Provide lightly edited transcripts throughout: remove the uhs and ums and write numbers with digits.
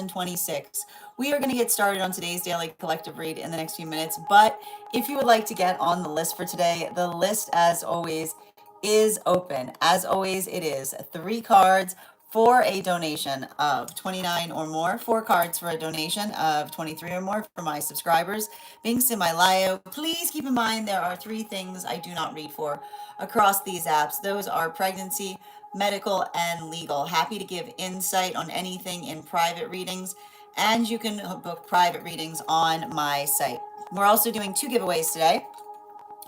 2026. We are going to get started on today's daily collective read in the next few minutes. But if you would like to get on the list for today, the list, as always, is open. As always, it is 3 cards for a donation of 29 or more, 4 cards for a donation of 23 or more for my subscribers. Links in my bio. Please keep in mind there are 3 things I do not read for across these apps. Those are pregnancy, medical, and legal. Happy to give insight on anything in private readings, and you can book private readings on my site. We're also doing 2 giveaways today.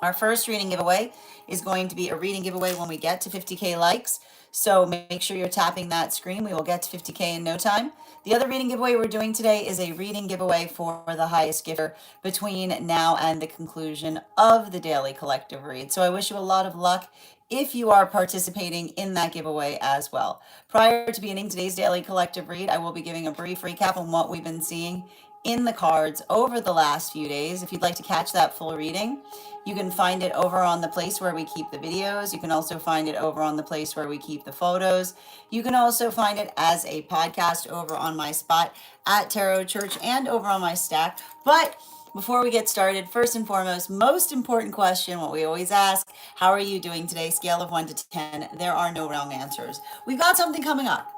Our first reading giveaway is going to be a reading giveaway when we get to 50K likes. So make sure you're tapping that screen. We will get to 50K in no time. The other reading giveaway we're doing today is a reading giveaway for the highest gifter between now and the conclusion of the daily collective read. So I wish you a lot of luck if you are participating in that giveaway as well. Prior to beginning today's daily collective read, I will be giving a brief recap on what we've been seeing in the cards over the last few days. If you'd like to catch that full reading, you can find it over on the place where we keep the videos. You can also find it over on the place where we keep the photos. You can also find it as a podcast over on my spot at Tarot Church and over on my stack. But before we get started, first and foremost, most important question, what we always ask, how are you doing today? Scale of 1 to 10. There are no wrong answers. We've got something coming up.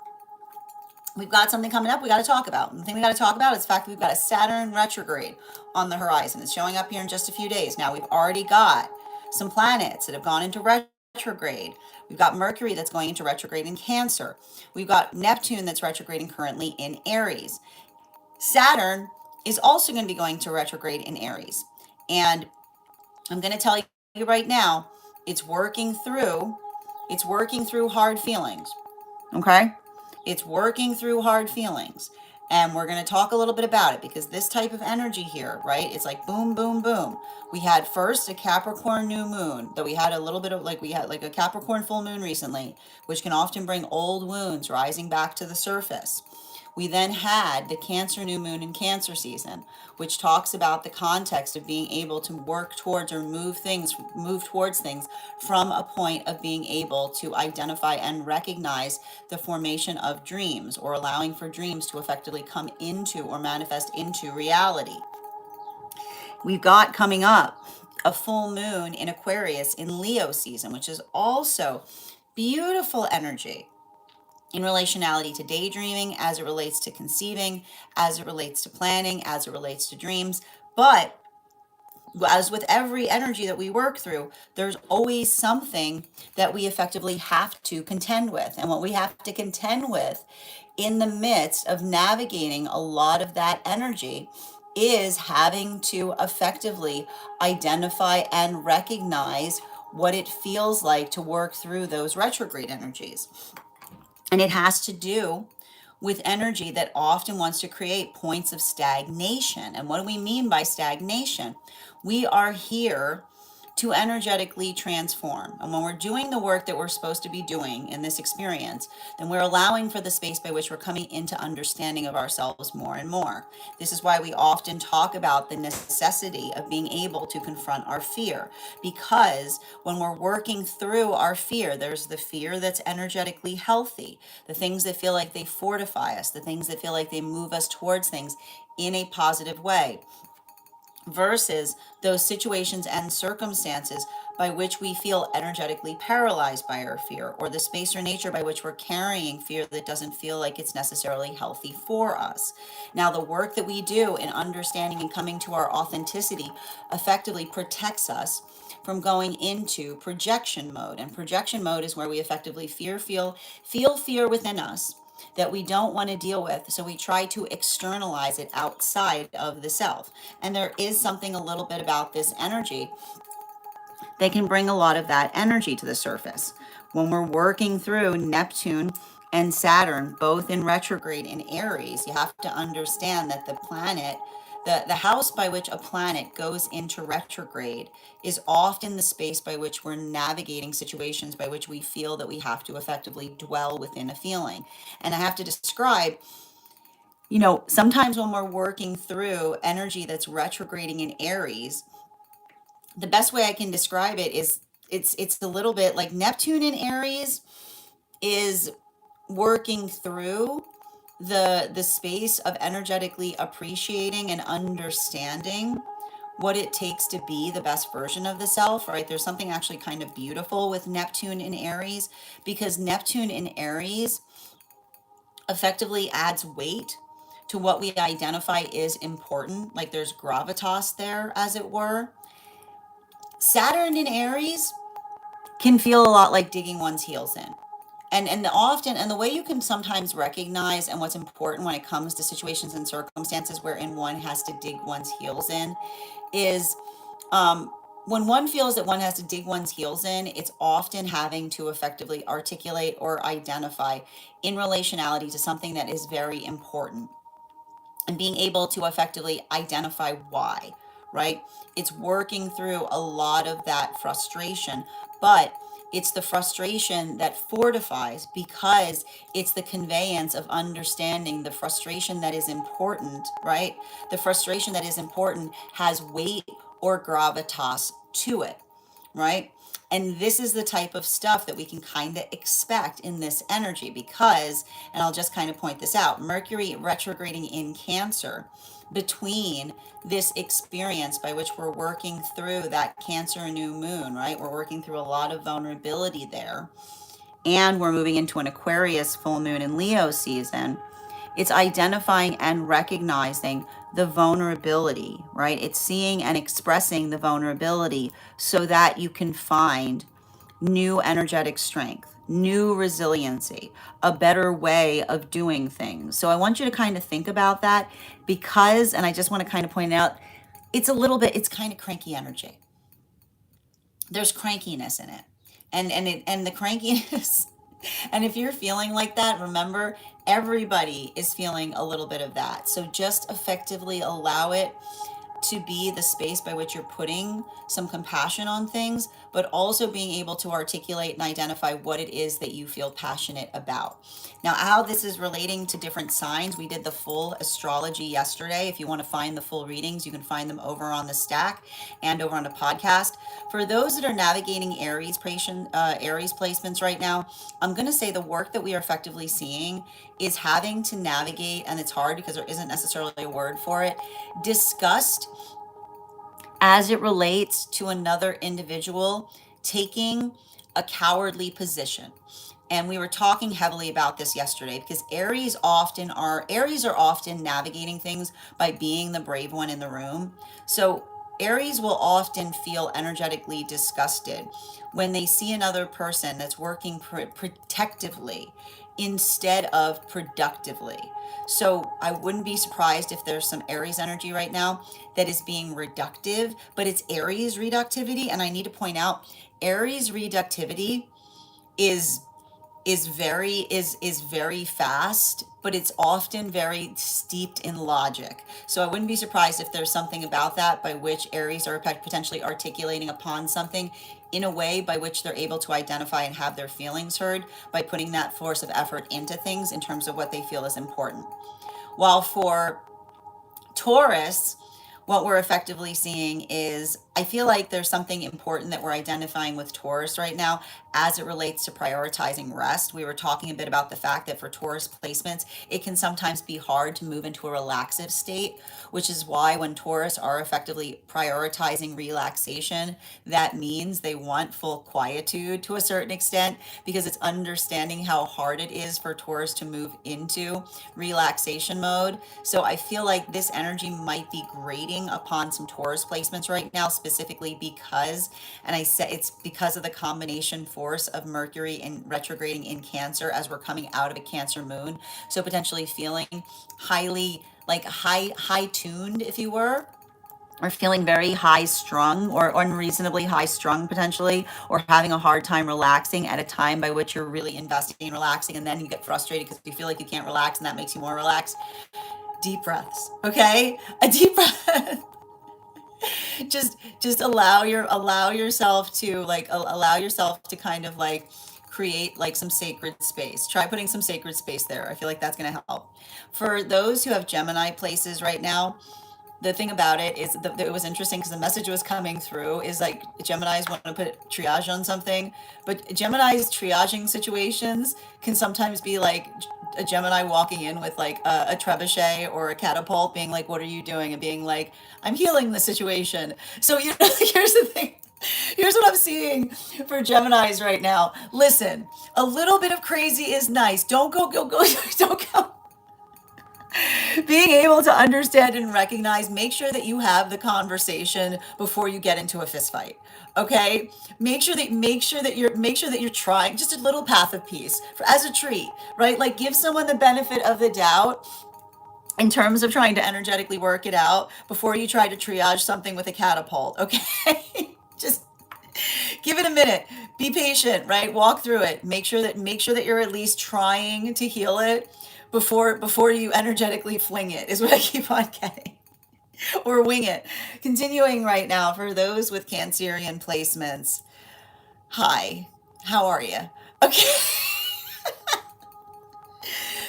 We got to talk about. And the thing we got to talk about is the fact that we've got a Saturn retrograde on the horizon. It's showing up here in just a few days. Now, we've already got some planets that have gone into retrograde. We've got Mercury that's going into retrograde in Cancer. We've got Neptune that's retrograding currently in Aries. Saturn is also going to be going to retrograde in Aries. And I'm going to tell you right now, it's working through hard feelings. Okay? It's working through hard feelings. And we're going to talk a little bit about it because this type of energy here, right? It's like boom, boom, boom. We had first a Capricorn new moon, though we had a little bit of we had like a Capricorn full moon recently, which can often bring old wounds rising back to the surface. We then had the Cancer new moon in Cancer season, which talks about the context of being able to work towards or move towards things from a point of being able to identify and recognize the formation of dreams, or allowing for dreams to effectively come into or manifest into reality. We've got coming up a full moon in Aquarius in Leo season, which is also beautiful energy in relationality to daydreaming, as it relates to conceiving, as it relates to planning, as it relates to dreams. But as with every energy that we work through, there's always something that we effectively have to contend with. And what we have to contend with in the midst of navigating a lot of that energy is having to effectively identify and recognize what it feels like to work through those retrograde energies. And it has to do with energy that often wants to create points of stagnation. And what do we mean by stagnation? We are here to energetically transform. And when we're doing the work that we're supposed to be doing in this experience, then we're allowing for the space by which we're coming into understanding of ourselves more and more. This is why we often talk about the necessity of being able to confront our fear, because when we're working through our fear, there's the fear that's energetically healthy, the things that feel like they fortify us, the things that feel like they move us towards things in a positive way, versus those situations and circumstances by which we feel energetically paralyzed by our fear, or the space or nature by which we're carrying fear that doesn't feel like it's necessarily healthy for us. Now, the work that we do in understanding and coming to our authenticity effectively protects us from going into projection mode. And projection mode is where we effectively feel fear within us that we don't want to deal with. So we try to externalize it outside of the self. And there is something a little bit about this energy that can bring a lot of that energy to the surface. When we're working through Neptune and Saturn, both in retrograde in Aries, you have to understand that the planet, the house by which a planet goes into retrograde is often the space by which we're navigating situations by which we feel that we have to effectively dwell within a feeling. And I have to describe, sometimes when we're working through energy that's retrograding in Aries, the best way I can describe it is it's a little bit like Neptune in Aries is working through the space of energetically appreciating and understanding what it takes to be the best version of the self, right? There's something actually kind of beautiful with Neptune in Aries, because Neptune in Aries effectively adds weight to what we identify is important. Like there's gravitas there, as it were. Saturn in Aries can feel a lot like digging one's heels in. And the way you can sometimes recognize and what's important when it comes to situations and circumstances wherein one has to dig one's heels in is, when one feels that one has to dig one's heels in, it's often having to effectively articulate or identify in relationality to something that is very important, and being able to effectively identify why, right? It's working through a lot of that frustration, but it's the frustration that fortifies, because it's the conveyance of understanding the frustration that is important, right? The frustration that is important has weight or gravitas to it, right? And this is the type of stuff that we can kind of expect in this energy because, and I'll just kind of point this out, Mercury retrograding in Cancer, between this experience by which we're working through that Cancer new moon, right? We're working through a lot of vulnerability there. And we're moving into an Aquarius full moon in Leo season. It's identifying and recognizing the vulnerability, right? It's seeing and expressing the vulnerability so that you can find new energetic strength, new resiliency, a better way of doing things. So I want you to kind of think about that because, and I just want to kind of point out, it's a little bit, it's kind of cranky energy. There's crankiness in it. And the crankiness and if you're feeling like that, remember everybody is feeling a little bit of that. So just effectively allow it to be the space by which you're putting some compassion on things, but also being able to articulate and identify what it is that you feel passionate about. Now, how this is relating to different signs, we did the full astrology yesterday. If you want to find the full readings, you can find them over on the stack and over on the podcast. For those that are navigating Aries placements right now, I'm going to say the work that we are effectively seeing is having to navigate, and it's hard because there isn't necessarily a word for it, disgust as it relates to another individual taking a cowardly position. And we were talking heavily about this yesterday because Aries are often navigating things by being the brave one in the room. So Aries will often feel energetically disgusted when they see another person that's working protectively instead of productively. So I wouldn't be surprised if there's some Aries energy right now that is being reductive, but it's Aries reductivity. And I need to point out, Aries reductivity is very fast, but it's often very steeped in logic. So I wouldn't be surprised if there's something about that by which Aries are potentially articulating upon something in a way by which they're able to identify and have their feelings heard by putting that force of effort into things in terms of what they feel is important. While for Taurus, what we're effectively seeing is, I feel like there's something important that we're identifying with Taurus right now as it relates to prioritizing rest. We were talking a bit about the fact that for Taurus placements, it can sometimes be hard to move into a relaxive state, which is why when Taurus are effectively prioritizing relaxation, that means they want full quietude to a certain extent because it's understanding how hard it is for Taurus to move into relaxation mode. So I feel like this energy might be grating upon some Taurus placements right now, specifically because, and I said it's because of the combination force of Mercury and retrograding in Cancer as we're coming out of a Cancer moon. So potentially feeling highly, like high tuned, if you were, or feeling very high strung or unreasonably high strung potentially, or having a hard time relaxing at a time by which you're really investing in relaxing, and then you get frustrated because you feel like you can't relax and that makes you more relaxed. Deep breaths, okay? A deep breath. Just allow yourself to allow yourself to kind of like create like some sacred space. Try putting some sacred space there. I feel like that's going to help. For those who have Gemini places right now, the thing about it is it was interesting because the message was coming through is like Geminis want to put triage on something, but Gemini's triaging situations can sometimes be like a Gemini walking in with like a trebuchet or a catapult, being like, "What are you doing?" and being like, "I'm healing the situation." So you know, here's the thing. Here's what I'm seeing for Geminis right now. Listen, a little bit of crazy is nice. Don't go. Don't go being able to understand and recognize, make sure that you have the conversation before you get into a fist fight. Okay, make sure that you're trying just a little path of peace for, as a treat, right? Like give someone the benefit of the doubt in terms of trying to energetically work it out before you try to triage something with a catapult. Okay, just give it a minute. Be patient, right? Walk through it. Make sure that you're at least trying to heal it before you energetically fling it, is what I keep on getting. Or wing it. Continuing right now for those with Cancerian placements. Hi, how are you? Okay.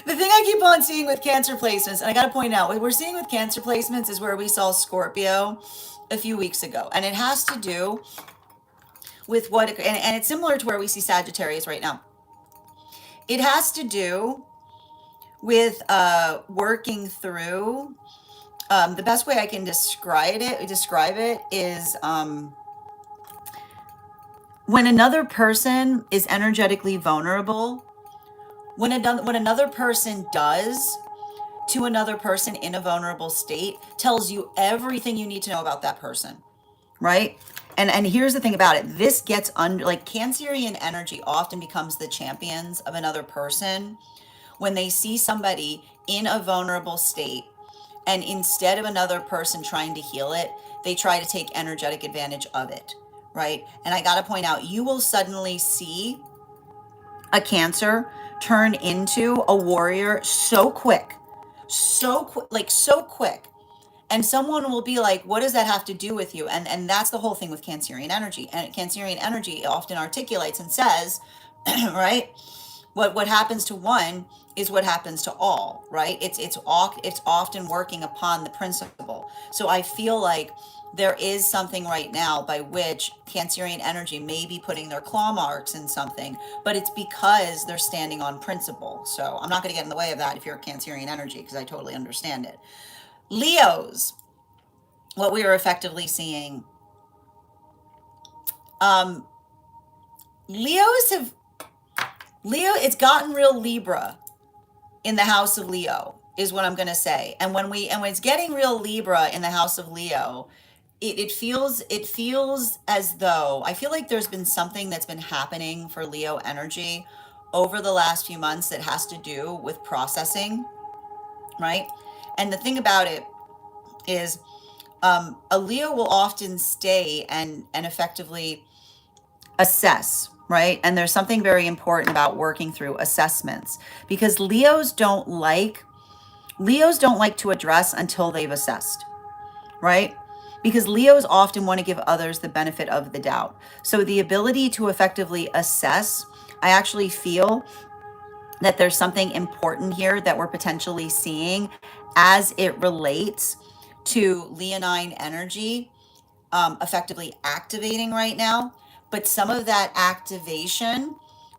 The thing I keep on seeing with Cancer placements, and I got to point out, what we're seeing with Cancer placements is where we saw Scorpio a few weeks ago. And it has to do with and it's similar to where we see Sagittarius right now. It has to do with working through. The best way I can describe it is when another person is energetically vulnerable, when another person does to another person in a vulnerable state, tells you everything you need to know about that person, right? And here's the thing about it. This gets under, like, Cancerian energy often becomes the champions of another person when they see somebody in a vulnerable state, and instead of another person trying to heal it, they try to take energetic advantage of it, right? And I got to point out, you will suddenly see a Cancer turn into a warrior so quick, so quick. And someone will be like, what does that have to do with you? And that's the whole thing with Cancerian energy. And Cancerian energy often articulates and says, right? What happens to one is what happens to all, right? It's often working upon the principle. So I feel like there is something right now by which Cancerian energy may be putting their claw marks in something, but it's because they're standing on principle. So I'm not going to get in the way of that if you're a Cancerian energy, because I totally understand it. Leos, what we are effectively seeing, um, Leos have it's gotten real Libra in the house of Leo, is what I'm going to say. And when it's getting real Libra in the house of Leo, it feels as though, I feel like there's been something that's been happening for Leo energy over the last few months that has to do with processing, right? And the thing about it is, a Leo will often stay and effectively assess, right? And there's something very important about working through assessments, because Leos don't like to address until they've assessed, right? Because Leos often want to give others the benefit of the doubt. So the ability to effectively assess, I actually feel that there's something important here that we're potentially seeing as it relates to Leonine energy effectively activating right now. But some of that activation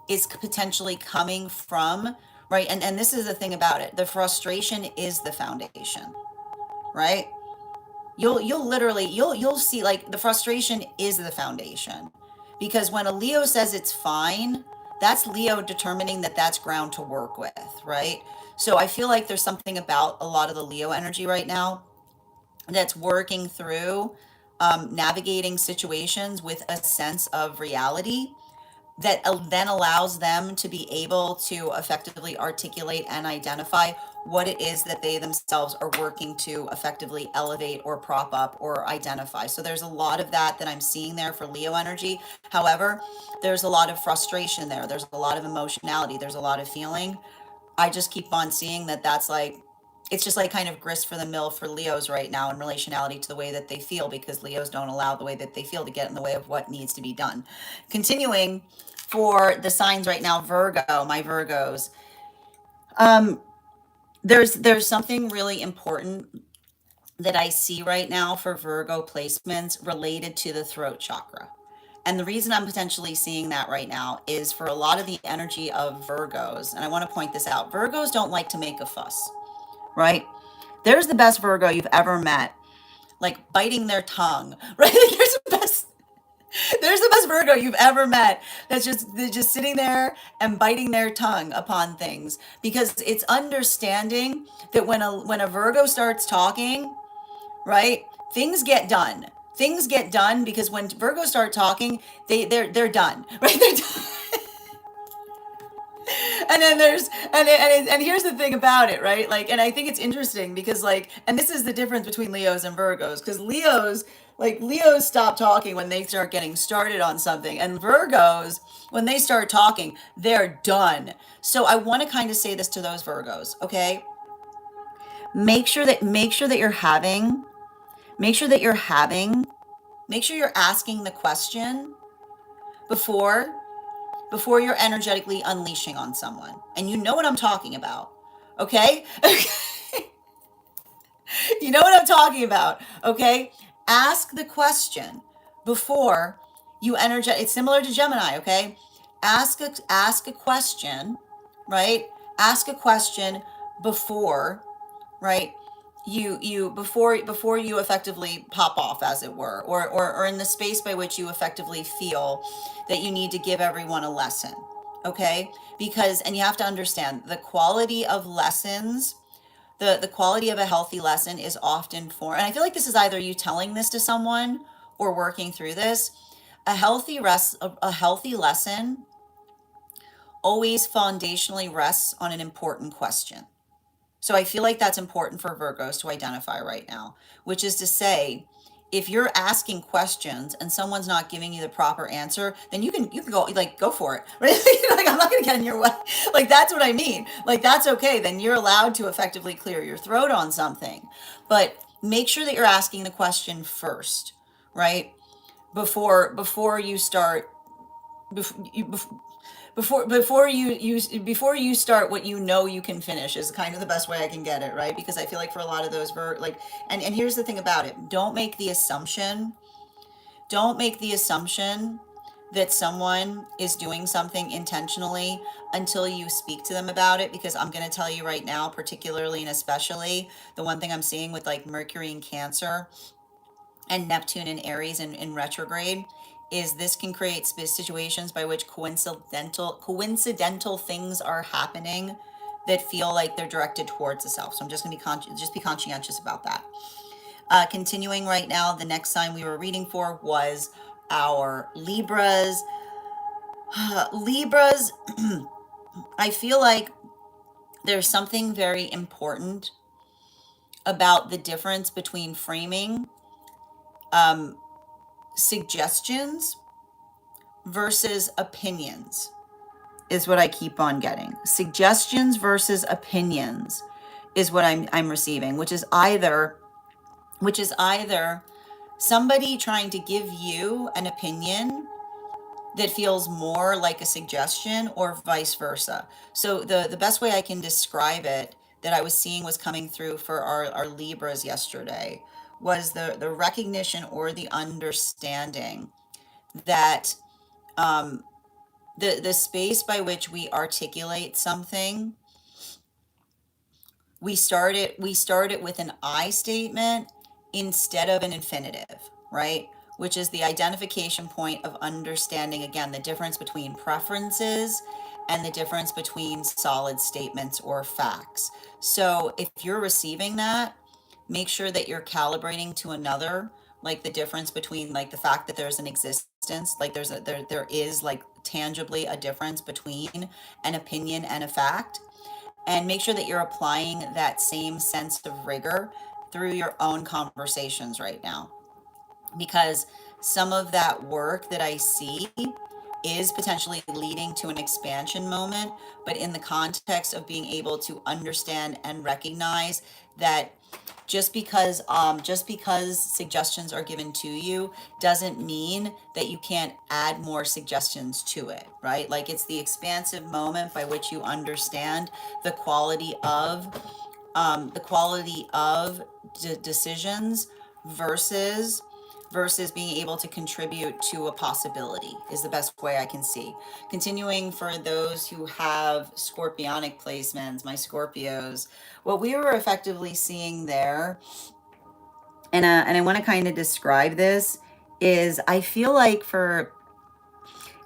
is potentially coming from, right? And this is the thing about it. The frustration is the foundation, right? You'll see, like, the frustration is the foundation, because when a Leo says it's fine, that's Leo determining that that's ground to work with, right? So I feel like there's something about a lot of the Leo energy right now that's working through navigating situations with a sense of reality that then allows them to be able to effectively articulate and identify what it is that they themselves are working to effectively elevate or prop up or identify. So there's a lot of that I'm seeing there for Leo energy. However, there's a lot of frustration there. There's a lot of emotionality. There's a lot of feeling. I just keep on seeing that that's like, it's just like kind of grist for the mill for Leos right now in relationality to the way that they feel, because Leos don't allow the way that they feel to get in the way of what needs to be done. Continuing for the signs right now, Virgo, my Virgos, there's something really important that I see right now for Virgo placements related to the throat chakra. And the reason I'm potentially seeing that right now is for a lot of the energy of Virgos. And I want to point this out, Virgos don't like to make a fuss, right? There's the best Virgo you've ever met, like biting their tongue, right? Like there's the best Virgo you've ever met that's just they're just sitting there and biting their tongue upon things because it's understanding that when a Virgo starts talking, right? Things get done. Things get done because when Virgos start talking, they're done, right? They're done. And then and here's the thing about it, right? Like, and I think it's interesting because like, and this is the difference between Leos and Virgos, because Leos stop talking when they start getting started on something, and Virgos, when they start talking, they're done. So I want to kind of say this to those Virgos, okay? Make sure that you're having make sure that you're having make sure you're asking the question before you're energetically unleashing on someone. And you know what I'm talking about. Okay? You know what I'm talking about. Okay? Ask the question before you energetic. It's similar to Gemini, okay? Ask a question, right? Ask a question before, right? Before you effectively pop off, as it were, or in the space by which you effectively feel that you need to give everyone a lesson, okay? Because, and you have to understand the quality of lessons, the quality of a healthy lesson is often for, and I feel like this is either you telling this to someone or working through this. A healthy lesson always foundationally rests on an important question. So I feel like that's important for Virgos to identify right now, which is to say, if you're asking questions and someone's not giving you the proper answer, then you can go, like, go for it. Right? Like, I'm not going to get in your way. Like, that's what I mean. Like, that's okay. Then you're allowed to effectively clear your throat on something. But make sure that you're asking the question first, right? Before you start before you start what you know you can finish is kind of the best way I can get it, right? Because I feel like for a lot of those like, and here's the thing about it, don't make the assumption that someone is doing something intentionally until you speak to them about it, because I'm going to tell you right now, particularly and especially, the one thing I'm seeing with like Mercury in Cancer and Neptune in Aries in retrograde is this can create situations by which coincidental things are happening that feel like they're directed towards the self. So I'm just going to be conscientious about that. Continuing right now, the next sign we were reading for was our Libras. Libras, I feel like there's something very important about the difference between framing suggestions versus opinions, is what I keep on getting. Suggestions versus opinions is what I'm receiving, which is either somebody trying to give you an opinion that feels more like a suggestion, or vice versa. So the best way I can describe it that I was seeing was coming through for our Libras yesterday was the recognition or the understanding that the space by which we articulate something, we start it with an I statement instead of an infinitive, right? Which is the identification point of understanding, again, the difference between preferences and the difference between solid statements or facts. So if you're receiving that, make sure that you're calibrating to another, like the difference between like the fact that there's an existence, like there is like tangibly a difference between an opinion and a fact, and make sure that you're applying that same sense of rigor through your own conversations right now, because some of that work that I see is potentially leading to an expansion moment, but in the context of being able to understand and recognize that just because suggestions are given to you doesn't mean that you can't add more suggestions to it, right? Like, it's the expansive moment by which you understand the quality of the quality of decisions versus being able to contribute to a possibility is the best way I can see. Continuing for those who have scorpionic placements, my Scorpios, what we were effectively seeing there, and I want to kind of describe this, is I feel like for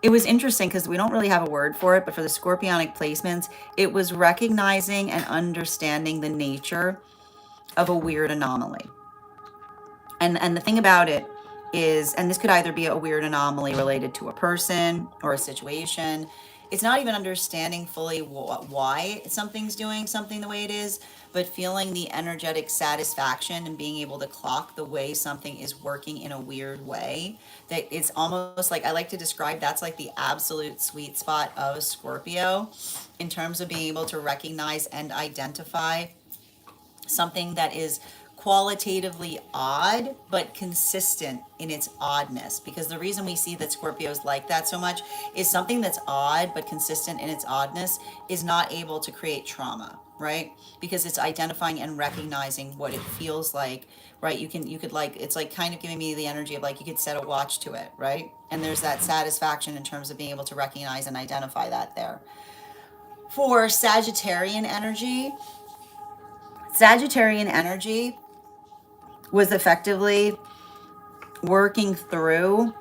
it was interesting because we don't really have a word for it, but for the scorpionic placements, it was recognizing and understanding the nature of a weird anomaly. And the thing about it is, and this could either be a weird anomaly related to a person or a situation. It's not even understanding fully why something's doing something the way it is, but feeling the energetic satisfaction and being able to clock the way something is working in a weird way. That it's almost like, I like to describe, that's like the absolute sweet spot of a Scorpio in terms of being able to recognize and identify something that is qualitatively odd but consistent in its oddness, because the reason we see that Scorpios like that so much is something that's odd but consistent in its oddness is not able to create trauma, right? Because it's identifying and recognizing what it feels like, right? You could like, it's like kind of giving me the energy of like you could set a watch to it, right? And there's that satisfaction in terms of being able to recognize and identify that there. For Sagittarian energy was effectively working through,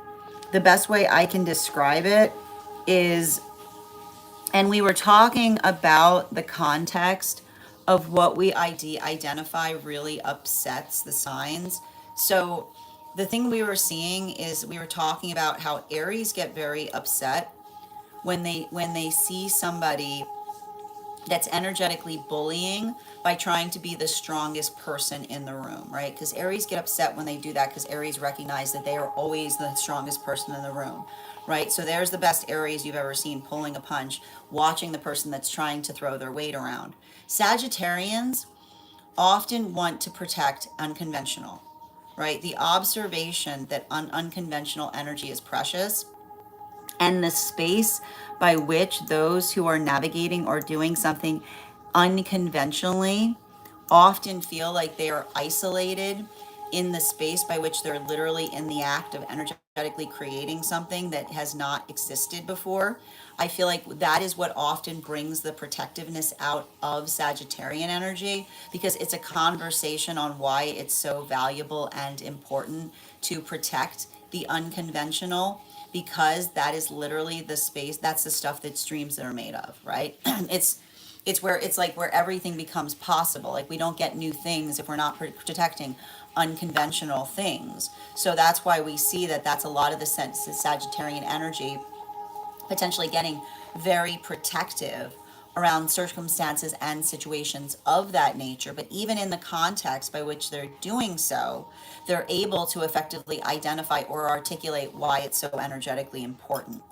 the best way I can describe it is, and we were talking about the context of what we identify really upsets the signs. So the thing we were seeing is we were talking about how Aries get very upset when they see somebody that's energetically bullying by trying to be the strongest person in the room, right? Because Aries get upset when they do that because Aries recognize that they are always the strongest person in the room, right? So there's the best Aries you've ever seen pulling a punch, watching the person that's trying to throw their weight around. Sagittarians often want to protect unconventional, right? The observation that unconventional energy is precious, and the space by which those who are navigating or doing something unconventionally often feel like they are isolated in the space by which they're literally in the act of energetically creating something that has not existed before. I feel like that is what often brings the protectiveness out of Sagittarian energy, because it's a conversation on why it's so valuable and important to protect the unconventional, because that is literally the space, that's the stuff that streams are made of, right? It's where it's like where everything becomes possible. Like we don't get new things if we're not protecting unconventional things. So that's why we see that that's a lot of the Sagittarian energy potentially getting very protective around circumstances and situations of that nature. But even in the context by which they're doing so, they're able to effectively identify or articulate why it's so energetically important.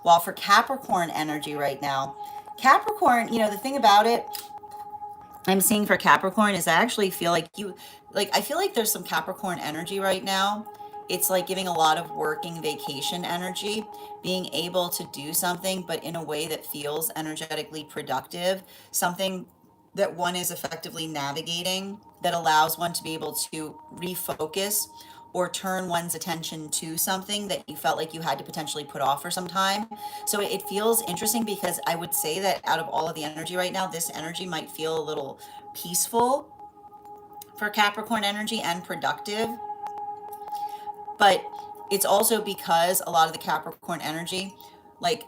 While for Capricorn energy right now, Capricorn, you know, the thing about it I'm seeing for Capricorn is I actually feel like I feel like there's some Capricorn energy right now. It's like giving a lot of working vacation energy, being able to do something, but in a way that feels energetically productive, something that one is effectively navigating that allows one to be able to refocus or turn one's attention to something that you felt like you had to potentially put off for some time. So it feels interesting because I would say that out of all of the energy right now, this energy might feel a little peaceful for Capricorn energy and productive. But it's also because a lot of the Capricorn energy, like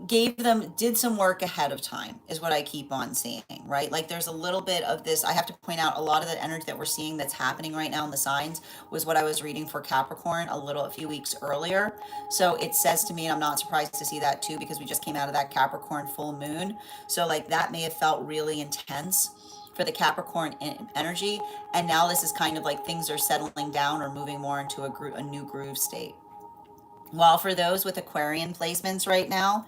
did some work ahead of time is what I keep on seeing, right? Like there's a little bit of this. I have to point out a lot of the energy that we're seeing that's happening right now in the signs was what I was reading for Capricorn a few weeks earlier. So it says to me, and I'm not surprised to see that too, because we just came out of that Capricorn full moon. So like that may have felt really intense for the Capricorn energy. And now this is kind of like things are settling down or moving more into a new groove state. While for those with Aquarian placements right now,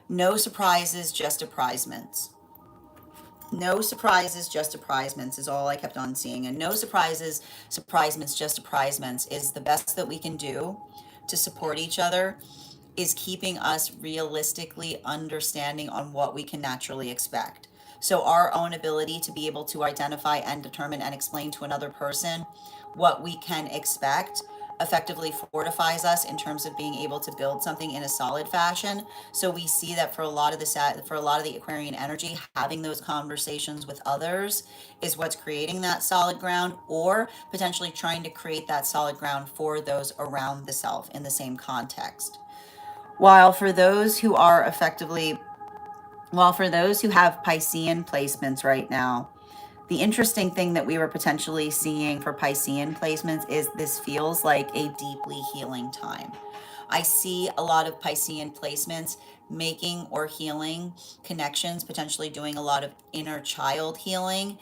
no surprises, just apprisements. No surprises, just apprisements is all I kept on seeing. And no surprises, surprisements, just apprisements is the best that we can do to support each other, is keeping us realistically understanding on what we can naturally expect. So our own ability to be able to identify and determine and explain to another person what we can expect effectively fortifies us in terms of being able to build something in a solid fashion. So we see that for a lot of the Aquarian energy, having those conversations with others is what's creating that solid ground, or potentially trying to create that solid ground for those around the self in the same context. While for those who are effectively, while for those who have Piscean placements right now, the interesting thing that we were potentially seeing for Piscean placements is this feels like a deeply healing time. I see a lot of Piscean placements making or healing connections, potentially doing a lot of inner child healing.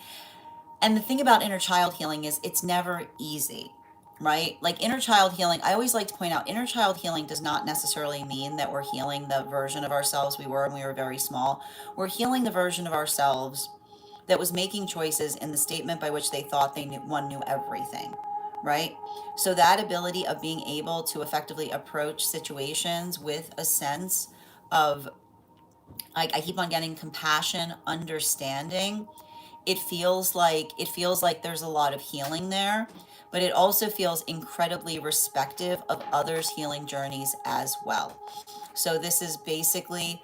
And the thing about inner child healing is it's never easy, right? Like inner child healing, I always like to point out inner child healing does not necessarily mean that we're healing the version of ourselves we were when we were very small. We're healing the version of ourselves that was making choices in the statement by which they thought one knew everything, right? So that ability of being able to effectively approach situations with a sense of, I keep on getting compassion, understanding. It feels like there's a lot of healing there, but it also feels incredibly respective of others' healing journeys as well. So this is basically,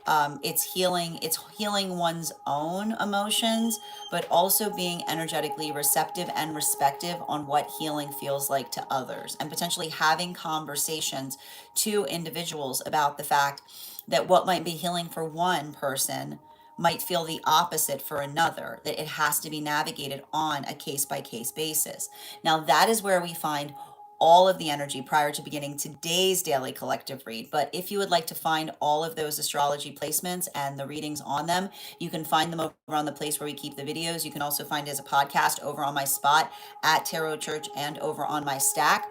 it's healing one's own emotions, but also being energetically receptive and respective on what healing feels like to others, and potentially having conversations to individuals about the fact that what might be healing for one person might feel the opposite for another, that it has to be navigated on a case by case basis. Now, that is where we find all of the energy prior to beginning today's daily collective read. But if you would like to find all of those astrology placements and the readings on them, you can find them over on the place where we keep the videos. You can also find it as a podcast over on my spot at Tarot Church and over on my stack.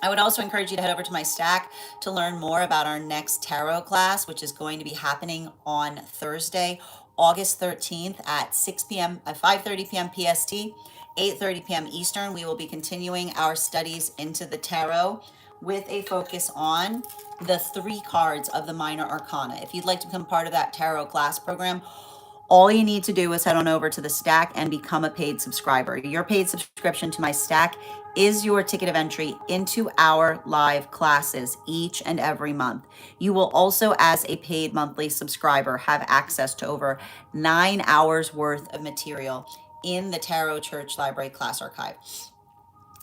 I would also encourage you to head over to my stack to learn more about our next tarot class, which is going to be happening on Thursday, August 13th at 6 p.m. at 5:30 p.m. PST, 8:30 p.m. Eastern. We will be continuing our studies into the tarot with a focus on the three cards of the minor arcana. If you'd like to become part of that tarot class program, all you need to do is head on over to the stack and become a paid subscriber. Your paid subscription to my stack is your ticket of entry into our live classes each and every month. You will also, as a paid monthly subscriber, have access to over 9 hours worth of material in the Tarot Church Library class archive.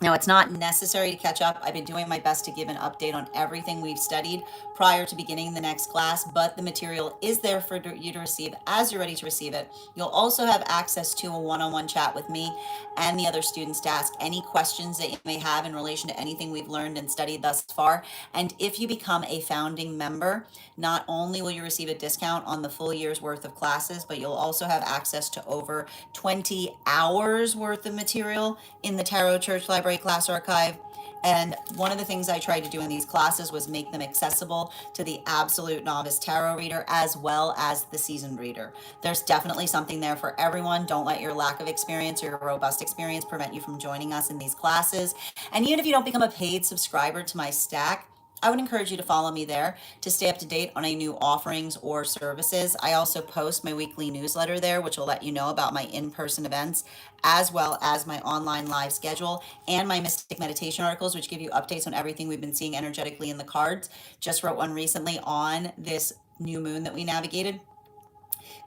Now, it's not necessary to catch up. I've been doing my best to give an update on everything we've studied prior to beginning the next class, but the material is there for you to receive as you're ready to receive it. You'll also have access to a one-on-one chat with me and the other students to ask any questions that you may have in relation to anything we've learned and studied thus far. And if you become a founding member, not only will you receive a discount on the full year's worth of classes, but you'll also have access to over 20 hours worth of material in the Tarot Church Library class archive. And one of the things I tried to do in these classes was make them accessible to the absolute novice tarot reader as well as the seasoned reader. There's definitely something there for everyone. Don't let your lack of experience or your robust experience prevent you from joining us in these classes. And even if you don't become a paid subscriber to my stack, I would encourage you to follow me there to stay up to date on any new offerings or services. I also post my weekly newsletter there, which will let you know about my in-person events, as well as my online live schedule and my mystic meditation articles, which give you updates on everything we've been seeing energetically in the cards. Just wrote one recently on this new moon that we navigated.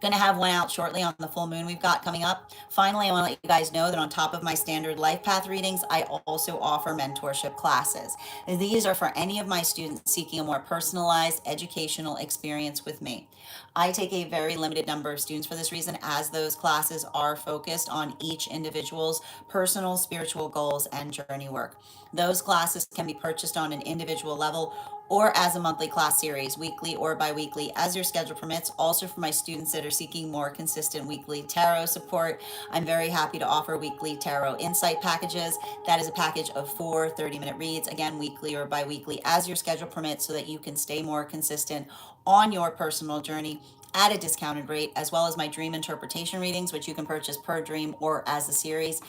Going to have one out shortly on the full moon we've got coming up. Finally, I want to let you guys know that on top of my standard life path readings, I also offer mentorship classes. And these are for any of my students seeking a more personalized educational experience with me. I take a very limited number of students for this reason, as those classes are focused on each individual's personal spiritual goals and journey work. Those classes can be purchased on an individual level or as a monthly class series, weekly or bi-weekly, as your schedule permits. Also, for my students that are seeking more consistent weekly tarot support, I'm very happy to offer weekly tarot insight packages. That is a package of 4 30-minute reads, again, weekly or bi-weekly, as your schedule permits, so that you can stay more consistent on your personal journey at a discounted rate, as well as my dream interpretation readings, which you can purchase per dream or as a series.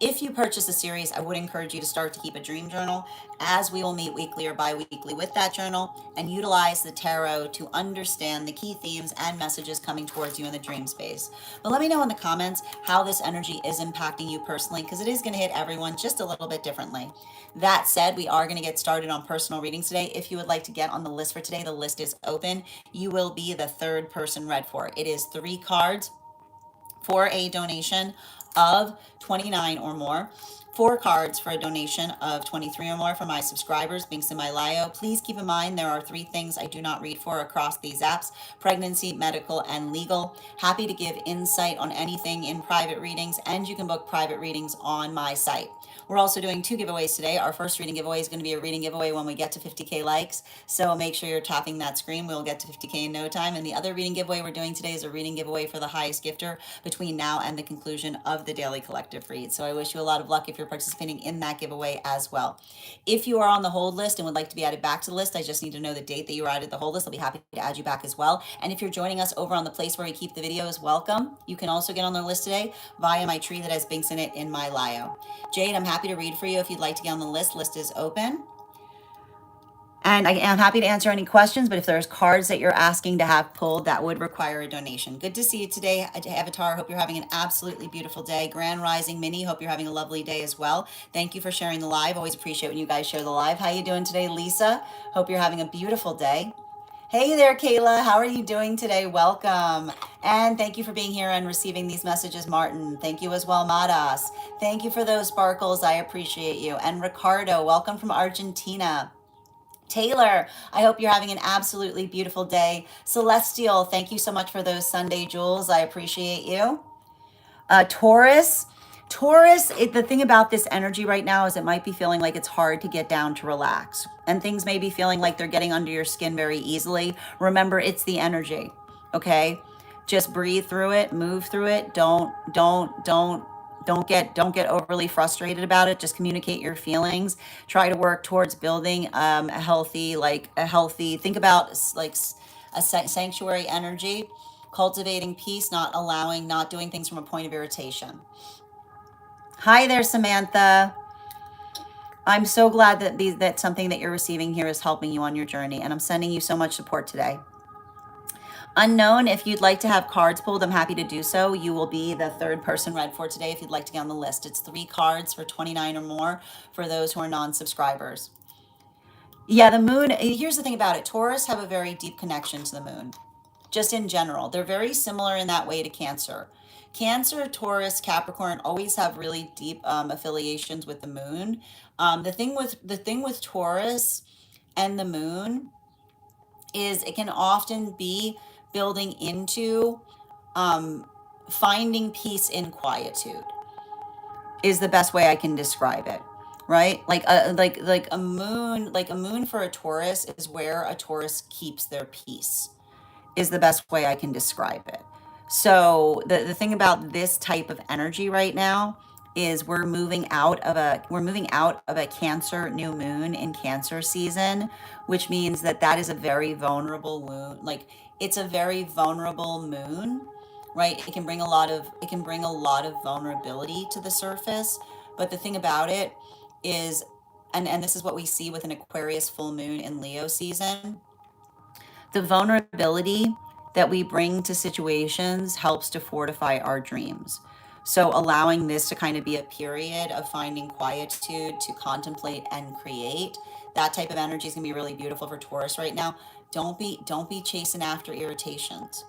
If you purchase a series, I would encourage you to start to keep a dream journal, as we will meet weekly or bi-weekly with that journal and utilize the tarot to understand the key themes and messages coming towards you in the dream space. But let me know in the comments how this energy is impacting you personally, because it is going to hit everyone just a little bit differently. That said, we are going to get started on personal readings today. If you would like to get on the list for today, the list is open. You will be the third person read for. It is 3 cards for a donation of 29 or more. 4 cards for a donation of 23 or more for my subscribers, links in my bio. Please keep in mind there are 3 things I do not read for across these apps: pregnancy, medical, and legal. Happy to give insight on anything in private readings, and you can book private readings on my site. We're also doing 2 giveaways today. Our first reading giveaway is going to be a reading giveaway when we get to 50K likes. So make sure you're tapping that screen. We'll get to 50K in no time. And the other reading giveaway we're doing today is a reading giveaway for the highest gifter between now and the conclusion of the daily collective read. So I wish you a lot of luck if you're participating in that giveaway as well. If you are on the hold list and would like to be added back to the list, I just need to know the date that you were added to the hold list. I'll be happy to add you back as well. And if you're joining us over on the place where we keep the videos, welcome. You can also get on the list today via my tree that has binks in it in my bio. Jade, I'm happy to read for you if you'd like to get on the list. List is open. And I am happy to answer any questions, but if there's cards that you're asking to have pulled, that would require a donation. Good to see you today, Avatar. Hope you're having an absolutely beautiful day. Grand Rising Minnie, hope you're having a lovely day as well. Thank you for sharing the live. Always appreciate when you guys share the live. How you doing today, Lisa? Hope you're having a beautiful day. Hey there, Kayla. How are you doing today? Welcome. And thank you for being here and receiving these messages, Martin. Thank you as well, Madas. Thank you for those sparkles. I appreciate you. And Ricardo, welcome from Argentina. Taylor, I hope you're having an absolutely beautiful day. Celestial, thank you so much for those Sunday jewels. I appreciate you. Taurus, the thing about this energy right now is it might be feeling like it's hard to get down to relax. And things may be feeling like they're getting under your skin very easily. Remember, it's the energy, okay? Just breathe through it, move through it. Don't get overly frustrated about it. Just communicate your feelings. Try to work towards building a healthy, think about like a sanctuary energy, cultivating peace, not doing things from a point of irritation. Hi there, Samantha. I'm so glad that something that you're receiving here is helping you on your journey, and I'm sending you so much support today. Unknown, if you'd like to have cards pulled, I'm happy to do so. You will be the third person read for today if you'd like to get on the list. It's 3 cards for 29 or more for those who are non-subscribers. Yeah, the moon, here's the thing about it. Taurus have a very deep connection to the moon, just in general. They're very similar in that way to Cancer. Cancer, Taurus, Capricorn always have really deep affiliations with the moon. The thing with Taurus and the moon is it can often be building into finding peace in quietude is the best way I can describe it, right? Like a moon for a Taurus is where a Taurus keeps their peace, is the best way I can describe it. So the thing about this type of energy right now is we're moving out of a Cancer new moon in Cancer season, which means that is a very vulnerable moon. Like, it's a very vulnerable moon, right? It can bring a lot of vulnerability to the surface. But the thing about it is, and this is what we see with an Aquarius full moon in Leo season, the vulnerability that we bring to situations helps to fortify our dreams. So allowing this to kind of be a period of finding quietude to contemplate and create, that type of energy is going to be really beautiful for Taurus right now. Don't be chasing after irritations,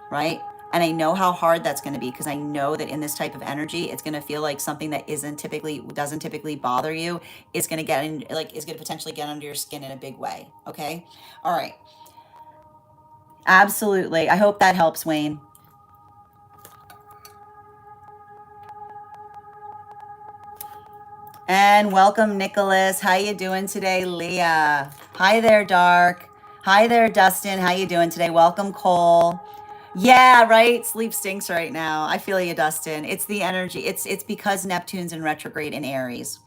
right? And I know how hard that's going to be, because I know that in this type of energy, it's going to feel like something that doesn't typically bother you is going to potentially get under your skin in a big way. Okay. All right. Absolutely. I hope that helps, Wayne. And welcome, Nicholas. How you doing today, Leah? Hi there, Dark. Hi there, Dustin. How you doing today? Welcome, Cole. Yeah, right. Sleep stinks right now. I feel you, Dustin. It's the energy. It's because Neptune's in retrograde in Aries,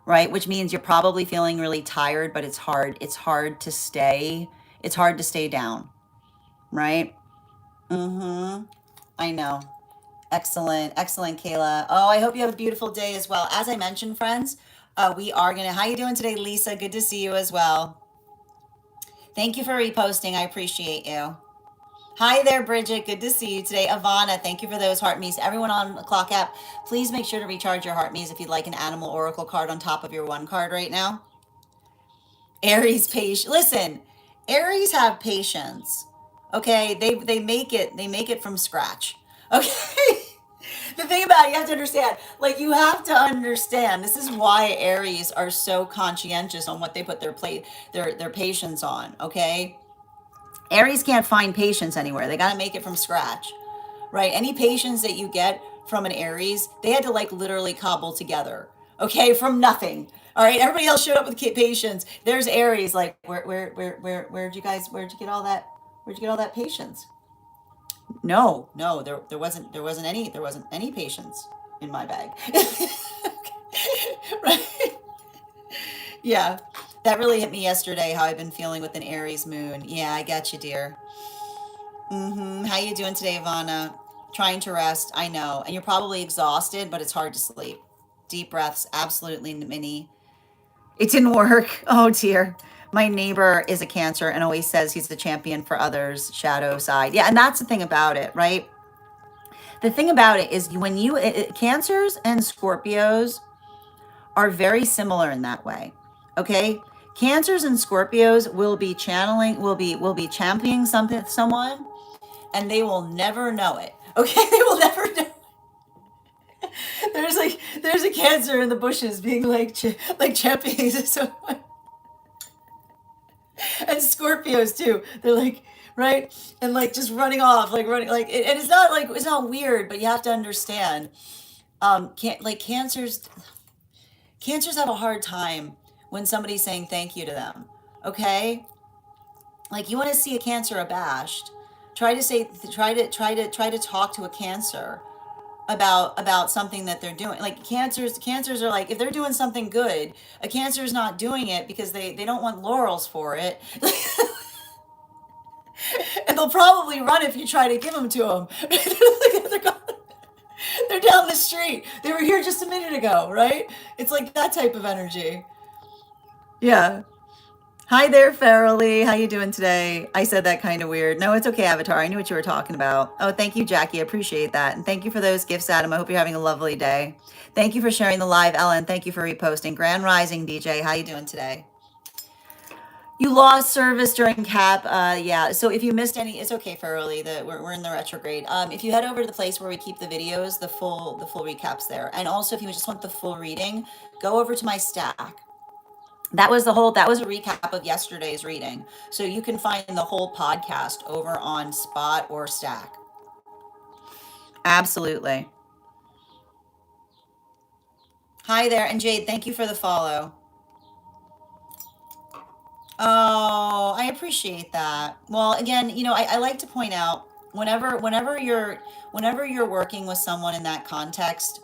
right? Which means you're probably feeling really tired, but it's hard. It's hard to stay. It's hard to stay down, right? Mm-hmm. I know. Excellent. Excellent, Kayla. Oh, I hope you have a beautiful day as well. As I mentioned, friends, we are going to, how you doing today, Lisa? Good to see you as well. Thank you for reposting. I appreciate you. Hi there, Bridget. Good to see you today. Ivana, thank you for those heart me's. Everyone on the clock app, please make sure to recharge your heart me's if you'd like an animal oracle card on top of your one card right now. Aries patience. Listen, Aries have patience. Okay, they make it from scratch. Okay. The thing about it, you have to understand, like you have to understand, this is why Aries are so conscientious on what they put their patience on, okay? Aries can't find patience anywhere. They got to make it from scratch, right? Any patience that you get from an Aries, they had to like literally cobble together, okay, from nothing. All right, everybody else showed up with patience. There's Aries, like where'd you get all that? Where'd you get all that patience? No, no, there wasn't any patience in my bag. Right? Yeah, that really hit me yesterday. How I've been feeling with an Aries moon. Yeah, I got you, dear. How you doing today, Ivana? Trying to rest. I know, and you're probably exhausted, but it's hard to sleep. Deep breaths, absolutely, Minnie. It didn't work. Oh dear. My neighbor is a Cancer and always says he's the champion for others. Shadow side. Yeah, and that's the thing about it, right? The thing about it is when Cancers and Scorpios are very similar in that way. Okay? Cancers and Scorpios will be channeling, will be championing someone, and they will never know it. Okay? They will never know. There's a Cancer in the bushes being like championing someone. And Scorpios too. They're like, right? And like just running off, like running and it's not weird, but you have to understand. Cancers have a hard time when somebody's saying thank you to them. Okay? Like you want to see a Cancer abashed. Try to talk to a Cancer about something that they're doing. Like cancers are like if they're doing something good, a Cancer is not doing it because they don't want laurels for it. And they'll probably run if you try to give them to them. They're down the street. They were here just a minute ago, right? It's like that type of energy. Yeah. Hi there, Farrelly. How you doing today? I said that kind of weird. No, it's okay, Avatar. I knew what you were talking about. Oh, thank you, Jackie. I appreciate that. And thank you for those gifts, Adam. I hope you're having a lovely day. Thank you for sharing the live, Ellen. Thank you for reposting. Grand Rising, DJ. How you doing today? You lost service during CAP. Yeah. So if you missed any, it's okay, Farrelly. We're in the retrograde. If you head over to the place where we keep the videos, the full recaps there. And also, if you just want the full reading, go over to my stack. That was a recap of yesterday's reading. So you can find the whole podcast over on Spot or Stack. Absolutely. Hi there, and Jade, thank you for the follow. Oh, I appreciate that. Well, again, I like to point out whenever you're working with someone in that context,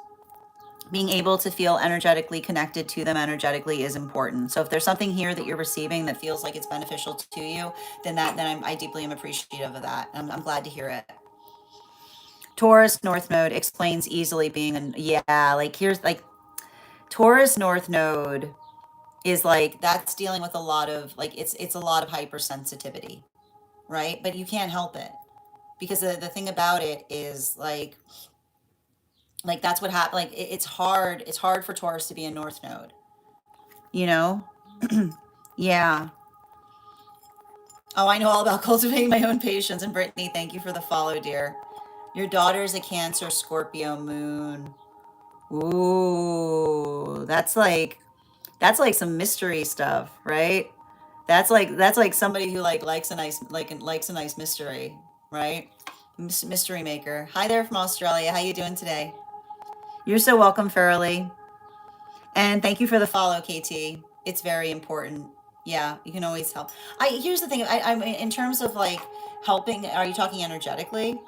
being able to feel energetically connected to them energetically is important. So if there's something here that you're receiving that feels like it's beneficial to you, I deeply am appreciative of that. I'm glad to hear it. Taurus North Node explains easily being yeah, like here's like Taurus North Node is like that's dealing with a lot of like it's a lot of hypersensitivity, right? But you can't help it because the thing about it is like that's what happened. Like it's hard for Taurus to be a North Node, you know? Yeah. Oh, I know all about cultivating my own patience. And Brittany, thank you for the follow, dear. Your daughter's a Cancer Scorpio moon. Ooh, that's like some mystery stuff, right? That's like somebody who likes a nice mystery, right? Mystery maker. Hi there from Australia. How you doing today? You're so welcome, Farrelly. And thank you for the follow, KT. It's very important. Yeah, you can always help. Here's the thing. I'm in terms of like helping. Are you talking energetically?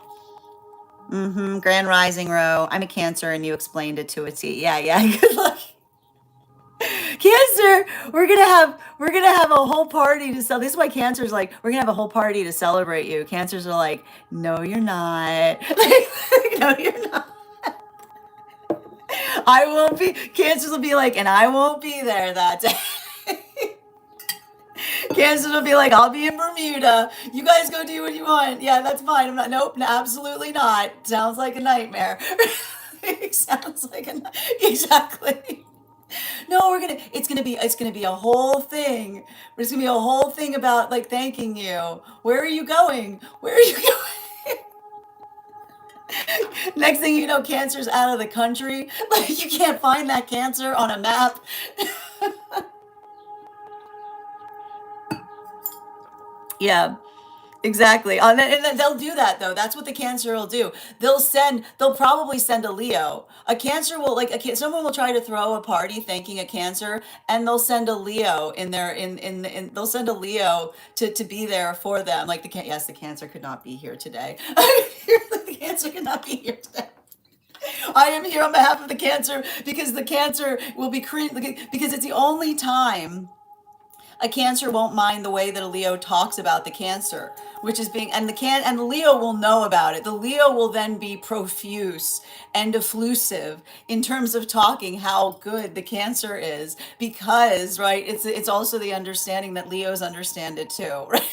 Grand Rising Row. I'm a Cancer, and you explained it to a T. Yeah, yeah. Good luck. Cancer, we're gonna have a whole party to sell. This is why Cancer's like, we're gonna have a whole party to celebrate you. Cancers are like, no, you're not. No, you're not. I won't be, Cancers will be like, and I won't be there that day. Cancers will be like, I'll be in Bermuda. You guys go do what you want. Yeah, that's fine. I'm not, nope, absolutely not. Sounds like a nightmare. It sounds like a, exactly. No, it's gonna be a whole thing. It's gonna be a whole thing about like thanking you. Where are you going? Where are you going? Next thing you know, Cancer's out of the country. Like you can't find that Cancer on a map. Yeah. Exactly. And then they'll do that though. That's what the Cancer will do. They'll probably send a Leo. A Cancer will like someone will try to throw a party thanking a Cancer and they'll send a Leo they'll send a Leo to be there for them. Like yes, the Cancer could not be here today. The Cancer could not be here today. I am here on behalf of the Cancer because the Cancer will be because it's the only time a Cancer won't mind the way that a Leo talks about the Cancer, which is being, and the Leo will know about it. The Leo will then be profuse and effusive in terms of talking how good the Cancer is because, right, it's also the understanding that Leos understand it too, right?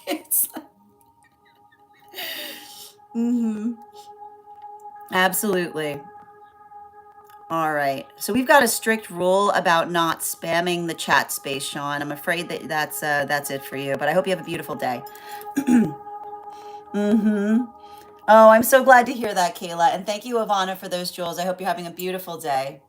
It's, absolutely. All right. So we've got a strict rule about not spamming the chat space, Sean. I'm afraid that that's it for you, but I hope you have a beautiful day. Oh, I'm so glad to hear that, Kayla. And thank you, Ivana, for those jewels. I hope you're having a beautiful day.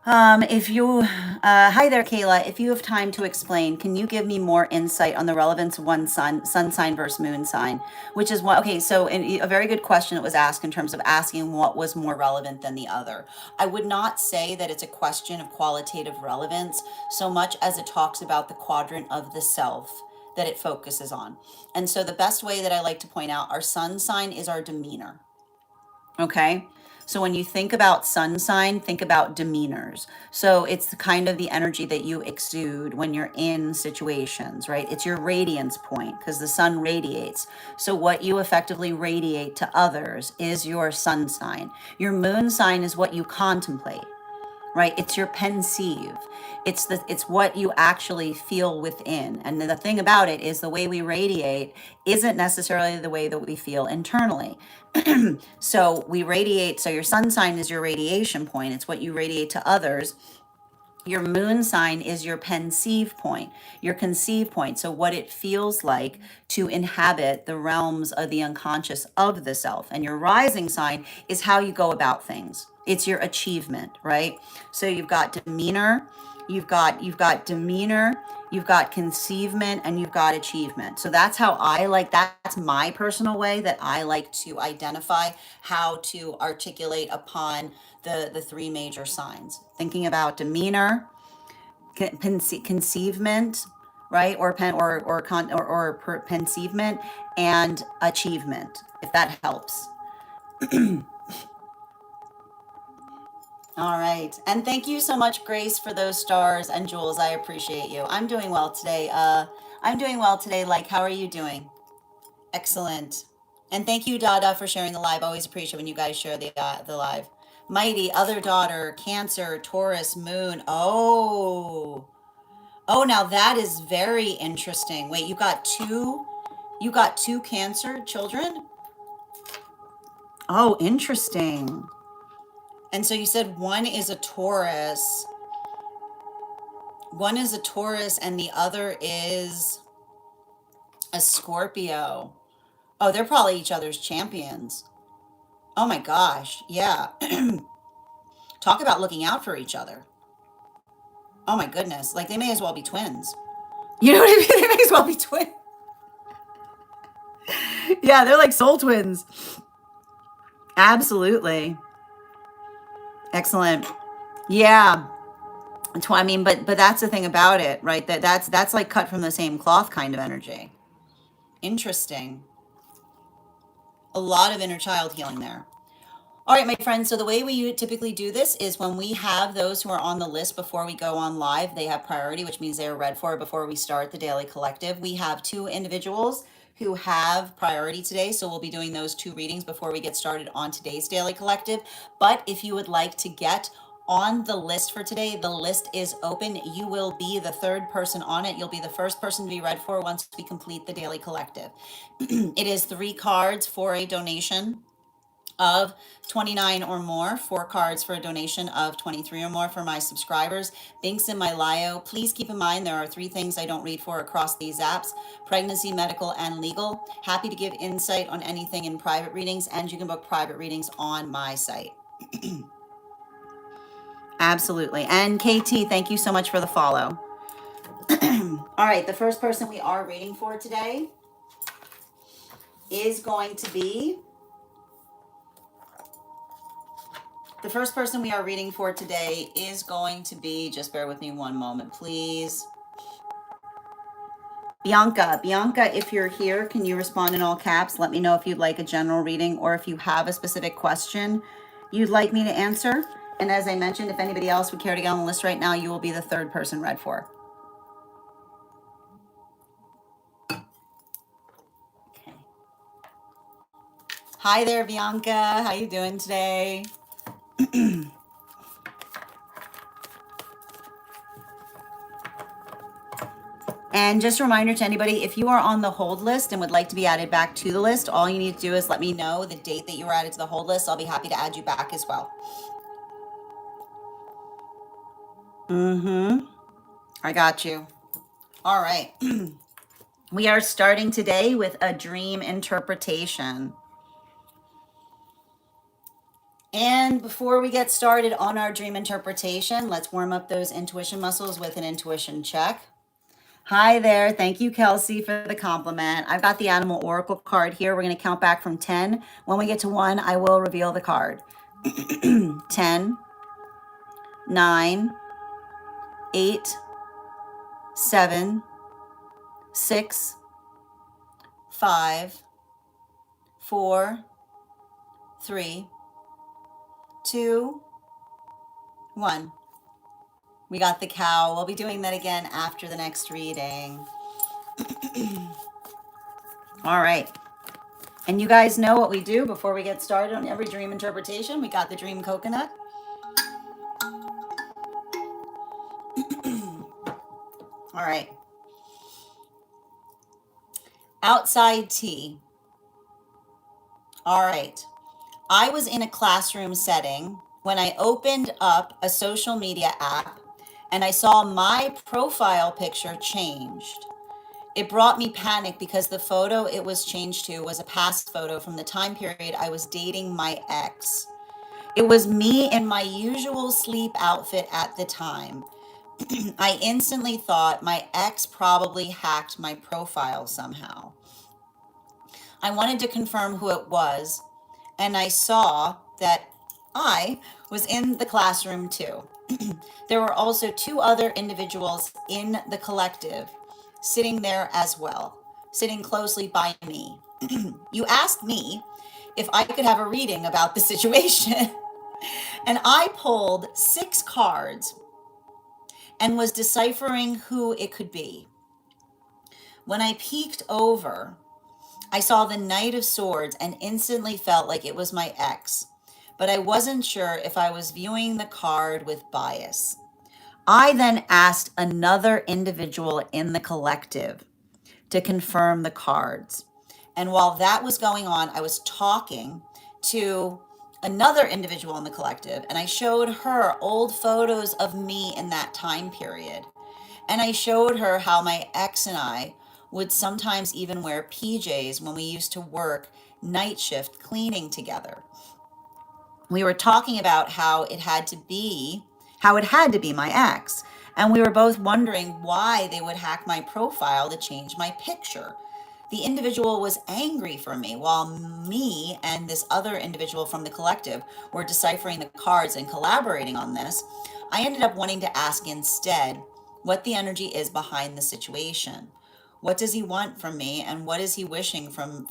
If you, hi there, Kayla. If you have time to explain, can you give me more insight on the relevance of one sun sign versus moon sign? Which is what, okay, so a very good question that was asked in terms of asking what was more relevant than the other. I would not say that it's a question of qualitative relevance so much as it talks about the quadrant of the self that it focuses on. And so the best way that I like to point out our sun sign is our demeanor. Okay. So when you think about sun sign, think about demeanors. So it's kind of the energy that you exude when you're in situations, right? It's your radiance point because the sun radiates. So what you effectively radiate to others is your sun sign. Your moon sign is what you contemplate, right? It's your pensieve. It's what you actually feel within. And the thing about it is the way we radiate isn't necessarily the way that we feel internally. So we radiate, so your sun sign is your radiation point. It's what you radiate to others. Your moon sign is your conceive point, your conceive point. So what it feels like to inhabit the realms of the unconscious of the self. And your rising sign is how you go about things. It's your achievement, right? So you've got demeanor, you've got demeanor, you've got conceivement, and you've got achievement. So that's how that's my personal way that I like to identify how to articulate upon the three major signs. Thinking about demeanor, conceivement, right, or conceivement, and achievement. If that helps. All right, and thank you so much, Grace, for those stars and jewels. I appreciate you. I'm doing well today. I'm doing well today. Like, how are you doing? Excellent. And thank you, Dada, for sharing the live. Always appreciate when you guys share the live. Mighty, other daughter, Cancer, Taurus, Moon. Oh, oh, now that is very interesting. Wait, you got two Cancer children? Oh, interesting. And so you said one is a Taurus, and the other is a Scorpio. Oh, they're probably each other's champions. Oh my gosh, yeah. Talk about looking out for each other. Oh my goodness, like they may as well be twins. You know what I mean? They may as well be twins. Yeah, they're like soul twins. Absolutely. Excellent. Yeah. I mean, but that's the thing about it, right? That's like cut from the same cloth kind of energy. Interesting. A lot of inner child healing there. All right, my friends. So the way we typically do this is when we have those who are on the list before we go on live, they have priority, which means they are read for before we start the daily collective. We have two individuals who have priority today. So we'll be doing those 2 readings before we get started on today's daily collective. But if you would like to get on the list for today, the list is open. You will be the 3rd person on it. You'll be the first person to be read for once we complete the daily collective. It is 3 cards for a donation of 29 or more, 4 cards for a donation of 23 or more for my subscribers. Links in my bio. Please keep in mind there are 3 things I don't read for across these apps: pregnancy, medical, and legal. Happy to give insight on anything in private readings, and you can book private readings on my site. Absolutely. And KT, thank you so much for the follow. All right, the first person we are reading for today is going to be just bear with me one moment, please. Bianca, if you're here, can you respond in all caps? Let me know if you'd like a general reading or if you have a specific question you'd like me to answer. And as I mentioned, if anybody else would care to get on the list right now, you will be the 3rd person read for. Okay. Hi there, Bianca. How you doing today? And just a reminder to anybody, if you are on the hold list and would like to be added back to the list, all you need to do is let me know the date that you were added to the hold list. I'll be happy to add you back as well. I got you. All right. We are starting today with a dream interpretation. And before we get started on our dream interpretation, let's warm up those intuition muscles with an intuition check. Hi there. Thank you, Kelsey, for the compliment. I've got the Animal Oracle card here. We're going to count back from 10. When we get to 1, I will reveal the card. 10, 9, 8, 7, 6, 5, 4, 3, 2, 1. We got the cow. We'll be doing that again after the next reading. All right. And you guys know what we do before we get started on every dream interpretation. We got the dream coconut. All right. Outside tea. All right. I was in a classroom setting when I opened up a social media app and I saw my profile picture changed. It brought me panic because the photo it was changed to was a past photo from the time period I was dating my ex. It was me in my usual sleep outfit at the time. I instantly thought my ex probably hacked my profile somehow. I wanted to confirm who it was, and I saw that I was in the classroom too. There were also 2 other individuals in the collective sitting there as well, sitting closely by me. You asked me if I could have a reading about the situation, and I pulled 6 cards and was deciphering who it could be. When I peeked over, I saw the Knight of Swords and instantly felt like it was my ex, but I wasn't sure if I was viewing the card with bias. I then asked another individual in the collective to confirm the cards. And while that was going on, I was talking to another individual in the collective, and I showed her old photos of me in that time period. And I showed her how my ex and I would sometimes even wear PJs when we used to work night shift cleaning together. We were talking about how it had to be my ex. And we were both wondering why they would hack my profile to change my picture. The individual was angry for me while me and this other individual from the collective were deciphering the cards and collaborating on this. I ended up wanting to ask instead what the energy is behind the situation. What does he want from me, and what is he wishing from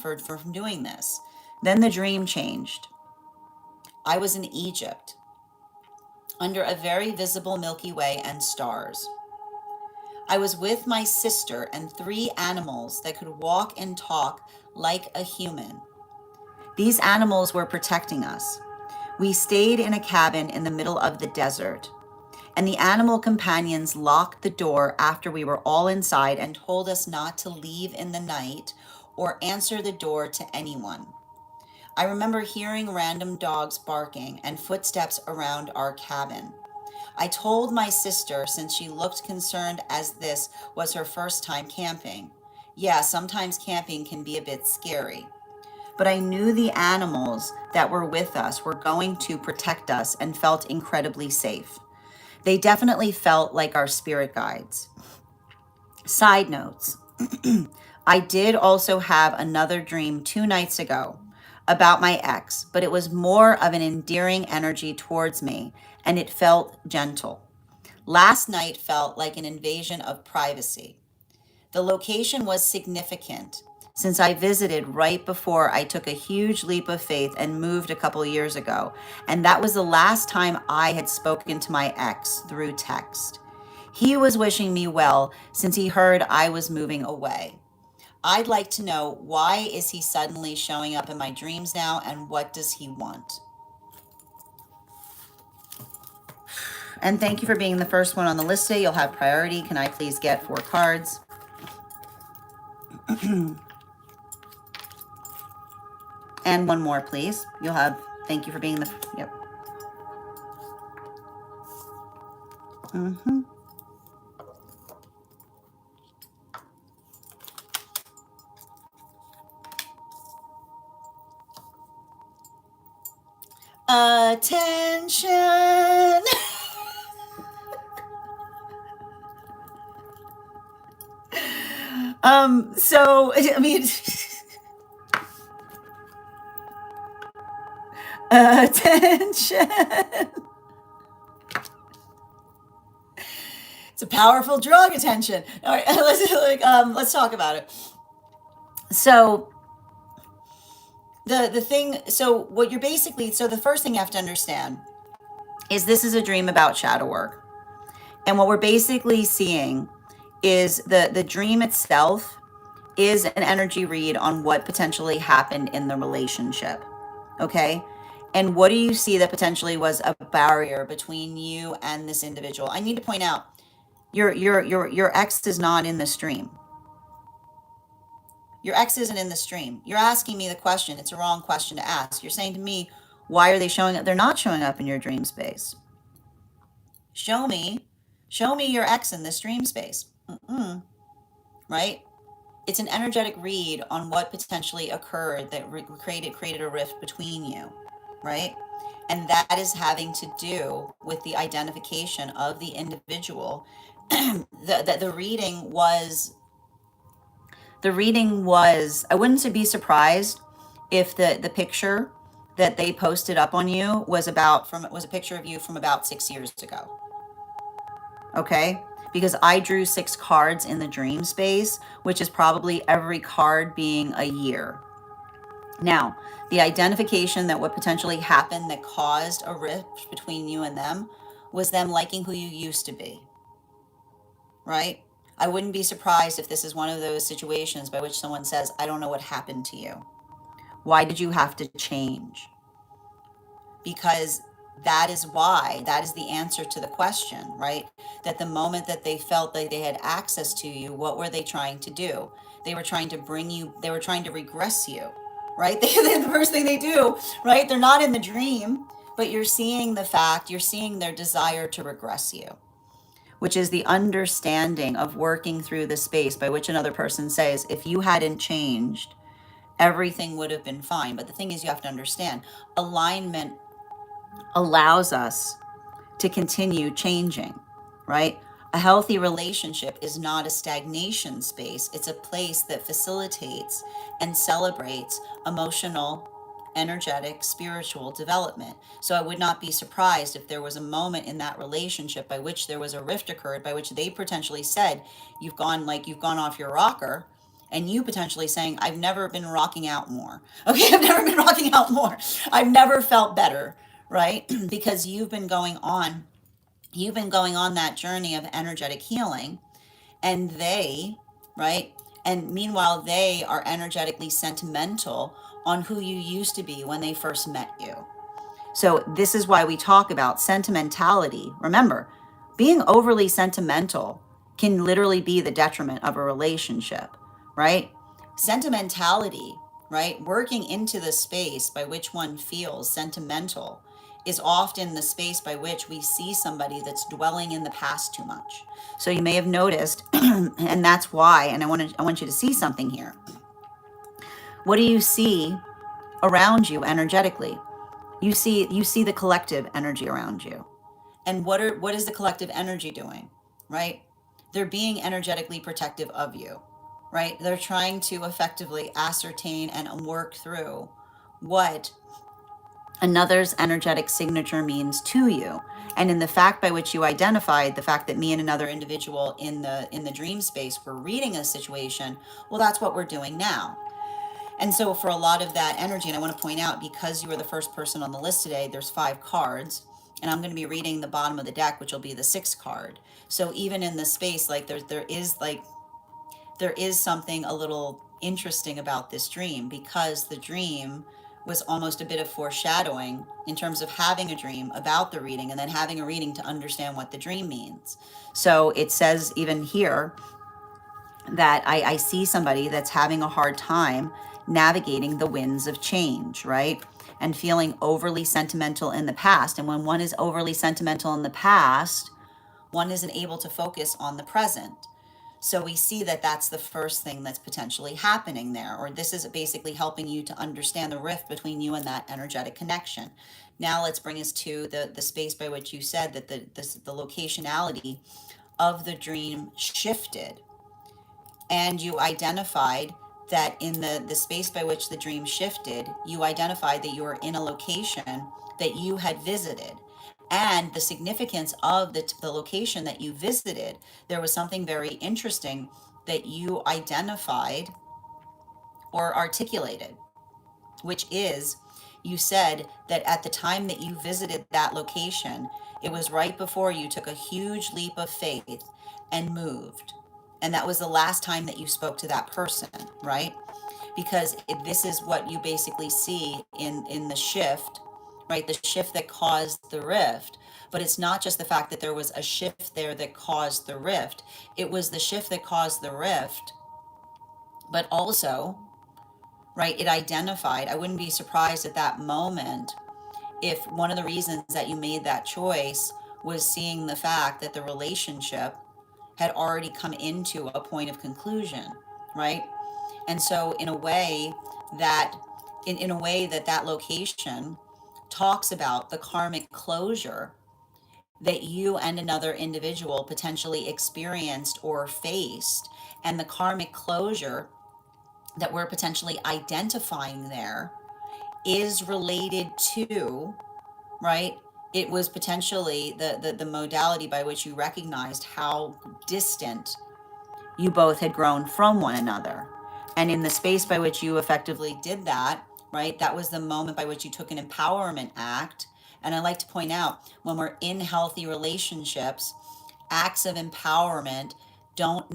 doing this? Then the dream changed. I was in Egypt, under a very visible Milky Way and stars. I was with my sister and 3 animals that could walk and talk like a human. These animals were protecting us. We stayed in a cabin in the middle of the desert, and the animal companions locked the door after we were all inside and told us not to leave in the night or answer the door to anyone. I remember hearing random dogs barking and footsteps around our cabin. I told my sister, since she looked concerned as this was her first time camping. Yeah, sometimes camping can be a bit scary. But I knew the animals that were with us were going to protect us and felt incredibly safe. They definitely felt like our spirit guides. Side notes. I did also have another dream 2 nights ago about my ex, but it was more of an endearing energy towards me, and it felt gentle. Last night felt like an invasion of privacy. The location was significant since I visited right before I took a huge leap of faith and moved a couple years ago, and that was the last time I had spoken to my ex through text. He was wishing me well since he heard I was moving away. I'd like to know, why is he suddenly showing up in my dreams now, and what does he want? And thank you for being the first one on the list today. You'll have priority. Can I please get 4 cards? And one more, please. You'll have, thank you for being the, yep. Attention. So, I mean, attention. It's a powerful drug, attention. All right, let's talk about it. So, the thing, so what you're basically, so the first thing you have to understand is this is a dream about shadow work. And what we're basically seeing is the dream itself is an energy read on what potentially happened in the relationship. Okay? And what do you see that potentially was a barrier between you and this individual? I need to point out, your ex is not in the stream. Your ex isn't in the stream. You're asking me the question. It's a wrong question to ask. You're saying to me, why are they showing up? They're not showing up in your dream space. Show me your ex in this dream space. Right? It's an energetic read on what potentially occurred that created a rift between you, right? And that is having to do with the identification of the individual. The reading was, I wouldn't be surprised if the picture that they posted up on you was a picture of you from about 6 years ago. Okay? Because I drew 6 cards in the dream space, which is probably every card being a year. Now, the identification that what potentially happened that caused a rift between you and them was them liking who you used to be. Right? I wouldn't be surprised if this is one of those situations by which someone says, I don't know what happened to you. Why did you have to change? Because that is the answer to the question, right? That the moment that they felt like they had access to you, what were they trying to do? They were trying to they were trying to regress you, right? The first thing they do, right? They're not in the dream, but you're seeing their desire to regress you, which is the understanding of working through the space by which another person says, if you hadn't changed, everything would have been fine. But the thing is, you have to understand, alignment allows us to continue changing, right? A healthy relationship is not a stagnation space. It's a place that facilitates and celebrates emotional, energetic, spiritual development. So I would not be surprised if there was a moment in that relationship by which there was a rift occurred, by which they potentially said, you've gone off your rocker, and you potentially saying, I've never been rocking out more. Okay, I've never been rocking out more. I've never felt better, right? Because you've been going on that journey of energetic healing, And they, right? And meanwhile, they are energetically sentimental on who you used to be when they first met you. So, this is why we talk about sentimentality. Remember, being overly sentimental can literally be the detriment of a relationship, right? Sentimentality, right? Working into the space by which one feels sentimental is often the space by which we see somebody that's dwelling in the past too much. So you may have noticed, and that's why, and I want you to see something here. What do you see around you energetically? You see the collective energy around you. And what is the collective energy doing? Right? They're being energetically protective of you. Right? They're trying to effectively ascertain and work through what another's energetic signature means to you. And in the fact by which you identified the fact that me and another individual in the dream space were reading a situation, well, that's what we're doing now. And so for a lot of that energy, and I want to point out, because you were the first person on the list today, there's 5 cards, and I'm going to be reading the bottom of the deck, which will be the 6th card. So even in this space, like there is something a little interesting about this dream, because the dream was almost a bit of foreshadowing in terms of having a dream about the reading and then having a reading to understand what the dream means. So it says even here that I see somebody that's having a hard time navigating the winds of change, right? And feeling overly sentimental in the past. And when one is overly sentimental in the past, one isn't able to focus on the present. So we see that that's the first thing that's potentially happening there, or this is basically helping you to understand the rift between you and that energetic connection. Now let's bring us to the space by which you said that the locationality of the dream shifted, and you identified that in the space by which the dream shifted, you identified that you were in a location that you had visited. And the significance of the location that you visited, there was something very interesting that you identified or articulated, which is, you said that at the time that you visited that location, it was right before you took a huge leap of faith and moved. And that was the last time that you spoke to that person, right? Because this is what you basically see in the shift, right? The shift that caused the rift. But it's not just the fact that there was a shift there that caused the rift. It was the shift that caused the rift, but also, right, it identified. I wouldn't be surprised at that moment if one of the reasons that you made that choice was seeing the fact that the relationship had already come into a point of conclusion, right? And so that in a way that that location talks about the karmic closure that you and another individual potentially experienced or faced, and the karmic closure that we're potentially identifying there is related to, right? It was potentially the modality by which you recognized how distant you both had grown from one another. And in the space by which you effectively did that, right, that was the moment by which you took an empowerment act. And I like to point out, when we're in healthy relationships, acts of empowerment don't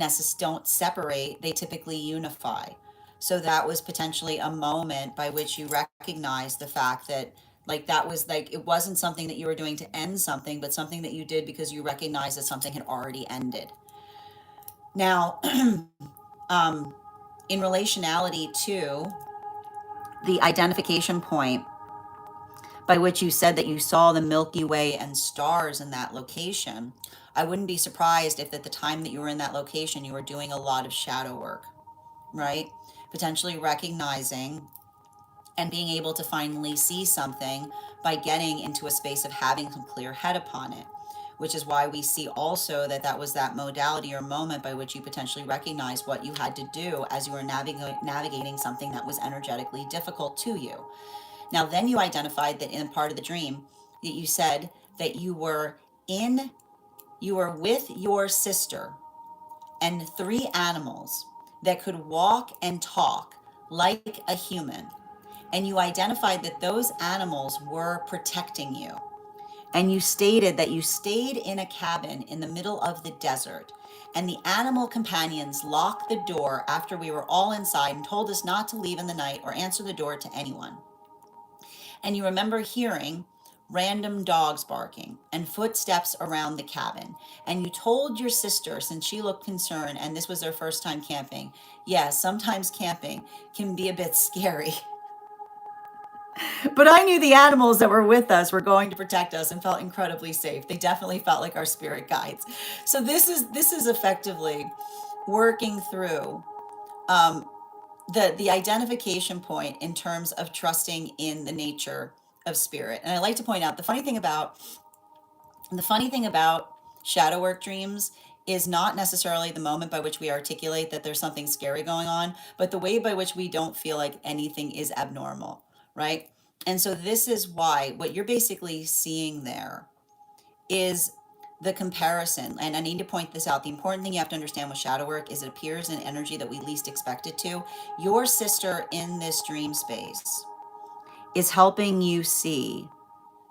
separate, they typically unify. So that was potentially a moment by which you recognized the fact that, like, that was like, it wasn't something that you were doing to end something, but something that you did because you recognized that something had already ended. Now, in relationality to the identification point by which you said that you saw the Milky Way and stars in that location, I wouldn't be surprised if at the time that you were in that location, you were doing a lot of shadow work, right? Potentially recognizing and being able to finally see something by getting into a space of having some clear head upon it, which is why we see also that that was that modality or moment by which you potentially recognized what you had to do as you were navigating something that was energetically difficult to you. Now, then you identified that in part of the dream that you said that you were with your sister and 3 animals that could walk and talk like a human. And you identified that those animals were protecting you. And you stated that you stayed in a cabin in the middle of the desert, and the animal companions locked the door after we were all inside and told us not to leave in the night or answer the door to anyone. And you remember hearing random dogs barking and footsteps around the cabin. And you told your sister, since she looked concerned and this was their first time camping, yeah, sometimes camping can be a bit scary. But I knew the animals that were with us were going to protect us and felt incredibly safe. They definitely felt like our spirit guides. So this is effectively working through the identification point in terms of trusting in the nature of spirit. And I like to point out the funny thing about shadow work dreams is not necessarily the moment by which we articulate that there's something scary going on, but the way by which we don't feel like anything is abnormal, right? And so this is why what you're basically seeing there is the comparison. And I need to point this out. The important thing you have to understand with shadow work is it appears in energy that we least expect it to. Your sister in this dream space is helping you see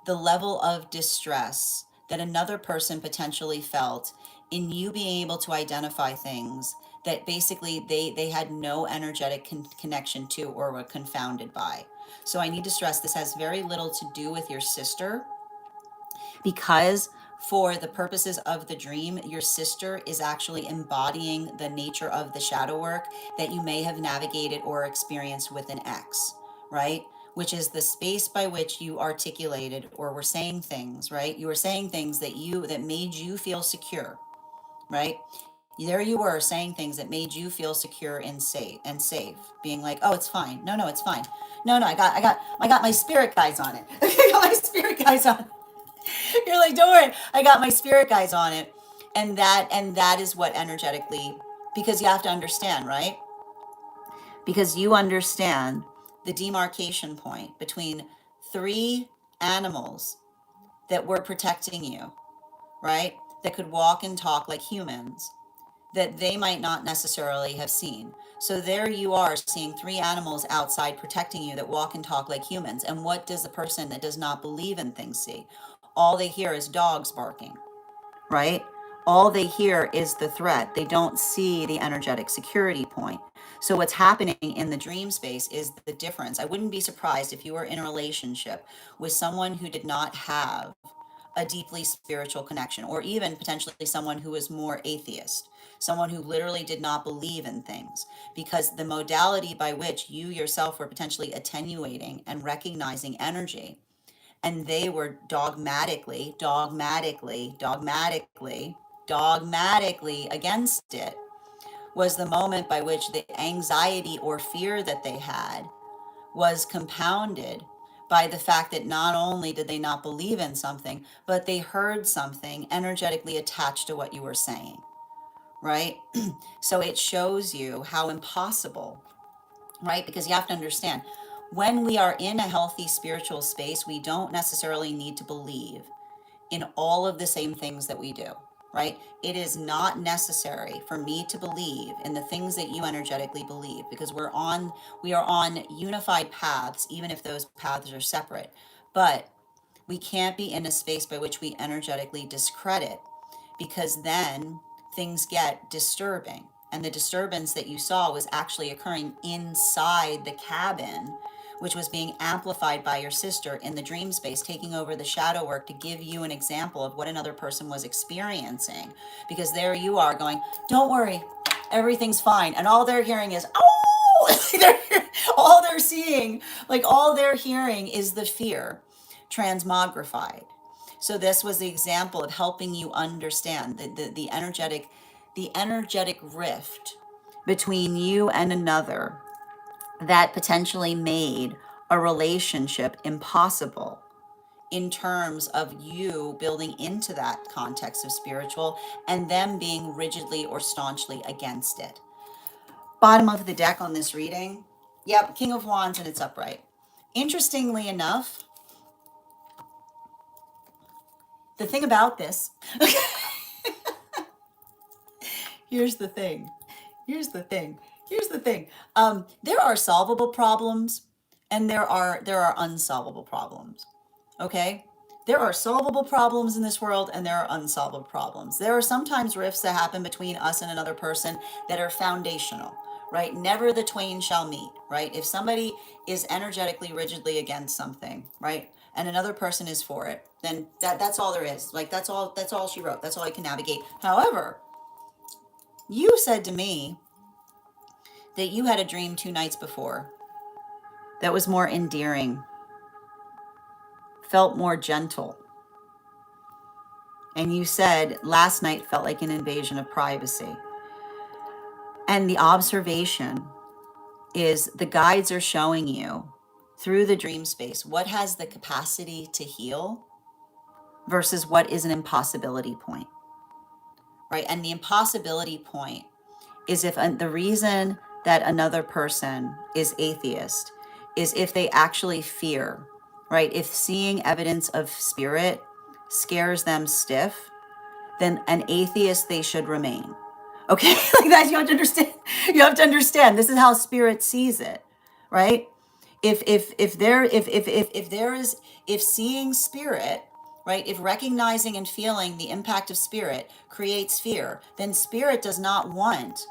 the level of distress that another person potentially felt in you being able to identify things that basically they had no energetic connection to or were confounded by. So I need to stress this has very little to do with your sister, because for the purposes of the dream, your sister is actually embodying the nature of the shadow work that you may have navigated or experienced with an ex, right? Which is the space by which you articulated or were saying things, right? You were saying things that made you feel secure, right? There you were saying things that made you feel secure and safe, being like, "Oh, it's fine. No, no, it's fine. No, no, I got my spirit guides on it. I got my spirit guides on it." You're like, "Don't worry, I got my spirit guides on it." And that is what energetically, because you have to understand, right? Because you understand the demarcation point between three animals that were protecting you, right? That could walk and talk like humans, that they might not necessarily have seen. So there you are seeing three animals outside protecting you that walk and talk like humans. And what does the person that does not believe in things see? All they hear is dogs barking, right? All they hear is the threat. They don't see the energetic security point. So what's happening in the dream space is the difference. I wouldn't be surprised if you were in a relationship with someone who did not have a deeply spiritual connection, or even potentially someone who was more atheist, someone who literally did not believe in things, because the modality by which you yourself were potentially attenuating and recognizing energy, and they were dogmatically against it, was the moment by which the anxiety or fear that they had was compounded by the fact that not only did they not believe in something, but they heard something energetically attached to what you were saying, right? So it shows you how impossible, right? Because you have to understand, when we are in a healthy spiritual space, we don't necessarily need to believe in all of the same things that we do, right? It is not necessary for me to believe in the things that you energetically believe, because we are on unified paths, even if those paths are separate. But we can't be in a space by which we energetically discredit, because then things get disturbing. And the disturbance that you saw was actually occurring inside the cabin, which was being amplified by your sister in the dream space, taking over the shadow work to give you an example of what another person was experiencing. Because there you are going, "Don't worry, everything's fine." And all they're hearing is, "Oh!" all they're seeing, like all they're hearing is the fear transmogrified. So this was the example of helping you understand the energetic rift between you and another that potentially made a relationship impossible in terms of you building into that context of spiritual and them being rigidly or staunchly against it. Bottom of the deck on this reading, yep, King of Wands, and it's upright. Interestingly enough, the thing about this, here's the thing. Here's the thing. Here's the thing. There are solvable problems, and there are unsolvable problems. Okay. There are solvable problems in this world and there are unsolvable problems. There are sometimes rifts that happen between us and another person that are foundational, right? Never the twain shall meet, right? If somebody is energetically rigidly against something, right? And another person is for it, then that's all there is. Like that's all she wrote. That's all I can navigate. However, you said to me that you had a dream 2 nights before that was more endearing, felt more gentle. And you said last night felt like an invasion of privacy. And the observation is the guides are showing you through the dream space what has the capacity to heal versus what is an impossibility point, right? And the impossibility point is if the reason that another person is atheist is if they actually fear, right? If seeing evidence of spirit scares them stiff, then an atheist they should remain. Okay, like that. You have to understand. You have to understand. This is how spirit sees it, right? If seeing spirit, right? If recognizing and feeling the impact of spirit creates fear, then spirit does not want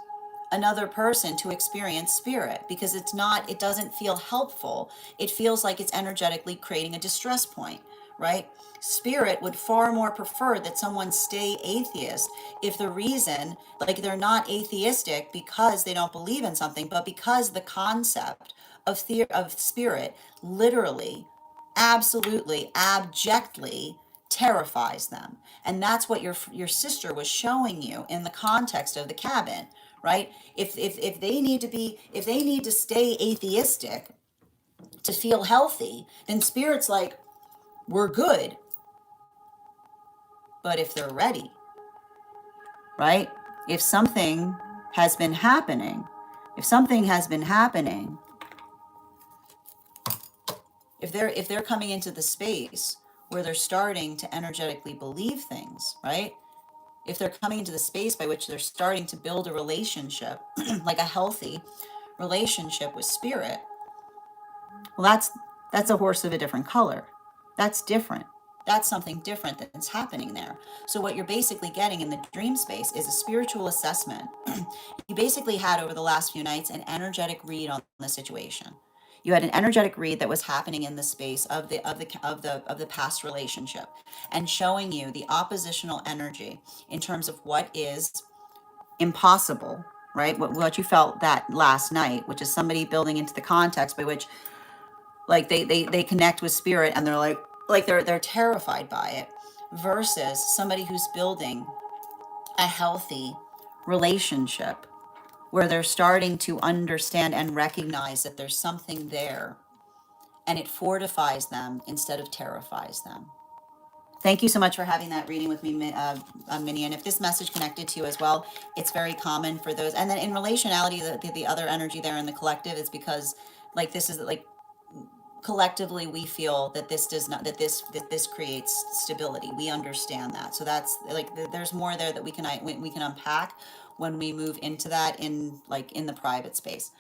another person to experience spirit because it doesn't feel helpful. It feels like it's energetically creating a distress point, right? Spirit would far more prefer that someone stay atheist if the reason, like they're not atheistic because they don't believe in something, but because the concept of spirit literally, absolutely, abjectly terrifies them. And that's what your sister was showing you in the context of the cabin, right? If they need to be, if they need to stay atheistic to feel healthy, then spirit's like, we're good. But if they're ready, right? If something has been happening, if something has been happening, if they're coming into the space where they're starting to energetically believe things, right? If they're coming into the space by which they're starting to build a relationship, like a healthy relationship with spirit, well, that's a horse of a different color. That's different. That's something different that's happening there. So what you're basically getting in the dream space is a spiritual assessment. You basically had over the last few nights an energetic read on the situation. You had an energetic read that was happening in the space of the past relationship and showing you the oppositional energy in terms of what is impossible, right? What you felt that last night, which is somebody building into the context by which like they connect with spirit and they're terrified by it versus somebody who's building a healthy relationship where they're starting to understand and recognize that there's something there and it fortifies them instead of terrifies them. Thank you so much for having that reading with me, Minnie. And if this message connected to you as well, it's very common for those. And then in relationality, the other energy there in the collective is because like this is like collectively we feel that this does not that this creates stability. We understand that. So that's like there's more there that we can unpack when we move into that in the private space.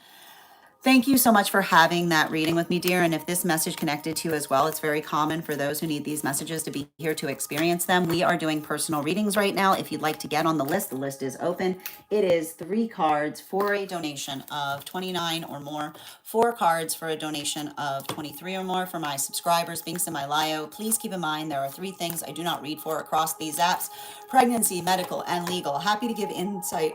Thank you so much for having that reading with me, dear. And if this message connected to you as well, it's very common for those who need these messages to be here to experience them. We are doing personal readings right now. If you'd like to get on the list is open. It is 3 cards for a donation of $29 or more, 4 cards for a donation of $23 or more for my subscribers. Binks in my Lio. Please keep in mind there are 3 things I do not read for across these apps: pregnancy, medical, and legal. Happy to give insight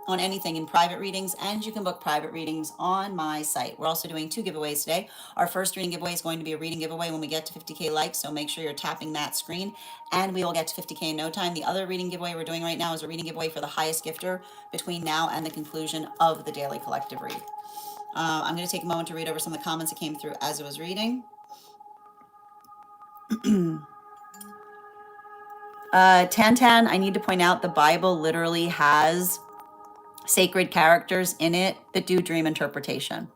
on anything in private readings, and you can book private readings on my site. We're also doing 2 giveaways today. Our first reading giveaway is going to be a reading giveaway when we get to 50K likes, so make sure you're tapping that screen, and we will get to 50K in no time. The other reading giveaway we're doing right now is a reading giveaway for the highest gifter between now and the conclusion of the daily collective read. I'm going to take a moment to read over some of the comments that came through as I was reading. 1010, I need to point out the Bible literally has sacred characters in it that do dream interpretation.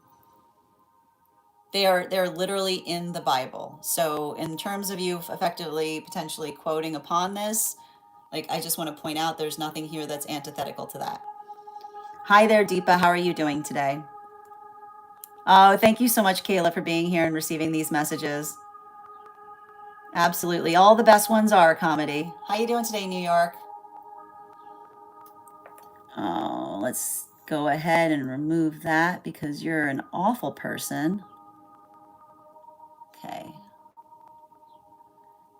They're literally in the Bible. So in terms of you effectively potentially quoting upon this, like I just want to point out there's nothing here that's antithetical to that. Hi there, Deepa. How are you doing today? Oh, thank you so much, Kayla, for being here and receiving these messages. Absolutely. All the best ones are comedy. How you doing today, New York? Oh, let's go ahead and remove that because you're an awful person. Okay.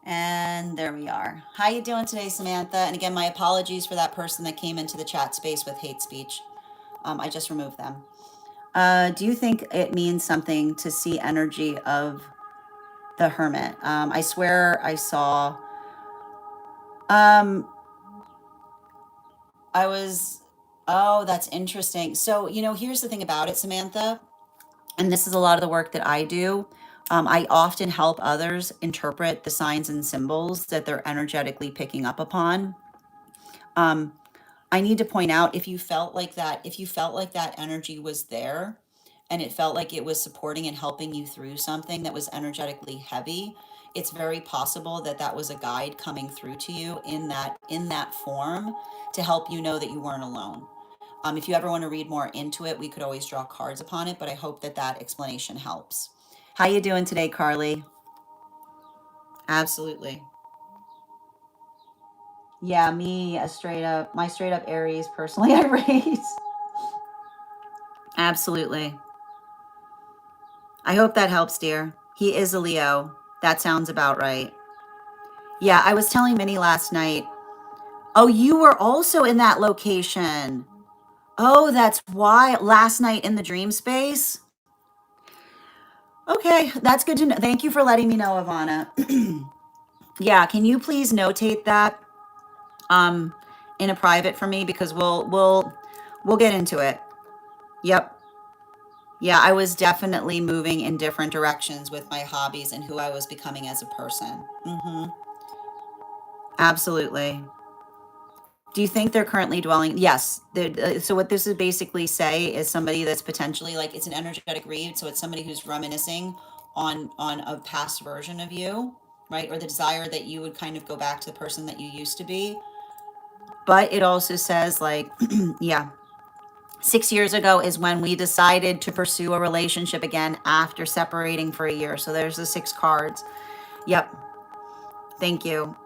And there we are. How you doing today, Samantha? And again, my apologies for that person that came into the chat space with hate speech. I just removed them. Do you think it means something to see energy of the hermit? I swear I saw. Um, I was. Oh, that's interesting. So, here's the thing about it, Samantha, and this is a lot of the work that I do. I often help others interpret the signs and symbols that they're energetically picking up upon. Um, I need to point out if you felt like that energy was there and it felt like it was supporting and helping you through something that was energetically heavy, it's very possible that that was a guide coming through to you in that form to help you know that you weren't alone. If you ever want to read more into it, we could always draw cards upon it, but I hope that that explanation helps. How you doing today, Carly? Absolutely. Yeah, me, my straight up Aries, personally, I raise. Absolutely. I hope that helps, dear. He is a Leo. That sounds about right. Yeah, I was telling Minnie last night. Oh, you were also in that location. Oh, that's why last night in the dream space. Okay, that's good to know. Thank you for letting me know, Ivana. Yeah, can you please notate that um in a private for me because we'll get into it. Yep. Yeah, I was definitely moving in different directions with my hobbies and who I was becoming as a person. Absolutely. Do you think they're currently dwelling? Yes. So what this would basically say is somebody that's potentially like it's an energetic read. So it's somebody who's reminiscing on a past version of you, right? Or the desire that you would kind of go back to the person that you used to be. But it also says like, yeah, 6 years ago is when we decided to pursue a relationship again after separating for a year. So there's the 6 cards. Yep. Thank you.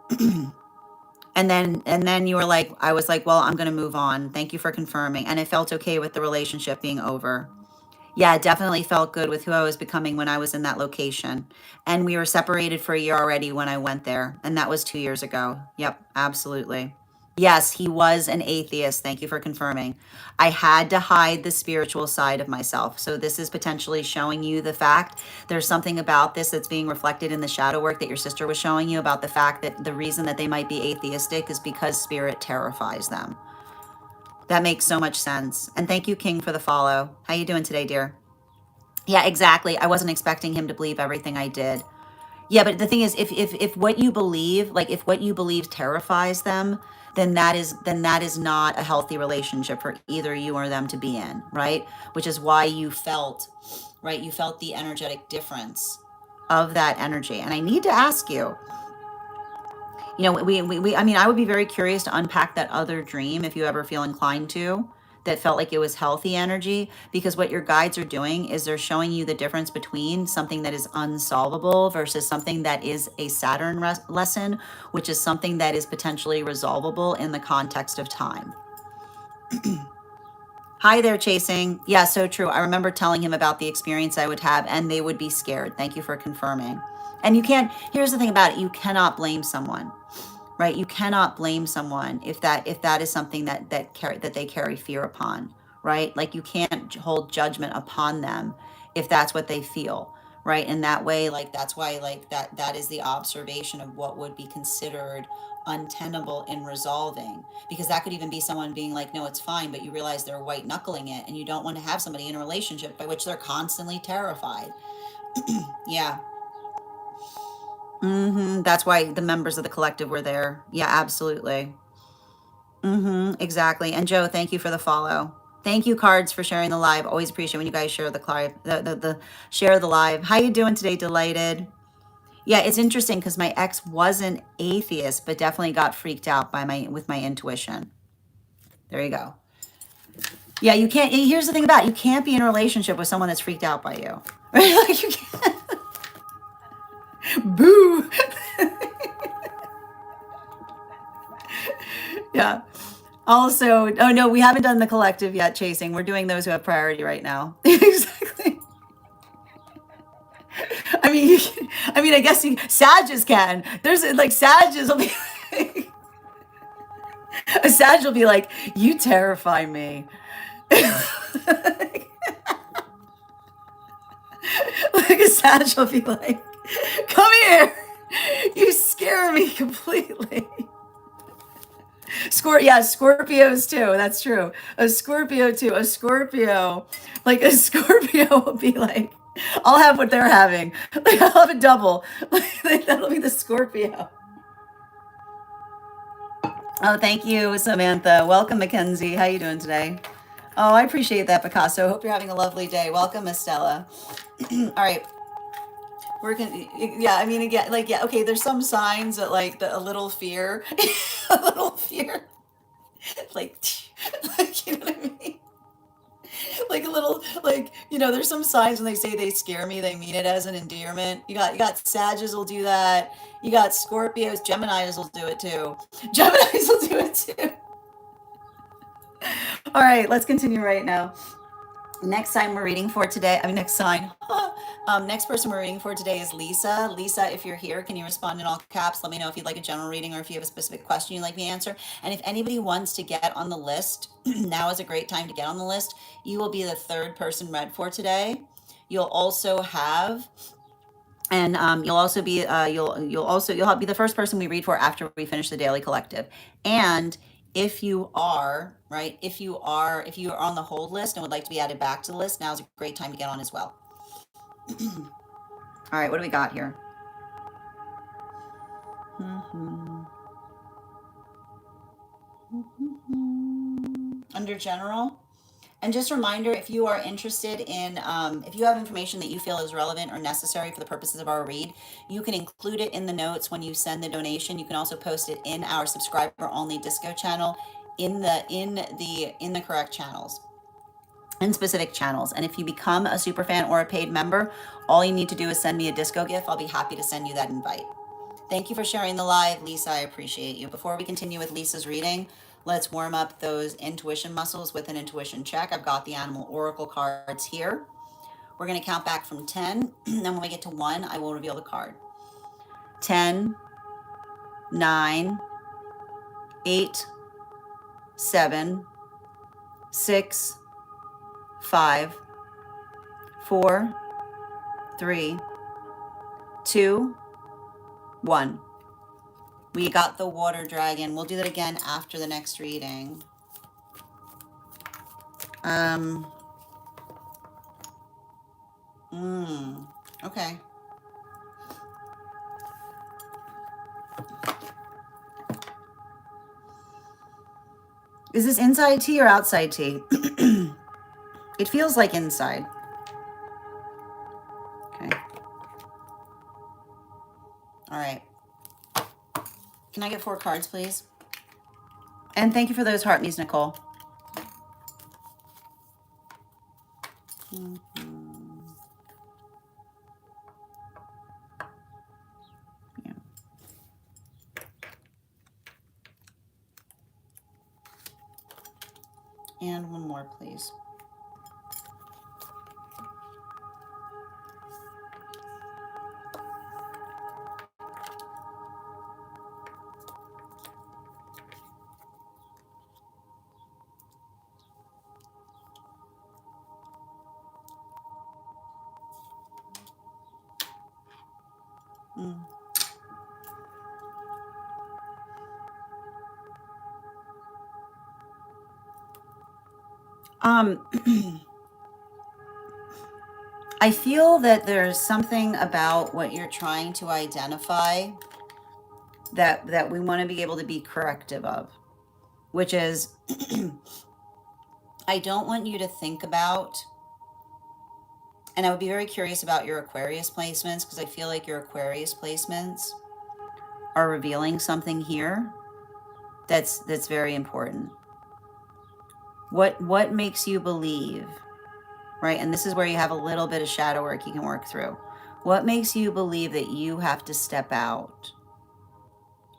And then you were like, I was like, well, I'm going to move on. Thank you for confirming. And it felt okay with the relationship being over. Yeah, it definitely felt good with who I was becoming when I was in that location. And we were separated for a year already when I went there. And that was 2 years ago. Yep, absolutely. Yes, he was an atheist. Thank you for confirming. I had to hide the spiritual side of myself. So this is potentially showing you the fact there's something about this that's being reflected in the shadow work that your sister was showing you about the fact that the reason that they might be atheistic is because spirit terrifies them. That makes so much sense. And thank you, King, for the follow. How you doing today, dear? Yeah, exactly. I wasn't expecting him to believe everything I did. Yeah, but the thing is, if what you believe, like if what you believe terrifies them, then that is not a healthy relationship for either you or them to be in, right? Which is why you felt, right? You felt the energetic difference of that energy. And I need to ask you, I mean, I would be very curious to unpack that other dream if you ever feel inclined to, that felt like it was healthy energy, because what your guides are doing is they're showing you the difference between something that is unsolvable versus something that is a Saturn lesson, which is something that is potentially resolvable in the context of time. Hi there, Chasing. Yeah, so true. I remember telling him about the experience I would have, and they would be scared. Thank you for confirming. And you can't, here's the thing about it, you cannot blame someone, right? You cannot blame someone if that is something that they carry fear upon, right? Like you can't hold judgment upon them if that's what they feel, right? In that way, like that's why like that is the observation of what would be considered untenable in resolving, because that could even be someone being like, no, it's fine, but you realize they're white knuckling it and you don't want to have somebody in a relationship by which they're constantly terrified. Yeah. That's why the members of the collective were there. Yeah, absolutely. Exactly. And Joe, thank you for the follow. Thank you, Cards, for sharing the live. Always appreciate when you guys share the live, the share the live. How you doing today? Delighted. Yeah, it's interesting because my ex wasn't atheist, but definitely got freaked out by my intuition. There you go. Yeah, you can't. Here's the thing about it, you can't be in a relationship with someone that's freaked out by you. Right? Like you can't. Boo. Yeah. Also, oh no, we haven't done the collective yet, chasing. We're doing those who have priority right now. Exactly. I mean, I mean, I guess Sages can. There's like Sages will be a Sag will be like, you terrify me. Like a Sag will be like, come here. You scare me completely. Yeah, Scorpios too. That's true. A Scorpio too. A Scorpio, like a Scorpio will be like, I'll have what they're having. Like I'll have a double. Like that'll be the Scorpio. Oh, thank you, Samantha. Welcome, Mackenzie. How you doing today? Oh, I appreciate that, Picasso. Hope you're having a lovely day. Welcome, Estella. All right. We're gonna, yeah, I mean, again, like, yeah, okay, there's some signs that, like, a little fear, a little fear, like, like, you know what I mean? Like a little, like, there's some signs when they say they scare me, they mean it as an endearment. You got Sages will do that. You got Scorpios, Geminis will do it too. Geminis will do it too. All right, let's continue right now. Next sign we're reading for today, I mean, next sign. Next person we're reading for today is Lisa. Lisa, if you're here, can you respond in all caps? Let me know if you'd like a general reading or if you have a specific question you'd like me to answer. And if anybody wants to get on the list, now is a great time to get on the list. You will be the third person read for today. You'll also have, and you'll also be you'll be the first person we read for after we finish the daily collective. And if you are right, if you are on the hold list and would like to be added back to the list, now is a great time to get on as well. All right, what do we got here? Under general. And just a reminder, if you are interested in, if you have information that you feel is relevant or necessary for the purposes of our read, you can include it in the notes when you send the donation. You can also post it in our subscriber only disco channel in the correct channels, in specific channels. And if you become a super fan or a paid member, all you need to do is send me a disco gift. I'll be happy to send you that invite. Thank you for sharing the live, Lisa. I appreciate you. Before we continue with Lisa's reading, let's warm up those intuition muscles with an intuition check. I've got the animal oracle cards here. We're going to count back from 10. Then when we get to 1, I will reveal the card. 10, 9, 8, 7, 6, 5, 4, 3, 2, 1. We got the water dragon. We'll do that again after the next reading. Okay. Is this inside tea or outside tea? It feels like inside. Okay. All right. Can I get 4 cards, please? And thank you for those heart me's, Nicole. Yeah. And 1 more, please. I feel that there's something about what you're trying to identify that we want to be able to be corrective of, which is I don't want you to think about, and I would be very curious about your Aquarius placements, because I feel like your Aquarius placements are revealing something here that's very important. What makes you believe, right? And this is where you have a little bit of shadow work you can work through. What makes you believe that you have to step out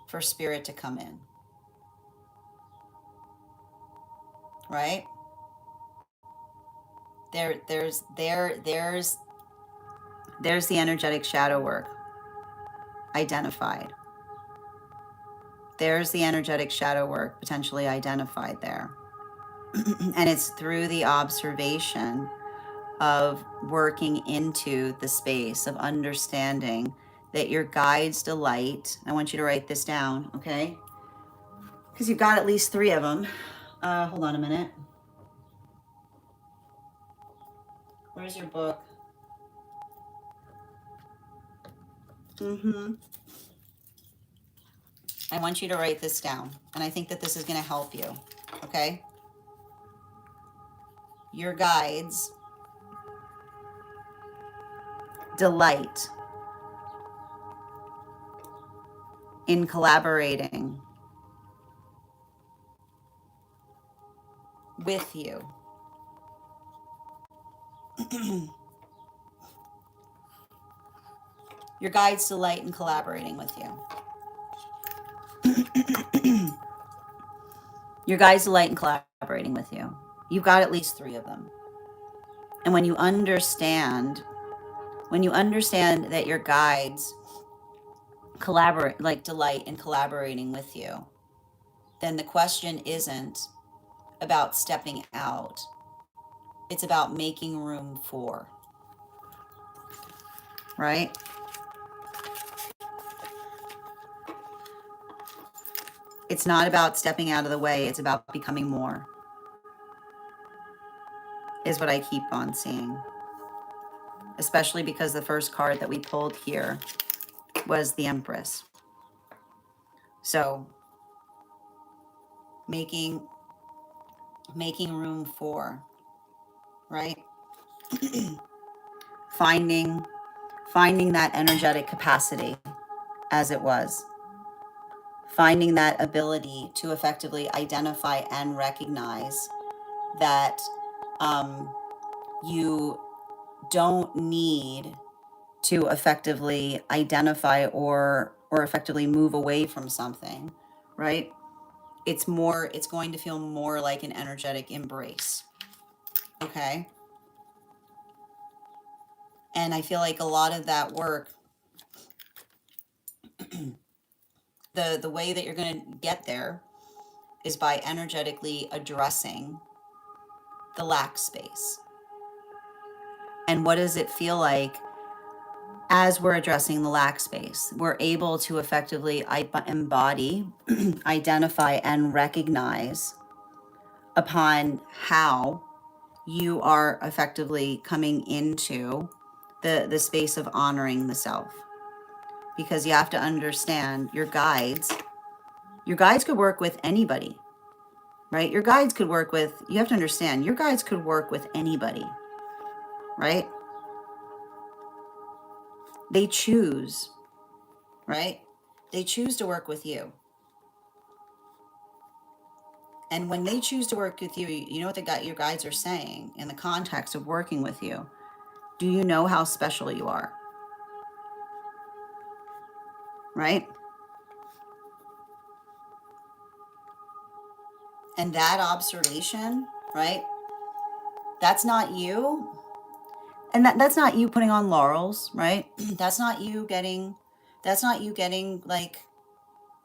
for spirit to come in? right? There's the energetic shadow work identified. There's the energetic shadow work potentially identified there. And it's through the observation of working into the space of understanding that your guides delight. I want you to write this down, okay? Because you've got at least 3 of them. Hold on a minute. Where's your book? I want you to write this down, and I think that this is going to help you, okay? Your guides delight in collaborating with you. Your guides delight in collaborating with you. Your guides delight in collaborating with you. You've got at least 3 of them. And when you understand that your guides collaborate, like delight in collaborating with you, then the question isn't about stepping out. It's about making room for, right? It's not about stepping out of the way. It's about becoming more, is what I keep on seeing. Especially because the first card that we pulled here was the Empress. So making room for, right? finding that energetic capacity as it was. Finding that ability to effectively identify and recognize that you don't need to effectively identify or effectively move away from something, right? It's going to feel more like an energetic embrace. Okay? And I feel like a lot of that work, the way that you're going to get there is by energetically addressing the lack space. And what does it feel like as we're addressing the lack space? We're able to effectively embody, identify, and recognize upon how you are effectively coming into the space of honoring the self. Because you have to understand your guides could work with anybody, right? Your guides could work with, you have to understand, your guides could work with anybody, right? They choose, right? They choose to work with you. And when they choose to work with you, you know what your guides are saying in the context of working with you. Do you know how special you are? Right? And that observation, right? That's not you. And that's not you putting on laurels, right? That's not you getting like,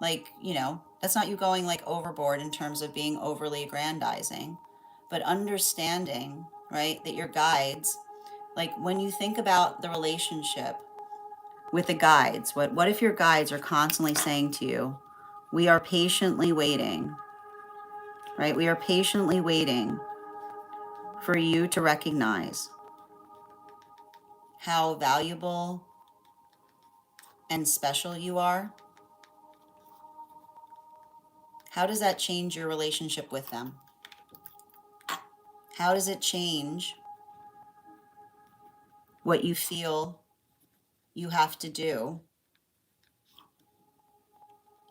that's not you going like overboard in terms of being overly aggrandizing, but understanding, right, that your guides, like when you think about the relationship with the guides, what if your guides are constantly saying to you, we are patiently waiting, right? We are patiently waiting for you to recognize how valuable and special you are. How does that change your relationship with them? How does it change what you feel you have to do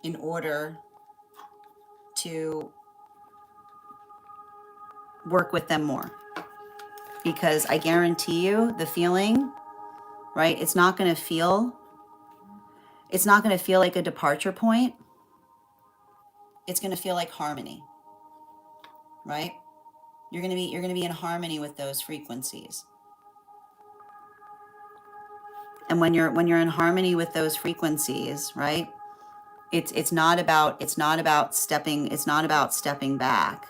in order to work with them more? Because I guarantee you the feeling, right? It's not going to feel like a departure point. It's going to feel like harmony, right? you're going to be in harmony with those frequencies. And when you're in harmony with those frequencies, right? It's not about stepping back.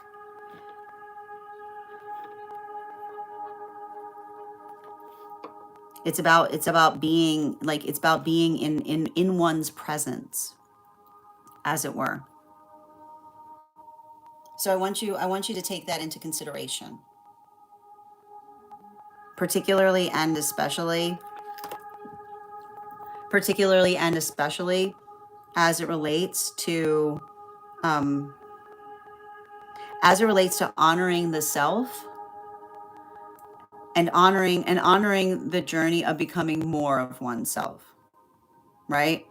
It's about being like, it's about being in one's presence, as it were. So I want you to take that into consideration, particularly and especially as it relates to um, honoring the self, and honoring the journey of becoming more of oneself, right?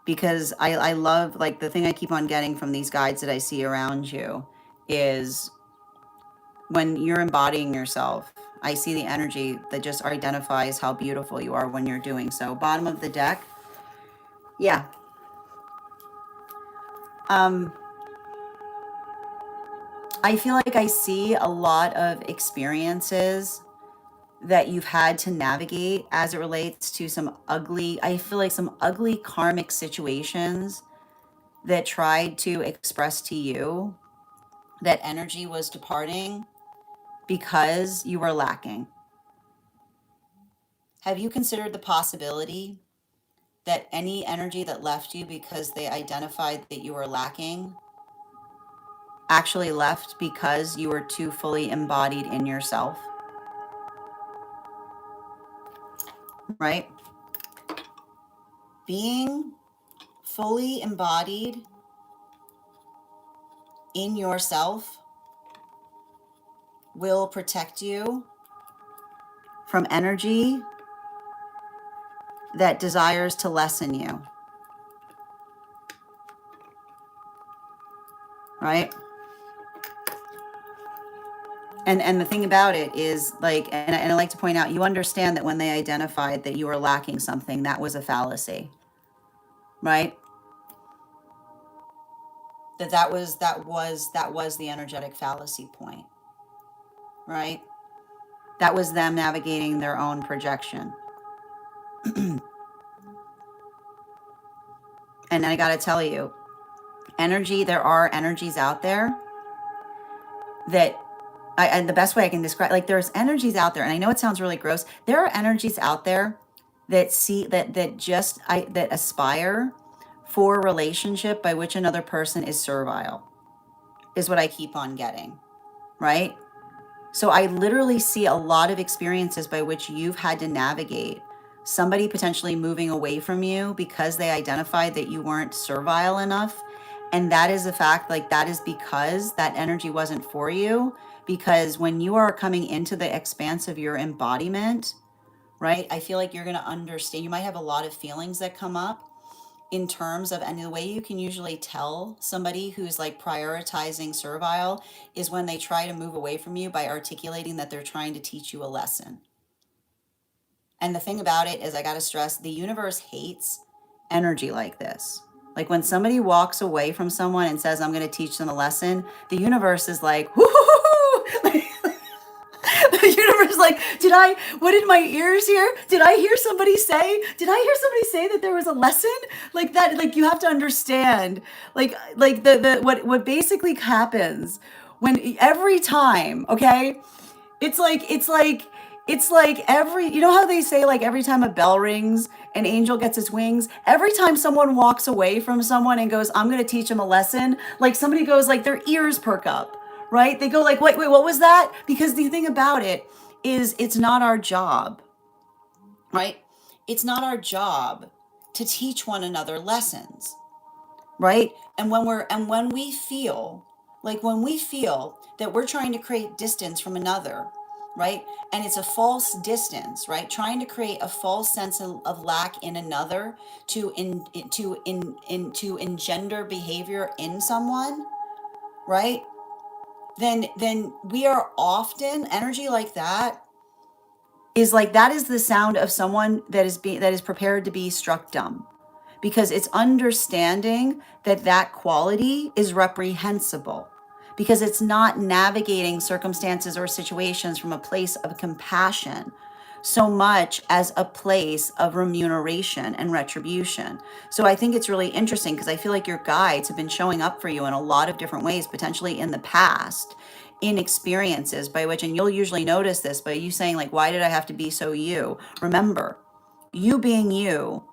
Because I love, like, the thing I keep on getting from these guides that I see around you is when you're embodying yourself, I see the energy that just identifies how beautiful you are when you're doing so. Bottom of the deck. Yeah. I feel like I see a lot of experiences that you've had to navigate as it relates to I feel like some ugly karmic situations that tried to express to you that energy was departing because you were lacking. Have you considered the possibility that any energy that left you because they identified that you were lacking actually left because you were too fully embodied in yourself? Right? Being fully embodied in yourself will protect you from energy that desires to lessen you. Right? And the thing about it is, like, and I like to point out, you understand that when they identified that you were lacking something, that was a fallacy, right? That was the energetic fallacy point, right? That was them navigating their own projection. And I got to tell you, there are energies out there that and the best way I can describe, like, there's energies out there, and I know it sounds really gross. There are energies out there that that aspire for a relationship by which another person is servile, is what I keep on getting, right? So I literally see a lot of experiences by which you've had to navigate somebody potentially moving away from you because they identified that you weren't servile enough. And that is a fact, like, that is because that energy wasn't for you. Because when you are coming into the expanse of your embodiment, right, I feel like you're going to understand. You might have a lot of feelings that come up in terms of, and the way you can usually tell somebody who's like prioritizing servile is when they try to move away from you by articulating that they're trying to teach you a lesson. And the thing about it is, I got to stress, the universe hates energy like this. Like, when somebody walks away from someone and says, I'm going to teach them a lesson, the universe is like, whoo! The universe is like, what did my ears hear? Did I hear somebody say that there was a lesson? Like that, like, you have to understand, like the what basically happens when every time, okay? It's like every, you know how they say, like, every time a bell rings, an angel gets its wings? Every time someone walks away from someone and goes, I'm going to teach them a lesson, like, somebody goes, like, their ears perk up, right? They go like, wait, what was that? Because the thing about it is, it's not our job, right? It's not our job to teach one another lessons, right? And when we feel that we're trying to create distance from another, right? And it's a false distance, right? Trying to create a false sense of lack in another to engender behavior in someone, right? Then we are often, energy like that is the sound of someone that is prepared to be struck dumb, because it's understanding that that quality is reprehensible, because it's not navigating circumstances or situations from a place of compassion so much as a place of remuneration and retribution. So I think it's really interesting because I feel like your guides have been showing up for you in a lot of different ways, potentially in the past, in experiences by which, and you'll usually notice this by you saying, like, why did I have to be so you? Remember, you being you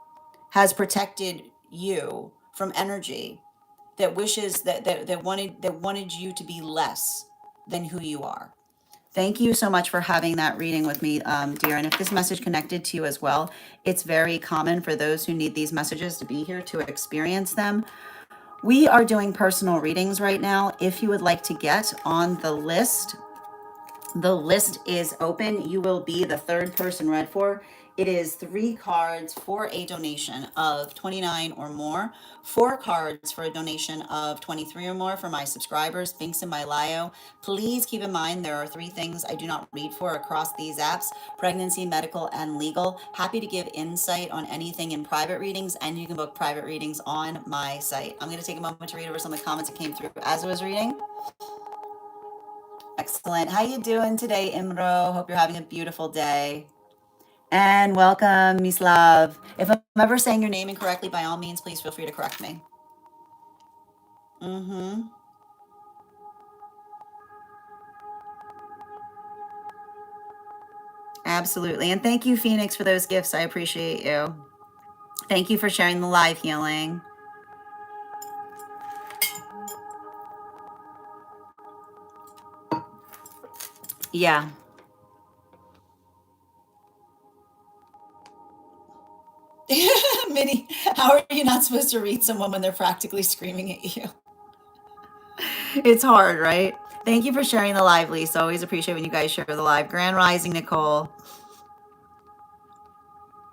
has protected you from energy that wishes that wanted you to be less than who you are. Thank you so much for having that reading with me, dear. And if this message connected to you as well, it's very common for those who need these messages to be here to experience them. We are doing personal readings right now. If you would like to get on the list is open. You will be the third person read for. It is 3 cards for a donation of 29 or more, 4 cards for a donation of 23 or more for my subscribers. Links in my bio. Please keep in mind there are 3 things I do not read for across these apps: pregnancy, medical, and legal. Happy to give insight on anything in private readings, and you can book private readings on my site. I'm going to take a moment to read over some of the comments that came through as I was reading. Excellent. How you doing today, Imro? Hope you're having a beautiful day. And welcome, Mislav. If I'm ever saying your name incorrectly, by all means, please feel free to correct me. Mm-hmm. Absolutely. And thank you, Phoenix, for those gifts. I appreciate you. Thank you for sharing the live healing. Yeah. Minnie, how are you not supposed to read someone when they're practically screaming at you? It's hard, right? Thank you for sharing the live, Lisa. Always appreciate when you guys share the live. Grand Rising, Nicole.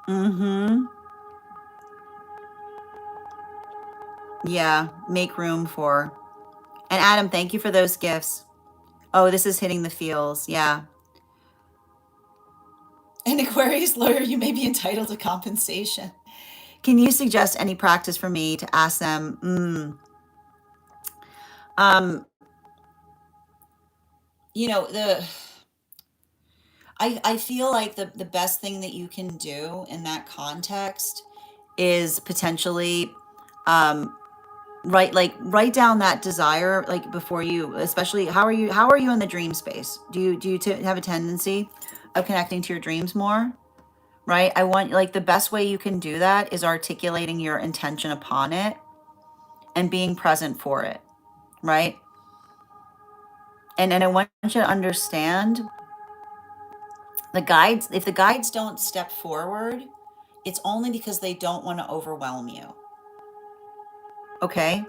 Mm-hmm. Yeah, make room for. And Adam, thank you for those gifts. Oh, this is hitting the feels. Yeah. An Aquarius lawyer, you may be entitled to compensation. Can you suggest any practice for me to ask them? You know, I feel like the best thing that you can do in that context is potentially write down that desire, like, before you, especially how are you in the dream space? Do you have a tendency of connecting to your dreams more? Right? I want, like, the best way you can do that is articulating your intention upon it and being present for it, right? And I want you to understand the guides, if the guides don't step forward, it's only because they don't want to overwhelm you. Okay?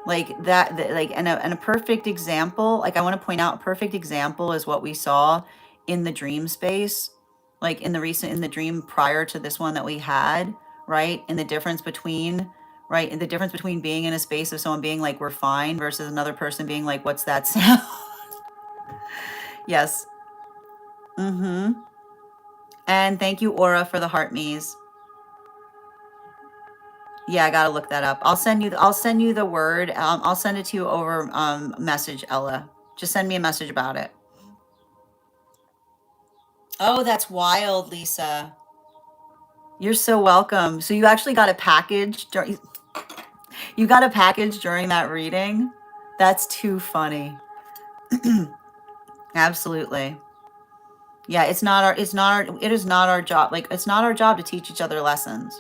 Like that, like, and a perfect example, like, I want to point out, a perfect example is what we saw in the dream space, like in the dream prior to this one that we had, right? And the difference between, right? And the difference between being in a space of someone being like, we're fine, versus another person being like, what's that sound? Yes. Mm-hmm. And thank you, Aura, for the heart me's. Yeah, I gotta look that up. I'll send you the word. I'll send it to you over message, Ella. Just send me a message about it. Oh, that's wild, Lisa. You're so welcome. So you actually got a package during you got a package during that reading? That's too funny. Absolutely. Yeah, it is not our job. Like, it's not our job to teach each other lessons.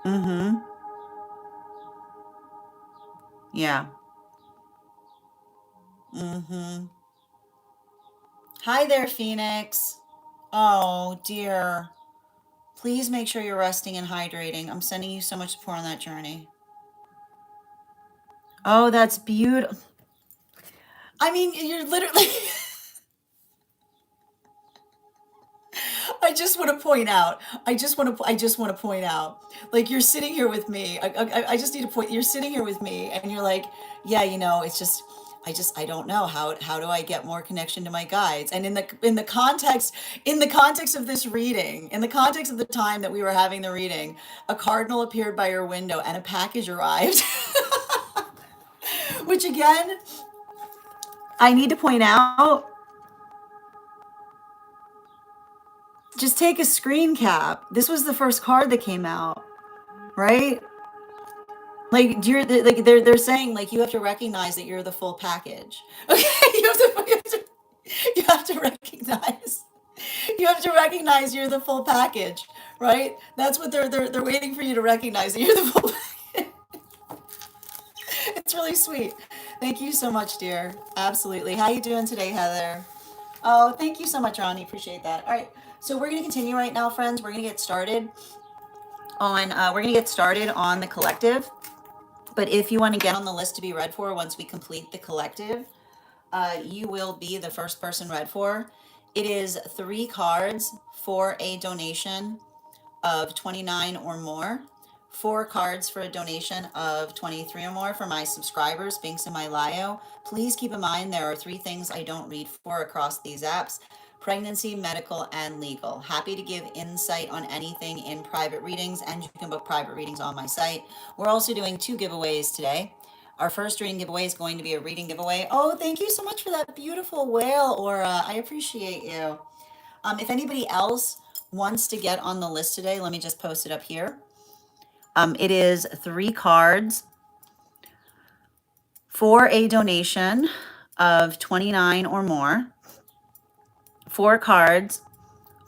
Mm-hmm. Yeah. Mm-hmm. Hi there, Phoenix. Oh, dear. Please make sure you're resting and hydrating. I'm sending you so much support on that journey. Oh, that's beautiful. I mean, you're literally. I just want to point out. I just want to point out. Like, you're sitting here with me. I just need to point. You're sitting here with me, and you're like, yeah, it's just. I don't know how do I get more connection to my guides. And in the context of this reading, in the context of the time that we were having the reading, a cardinal appeared by your window and a package arrived. Which again, I need to point out, just take a screen cap. This was the first card that came out, right? Like like they're saying like you have to recognize that you're the full package. Okay, you have to recognize. You have to recognize you're the full package, right? That's what they're waiting for you to recognize that you're the full package. It's really sweet. Thank you so much, dear. Absolutely. How you doing today, Heather? Oh, thank you so much, Ronnie. Appreciate that. All right. So we're going to continue right now, friends. We're going to get started on the collective. But if you want to get on the list to be read for once we complete the collective, you will be the first person read for. It is 3 cards for a donation of 29 or more. 4 cards for a donation of 23 or more for my subscribers, Binks and Mylayo. Please keep in mind there are 3 things I don't read for across these apps: pregnancy, medical, and legal. Happy to give insight on anything in private readings, and you can book private readings on my site. We're also doing 2 giveaways today. Our first reading giveaway is going to be a reading giveaway. Oh, thank you so much for that beautiful whale, Aura. I appreciate you. If anybody else wants to get on the list today, let me just post it up here. It is 3 cards for a donation of 29 or more. 4 cards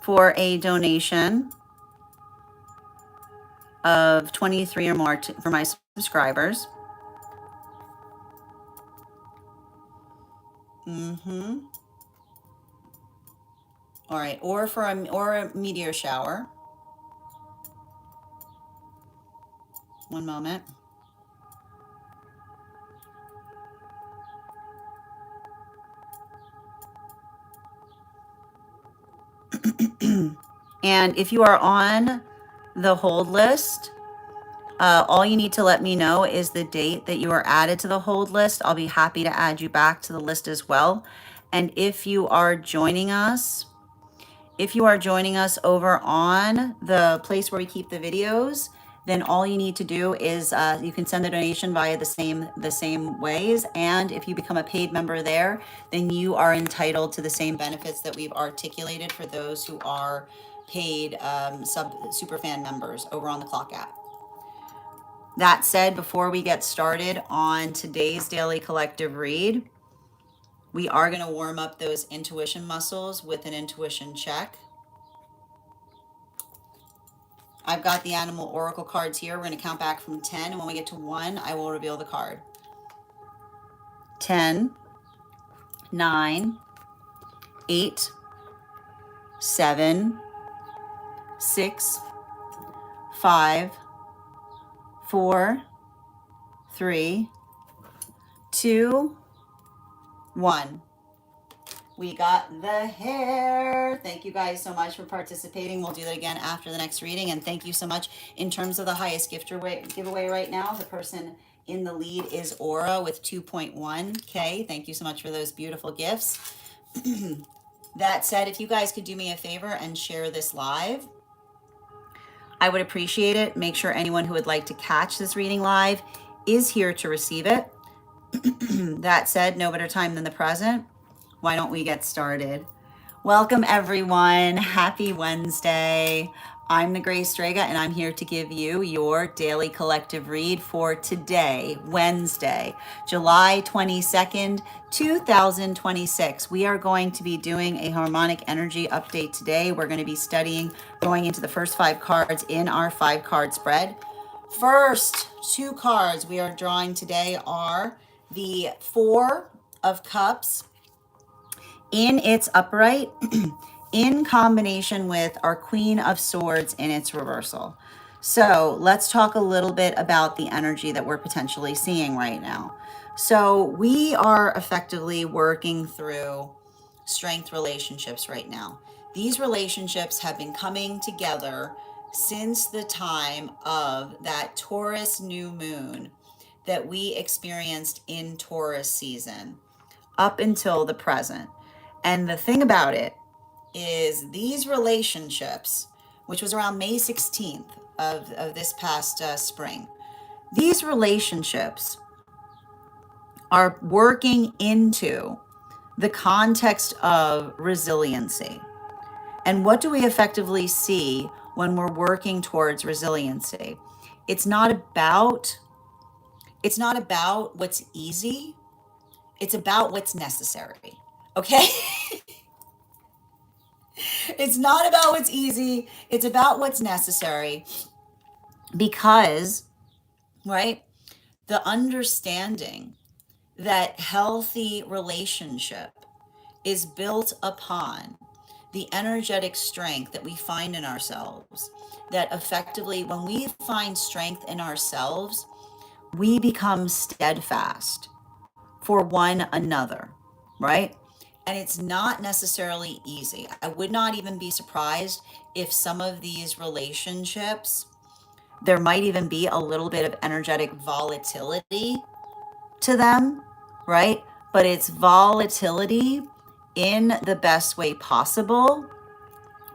for a donation of 23 or more for my subscribers. All right, or a meteor shower. One moment. And if you are on the hold list, all you need to let me know is the date that you are added to the hold list. I'll be happy to add you back to the list as well. And if you are joining us over on the place where we keep the videos, then all you need to do is you can send the donation via the same ways. And if you become a paid member there, then you are entitled to the same benefits that we've articulated for those who are paid superfan members over on the Clock app. That said, before we get started on today's daily collective read, we are going to warm up those intuition muscles with an intuition check. I've got the animal oracle cards here. We're going to count back from 10, and when we get to 1, I will reveal the card. 10, 9, 8, 7, 6, 5, 4, 3, 2, 1. We got the hair. Thank you guys so much for participating. We'll do that again after the next reading. And thank you so much. In terms of the highest giveaway right now, the person in the lead is Aura with 2.1K. Thank you so much for those beautiful gifts. That said, if you guys could do me a favor and share this live, I would appreciate it. Make sure anyone who would like to catch this reading live is here to receive it. That said, no better time than the present. Why don't we get started? Welcome, everyone. Happy Wednesday. I'm the Gray Strega, and I'm here to give you your daily collective read for today, Wednesday, July 22nd, 2026. We are going to be doing a harmonic energy update today. We're going to be studying, going into the first 5 cards in our 5-card spread. First 2 cards we are drawing today are the 4 of Cups in its upright, in combination with our Queen of Swords in its reversal. So let's talk a little bit about the energy that we're potentially seeing right now. So we are effectively working through strength relationships right now. These relationships have been coming together since the time of that Taurus new moon that we experienced in Taurus season up until the present. And the thing about it is these relationships, which was around May 16th of this past spring, these relationships are working into the context of resiliency. And what do we effectively see when we're working towards resiliency? It's not about it's not about what's easy, it's about what's necessary. Okay? It's not about what's easy, it's about what's necessary because, right? The understanding that healthy relationship is built upon the energetic strength that we find in ourselves. That effectively, when we find strength in ourselves, we become steadfast for one another, right? And it's not necessarily easy. I would not even be surprised if some of these relationships, there might even be a little bit of energetic volatility to them, right? But it's volatility in the best way possible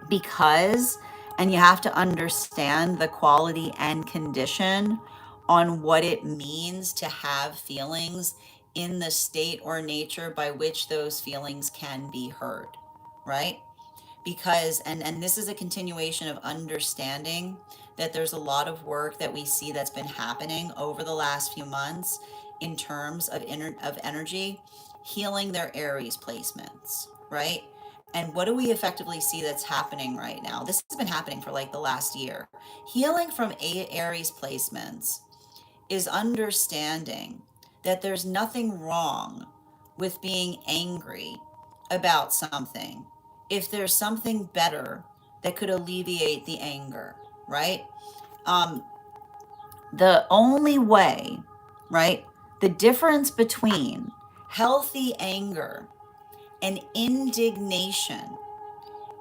because, and you have to understand the quality and condition on what it means to have feelings in the state or nature by which those feelings can be heard, right? Because and this is a continuation of understanding that there's a lot of work that we see that's been happening over the last few months in terms of of energy healing their Aries placements, right? And what do we effectively see that's happening right now? This has been happening for like the last year. Healing from Aries placements is understanding that there's nothing wrong with being angry about something if there's something better that could alleviate the anger, right? Um, the only way, right? The difference between healthy anger and indignation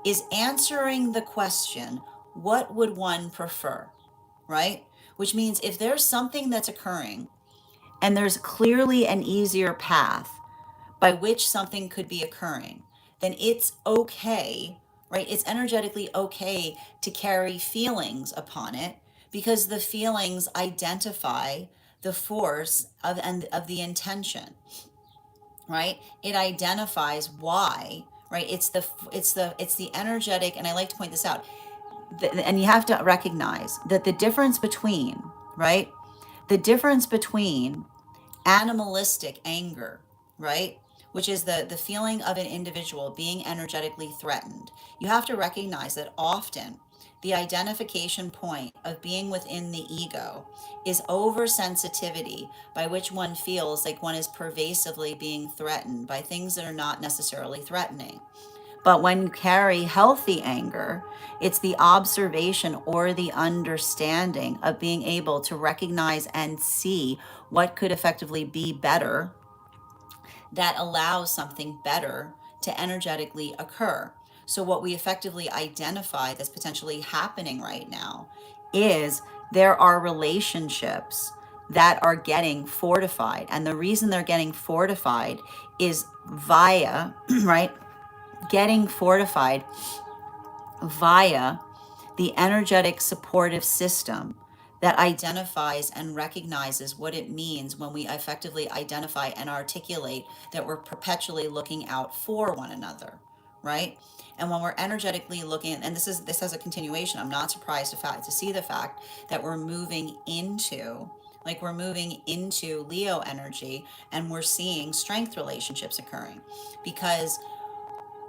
is answering the question, what would one prefer, right? Which means if there's something that's occurring and there's clearly an easier path by which something could be occurring, then it's okay, right? It's energetically okay to carry feelings upon it because the feelings identify the force of the intention, right? It identifies why, right? It's the energetic, and I like to point this out. And you have to recognize that the difference between, right? The difference between animalistic anger, right? Which is the feeling of an individual being energetically threatened. You have to recognize that often the identification point of being within the ego is oversensitivity by which one feels like one is pervasively being threatened by things that are not necessarily threatening. But when you carry healthy anger, it's the observation or the understanding of being able to recognize and see what could effectively be better that allows something better to energetically occur. So, what we effectively identify that's potentially happening right now is there are relationships that are getting fortified. And the reason they're getting fortified is via, right? Getting fortified via the energetic supportive system that identifies and recognizes what it means when we effectively identify and articulate that we're perpetually looking out for one another, right? And when we're energetically looking, and this has a continuation, I'm not surprised to see the fact that we're moving into, like we're moving into Leo energy, and we're seeing strength relationships occurring because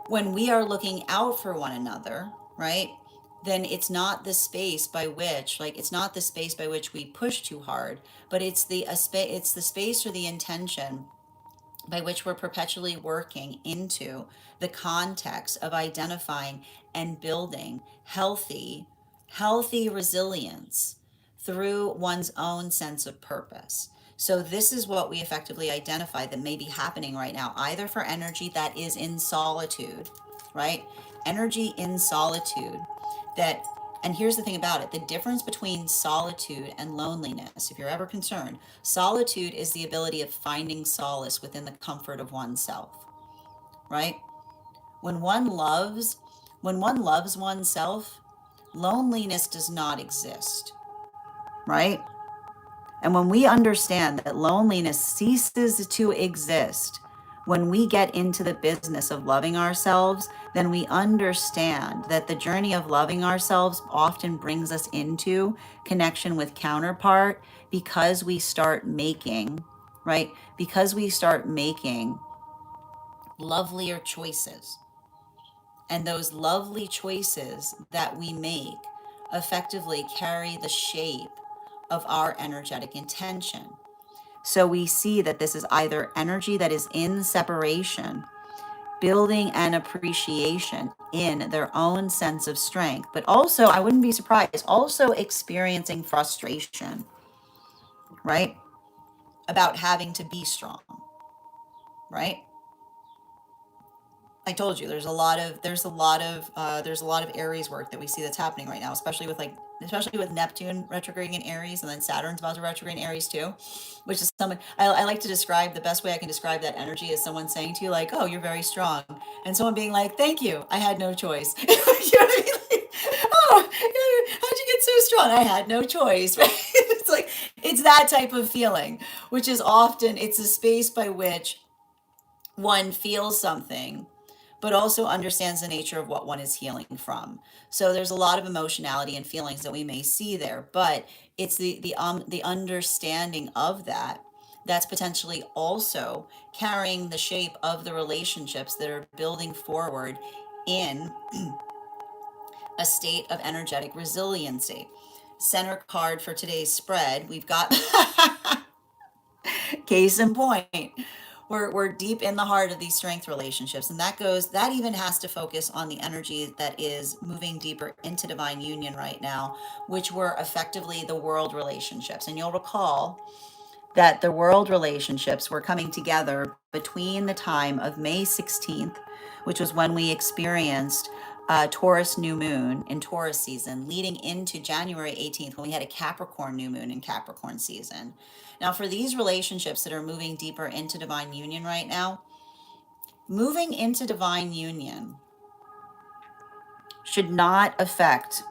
when we are looking out for one another, right? Then it's not the space by which, like, it's not the space by which we push too hard, but it's it's the space or the intention by which we're perpetually working into the context of identifying and building healthy resilience through one's own sense of purpose. So this is what we effectively identify that may be happening right now, either for energy that is in solitude, right? Energy in solitude that, and here's the thing about it, the difference between solitude and loneliness, if you're ever concerned, solitude is the ability of finding solace within the comfort of oneself, right? When one loves, when one loves oneself, loneliness does not exist, right? And when we understand that loneliness ceases to exist, when we get into the business of loving ourselves, then we understand that the journey of loving ourselves often brings us into connection with counterpart because we start making, right? Because we start making lovelier choices. And those lovely choices that we make effectively carry the shape of our energetic intention. So we see that this is either energy that is in separation, building an appreciation in their own sense of strength, but also, I wouldn't be surprised, also experiencing frustration, right? About having to be strong, right? I told you there's a lot of Aries work that we see that's happening right now, especially with Neptune retrograding in Aries, and then Saturn's about to retrograde in Aries too, which is someone I like to describe. The best way I can describe that energy is someone saying to you like, "Oh, you're very strong," and someone being like, "Thank you, I had no choice." You know what I mean? Like, oh, how'd you get so strong? I had no choice. Right? It's like it's that type of feeling, which is often it's a space by which one feels something but also understands the nature of what one is healing from. So there's a lot of emotionality and feelings that we may see there, but it's the understanding of that that's potentially also carrying the shape of the relationships that are building forward in a state of energetic resiliency. Center card for today's spread, we've got case in point, we're deep in the heart of these strength relationships, and that even has to focus on the energy that is moving deeper into divine union right now, which were effectively the world relationships. And you'll recall that the world relationships were coming together between the time of May 16th, which was when we experienced Taurus new moon in Taurus season, leading into January 18th when we had a Capricorn new moon in Capricorn season. Now, for these relationships that are moving deeper into divine union right now, moving into divine union should not affect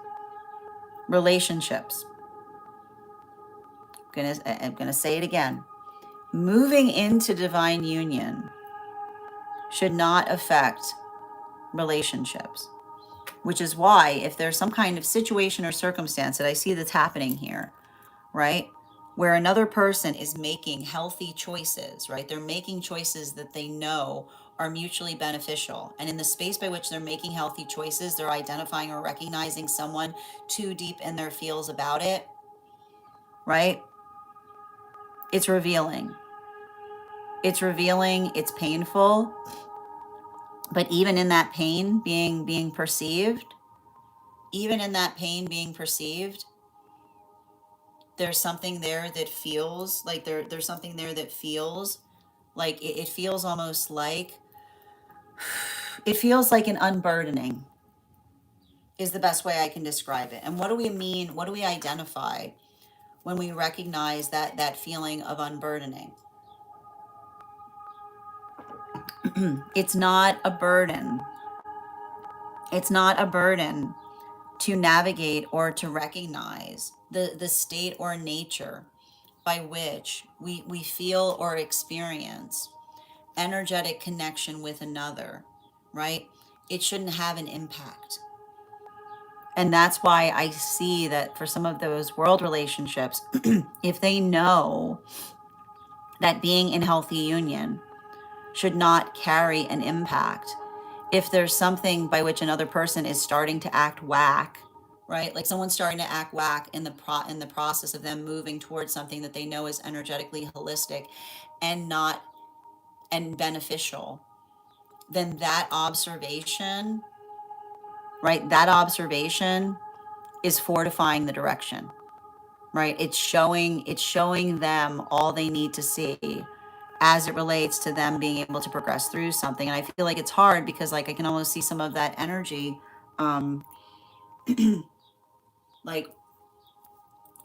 relationships. I'm gonna say it again. Moving into divine union should not affect relationships, which is why if there's some kind of situation or circumstance that I see that's happening here, right, where another person is making healthy choices, right, they're making choices that they know are mutually beneficial, and in the space by which they're making healthy choices, they're identifying or recognizing someone too deep in their feels about it, right, it's revealing. It's revealing, it's painful, but even in that pain being perceived, even in that pain being perceived, there's something there that feels like there's something there that feels like it feels almost like it feels like an unburdening is the best way I can describe it. And what do we mean? What do we identify when we recognize that feeling of unburdening? It's not a burden. It's not a burden to navigate or to recognize the state or nature by which we feel or experience energetic connection with another, right? It shouldn't have an impact. And that's why I see that for some of those world relationships, if they know that being in healthy union should not carry an impact, if there's something by which another person is starting to act whack, right? Like someone's starting to act whack in the process of them moving towards something that they know is energetically holistic and not and beneficial, then that observation, right? That observation is fortifying the direction, right? It's showing them all they need to see as it relates to them being able to progress through something. And I feel like it's hard because like I can almost see some of that energy like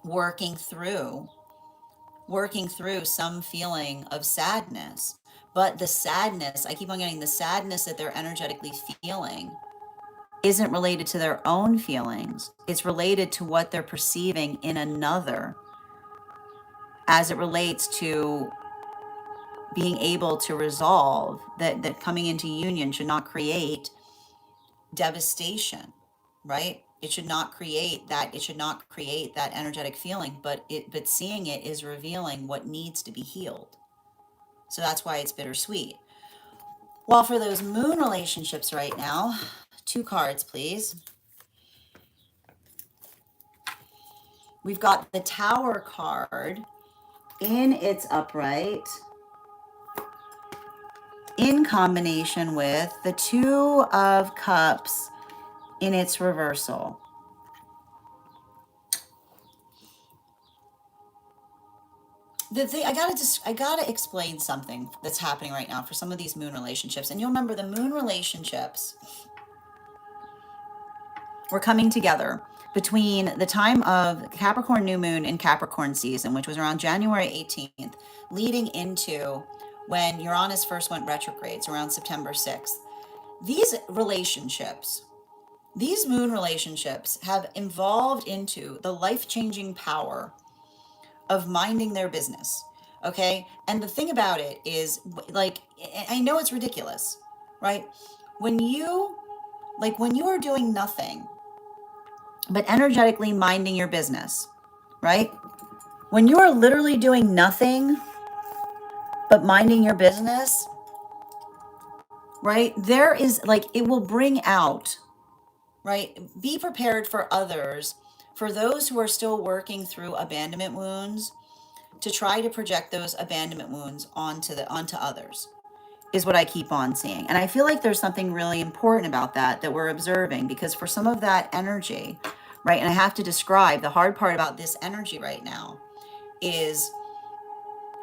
working through some feeling of sadness. But the sadness, I keep on getting the sadness that they're energetically feeling isn't related to their own feelings. It's related to what they're perceiving in another. as it relates to being able to resolve that coming into union should not create devastation, right? It should not create that, it should not create that energetic feeling, but seeing it is revealing what needs to be healed. So that's why it's bittersweet. Well, for those moon relationships right now, 2 cards, please. We've got the Tower card in its upright, in combination with the 2 of Cups in its reversal. The thing, I gotta explain something that's happening right now for some of these moon relationships. And you'll remember the moon relationships were coming together between the time of Capricorn new moon and Capricorn season, which was around January 18th, leading into when Uranus first went retrograde, so around September 6th. These relationships, these moon relationships have evolved into the life-changing power of minding their business. Okay. And the thing about it is, like, I know it's ridiculous, right? When you, when you are doing nothing but energetically minding your business, right? When you are literally doing nothing but minding your business, right? There is it will bring out, right? Be prepared for others, for those who are still working through abandonment wounds, to try to project those abandonment wounds onto others, is what I keep on seeing. And I feel like there's something really important about that we're observing, because for some of that energy, right? And I have to describe the hard part about this energy right now is,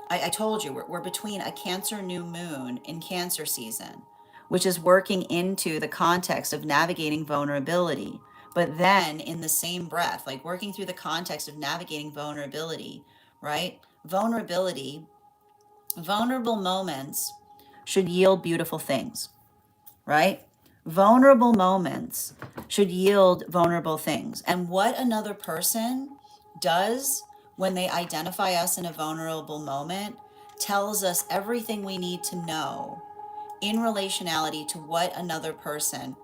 I told you, we're between a Cancer new moon in Cancer season, which is working into the context of navigating vulnerability. But then in the same breath, working through the context of navigating vulnerability, right? Vulnerable moments should yield beautiful things, right? Vulnerable moments should yield vulnerable things. And what another person does when they identify us in a vulnerable moment tells us everything we need to know in relationality to what another person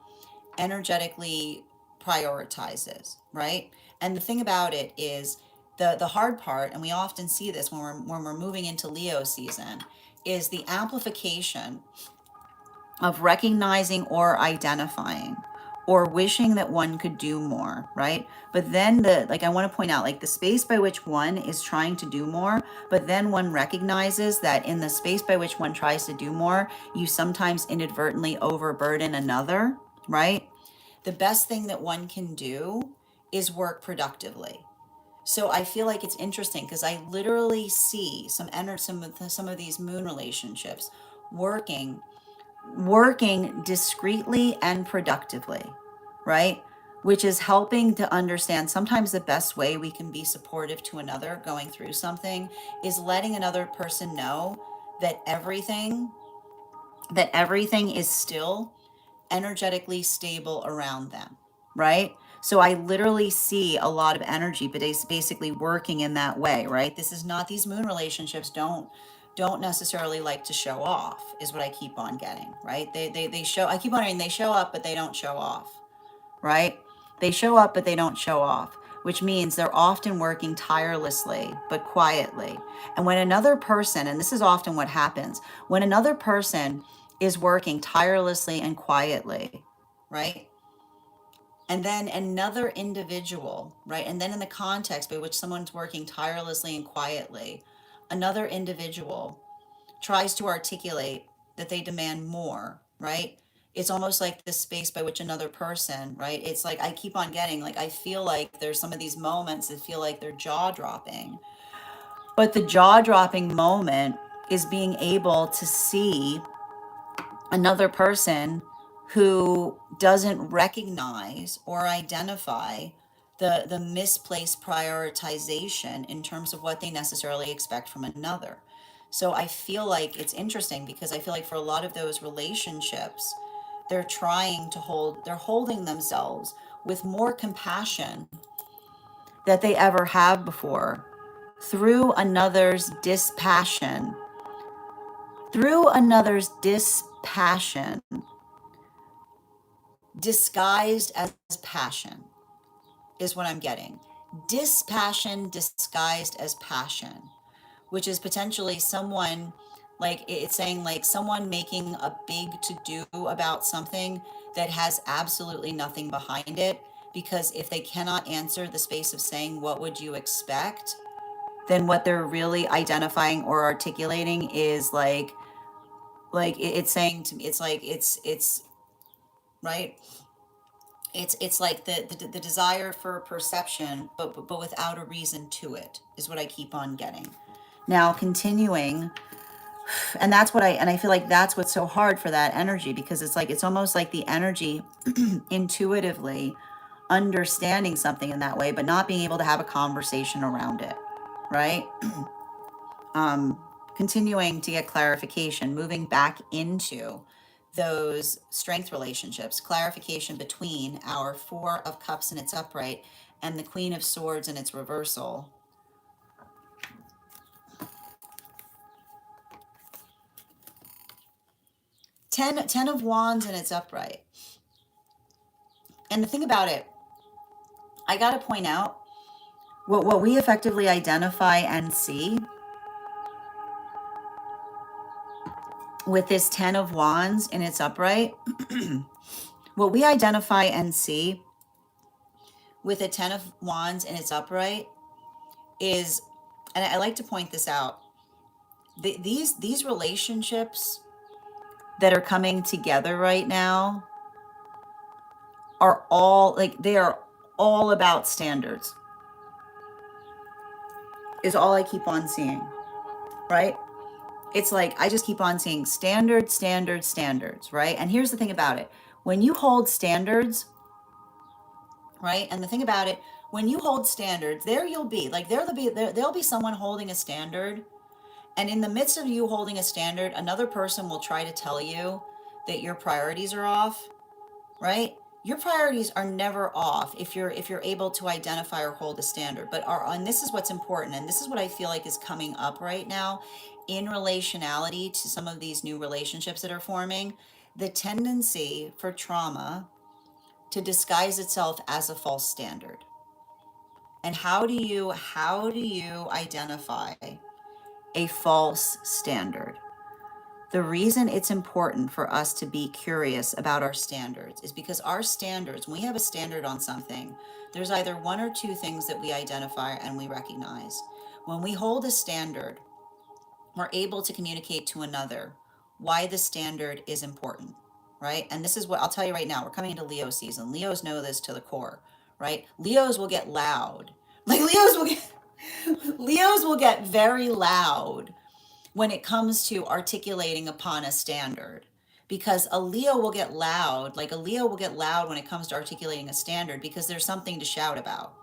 energetically prioritizes, right? And the thing about it is, the hard part, and we often see this when we're moving into Leo season, is the amplification of recognizing or identifying or wishing that one could do more, right? But then I want to point out, the space by which one is trying to do more, but then one recognizes that in the space by which one tries to do more, you sometimes inadvertently overburden another, right? The best thing that one can do is work productively. So I feel like it's interesting because I literally see some of these moon relationships working discreetly and productively, right? Which is helping to understand sometimes the best way we can be supportive to another going through something is letting another person know that everything is still energetically stable around them, right? So I literally see a lot of energy, but it's basically working in that way, right? This is not, these moon relationships don't necessarily like to show off, is what I keep on getting, right? They show, I keep on hearing they show up, but they don't show off, right? They show up, but they don't show off, which means they're often working tirelessly, but quietly. And when another person, and this is often what happens, when another person is working tirelessly and quietly, right? And then another individual, right? And then in the context by which someone's working tirelessly and quietly, another individual tries to articulate that they demand more, right? It's almost like the space by which another person, right? It's like I keep on getting, I feel like there's some of these moments that feel like they're jaw dropping. But the jaw dropping moment is being able to see another person who doesn't recognize or identify the misplaced prioritization in terms of what they necessarily expect from another. So I feel like it's interesting because I feel like for a lot of those relationships, they're holding themselves with more compassion that they ever have before, through another's dispassion, through another's dispassion, disguised as passion, is what I'm getting. Dispassion disguised as passion, which is potentially someone, like it's saying, like someone making a big to do about something that has absolutely nothing behind it. Because if they cannot answer the space of saying, what would you expect? Then what they're really identifying or articulating is it's saying to me, it's like, it's right. It's like the desire for perception, but without a reason to it, is what I keep on getting. Now continuing, and that's what I feel like that's what's so hard for that energy, because it's like it's almost like the energy intuitively understanding something in that way, but not being able to have a conversation around it, right? Continuing to get clarification, moving back into those strength relationships, clarification between our Four of Cups in its upright and the Queen of Swords in its reversal. Ten of Wands in its upright. And the thing about it, I got to point out, what we effectively identify and see with this Ten of Wands in its upright, what we identify and see with a Ten of Wands in its upright is, and I like to point this out, these relationships that are coming together right now are all, like, they are all about standards, is all I keep on seeing, right? It's like I just keep on seeing standards, standards, standards, right? And here's the thing about it. When you hold standards, right? And the thing about it, when you hold standards, there you'll be, like there'll be someone holding a standard, and in the midst of you holding a standard, another person will try to tell you that your priorities are off, right? Your priorities are never off if you're able to identify or hold a standard. But and this is what's important, and this is what I feel like is coming up right now in relationality to some of these new relationships that are forming, the tendency for trauma to disguise itself as a false standard. And how do you identify a false standard? The reason it's important for us to be curious about our standards is because our standards, when we have a standard on something, there's either one or two things that we identify and we recognize. When we hold a standard, we're able to communicate to another why the standard is important, right? And this is what I'll tell you right now. We're coming into Leo season. Leos know this to the core, right? Leos will get loud. Like Leos will get very loud when it comes to articulating upon a standard, because a Leo will get loud, like a Leo will get loud when it comes to articulating a standard, because there's something to shout about,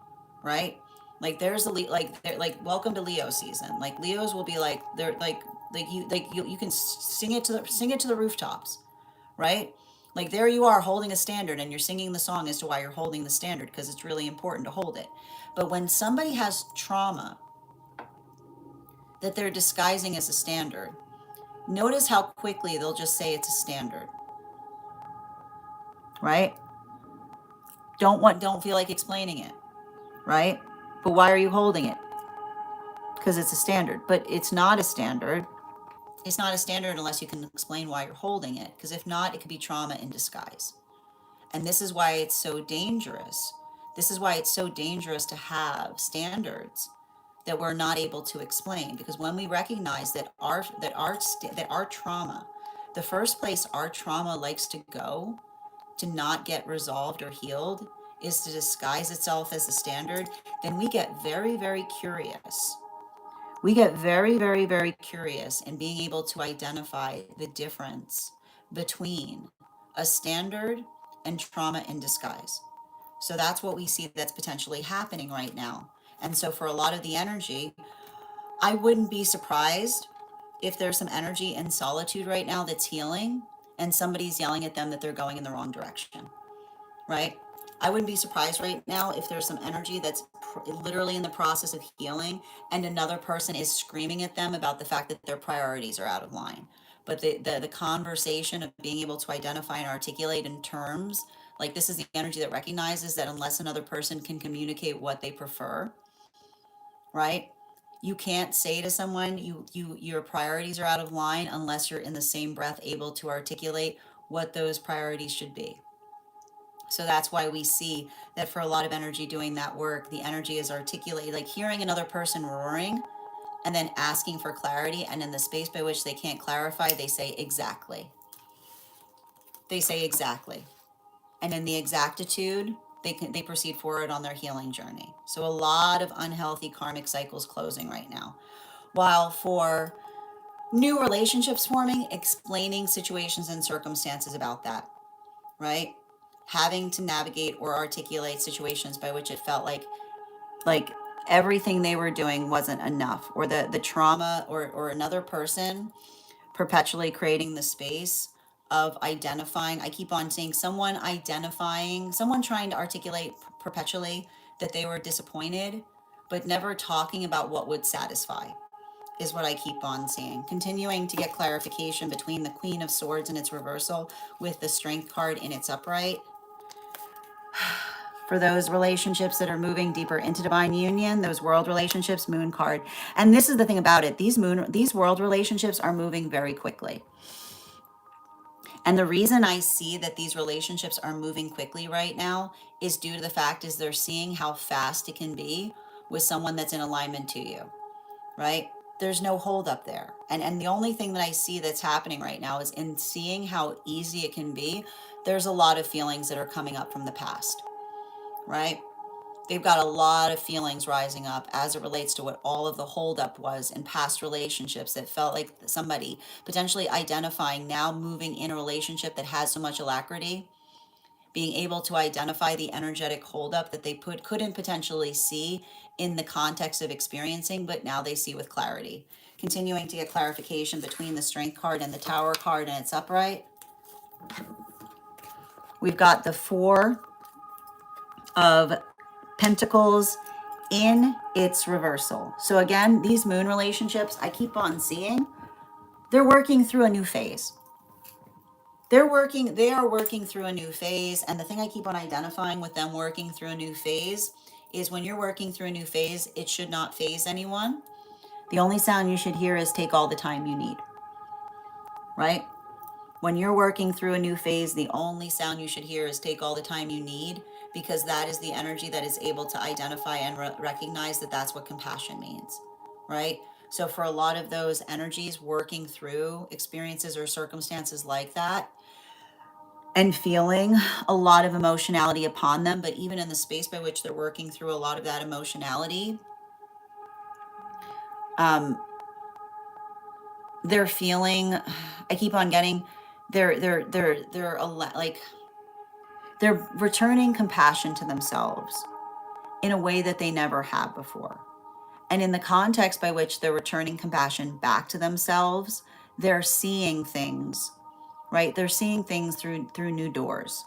right? Like there's a like they're like, welcome to Leo season. Like Leos will be like, they're you can sing it to the rooftops, right? Like there you are holding a standard and you're singing the song as to why you're holding the standard, because it's really important to hold it. But when somebody has trauma that they're disguising as a standard, notice how quickly they'll just say it's a standard, right? Don't feel like explaining it, right? But why are you holding it? Because it's a standard. But it's not a standard. It's not a standard unless you can explain why you're holding it. Because if not, it could be trauma in disguise. And this is why it's so dangerous. This is why it's so dangerous to have standards that we're not able to explain. Because when we recognize that our trauma, the first place our trauma likes to go to not get resolved or healed is to disguise itself as a standard, then we get very, very curious. We get very, very, very curious in being able to identify the difference between a standard and trauma in disguise. So that's what we see that's potentially happening right now. And so for a lot of the energy, I wouldn't be surprised if there's some energy in solitude right now that's healing and somebody's yelling at them that they're going in the wrong direction, right? I wouldn't be surprised right now if there's some energy that's literally in the process of healing, and another person is screaming at them about the fact that their priorities are out of line. But the conversation of being able to identify and articulate in terms, like this is the energy that recognizes that unless another person can communicate what they prefer, right? You can't say to someone your priorities are out of line unless you're in the same breath able to articulate what those priorities should be. So that's why we see that for a lot of energy doing that work, the energy is articulated, like hearing another person roaring and then asking for clarity. And in the space by which they can't clarify, they say exactly. They say exactly. And in the exactitude, they proceed forward on their healing journey. So a lot of unhealthy karmic cycles closing right now. While for new relationships forming, explaining situations and circumstances about that, right? Having to navigate or articulate situations by which it felt like everything they were doing wasn't enough, or the trauma, or another person perpetually creating the space of identifying. I keep on seeing someone identifying, someone trying to articulate perpetually that they were disappointed, but never talking about what would satisfy, is what I keep on seeing. Continuing to get clarification between the Queen of Swords in its reversal with the Strength card in its upright. For those relationships that are moving deeper into divine union, those world relationships, Moon card. And this is the thing about it. These world relationships are moving very quickly. And the reason I see that these relationships are moving quickly right now is due to the fact is they're seeing how fast it can be with someone that's in alignment to you, right? There's no hold up there. And the only thing that I see that's happening right now is in seeing how easy it can be, there's a lot of feelings that are coming up from the past, right? They've got a lot of feelings rising up as it relates to what all of the holdup was in past relationships that felt like somebody potentially identifying, now moving in a relationship that has so much alacrity, being able to identify the energetic holdup that they couldn't potentially see in the context of experiencing, but now they see with clarity. Continuing to get clarification between the Strength card and the Tower card and its upright. We've got the Four of Pentacles in its reversal. So again, these moon relationships, I keep on seeing, they're working through a new phase. They are working through a new phase. And the thing I keep on identifying with them working through a new phase is when you're working through a new phase, it should not phase anyone. The only sound you should hear is take all the time you need, right? When you're working through a new phase, the only sound you should hear is take all the time you need, because that is the energy that is able to identify and recognize that that's what compassion means, right? So for a lot of those energies working through experiences or circumstances like that and feeling a lot of emotionality upon them, but even in the space by which they're working through a lot of that emotionality, they're feeling, I keep on getting, they're a like, they're returning compassion to themselves in a way that they never have before. And in the context by which they're returning compassion back to themselves, they're seeing things, right? They're seeing things through new doors,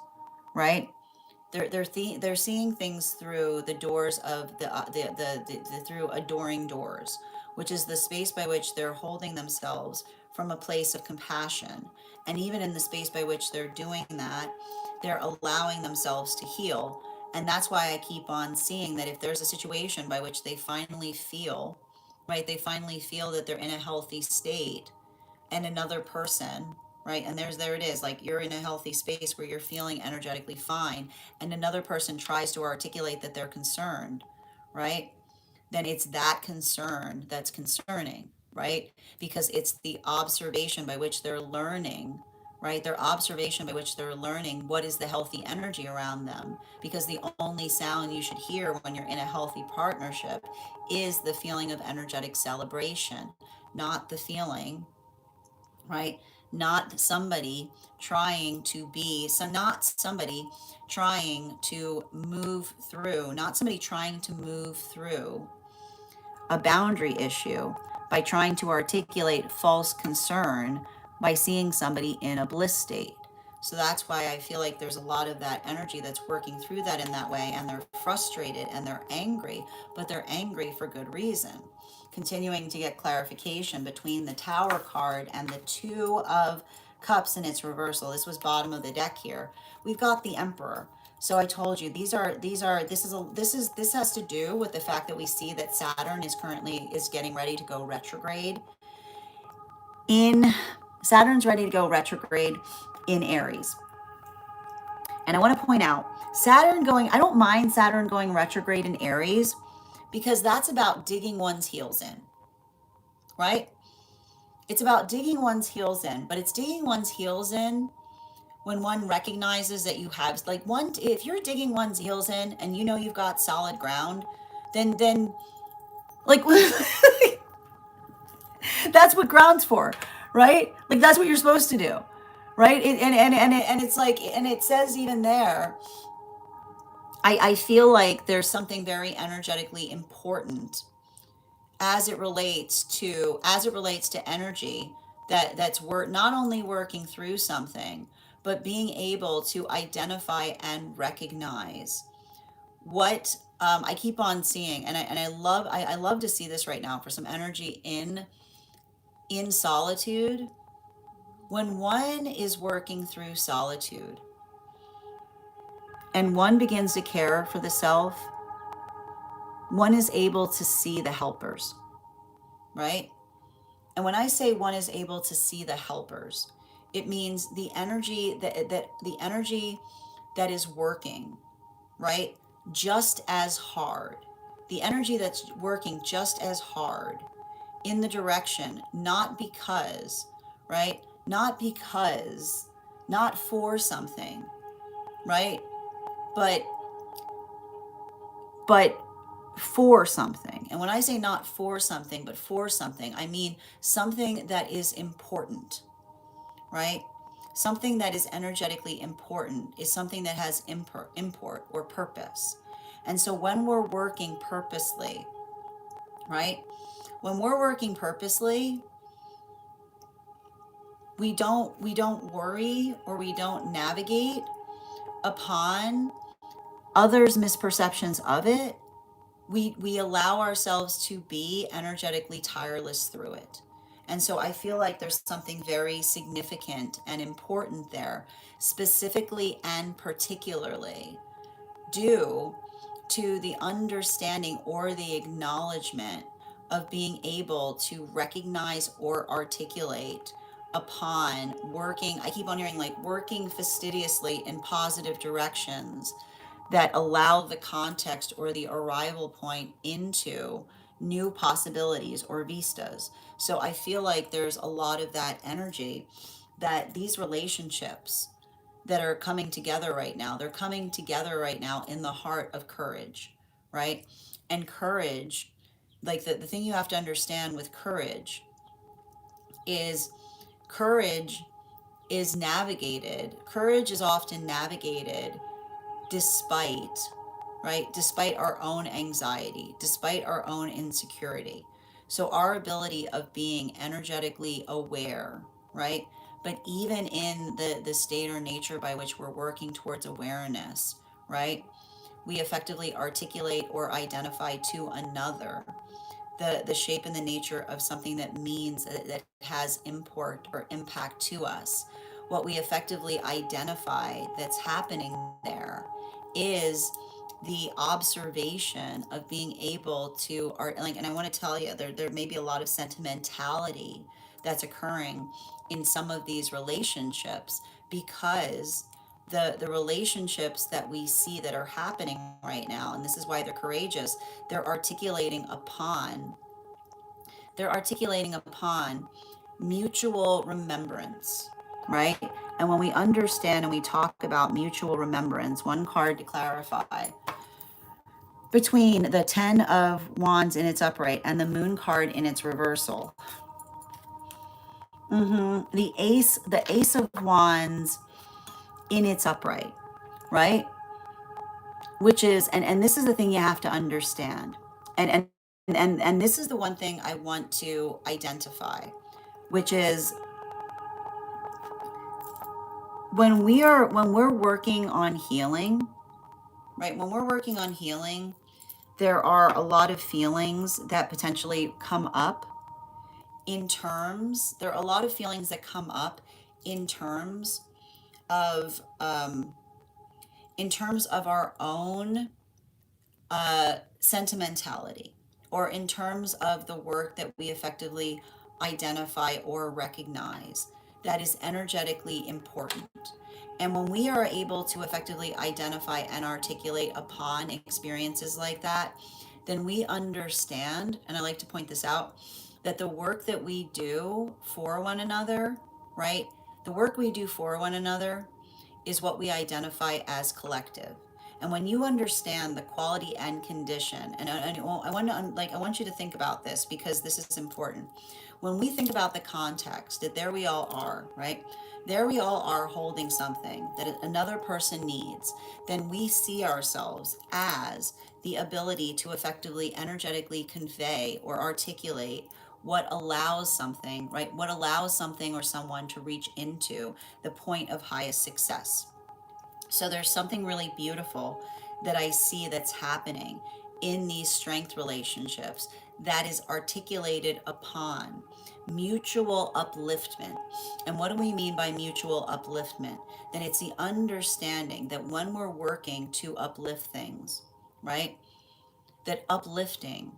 right? They're seeing things through the doors of the through adoring doors, which is the space by which they're holding themselves from a place of compassion. And even in the space by which they're doing that, they're allowing themselves to heal. And that's why I keep on seeing that if there's a situation by which they finally feel, right, they finally feel that they're in a healthy state, and another person, right, and there it is, like you're in a healthy space where you're feeling energetically fine, and another person tries to articulate that they're concerned, right, then it's that concern that's concerning, right? Because it's the observation by which they're learning, right? Their observation by which they're learning what is the healthy energy around them. Because the only sound you should hear when you're in a healthy partnership is the feeling of energetic celebration, not the feeling, right? Not somebody trying to be, so not somebody trying to move through, not somebody trying to move through a boundary issue by trying to articulate false concern by seeing somebody in a bliss state. So that's why I feel like there's a lot of that energy that's working through that in that way, and they're frustrated and they're angry, but they're angry for good reason. Continuing to get clarification between the Tower card and the Two of Cups in its reversal. This was bottom of the deck here. We've got the Emperor. So I told you this has to do with the fact that we see that Saturn is getting ready to go retrograde in Saturn's ready to go retrograde in Aries. And I want to point out, I don't mind Saturn going retrograde in Aries because that's about digging one's heels in, right? It's about digging one's heels in, but it's digging one's heels in when one recognizes that you have, like, if you're digging one's heels in and you know you've got solid ground, then like that's what ground's for, right? Like that's what you're supposed to do, right? And it's like, and it says even there, I feel like there's something very energetically important as it relates to energy that's not only working through something, but being able to identify and recognize what I keep on seeing, and I love to see this right now for some energy in solitude. When one is working through solitude and one begins to care for the self, one is able to see the helpers, right? And when I say one is able to see the helpers, it means the energy that is working, right? Just as hard. The energy that's working just as hard in the direction, not because, right? Not for something, right? But but for something. And when I say not for something, but for something, I mean something that is important, right? Something that is energetically important is something that has import or purpose. And so when we're working purposely, right? When we're working purposely, we don't worry or we don't navigate upon others' misperceptions of it. We allow ourselves to be energetically tireless through it. And so I feel like there's something very significant and important there, specifically and particularly due to the understanding or the acknowledgement of being able to recognize or articulate upon working. I keep on hearing like working fastidiously in positive directions that allow the context or the arrival point into new possibilities or vistas. So I feel like there's a lot of that energy that these relationships that are coming together right now, they're coming together right now in the heart of courage, right? And courage, like the thing you have to understand with is courage courage is often navigated despite, right? Despite our own anxiety, despite our own insecurity. So our ability of being energetically aware, right? But even in the state or nature by which we're working towards awareness, right? We effectively articulate or identify to another the shape and the nature of something that means that has import or impact to us. What we effectively identify that's happening there is the observation of being able to art, like, and I want to tell you there may be a lot of sentimentality that's occurring in some of these relationships because the relationships that we see that are happening right now, and this is why they're courageous, they're articulating upon they're articulating upon mutual remembrance, right? And when we understand and we talk about mutual remembrance, one card to clarify between the 10 of Wands in its upright and the Moon card in its reversal. The Ace of Wands in its upright, right? Which is, and this is the thing you have to understand. And this is the one thing I want to identify, which is when we're working on healing, right? When we're working on healing, there are a lot of feelings that potentially come up in terms, there are a lot of feelings that come up in terms of our own sentimentality, or in terms of the work that we effectively identify or recognize that is energetically important. And when we are able to effectively identify and articulate upon experiences like that, then we understand, and I like to point this out, that the work that we do for one another, right? The work we do for one another is what we identify as collective. And when you understand the quality and condition, and I want you to think about this because this is important. When we think about the context that there we all are, right? There we all are holding something that another person needs, then we see ourselves as the ability to effectively energetically convey or articulate what allows something, right? What allows something or someone to reach into the point of highest success. So there's something really beautiful that I see that's happening in these strength relationships that is articulated upon mutual upliftment. And what do we mean by mutual upliftment? Then it's the understanding that when we're working to uplift things, right? That uplifting,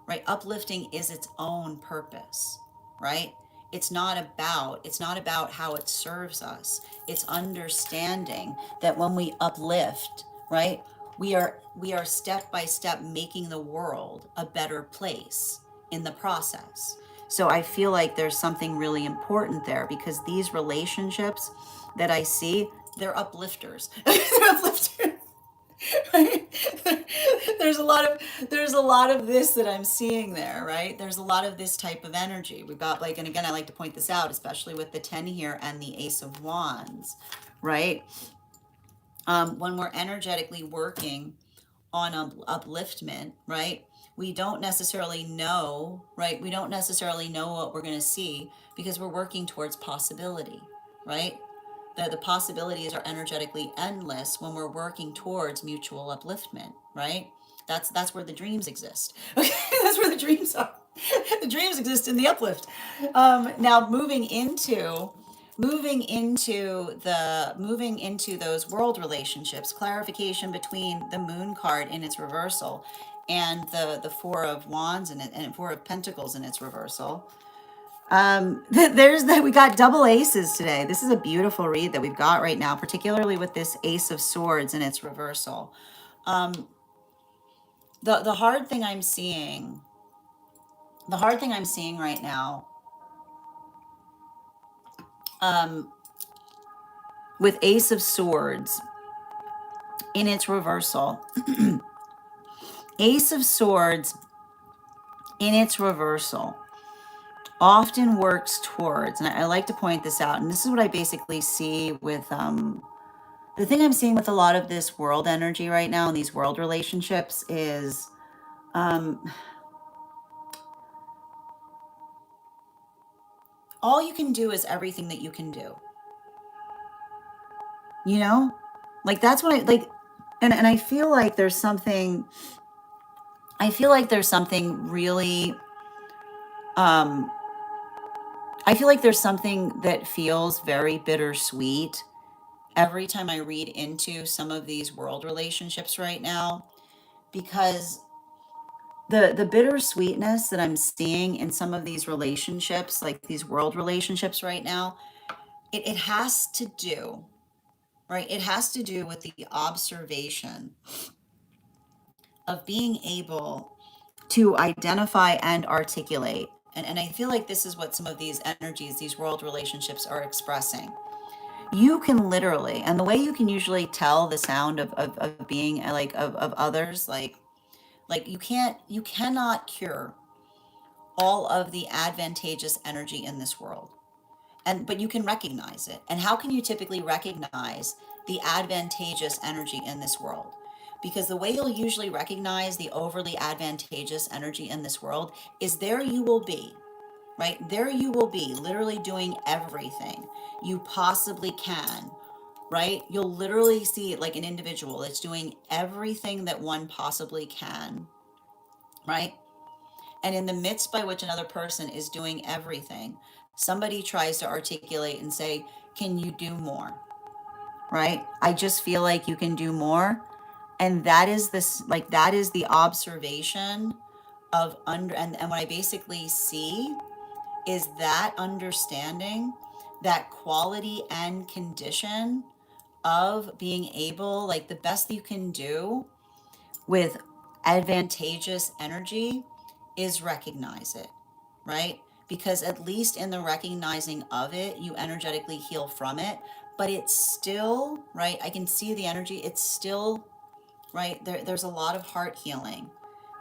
right? Uplifting is its own purpose, right? It's not about how it serves us. It's understanding that when we uplift, right? We are step by step making the world a better place in the process. So I feel like there's something really important there because these relationships that I see, they're uplifters. They're uplifters. Right? There's a lot of this that I'm seeing there, right? There's a lot of this type of energy. We've got like, and again, I like to point this out, especially with the 10 here and the Ace of Wands, right? When we're energetically working on upliftment, right? We don't necessarily know, right? We don't necessarily know what we're going to see because we're working towards possibility, right? The possibilities are energetically endless when we're working towards mutual upliftment, right? That's where the dreams exist. Okay, that's where the dreams are. The dreams exist in the uplift. Now moving into those world relationships, clarification between the Moon card in its reversal and the Four of Wands and Four of Pentacles in its reversal. There's that we got double aces today. This is a beautiful read that we've got right now, particularly with this Ace of Swords in its reversal. The hard thing I'm seeing, right now, with Ace of Swords in its reversal, Ace of Swords in its reversal often works towards, and I like to point this out, and this is what I basically see with the thing I'm seeing with a lot of this world energy right now and these world relationships is all you can do is everything that you can do. You know? Like that's what I like, and I feel like there's something really I feel like there's something that feels very bittersweet every time I read into some of these world relationships right now, because the bittersweetness that I'm seeing in some of these relationships, like these world relationships right now, it has to do, right? It has to do with the observation of being able to identify and articulate. And I feel like this is what some of these energies, these world relationships are expressing. You can literally, and the way you can usually tell the sound of being like of others, like you cannot cure all of the advantageous energy in this world. But you can recognize it. And how can you typically recognize the advantageous energy in this world? Because the way you'll usually recognize the overly advantageous energy in this world is there you will be. right? There you will be, literally doing everything you possibly can, right? You'll literally see like an individual that's doing everything that one possibly can, right? And in the midst by which another person is doing everything, somebody tries to articulate and say, can you do more? Right? I just feel like you can do more. And that is this, like, that is the observation of and what I basically see is that understanding, that quality and condition of being able, like, the best you can do with advantageous energy is recognize it, right? Because at least in the recognizing of it, you energetically heal from it, but it's still, right? I can see the energy, it's still, right? There's a lot of heart healing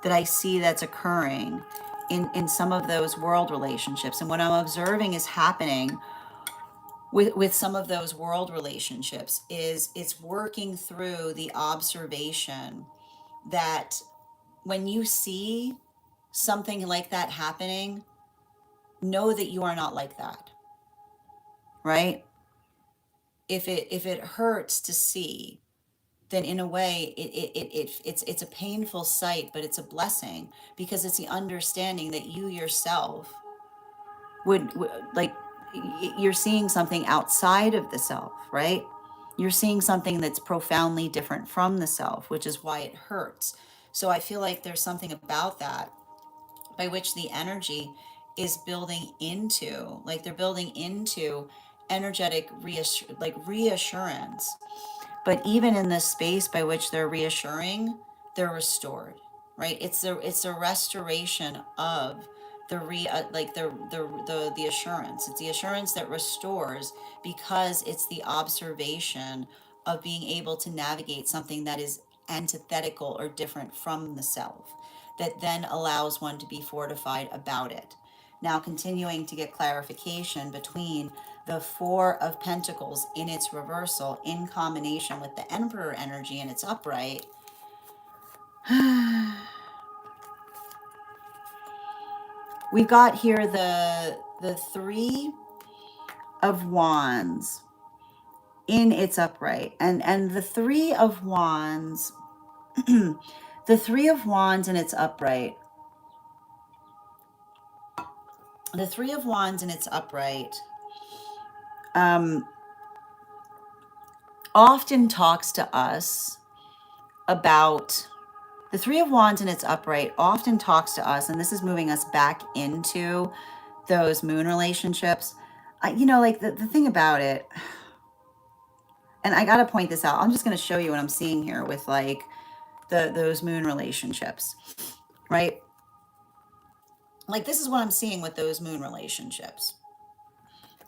that I see that's occurring in some of those world relationships. And what I'm observing is happening with some of those world relationships is it's working through the observation that when you see something like that happening, know that you are not like that, right? If it hurts to see, then in a way it's a painful sight, but it's a blessing because it's the understanding that you yourself would like you're seeing something outside of the self, right? You're seeing something that's profoundly different from the self, which is why it hurts. So I feel like there's something about that by which the energy is building into, like they're building into energetic reassurance. But even in this space by which they're reassuring, they're restored, right? It's a restoration of the the assurance. It's the assurance that restores because it's the observation of being able to navigate something that is antithetical or different from the self, that then allows one to be fortified about it. Now, continuing to get clarification between the Four of Pentacles in its reversal in combination with the Emperor energy in its upright. We've got here the Three of Wands in its upright. And the Three of Wands, the Three of Wands in its upright. The Three of Wands in its upright often talks to us about the Three of Wands in its upright often talks to us, and this is moving us back into those moon relationships. Like the thing about it, and I got to point this out. I'm just going to show you what I'm seeing here with like those moon relationships, right? Like this is what I'm seeing with those moon relationships.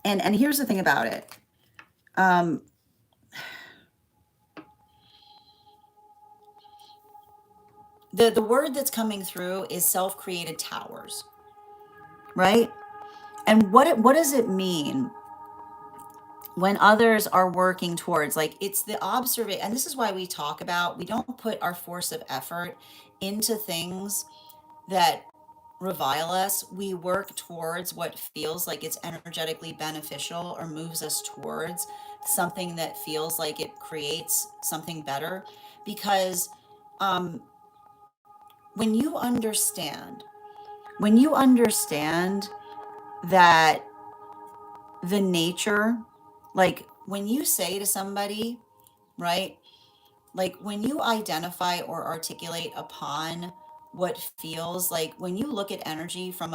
And here's the thing about it. The word that's coming through is self-created towers, right? And what does it mean when others are working towards, like, it's the observation, and this is why we talk about, we don't put our force of effort into things that revile us. We work towards what feels like it's energetically beneficial or moves us towards something that feels like it creates something better. Because um, when you understand, when you understand that the nature, like when you say to somebody, right? Like when you identify or articulate upon what feels like, when you look at energy from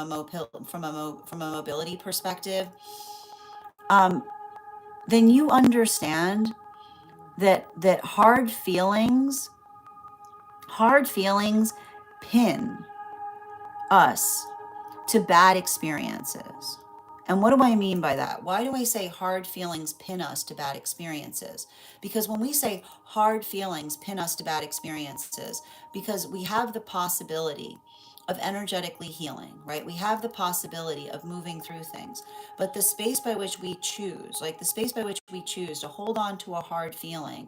from a mobility perspective, um, then you understand that hard feelings pin us to bad experiences. And what do I mean by that? Why do I say hard feelings pin us to bad experiences? Because when we say hard feelings pin us to bad experiences, because we have the possibility of energetically healing, right? We have the possibility of moving through things. But the space by which we choose, like the space by which we choose to hold on to a hard feeling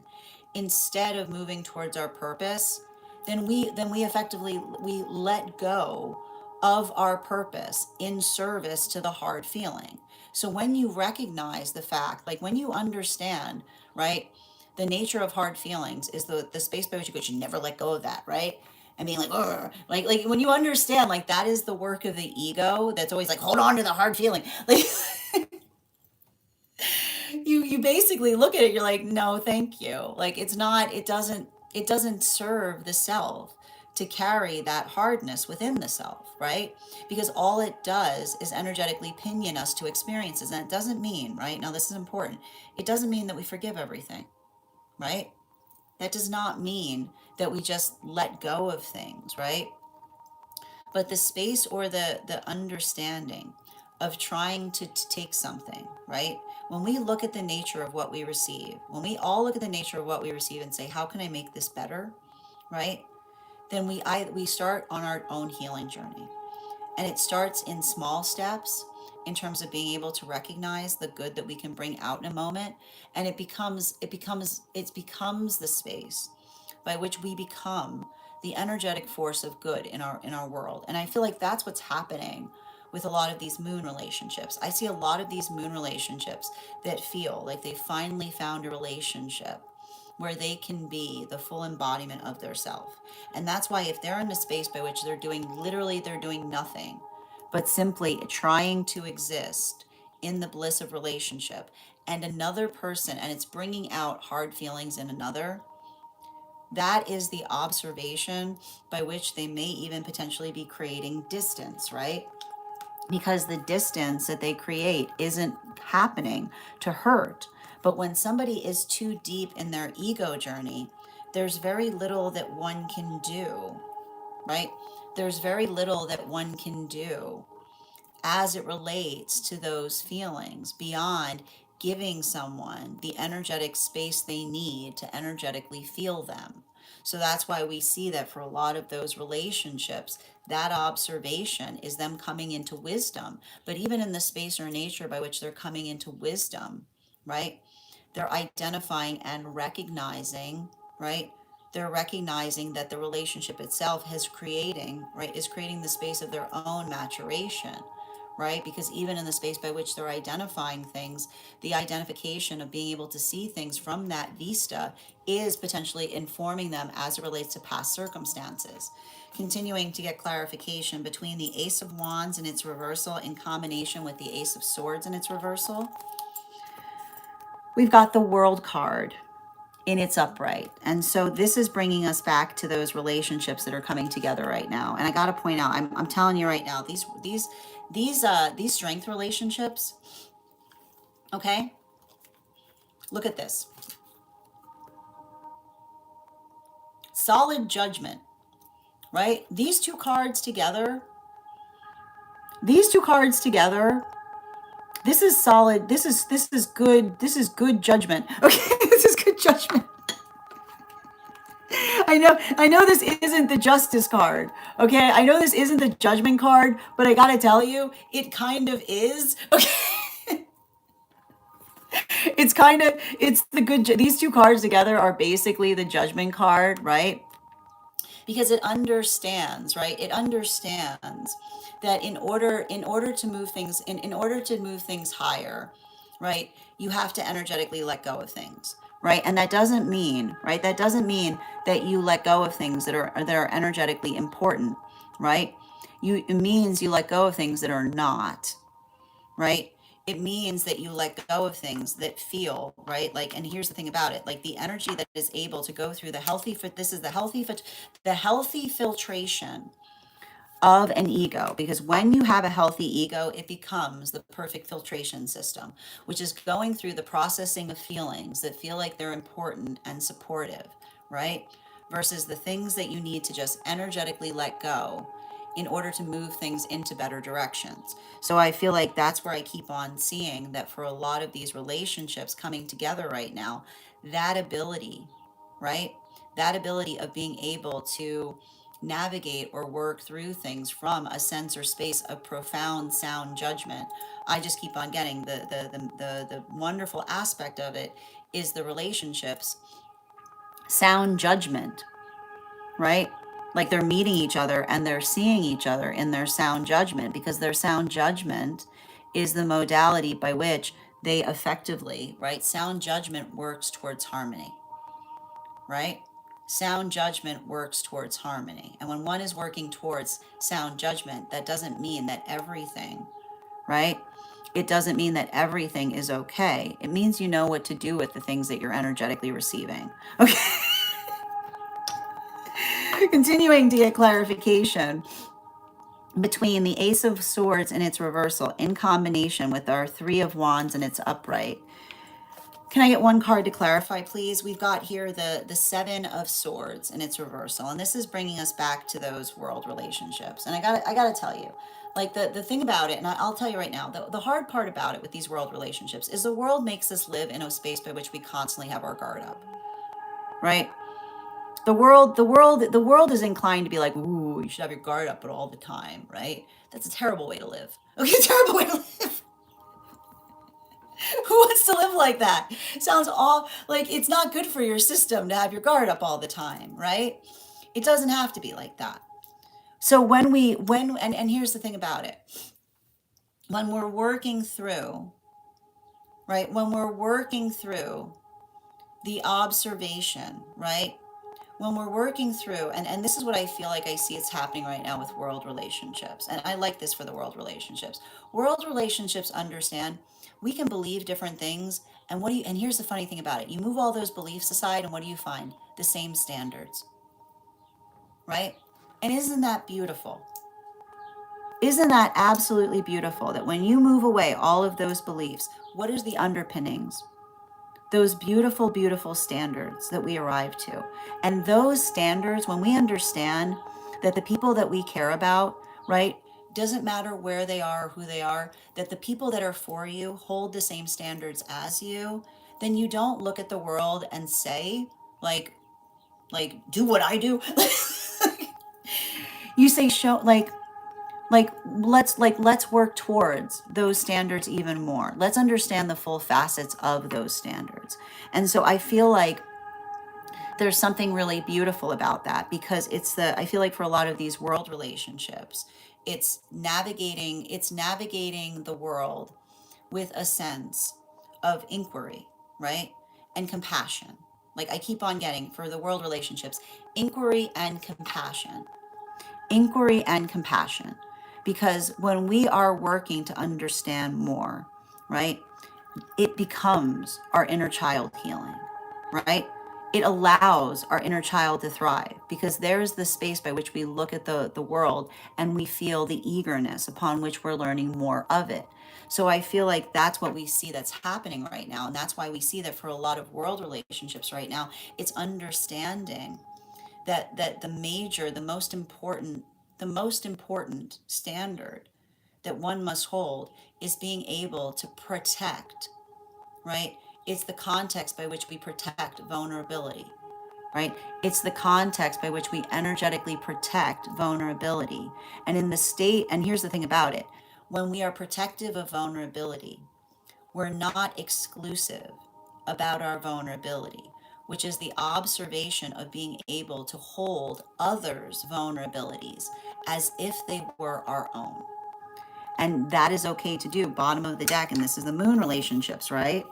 instead of moving towards our purpose, then we effectively we let go of our purpose in service to the hard feeling. So when you recognize the fact, like when you understand, right, the nature of hard feelings is the space by which you go, you never let go of that, right? And being like, "Ugh," like when you understand, like that is the work of the ego that's always like, hold on to the hard feeling. Like you basically look at it, you're like, no, thank you. Like it's not, it doesn't serve the self to carry that hardness within the self, right? Because all it does is energetically pinion us to experiences. And it doesn't mean, right? Now this is important. It doesn't mean that we forgive everything, right? That does not mean that we just let go of things, right? But the space or the understanding of trying to take something, right? When we look at the nature of what we receive, when we all look at the nature of what we receive and say, how can I make this better, right? Then we start on our own healing journey. And it starts in small steps in terms of being able to recognize the good that we can bring out in a moment. And it becomes the space by which we become the energetic force of good in our world. And I feel like that's what's happening with a lot of these moon relationships. I see a lot of these moon relationships that feel like they finally found a relationship where they can be the full embodiment of their self. And that's why if they're in a space by which they're doing nothing, but simply trying to exist in the bliss of relationship and another person, and it's bringing out hard feelings in another, that is the observation by which they may even potentially be creating distance, right? Because the distance that they create isn't happening to hurt. But when somebody is too deep in their ego journey, there's very little that one can do, right? There's very little that one can do as it relates to those feelings beyond giving someone the energetic space they need to energetically feel them. So that's why we see that for a lot of those relationships, that observation is them coming into wisdom. But even in the space or nature by which they're coming into wisdom, right? They're identifying and recognizing, right? They're recognizing that the relationship itself is creating the space of their own maturation, right? Because even in the space by which they're identifying things, the identification of being able to see things from that vista is potentially informing them as it relates to past circumstances. Continuing to get clarification between the Ace of Wands and its reversal in combination with the Ace of Swords and its reversal, we've got the World card in its upright. And so this is bringing us back to those relationships that are coming together right now. And I got to point out, I'm telling you right now, these strength relationships, okay? Look at this. Solid Judgment, right? These two cards together, this is solid. This is good. This is good judgment. Okay, this is good judgment. I know this isn't the justice card. Okay, I know this isn't the judgment card, but I gotta tell you, it kind of is. Okay, it's the good. These two cards together are basically the judgment card, right? Because it understands, right? It understands that in order to move things in order to move things higher, right? You have to energetically let go of things, right? And that doesn't mean, right? That doesn't mean that you let go of things that are energetically important, right? It means you let go of things that are not, right? It means that you let go of things that feel right. Like, and here's the thing about it, like the energy that is able to go through the healthy fit, this is the healthy filtration of an ego, because when you have a healthy ego, it becomes the perfect filtration system, which is going through the processing of feelings that feel like they're important and supportive, right? Versus the things that you need to just energetically let go in order to move things into better directions. So I feel like that's where I keep on seeing that for a lot of these relationships coming together right now, that ability, right? That ability of being able to navigate or work through things from a sense or space of profound sound judgment. I just keep on getting the wonderful aspect of it is the relationships, sound judgment, right? Like they're meeting each other and they're seeing each other in their sound judgment, because their sound judgment is the modality by which they effectively, right? Sound judgment works towards harmony, right? Sound judgment works towards harmony. And when one is working towards sound judgment, that doesn't mean that everything, right? It doesn't mean that everything is okay. It means you know what to do with the things that you're energetically receiving. Okay. Continuing to get clarification between the Ace of Swords and its reversal in combination with our Three of Wands and its upright. Can I get one card to clarify, please? We've got here the Seven of Swords and its reversal, and this is bringing us back to those world relationships. And I gotta tell you, like the thing about it, and I'll tell you right now, the hard part about it with these world relationships is the world makes us live in a space by which we constantly have our guard up, right? The world is inclined to be like, ooh, you should have your guard up at all the time, right? That's a terrible way to live. Okay, terrible way to live. Who wants to live like that? Sounds all like it's not good for your system to have your guard up all the time, right? It doesn't have to be like that. So and here's the thing about it. When we're working through, right? When we're working through the observation, right? When we're working through, and this is what I feel like I see it's happening right now with world relationships, and I like this for the world relationships. World relationships understand we can believe different things, and here's the funny thing about it. You move all those beliefs aside, and what do you find? The same standards, right? And isn't that beautiful? Isn't that absolutely beautiful that when you move away all of those beliefs, what is the underpinnings? Those beautiful, beautiful standards that we arrive to. And those standards, when we understand that the people that we care about, right, doesn't matter where they are or who they are, that the people that are for you hold the same standards as you, then you don't look at the world and say, do what I do. You say, show, let's work towards those standards even more. Let's understand the full facets of those standards. And so I feel like there's something really beautiful about that, because I feel like for a lot of these world relationships, it's navigating the world with a sense of inquiry, right? And compassion. Like I keep on getting for the world relationships, inquiry and compassion. Inquiry and compassion. Because when we are working to understand more, right, it becomes our inner child healing, right? It allows our inner child to thrive, because there's the space by which we look at the world and we feel the eagerness upon which we're learning more of it. So I feel like that's what we see that's happening right now. And that's why we see that for a lot of world relationships right now, it's understanding that the most important standard that one must hold is being able to protect, right? It's the context by which we protect vulnerability, right? It's the context by which we energetically protect vulnerability. And in the state, and here's the thing about it, when we are protective of vulnerability, we're not exclusive about our vulnerability, which is the observation of being able to hold others' vulnerabilities as if they were our own. And that is okay to do. Bottom of the deck, and this is the moon relationships, right?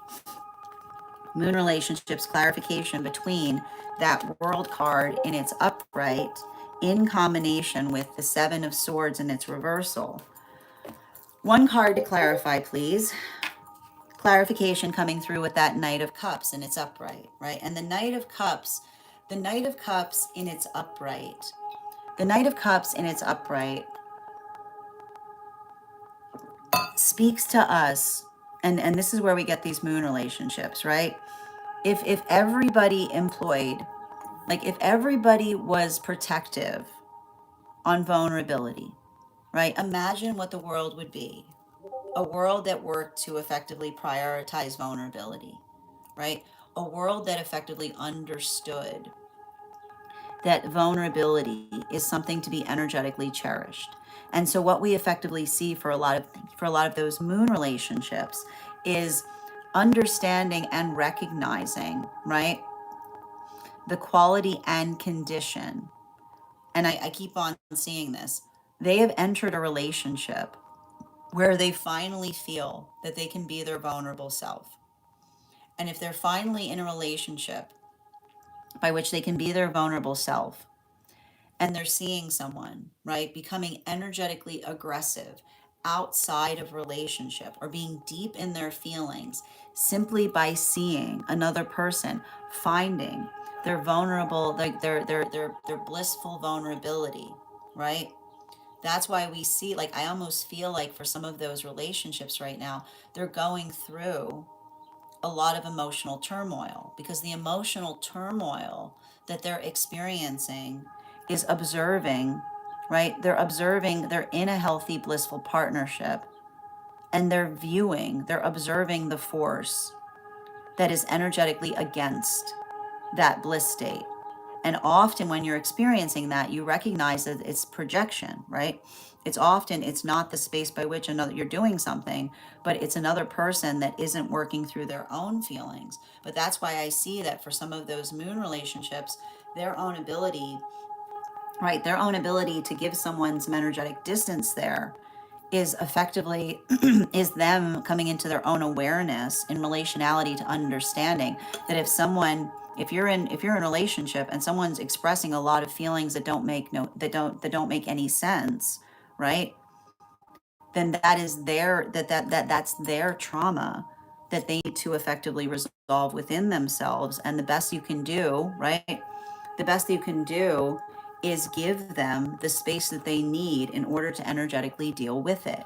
Moon relationships, clarification between that world card in its upright in combination with the Seven of Swords in its reversal. One card to clarify, please. Clarification coming through with that Knight of Cups in its upright, right? And the Knight of Cups in its upright. The Knight of Cups in its upright speaks to us, and this is where we get these moon relationships, right? If everybody employed, like if everybody was protective on vulnerability, right? Imagine what the world would be. A world that worked to effectively prioritize vulnerability, right? A world that effectively understood that vulnerability is something to be energetically cherished. And so what we effectively see for a lot of those moon relationships is understanding and recognizing, right? The quality and condition and I keep on seeing this, they have entered a relationship where they finally feel that they can be their vulnerable self. And if they're finally in a relationship by which they can be their vulnerable self, and they're seeing someone, right, becoming energetically aggressive outside of relationship or being deep in their feelings simply by seeing another person finding their vulnerable, like their blissful vulnerability, right? That's why we see, like, I almost feel like for some of those relationships right now, they're going through a lot of emotional turmoil, because the emotional turmoil that they're experiencing is observing, right? They're observing, they're in a healthy, blissful partnership, and they're observing the force that is energetically against that bliss state. And often when you're experiencing that, you recognize that it's projection, right? It's not the space by which another you're doing something, but it's another person that isn't working through their own feelings. But that's why I see that for some of those moon relationships, their own ability, right, their own ability to give someone some energetic distance there is effectively is them coming into their own awareness in relationality to understanding that if you're in a relationship and someone's expressing a lot of feelings that don't make no that don't make any sense, right, then that is that's their trauma that they need to effectively resolve within themselves. And the best you can do, right, the best you can do is give them the space that they need in order to energetically deal with it.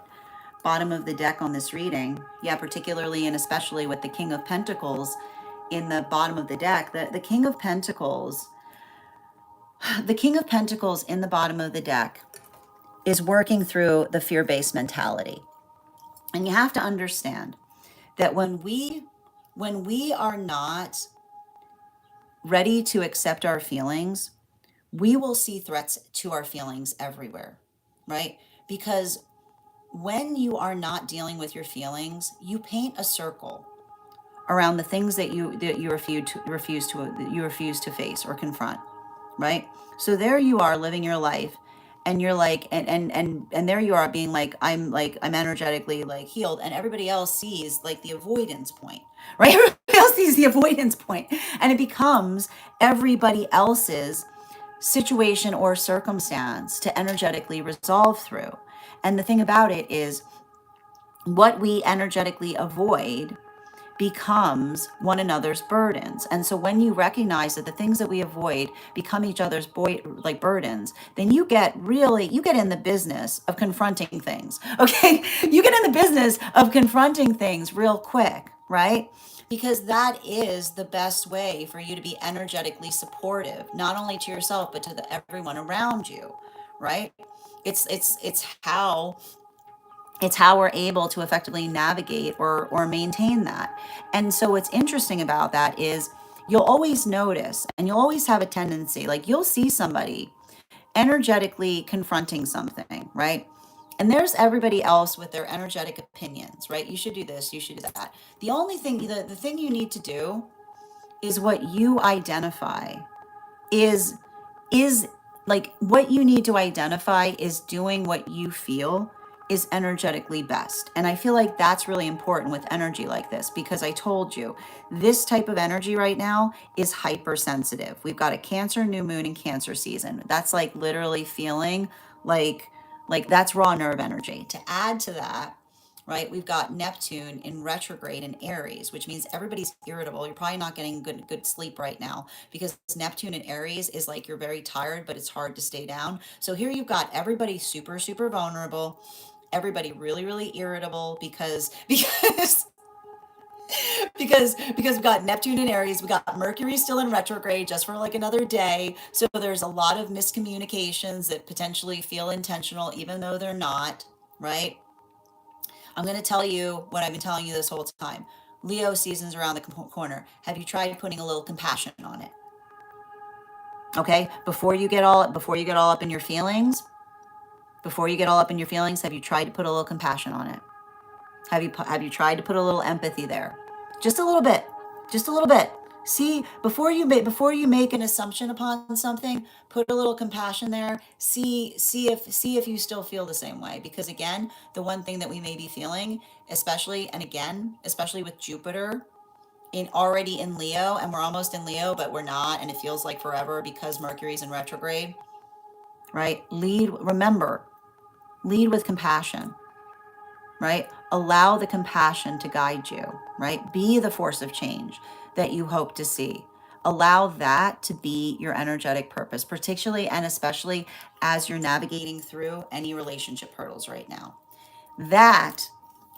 Bottom of the deck on this reading, yeah, particularly and especially with the King of Pentacles in the bottom of the deck, the King of Pentacles, the King of Pentacles in the bottom of the deck is working through the fear-based mentality. And you have to understand that when we are not ready to accept our feelings, we will see threats to our feelings everywhere, right? Because when you are not dealing with your feelings, you paint a circle around the things that you refuse to face or confront, right? So there you are living your life, and you're like, and there you are being like I'm energetically like healed, and everybody else sees like the avoidance point, right? Everybody else sees the avoidance point, and it becomes everybody else's situation or circumstance to energetically resolve through. And the thing about it is, what we energetically avoid becomes one another's burdens. And so when you recognize that the things that we avoid become each other's like burdens, then you get in the business of confronting things. Okay? You get in the business of confronting things real quick, right? Because that is the best way for you to be energetically supportive, not only to yourself, but to everyone around you, right? It's how we're able to effectively navigate or maintain that. And so what's interesting about that is you'll always notice, and you'll always have a tendency, like you'll see somebody energetically confronting something, right? And there's everybody else with their energetic opinions, right? You should do this, you should do that. The only thing, the thing you need to do is what you identify is is like what you need to identify is doing what you feel is energetically best. And I feel like that's really important with energy like this, because I told you this type of energy right now is hypersensitive. We've got a Cancer new moon in Cancer season. That's like literally feeling like that's raw nerve energy. To add to that, right, we've got Neptune in retrograde in Aries, which means everybody's irritable. You're probably not getting good sleep right now, because Neptune in Aries is like you're very tired, but it's hard to stay down. So here you've got everybody super, super vulnerable, everybody really, really irritable because we've got Neptune in Aries, we got Mercury still in retrograde just for like another day. So there's a lot of miscommunications that potentially feel intentional, even though they're not, right? I'm going to tell you what I've been telling you this whole time. Leo season's around the corner. Have you tried putting a little compassion on it? Okay, before you get all up in your feelings, have you tried to put a little compassion on it? Have you tried to put a little empathy there? Just a little bit. Just a little bit. See, before you make an assumption upon something, put a little compassion there. See if you still feel the same way. Because again, the one thing that we may be feeling, especially with Jupiter in already in Leo, and we're almost in Leo, but we're not, and it feels like forever because Mercury's in retrograde, right? Remember, lead with compassion, right? Allow the compassion to guide you, right? Be the force of change that you hope to see. Allow that to be your energetic purpose, particularly and especially as you're navigating through any relationship hurdles right now. That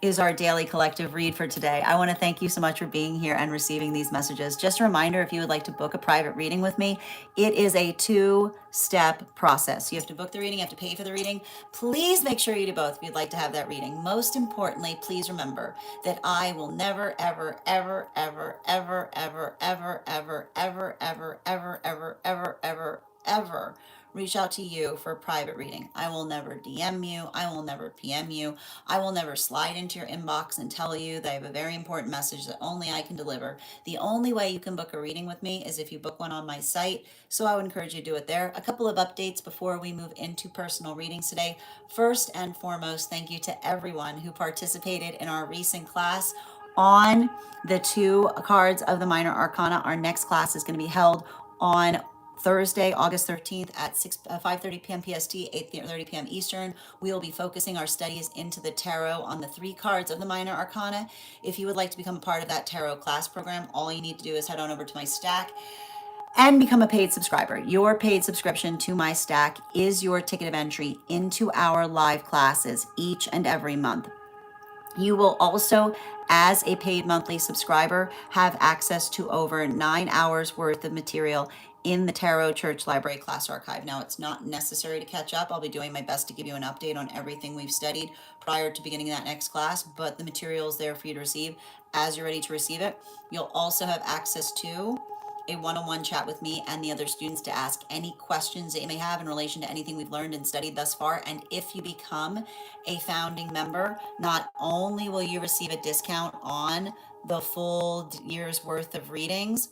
is our daily collective read for today. I want to thank you so much for being here and receiving these messages. Just a reminder, if you would like to book a private reading with me, it is a two-step process. You have to book the reading, you have to pay for the reading. Please make sure you do both if you'd like to have that reading. Most importantly, please remember that I will never, ever, ever, ever, ever, ever, ever, ever, ever, ever, ever, ever, ever, ever, ever reach out to you for a private reading. I will never DM you. I will never PM you. I will never slide into your inbox and tell you that I have a very important message that only I can deliver. The only way you can book a reading with me is if you book one on my site. So I would encourage you to do it there. A couple of updates before we move into personal readings today. First and foremost, thank you to everyone who participated in our recent class on the two cards of the minor arcana. Our next class is going to be held on Thursday, August 13th at 5:30 p.m. PST, 8:30 p.m. Eastern. We will be focusing our studies into the tarot on the three cards of the minor arcana. If you would like to become a part of that tarot class program, all you need to do is head on over to my stack and become a paid subscriber. Your paid subscription to my stack is your ticket of entry into our live classes each and every month. You will also, as a paid monthly subscriber, have access to over 9 hours worth of material in the Tarot Church Library Class Archive. Now, it's not necessary to catch up. I'll be doing my best to give you an update on everything we've studied prior to beginning that next class, but the material is there for you to receive as you're ready to receive it. You'll also have access to a one-on-one chat with me and the other students to ask any questions that you may have in relation to anything we've learned and studied thus far. And if you become a founding member, not only will you receive a discount on the full year's worth of readings,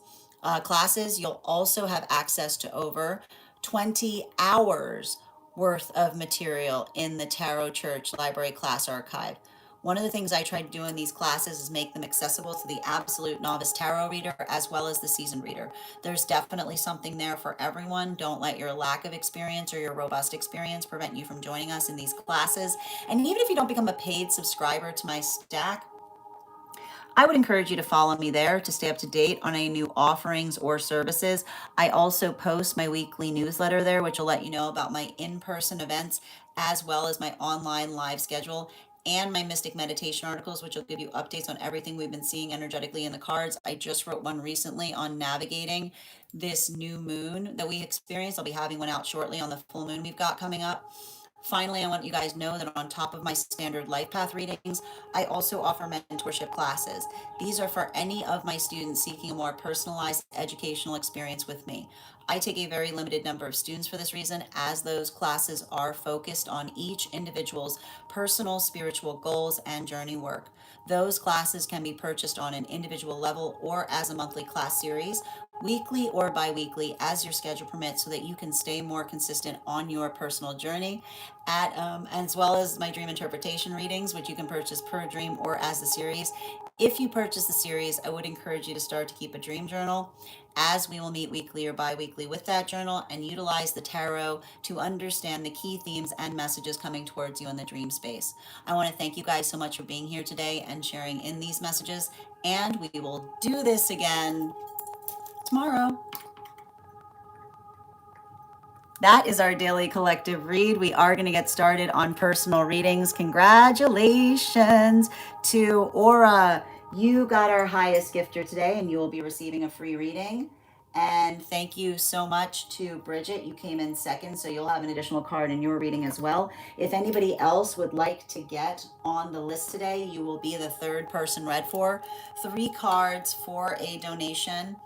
classes, you'll also have access to over 20 hours worth of material in the Tarot Church Library Class Archive. One of the things I try to do in these classes is make them accessible to the absolute novice tarot reader as well as the seasoned reader. There's definitely something there for everyone. Don't let your lack of experience or your robust experience prevent you from joining us in these classes. And even if you don't become a paid subscriber to my stack, I would encourage you to follow me there to stay up to date on any new offerings or services. I also post my weekly newsletter there, which will let you know about my in-person events as well as my online live schedule and my mystic meditation articles, which will give you updates on everything we've been seeing energetically in the cards. I just wrote one recently on navigating this new moon that we experienced. I'll be having one out shortly on the full moon we've got coming up. Finally, I want you guys to know that on top of my standard life path readings, I also offer mentorship classes. These are for any of my students seeking a more personalized educational experience with me. I take a very limited number of students for this reason, as those classes are focused on each individual's personal spiritual goals and journey work. Those classes can be purchased on an individual level or as a monthly class series, weekly or bi-weekly as your schedule permits, so that you can stay more consistent on your personal journey as well as my dream interpretation readings, which you can purchase per dream or as the series. If you purchase the series, I would encourage you to start to keep a dream journal, as we will meet weekly or bi-weekly with that journal and utilize the tarot to understand the key themes and messages coming towards you in the dream space. I want to thank you guys so much for being here today and sharing in these messages, and we will do this again tomorrow. That is our daily collective read. We are going to get started on personal readings. Congratulations to Aura. You got our highest gifter today, and you will be receiving a free reading. And thank you so much to Bridget. You came in second, so you'll have an additional card in your reading as well. If anybody else would like to get on the list today, you will be the third person read for. 3 cards for a donation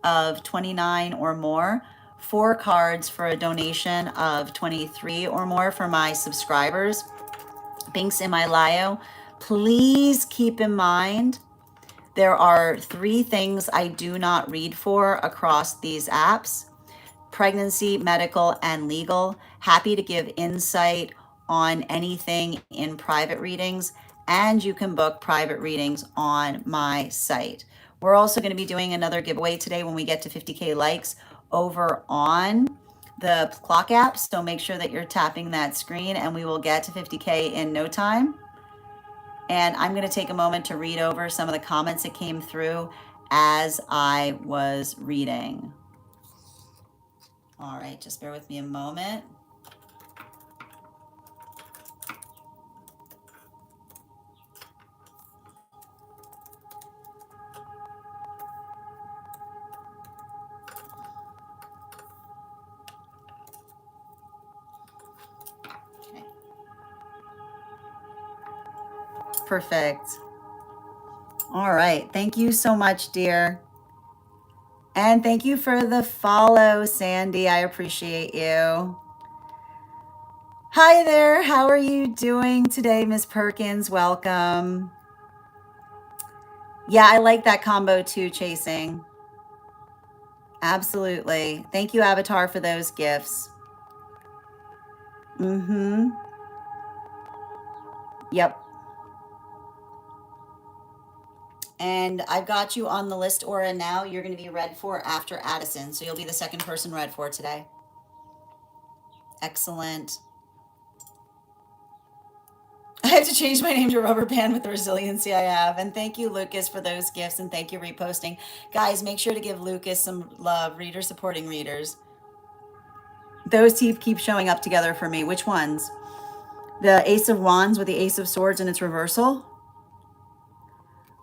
of $29 or more. 4 cards for a donation of $23 or more for my subscribers. Links in my bio. Please keep in mind There are 3 things I do not read for across these apps: pregnancy, medical, and legal. Happy to give insight on anything in private readings, and you can book private readings on my site. We're also going to be doing another giveaway today when we get to 50K likes over on the clock app. So make sure that you're tapping that screen and we will get to 50K in no time. And I'm going to take a moment to read over some of the comments that came through as I was reading. All right, just bear with me a moment. Okay. Perfect. All right. Thank you so much, dear. And thank you for the follow, Sandy. I appreciate you. Hi there. How are you doing today, Miss Perkins? Welcome. Yeah, I like that combo too, Chasing. Absolutely. Thank you, Avatar, for those gifts. Mm-hmm. Yep. And I've got you on the list, Aura, now. You're going to be read for after Addison. So you'll be the second person read for today. Excellent. I have to change my name to Rubber Band with the resiliency I have. And thank you, Lucas, for those gifts. And thank you, reposting. Guys, make sure to give Lucas some love. Reader supporting readers. Those teeth keep showing up together for me. Which ones? The Ace of Wands with the Ace of Swords in its reversal?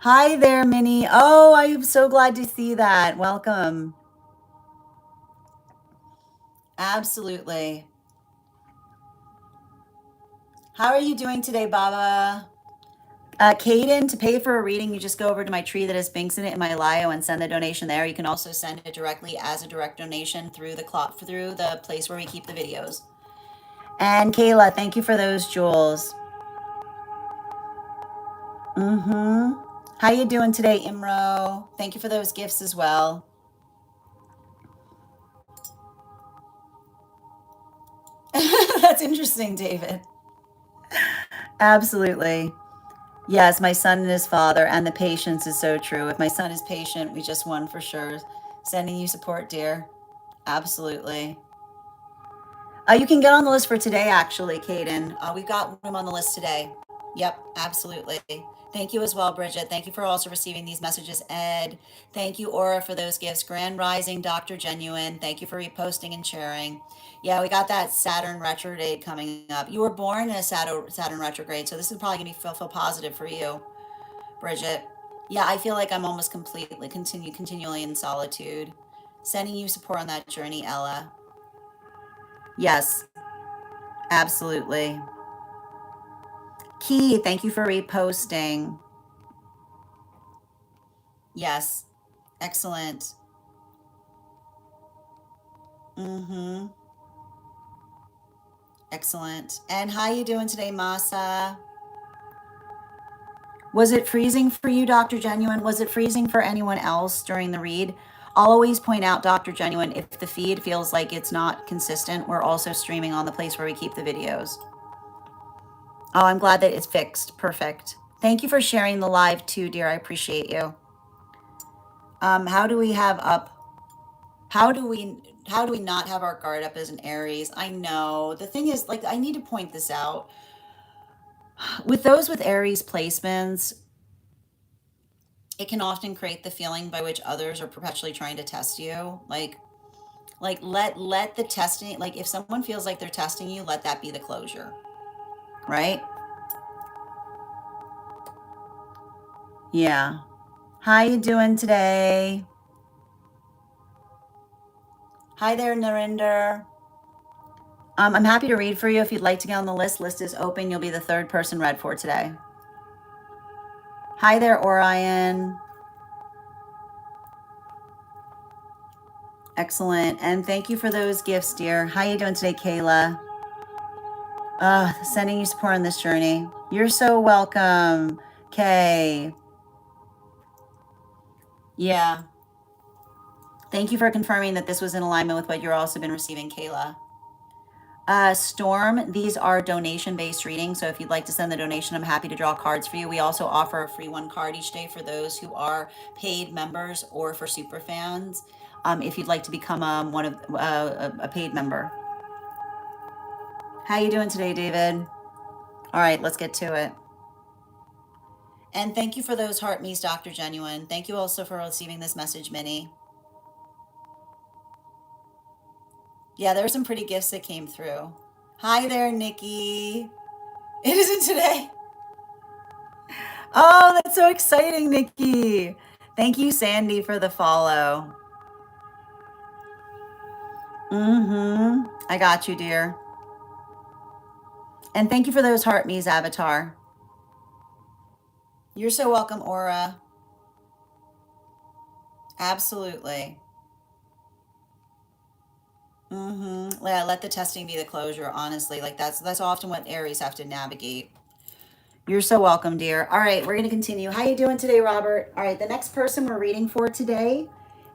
Hi there, Minnie. Oh, I'm so glad to see that. Welcome. Absolutely. How are you doing today, Baba? Caden, to pay for a reading, you just go over to my tree that has Binks in it in my Lio and send the donation there. You can also send it directly as a direct donation through the place where we keep the videos. And Kayla, thank you for those jewels. Mm-hmm. How you doing today, Imro? Thank you for those gifts as well. That's interesting, David. Absolutely. Yes, my son and his father, and the patience is so true. If my son is patient, we just won for sure. Sending you support, dear. Absolutely. You can get on the list for today, actually, Kaden. We've got room on the list today. Yep, absolutely. Thank you as well, Bridget. Thank you for also receiving these messages, Ed. Thank you, Aura, for those gifts. Grand Rising, Dr. Genuine. Thank you for reposting and sharing. Yeah, we got that Saturn retrograde coming up. You were born in a Saturn retrograde, so this is probably going to feel positive for you, Bridget. Yeah, I feel like I'm almost continually in solitude. Sending you support on that journey, Ella. Yes, absolutely. Key, thank you for reposting. Yes, excellent. Mm-hmm. Excellent. And how you doing today, Masa? Was it freezing for you, Dr. Genuine? Was it freezing for anyone else during the read? I'll always point out, Dr. Genuine, if the feed feels like it's not consistent, we're also streaming on the place where we keep the videos. Oh, I'm glad that it's fixed. Perfect. Thank you for sharing the live too, dear. I appreciate you. How do we have up? How do we not have our guard up as an Aries? I know. The thing is, like, I need to point this out. With those with Aries placements, it can often create the feeling by which others are perpetually trying to test you. Like let the testing, like if someone feels like they're testing you, let that be the closure. Right? Yeah. How you doing today? Hi there, Narinder. I'm happy to read for you if you'd like to get on the list. List is open. You'll be the third person read for today. Hi there, Orion. Excellent. And thank you for those gifts, dear. How you doing today, Kayla? Sending you support on this journey. You're so welcome, Kay. Yeah. Thank you for confirming that this was in alignment with what you've also been receiving, Kayla. Storm, these are donation-based readings. So if you'd like to send the donation, I'm happy to draw cards for you. We also offer a free one card each day for those who are paid members or for super fans. If you'd like to become one of a paid member. How you doing today, David? All right, let's get to it. And thank you for those heart me's, Dr. Genuine. Thank you also for receiving this message, Minnie. Yeah, there were some pretty gifts that came through. Hi there, Nikki. It isn't today. Oh, that's so exciting, Nikki. Thank you, Sandy, for the follow. I got you, dear. And thank you for those heart me's, Avatar. You're so welcome, Aura. Absolutely. Yeah, let the testing be the closure, honestly. Like that's often what Aries have to navigate. You're so welcome, dear. All right, we're going to continue. How you doing today, Robert? All right, the next person we're reading for today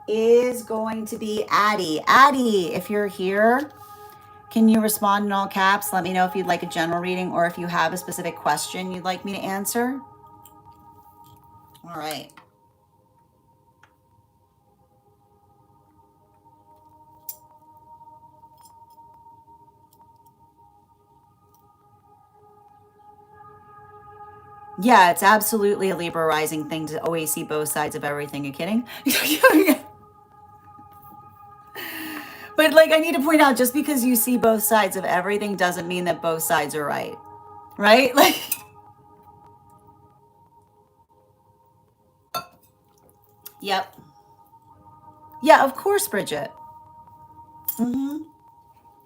is going to be Addie. Addie, if you're here, can you respond in all caps? Let me know if you'd like a general reading or if you have a specific question you'd like me to answer. All right. Yeah, it's absolutely a Libra rising thing to always see both sides of everything. You kidding? But like, I need to point out, just because you see both sides of everything doesn't mean that both sides are right. Right? Like, yep. Yeah, of course, Bridget.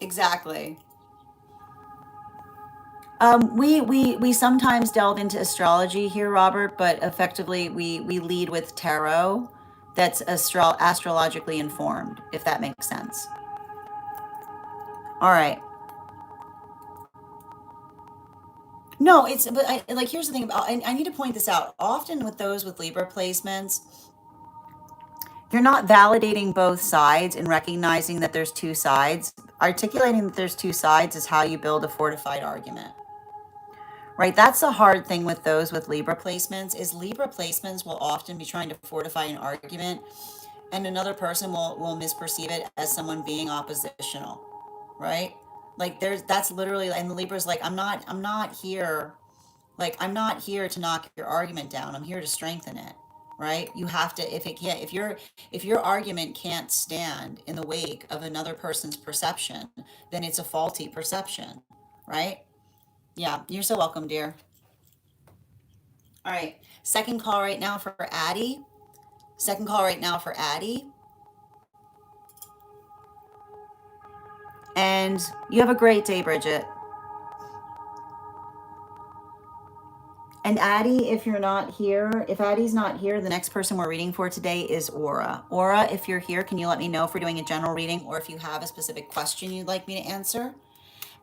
Exactly. We sometimes delve into astrology here, Robert, but effectively we lead with tarot that's astrologically informed, if that makes sense. All right. No, it's but like here's the thing about I need to point this out. Often with those with Libra placements, you're not validating both sides and recognizing that there's two sides. Articulating that there's two sides is how you build a fortified argument. Right? That's the hard thing with those with Libra placements is Libra placements will often be trying to fortify an argument and another person will misperceive it as someone being oppositional, right? Like that's literally, and the Libra's like, I'm not here, like I'm not here to knock your argument down. I'm here to strengthen it, right? You have to, if it can't, if your argument can't stand in the wake of another person's perception, then it's a faulty perception, right? Yeah, you're so welcome, dear. All right, second call right now for Addie. Second call right now for Addie. And you have a great day, Bridget. And Addie, if you're not here, if Addie's not here, the next person we're reading for today is Aura. Aura, if you're here, can you let me know if we're doing a general reading or if you have a specific question you'd like me to answer?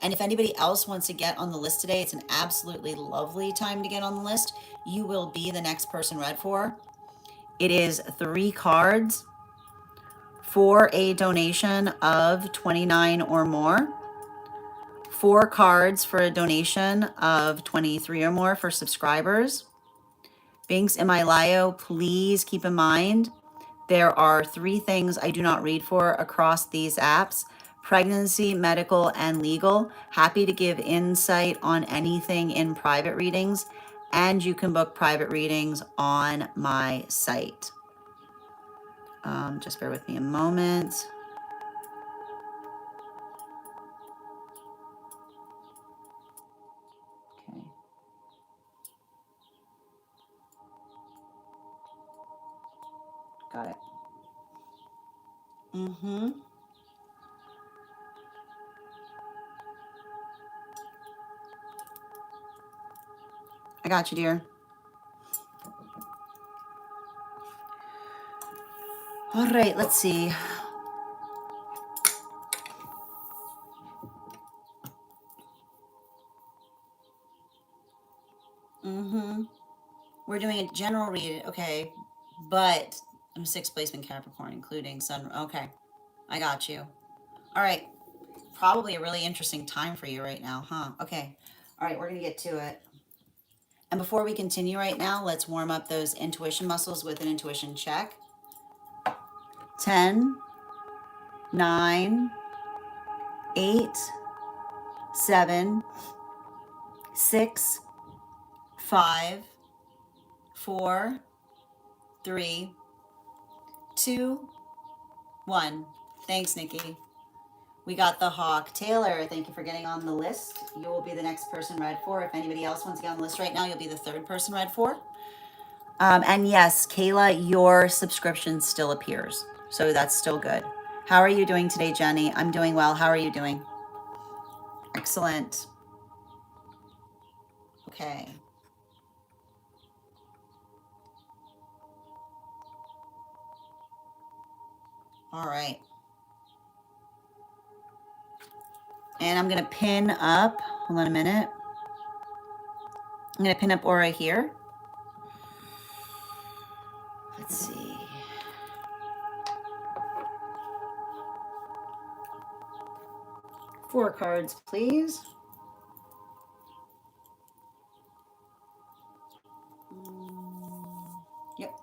And if anybody else wants to get on the list today, it's an absolutely lovely time to get on the list. You will be the next person read for. It is 3 cards for a donation of 29 or more. 4 cards for a donation of 23 or more for subscribers. Binks in my Lio, please keep in mind there are 3 things I do not read for across these apps: pregnancy, medical, and legal. Happy to give insight on anything in private readings, and you can book private readings on my site. Just bear with me a moment. Okay. Got it. I got you, dear. All right, let's see. We're doing a general read, okay, but I'm 6th placement Capricorn, including Sun. Okay, I got you. All right. Probably a really interesting time for you right now, huh? Okay. All right, we're going to get to it. And before we continue right now, let's warm up those intuition muscles with an intuition check. 10, 9, 8, 7, 6, 5, 4, 3, 2, 1. Thanks, Nikki. We got the Hawk. Taylor, thank you for getting on the list. You will be the next person read for. If anybody else wants to get on the list right now, you'll be the 3rd person read for. And yes, Kayla, your subscription still appears. So that's still good. How are you doing today, Jenny? I'm doing well. How are you doing? Excellent. Okay. All right. And I'm going to pin up. Hold on a minute. I'm going to pin up Aura here. Let's see. Four cards, please. Yep.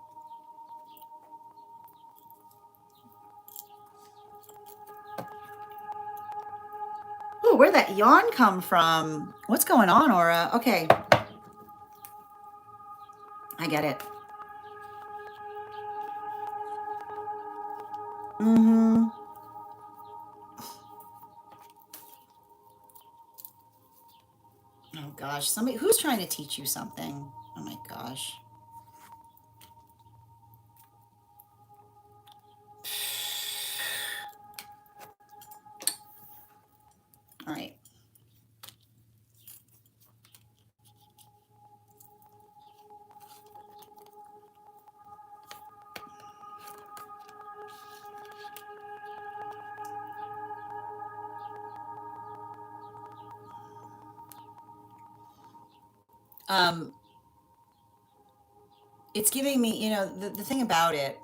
Oh, where'd that yawn come from? What's going on, Aura? Okay. I get it. Mm-hmm. Oh, gosh. Somebody, who's trying to teach you something? Oh, my gosh. All right. It's giving me, you know, the thing about it,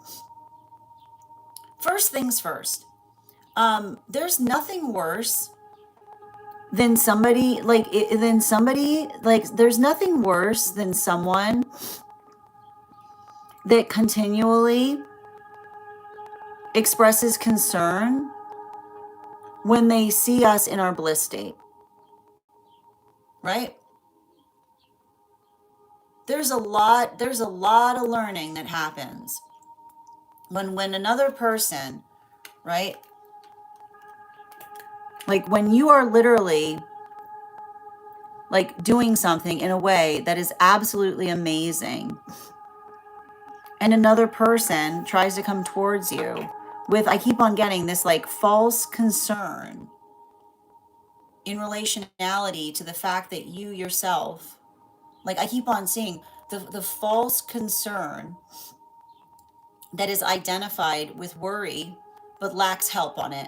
first things first, there's nothing worse than somebody there's nothing worse than someone that continually expresses concern when they see us in our bliss state, right? There's a lot of learning that happens when another person, right? Like when you are literally like doing something in a way that is absolutely amazing, and another person tries to come towards you with, I keep on getting this like false concern in relationality to the fact that you yourself, like I keep on seeing the false concern that is identified with worry but lacks help on it,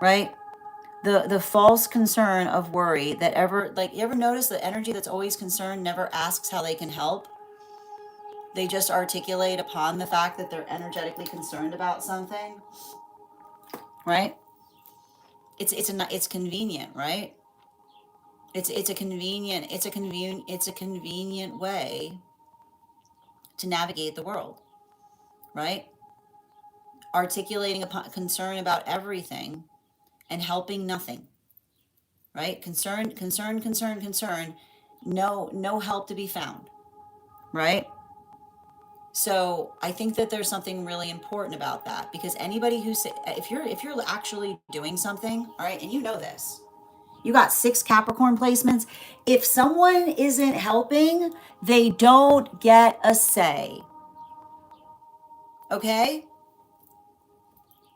right? The false concern of worry that ever, like, you ever notice the energy that's always concerned never asks how they can help? They just articulate upon the fact that they're energetically concerned about something, right? It's convenient, right? It's a convenient way to navigate the world, right? Articulating a concern about everything and helping nothing, right? Concern. No help to be found, right? So I think that there's something really important about that, because anybody who say, if you're actually doing something, all right, and you know this, you got 6 Capricorn placements. If someone isn't helping, they don't get a say. Okay?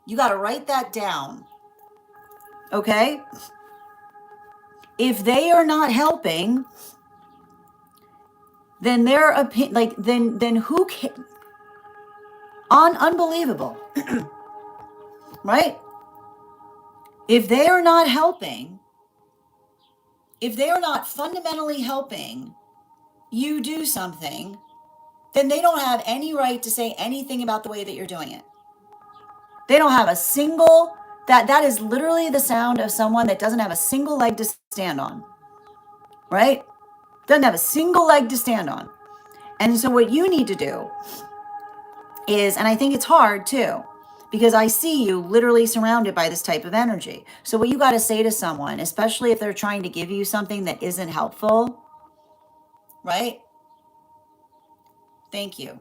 You got to write that down. Okay? If they are not helping, then their opinion, like, then who can, unbelievable. Right? If they are not helping, if they are not fundamentally helping you do something, then they don't have any right to say anything about the way that you're doing it. They don't have a single, that is literally the sound of someone that doesn't have a single leg to stand on, right? Doesn't have a single leg to stand on. And so what you need to do is, and I think it's hard too, because I see you literally surrounded by this type of energy. So what you got to say to someone, especially if they're trying to give you something that isn't helpful, right? Thank you.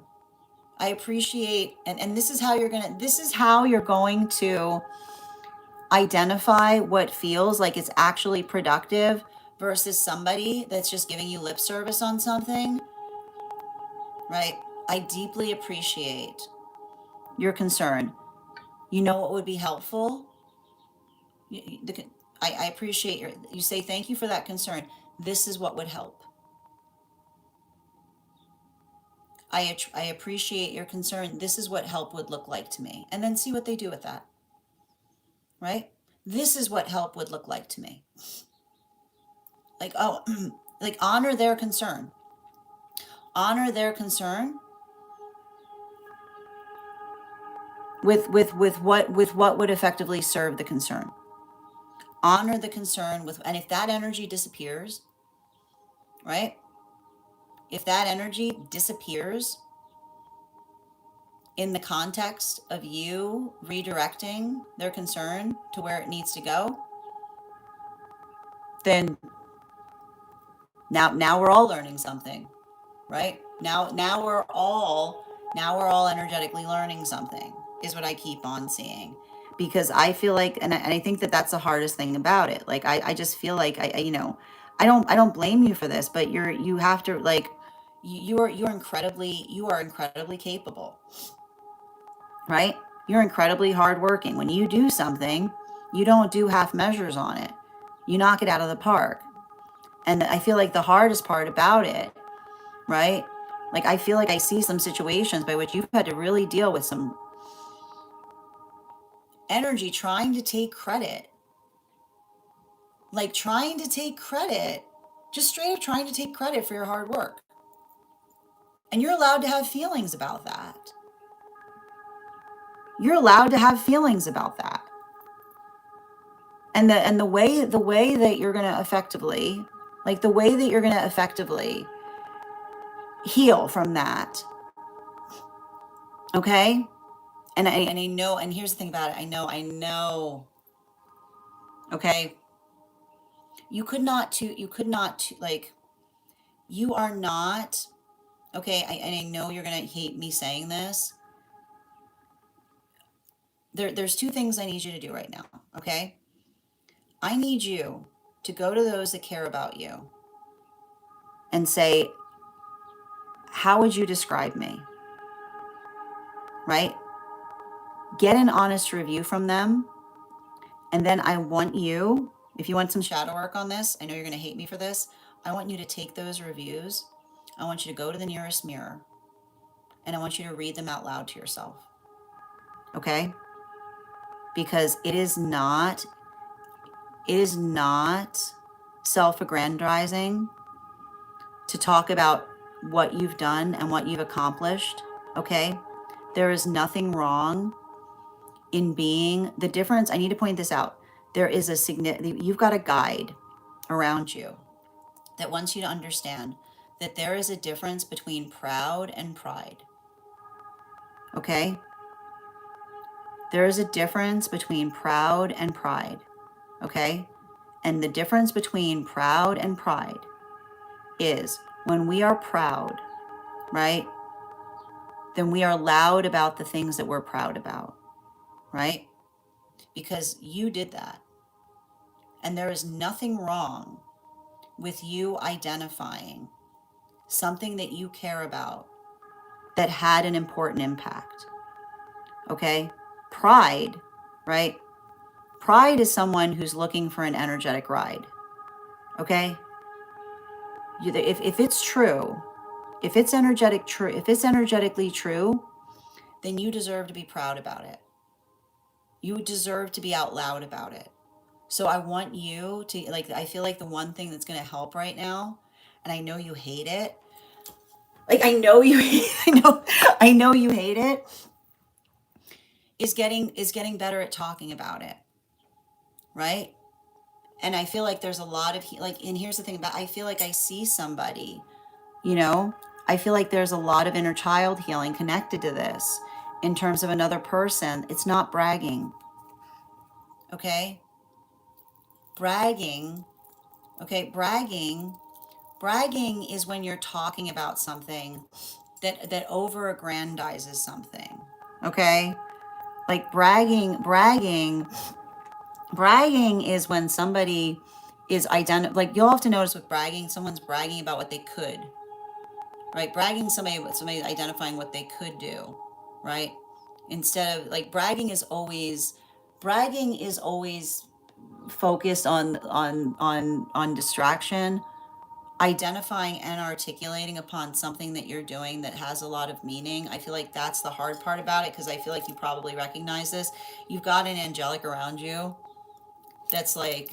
I appreciate, and this is how you're going to identify what feels like it's actually productive versus somebody that's just giving you lip service on something, right? I deeply appreciate your concern. You know what would be helpful? I appreciate you say thank you for that concern. This is what would help. I appreciate your concern. This is what help would look like to me. And then see what they do with that, right? This is what help would look like to me. Like, oh, like honor their concern. Honor their concern with what would effectively serve the concern. Honor the concern with, and if that energy disappears, right? If that energy disappears in the context of you redirecting their concern to where it needs to go, then now we're all learning something, right? Now we're all energetically learning something, is what I keep on seeing. Because I feel like, and I think that that's the hardest thing about it. Like, I just feel like I don't blame you for this, but you have to, like, you're incredibly capable, right? You're incredibly hardworking. When you do something, you don't do half measures on it. You knock it out of the park. And I feel like the hardest part about it, right? Like, I feel like I see some situations by which you've had to really deal with some energy trying to take credit. Like, trying to take credit, just straight up trying to take credit for your hard work. And you're allowed to have feelings about that. You're allowed to have feelings about that. And the way that you're going to effectively, like, the way that you're going to effectively heal from that, okay? And I know, and here's the thing about it, I know, okay? You are not, okay, and I know you're going to hate me saying this. There's two things I need you to do right now, okay? I need you to go to those that care about you and say, how would you describe me? Right? Get an honest review from them. And then I want you, if you want some shadow work on this, I know you're going to hate me for this. I want you to take those reviews. I want you to go to the nearest mirror and I want you to read them out loud to yourself. Okay? Because it is not self-aggrandizing to talk about what you've done and what you've accomplished. Okay? There is nothing wrong in being the difference. I need to point this out. There is you've got a guide around you that wants you to understand that there is a difference between proud and pride. Okay? There is a difference between proud and pride. Okay? And the difference between proud and pride is when we are proud, right? Then we are loud about the things that we're proud about, right? Because you did that. And there is nothing wrong with you identifying something that you care about that had an important impact. Okay? Pride, right? Pride is someone who's looking for an energetic ride. Okay? If it's true, if it's energetically true, then you deserve to be proud about it. You deserve to be out loud about it. So I want you to, like, I feel like the one thing that's going to help right now, and I know you hate it, like I know you I know you hate it, is getting better at talking about it, right? And I feel like there's a lot of like, and here's the thing about, I feel like I see somebody, you know, I feel like there's a lot of inner child healing connected to this in terms of another person. It's not bragging, okay? Bragging, okay, bragging is when you're talking about something that over aggrandizes something, okay? Like bragging is when somebody is like you'll often notice with bragging, someone's bragging about what they could, right? Bragging, somebody identifying what they could do, right? Instead of like, bragging is always focused on distraction. Identifying and articulating upon something that you're doing that has a lot of meaning, I feel like that's the hard part about it, because I feel like you probably recognize this. You've got an angelic around you that's like,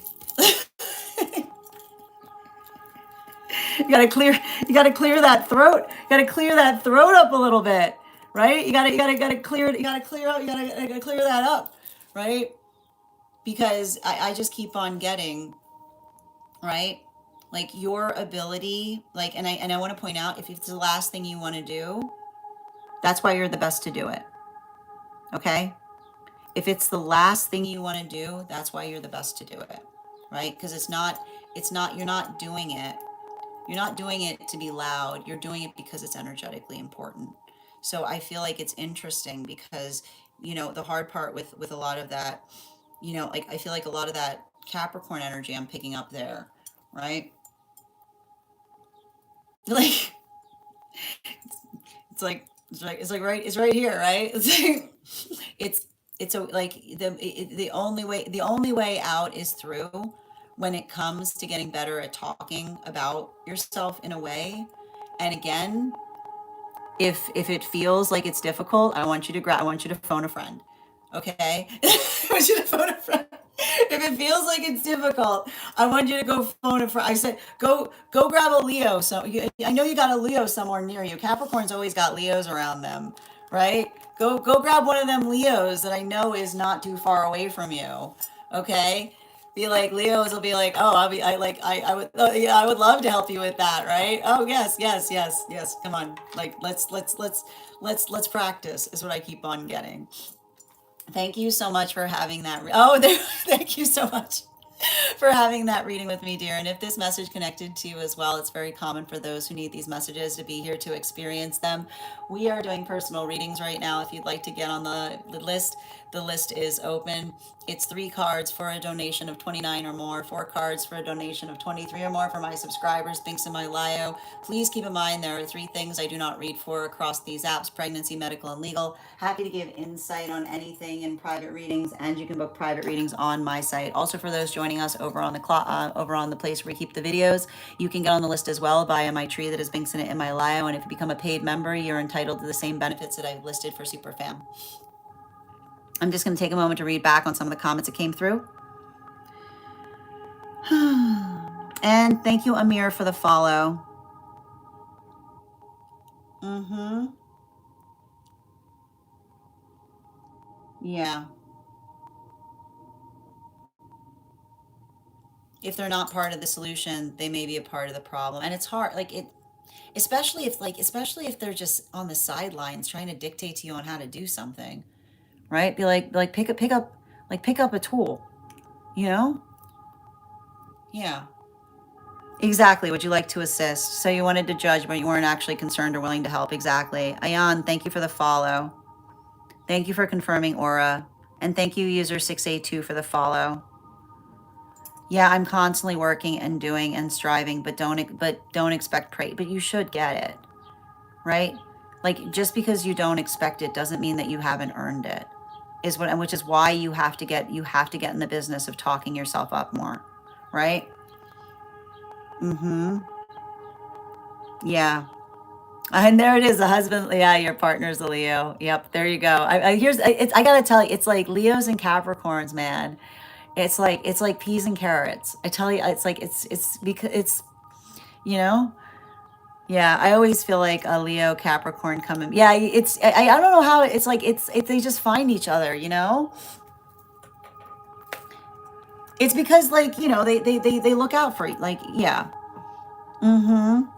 you gotta clear that throat. You gotta clear that throat up a little bit, right? You gotta clear it. You gotta clear that up, right? Because I just keep on getting, right, like your ability, like, and I want to point out, if it's the last thing you want to do, that's why you're the best to do it. Okay, if it's the last thing you want to do, that's why you're the best to do it, right? Because it's not you're not doing it to be loud. You're doing it because it's energetically important. So I feel like it's interesting because, the hard part with a lot of that, like, I feel like a lot of that Capricorn energy I'm picking up there, right? Like, it's right here, right? It's it's like the only way out is through, when it comes to getting better at talking about yourself in a way. And again, if it feels like it's difficult, I want you to phone a friend. Okay? I want you to phone a friend. If it feels like it's difficult, I want you to go phone a friend. I said, go grab a Leo. So I know you got a Leo somewhere near you. Capricorn's always got Leos around them, right? Go grab one of them Leos that I know is not too far away from you. Okay? Be like, Leos will be like, oh, I would, oh, yeah, I would love to help you with that, right? Oh, yes, yes, yes, yes. Come on, like, let's practice, is what I keep on getting. Thank you so much for having that. Oh, there, thank you so much for having that reading with me, dear. And if this message connected to you as well, it's very common for those who need these messages to be here to experience them. We are doing personal readings right now. If you'd like to get on the list is open. It's 3 cards for a donation of 29 or more, 4 cards for a donation of 23 or more for my subscribers, Binks in my Lio. Please keep in mind there are 3 things I do not read for across these apps: pregnancy, medical, and legal. Happy to give insight on anything in private readings, and you can book private readings on my site. Also, for those joining us over on the place where we keep the videos, you can get on the list as well via my tree that is Binks in it in my Lio. And if you become a paid member, you're entitled to the same benefits that I've listed for Superfam. I'm just going to take a moment to read back on some of the comments that came through. And thank you, Amir, for the follow. Yeah. If they're not part of the solution, they may be a part of the problem. And it's hard, like, especially if they're just on the sidelines trying to dictate to you on how to do something, right? Be like pick up a tool, you know? Yeah. Exactly. Would you like to assist? So you wanted to judge, but you weren't actually concerned or willing to help. Exactly. Ayan, thank you for the follow. Thank you for confirming, Aura. And thank you, user 682, for the follow. Yeah, I'm constantly working and doing and striving, but don't expect praise. But you should get it, right? Like, just because you don't expect it doesn't mean that you haven't earned it. Which is why you have to get in the business of talking yourself up more, right? Mm-hmm. Yeah. And there it is, the husband. Yeah, your partner's a Leo. Yep, there you go. I gotta tell you, it's like Leos and Capricorns, man. It's like peas and carrots. I tell you, it's like it's because it's, you know, Yeah, I always feel like a Leo Capricorn coming. Yeah, I don't know how it's like it's they just find each other, you know? It's because like, you know, they look out for like yeah. Mhm.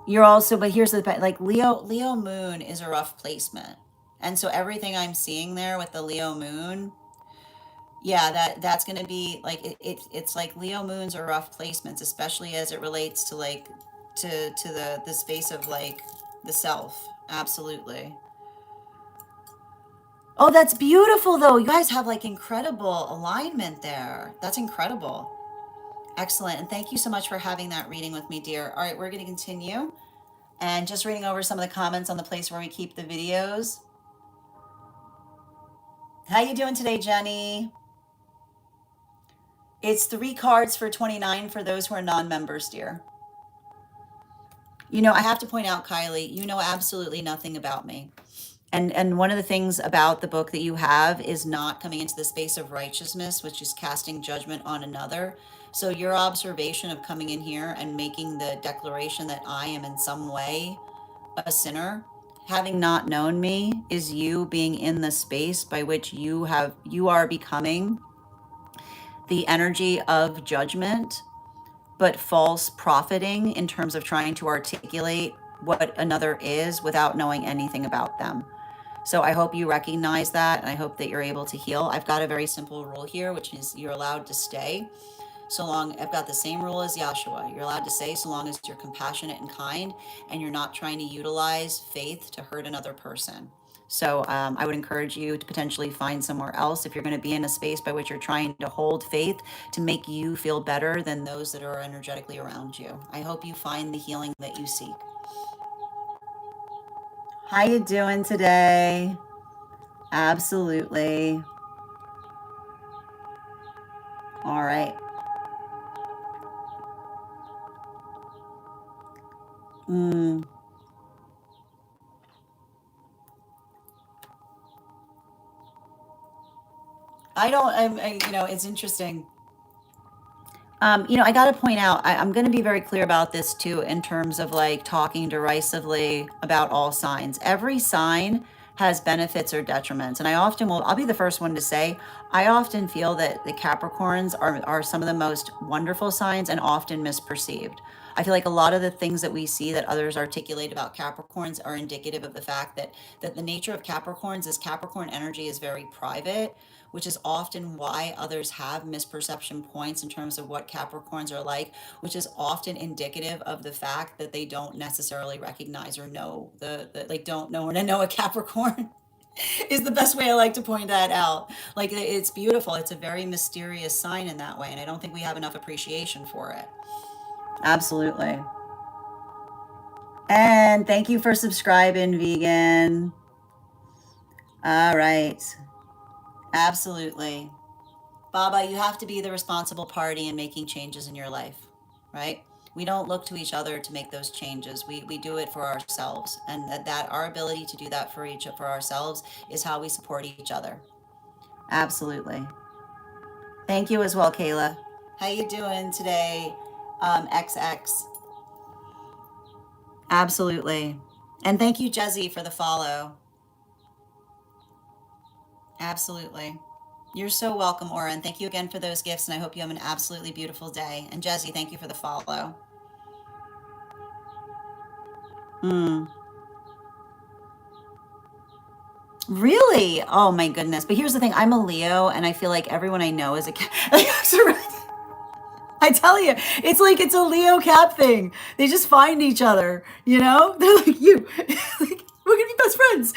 You're also, but here's the like Leo moon is a rough placement. And so everything I'm seeing there with the Leo moon, yeah, that's going to be like it's like Leo moons are rough placements, especially as it relates to like to the space of like the self. Absolutely. Oh, that's beautiful though. You guys have like incredible alignment there. That's incredible. Excellent. And thank you so much for having that reading with me, dear. All right, we're going to continue and just reading over some of the comments on the place where we keep the videos. How you doing today, Jenny? It's 3 cards for 29 for those who are non-members, dear. You know, I have to point out, Kylie, you know absolutely nothing about me. And one of the things about the book that you have is not coming into the space of righteousness, which is casting judgment on another. So your observation of coming in here and making the declaration that I am in some way a sinner, having not known me, is you being in the space by which you are becoming the energy of judgment, but false profiting in terms of trying to articulate what another is without knowing anything about them. So I hope you recognize that, and I hope that you're able to heal. I've got a very simple rule here, which is you're allowed to stay so long. I've got the same rule as Yahshua. You're allowed to stay so long as you're compassionate and kind, and you're not trying to utilize faith to hurt another person. So I would encourage you to potentially find somewhere else if you're going to be in a space by which you're trying to hold faith to make you feel better than those that are energetically around you. I hope you find the healing that you seek. How you doing today? Absolutely. All right. Mm, I don't. you know, it's interesting. You know, I got to point out, I'm going to be very clear about this too, in terms of like talking derisively about all signs. Every sign has benefits or detriments. And I often will, I'll be the first one to say, I often feel that the Capricorns are some of the most wonderful signs and often misperceived. I feel like a lot of the things that we see that others articulate about Capricorns are indicative of the fact that the nature of Capricorns is Capricorn energy is very private, which is often why others have misperception points in terms of what Capricorns are like, which is often indicative of the fact that they don't necessarily recognize or know the like don't know or know a Capricorn. Is the best way I like to point that out. Like it's beautiful. It's a very mysterious sign in that way, and I don't think we have enough appreciation for it. Absolutely. And thank you for subscribing, vegan. All right. Absolutely. Baba, you have to be the responsible party in making changes in your life, right? We don't look to each other to make those changes. We do it for ourselves. And that our ability to do that for ourselves is how we support each other. Absolutely. Thank you as well, Kayla. How you doing today, XX? Absolutely. And thank you, Jezzy, for the follow. Absolutely. You're so welcome, Aura, and thank you again for those gifts, and I hope you have an absolutely beautiful day. And Jesse, thank you for the follow. Mm. Really? Oh my goodness. But here's the thing, I'm a Leo, and I feel like everyone I know is a cat. I tell you, it's like it's a Leo Cap thing. They just find each other, you know? They're like, you, like, we're gonna be best friends.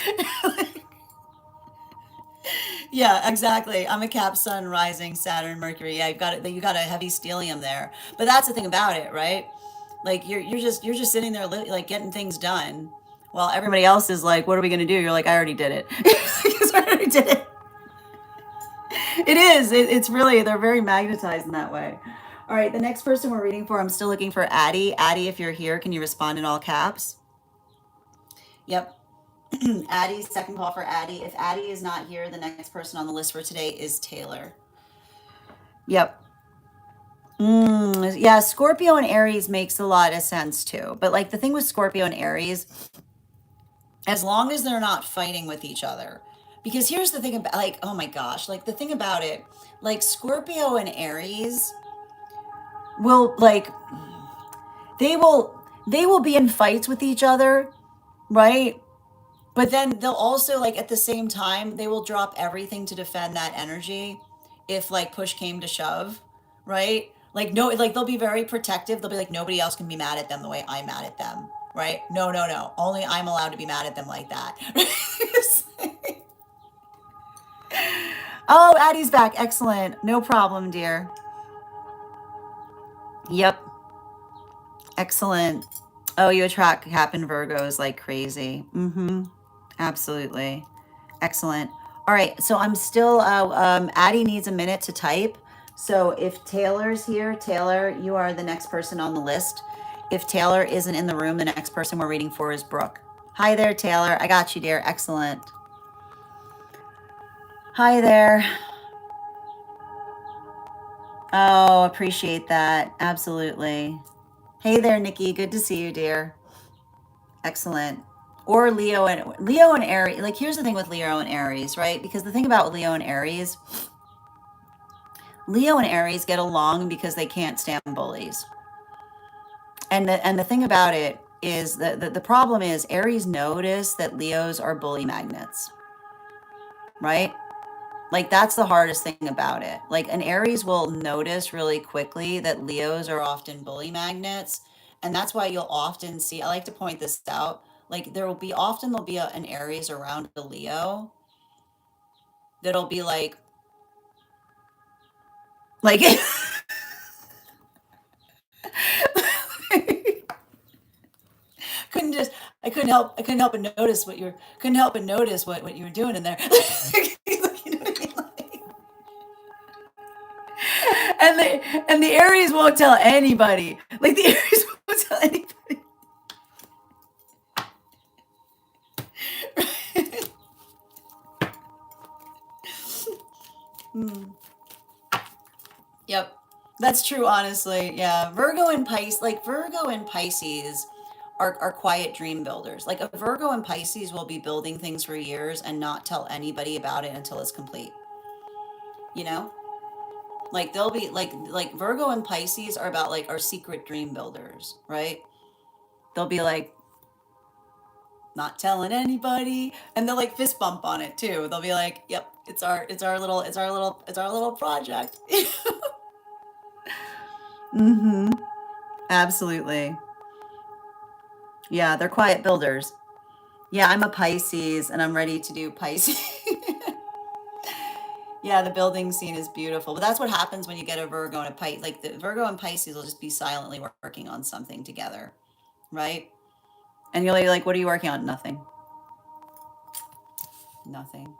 Yeah, exactly. I'm a Cap Sun, Rising, Saturn, Mercury. Yeah, you got a heavy stellium there. But that's the thing about it, right? Like you're just sitting there like getting things done, while everybody else is like, "What are we gonna do?" You're like, "I already did it." Because I already did it. It is. It's really they're very magnetized in that way. All right, the next person we're reading for, I'm still looking for Addie. Addie, if you're here, can you respond in all caps? Yep. Addie's second call for Addie. If Addie is not here, the next person on the list for today is Taylor. Yep. Yeah, Scorpio and Aries makes a lot of sense too. But like the thing with Scorpio and Aries, as long as they're not fighting with each other. Because here's the thing about, like, oh my gosh, like the thing about it, like Scorpio and Aries will like they will be in fights with each other, right? But then they'll also like at the same time they will drop everything to defend that energy if like push came to shove, right? Like no, like they'll be very protective. They'll be like nobody else can be mad at them the way I'm mad at them, right? No, no, no. Only I'm allowed to be mad at them like that. Oh, Addie's back. Excellent. No problem, dear. Yep. Excellent. Oh, you attract Cap and Virgos like crazy. Mm-hmm. Absolutely. Excellent. All right. So I'm still, Addie needs a minute to type. So if Taylor's here, Taylor, you are the next person on the list. If Taylor isn't in the room, the next person we're reading for is Brooke. Hi there, Taylor. I got you, dear. Excellent. Hi there. Oh, appreciate that. Absolutely. Hey there, Nikki. Good to see you, dear. Excellent. Or Leo and Aries. Like here's the thing with Leo and Aries, right? Because the thing about Leo and Aries get along because they can't stand bullies. And the thing about it is that the problem is Aries notice that Leos are bully magnets, right? Like that's the hardest thing about it. Like an Aries will notice really quickly that Leos are often bully magnets. And that's why you'll often see, I like to point this out, like there'll be an Aries around a Leo that'll be like couldn't just I couldn't help but notice what you were doing in there. You know what I mean? Like, and the Aries won't tell anybody. Like the Aries won't tell anybody. Yep. That's true, honestly. Yeah. Virgo and Pisces are quiet dream builders. Like a Virgo and Pisces will be building things for years and not tell anybody about it until it's complete. You know? Like they'll be like Virgo and Pisces are about like our secret dream builders, right? They'll be like not telling anybody and they'll like fist bump on it too. They'll be like, "Yep, it's our little project." Mhm. Absolutely. Yeah, they're quiet builders. Yeah, I'm a Pisces and I'm ready to do Pisces. Yeah, the building scene is beautiful. But that's what happens when you get a Virgo and a Pisces. Like the Virgo and Pisces will just be silently working on something together, right? And you're like, what are you working on? Nothing. Nothing.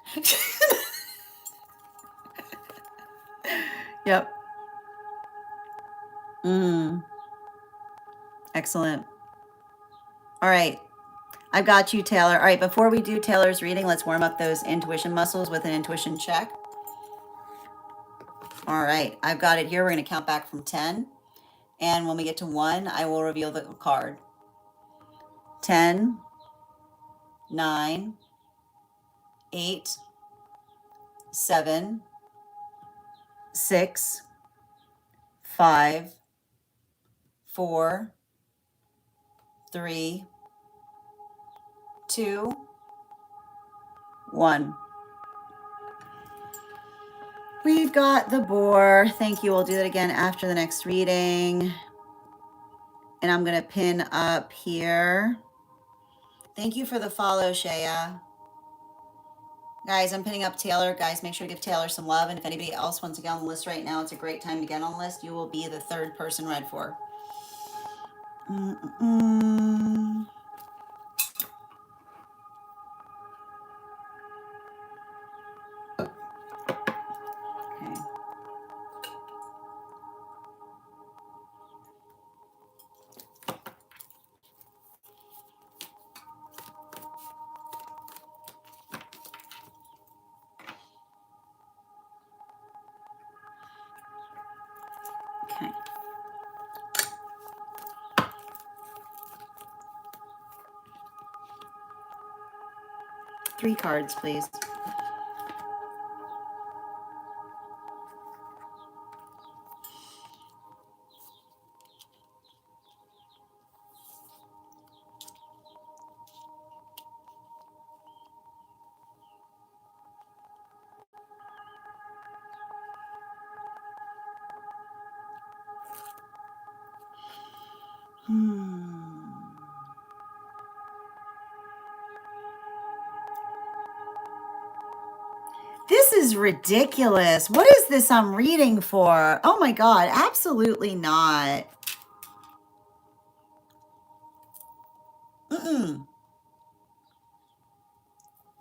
Yep. Mm, excellent. All right. I've got you, Taylor. All right, before we do Taylor's reading, let's warm up those intuition muscles with an intuition check. All right, I've got it here. We're going to count back from 10. And when we get to 1, I will reveal the card. 10, 9, 8, 7, 6, 5, 4, 3, 2, 1. We've got the boar. Thank you. We'll do that again after the next reading. And I'm going to pin up here. Thank you for the follow, Shaya. Guys, I'm pinning up Taylor. Guys, make sure to give Taylor some love. And if anybody else wants to get on the list right now, it's a great time to get on the list. You will be the 3rd person read for. Okay. Okay. 3 cards, please. This is ridiculous. What is this I'm reading for? Oh my God, absolutely not.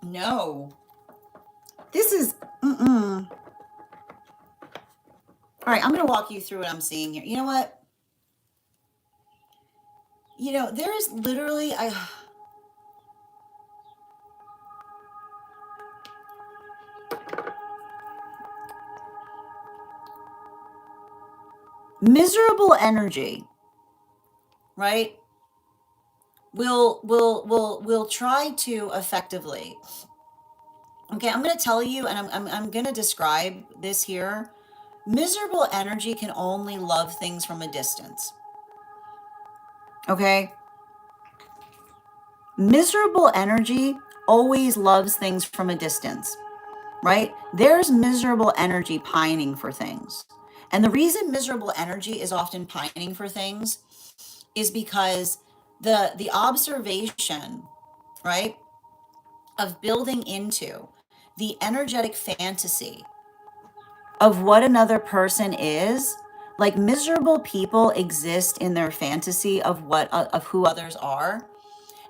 No. This is, All right, I'm going to walk you through what I'm seeing here. You know what? There is literally, miserable energy, right? Will try to effectively. Okay, I'm going to tell you, and I'm going to describe this here. Miserable energy can only love things from a distance. Okay? Miserable energy always loves things from a distance, right? There's miserable energy pining for things. And the reason miserable energy is often pining for things is because the observation, right, of building into the energetic fantasy of what another person is, like miserable people exist in their fantasy of who others are.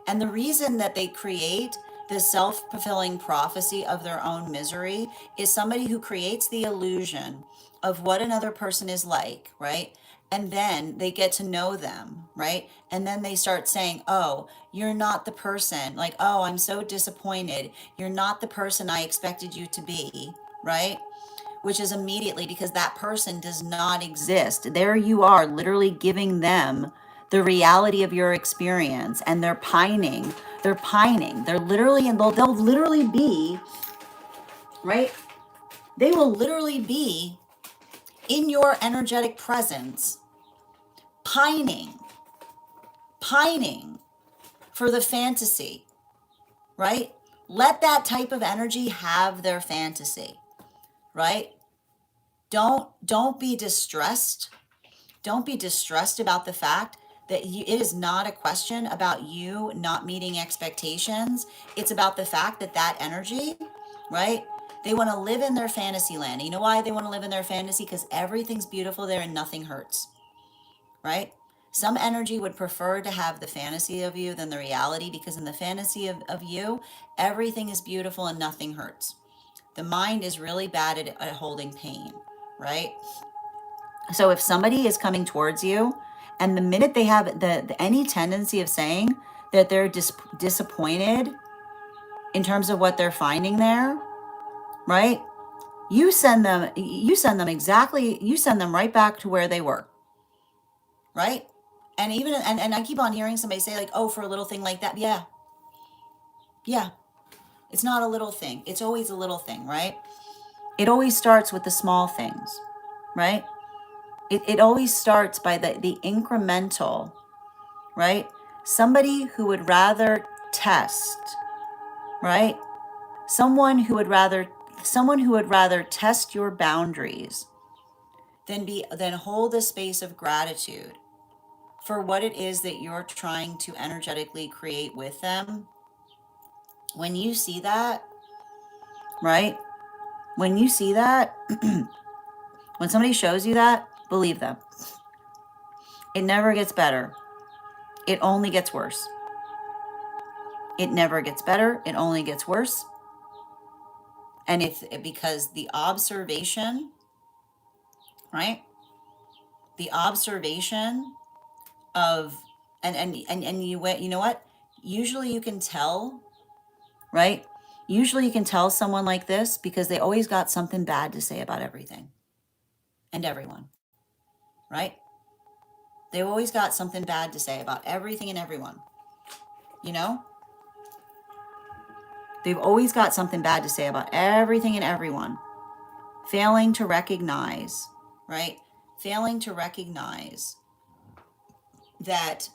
And the reason that they create this self-fulfilling prophecy of their own misery is somebody who creates the illusion of what another person is like, right? And then they get to know them, right? And then they start saying, oh, you're not the person. Like, oh, I'm so disappointed. You're not the person I expected you to be, right? Which is immediately because that person does not exist. There you are, literally giving them the reality of your experience, and they're pining. They're pining. They're literally, and they'll literally be, right? They will literally be in your energetic presence, pining for the fantasy, right? Let that type of energy have their fantasy, right? Don't be distressed. Don't be distressed about the fact that it is not a question about you not meeting expectations. It's about the fact that that energy, right? They want to live in their fantasy land. You know why they want to live in their fantasy? Because everything's beautiful there and nothing hurts, right? Some energy would prefer to have the fantasy of you than the reality, because in the fantasy of you, everything is beautiful and nothing hurts. The mind is really bad at holding pain, right? So if somebody is coming towards you, and the minute they have any tendency of saying that they're disappointed in terms of what they're finding there, right? You send them right back to where they were, right? And even and I keep on hearing somebody say, like, oh, for a little thing like that. Yeah. It's not a little thing. It's always a little thing, right? It always starts with the small things, right? It always starts by the incremental, right? Somebody who would rather test, right? Someone who would rather test your boundaries than hold a space of gratitude for what it is that you're trying to energetically create with them. When you see that, right? When you see that, when somebody shows you that, believe them. It never gets better. It only gets worse. It never gets better. It only gets worse. And it's because the observation, right? The observation of, and you know what? Usually you can tell, right? Usually you can tell someone like this because they always got something bad to say about everything and everyone, right? They've always got something bad to say about everything and everyone, you know? They've always got something bad to say about everything and everyone. Failing to recognize, right? Failing to recognize that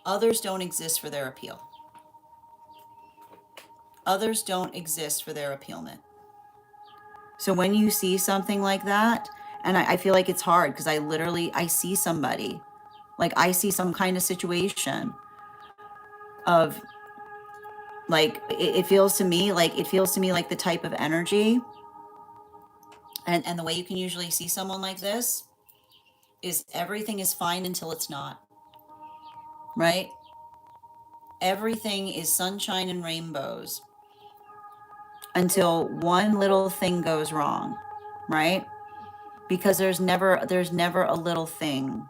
others don't exist for their appeal. Others don't exist for their appealment. So when you see something like that, and I feel like it's hard because I see somebody, like I see some kind of situation of like, it feels to me like the type of energy. And the way you can usually see someone like this is everything is fine until it's not, right? Everything is sunshine and rainbows until one little thing goes wrong, right? Because there's never a little thing.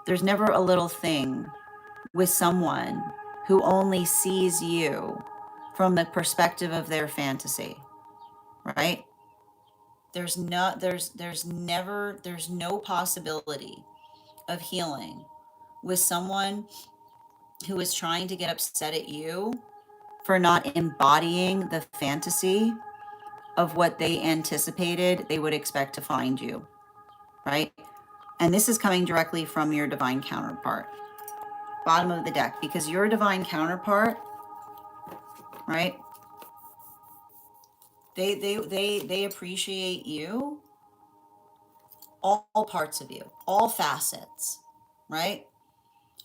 There's never a little thing with someone who only sees you from the perspective of their fantasy, right? There's no possibility of healing with someone who is trying to get upset at you for not embodying the fantasy of what they anticipated they would expect to find you, right? And this is coming directly from your divine counterpart. Bottom of the deck, because your divine counterpart, right? They appreciate you, all parts of you, all facets, right?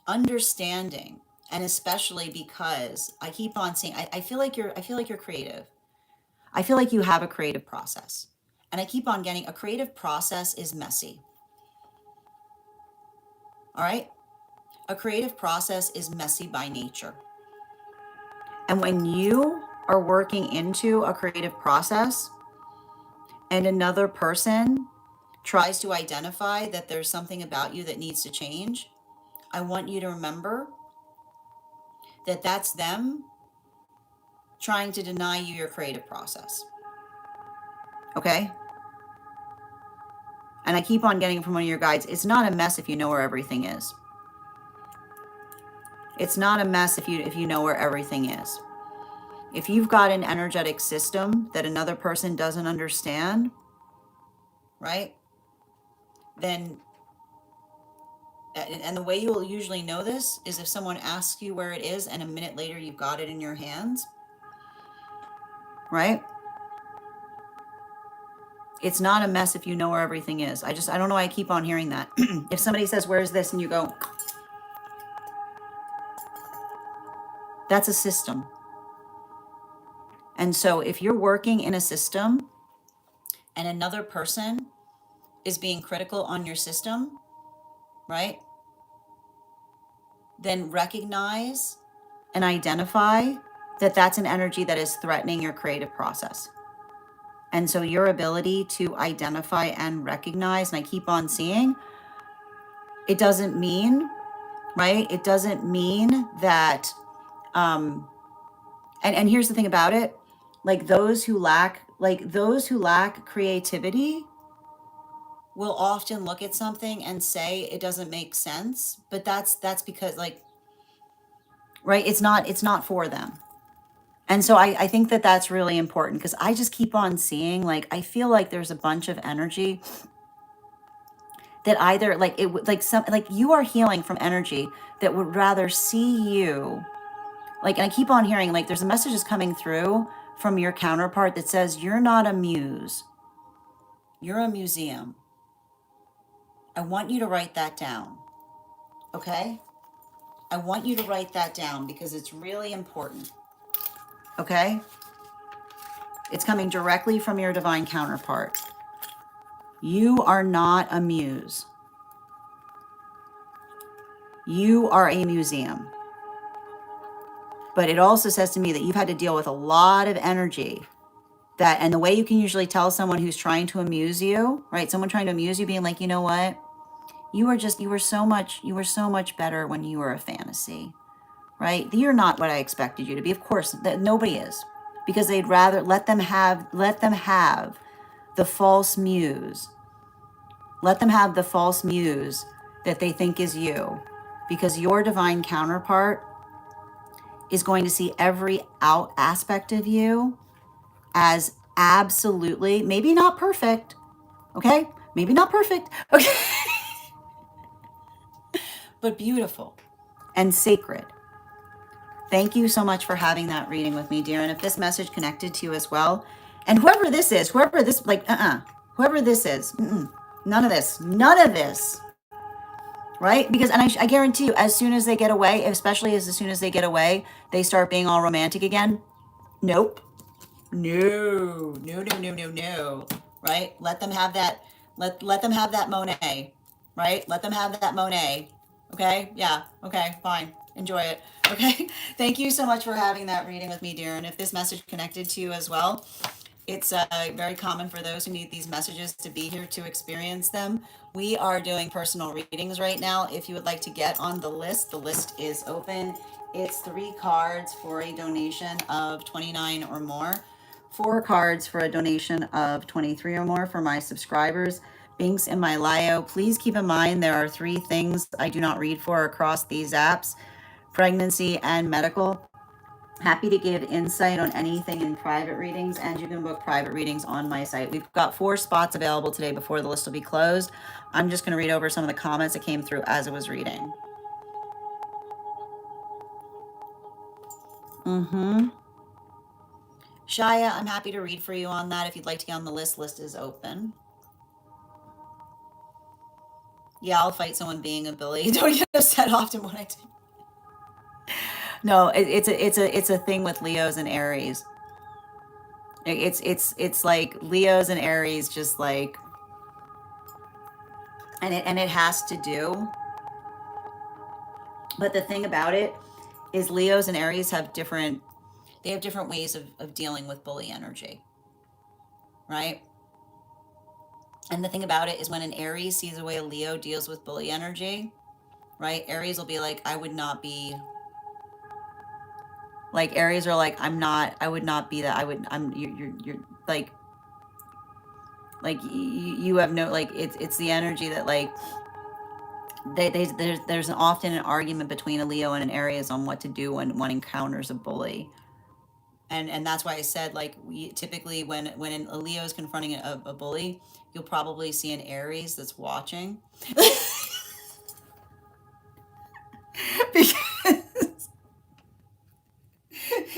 Understanding, and especially because I keep on saying, I feel like you're creative. I feel like you have a creative process. And I keep on getting a creative process is messy. All right? A creative process is messy by nature. And when you are working into a creative process and another person tries to identify that there's something about you that needs to change, I want you to remember that that's them trying to deny you your creative process. Okay? And I keep on getting it from one of your guides. It's not a mess if you know where everything is. It's not a mess if you know where everything is. If you've got an energetic system that another person doesn't understand, right? Then, and the way you will usually know this is if someone asks you where it is and a minute later you've got it in your hands, right? It's not a mess if you know where everything is. I don't know why I keep on hearing that. If somebody says, where's this? And you go, that's a system. And so if you're working in a system and another person is being critical on your system, right? Then recognize and identify that that's an energy that is threatening your creative process. And so your ability to identify and recognize, and I keep on seeing, it doesn't mean, right? It doesn't mean that, and here's the thing about it, like those who lack creativity will often look at something and say it doesn't make sense, but that's because, like, right, it's not for them. And so I think that that's really important, because I just keep on seeing, like, I feel like there's a bunch of energy that either like it like some like you are healing from energy that would rather see you, like, and I keep on hearing, like, there's a messages coming through from your counterpart that says you're not a muse, you're a museum. I want you to write that down. Okay? I want you to write that down because it's really important. Okay? It's coming directly from your divine counterpart. You are not a muse. You are a museum. But it also says to me that you've had to deal with a lot of energy that, and the way you can usually tell someone who's trying to amuse you, right? Someone trying to amuse you being like, you know what? You were so much better when you were a fantasy, right? You're not what I expected you to be. Of course, nobody is, because they'd rather let them have the false muse. Let them have the false muse that they think is you, because your divine counterpart is going to see every out aspect of you as absolutely, maybe not perfect, okay? Maybe not perfect, okay? But beautiful and sacred. Thank you so much for having that reading with me, dear. And if this message connected to you as well, and whoever this is, whoever this, like, whoever this is, none of this, right? Because, and I guarantee you, as soon as they get away, especially as soon as they get away, they start being all romantic again. Nope. No, no, no, no, no, no. Right? Let them have that. Let them have that Monet. Right? Let them have that Monet. Okay? Yeah. Okay. Fine. Enjoy it. Okay. Thank you so much for having that reading with me, dear. And if this message connected to you as well, it's very common for those who need these messages to be here to experience them. We are doing personal readings right now. If you would like to get on the list is open. It's 3 cards for a donation of 29 or more. 4 cards for a donation of 23 or more for my subscribers. Links in my bio. Please keep in mind there are 3 things I do not read for across these apps: pregnancy and medical. Happy to give insight on anything in private readings, and you can book private readings on my site. We've got 4 spots available today before the list will be closed. I'm just going to read over some of the comments that came through as I was reading. Shaya, I'm happy to read for you on that. If you'd like to get on the list is open. Yeah, I'll fight someone being a bully. Don't get upset often when I do. No, it's a thing with Leos and Aries. It's like Leos and Aries, just like, and it has to do. But the thing about it is Leos and Aries have different ways of dealing with bully energy, right? And the thing about it is when an Aries sees the way a Leo deals with bully energy, right? Aries will be like, I would not be, like, Aries are like, I would not be that. You're like, you have no, like, it's the energy that, like, there's often an argument between a Leo and an Aries on what to do when one encounters a bully. And that's why I said, like, typically when a Leo is confronting a bully, you'll probably see an Aries that's watching. Because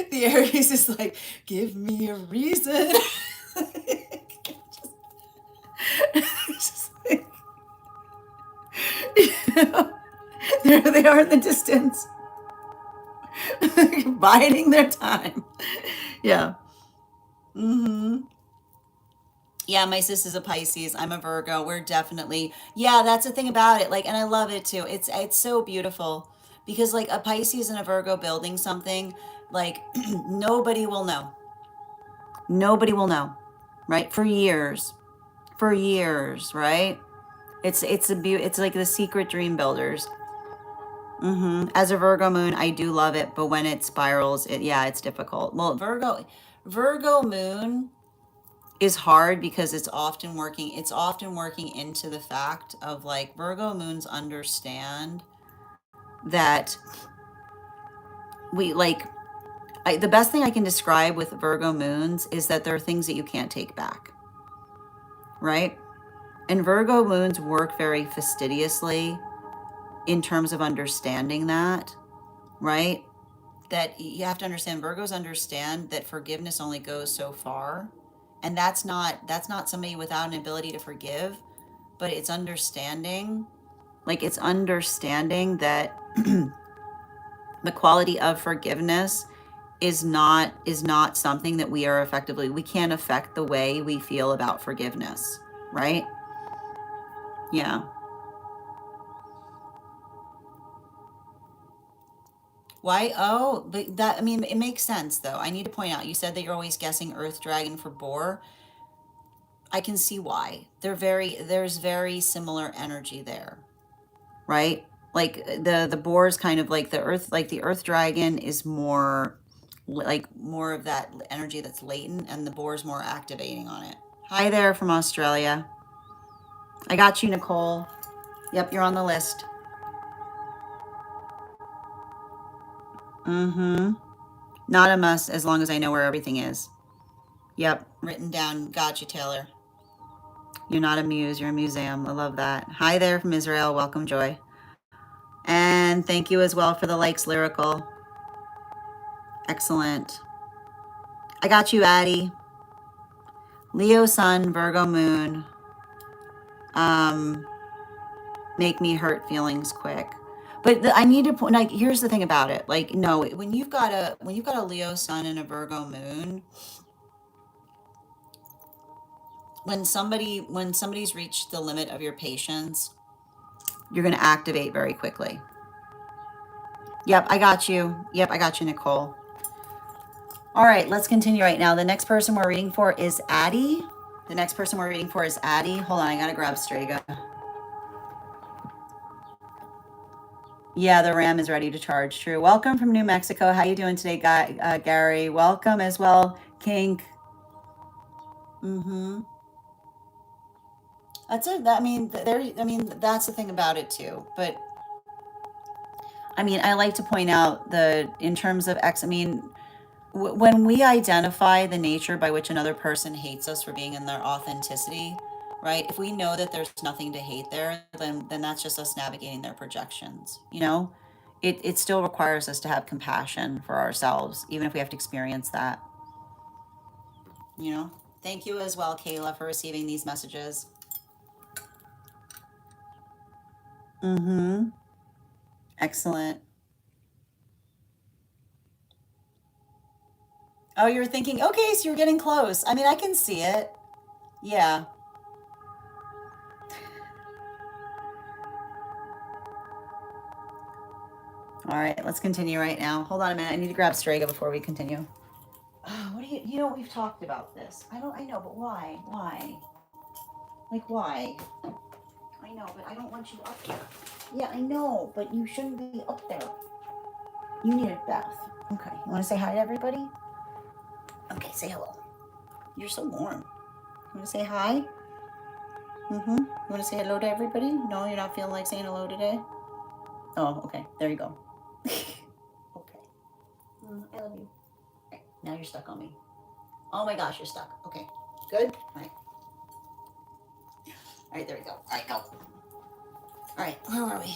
the Aries is like, give me a reason. Just like, there they are in the distance, biding their time. Yeah. Yeah, my sis is a Pisces. I'm a Virgo. We're definitely, yeah, that's the thing about it. Like, and I love it too. It's so beautiful because, like, a Pisces and a Virgo building something, like, nobody will know. Nobody will know, right? For years, right? It's like the secret dream builders. As a Virgo moon, I do love it, but when it spirals, it's difficult. Well, Virgo moon is hard because it's often working into the fact of, like, Virgo moons understand that we, like, the best thing I can describe with Virgo moons is that there are things that you can't take back, right? And Virgo moons work very fastidiously in terms of understanding that, right? That you have to understand, Virgos understand that forgiveness only goes so far. And that's not somebody without an ability to forgive, but it's understanding, like, it's understanding that the quality of forgiveness is not something that we can't affect the way we feel about forgiveness, right? Yeah. Why? Oh, but that, I mean, it makes sense though. I need to point out, you said that you're always guessing Earth Dragon for Boar. I can see why. There's very similar energy there, right? Like the boar is kind of like the Earth Dragon is more like more of that energy that's latent, and the boar is more activating on it. Hi there from Australia. I got you, Nicole. Yep, you're on the list. Not a must as long as I know where everything is. Yep, written down. Gotcha, Taylor. You're not a muse, you're a museum. I love that. Hi there from Israel. Welcome, Joy. And thank you as well for the likes, Lyrical. Excellent. I got you, Addie. Leo Sun, Virgo Moon. Make me hurt feelings quick. But I need to point, like, here's the thing about it. Like, no, when you've got a Leo Sun and a Virgo Moon, when somebody's reached the limit of your patience, you're going to activate very quickly. Yep, I got you. Yep, I got you, Nicole. All right, let's continue right now. The next person we're reading for is Addie. The next person we're reading for is Addie. Hold on, I gotta grab Strega. Yeah, the RAM is ready to charge. True. Welcome from New Mexico. How you doing today, Gary? Welcome as well, Kink. Mm-hmm. That's it. I mean, that's the thing about it too. But I mean, I like to point out in terms of X. I mean, when we identify the nature by which another person hates us for being in their authenticity, right? If we know that there's nothing to hate there, then that's just us navigating their projections. You know, it still requires us to have compassion for ourselves, even if we have to experience that. You know. Thank you as well, Kayla, for receiving these messages. Mm-hmm. Excellent. Oh, you're thinking, okay, so you're getting close. I mean, I can see it. Yeah. All right, let's continue right now. Hold on a minute. I need to grab Strega before we continue. What do you know, we've talked about this. I know, but why? Why? Like, why? I know, but I don't want you up there. Yeah, I know, but you shouldn't be up there. You need a bath. Okay, you want to say hi to everybody? Okay, say hello. You're so warm. You want to say hi? Mm-hmm. You want to say hello to everybody? No, you're not feeling like saying hello today? Oh, okay. There you go. Okay. I love you. Okay, now you're stuck on me. Oh my gosh, you're stuck. Okay. Good? All right. All right, there we go. All right, go. All right, where were we?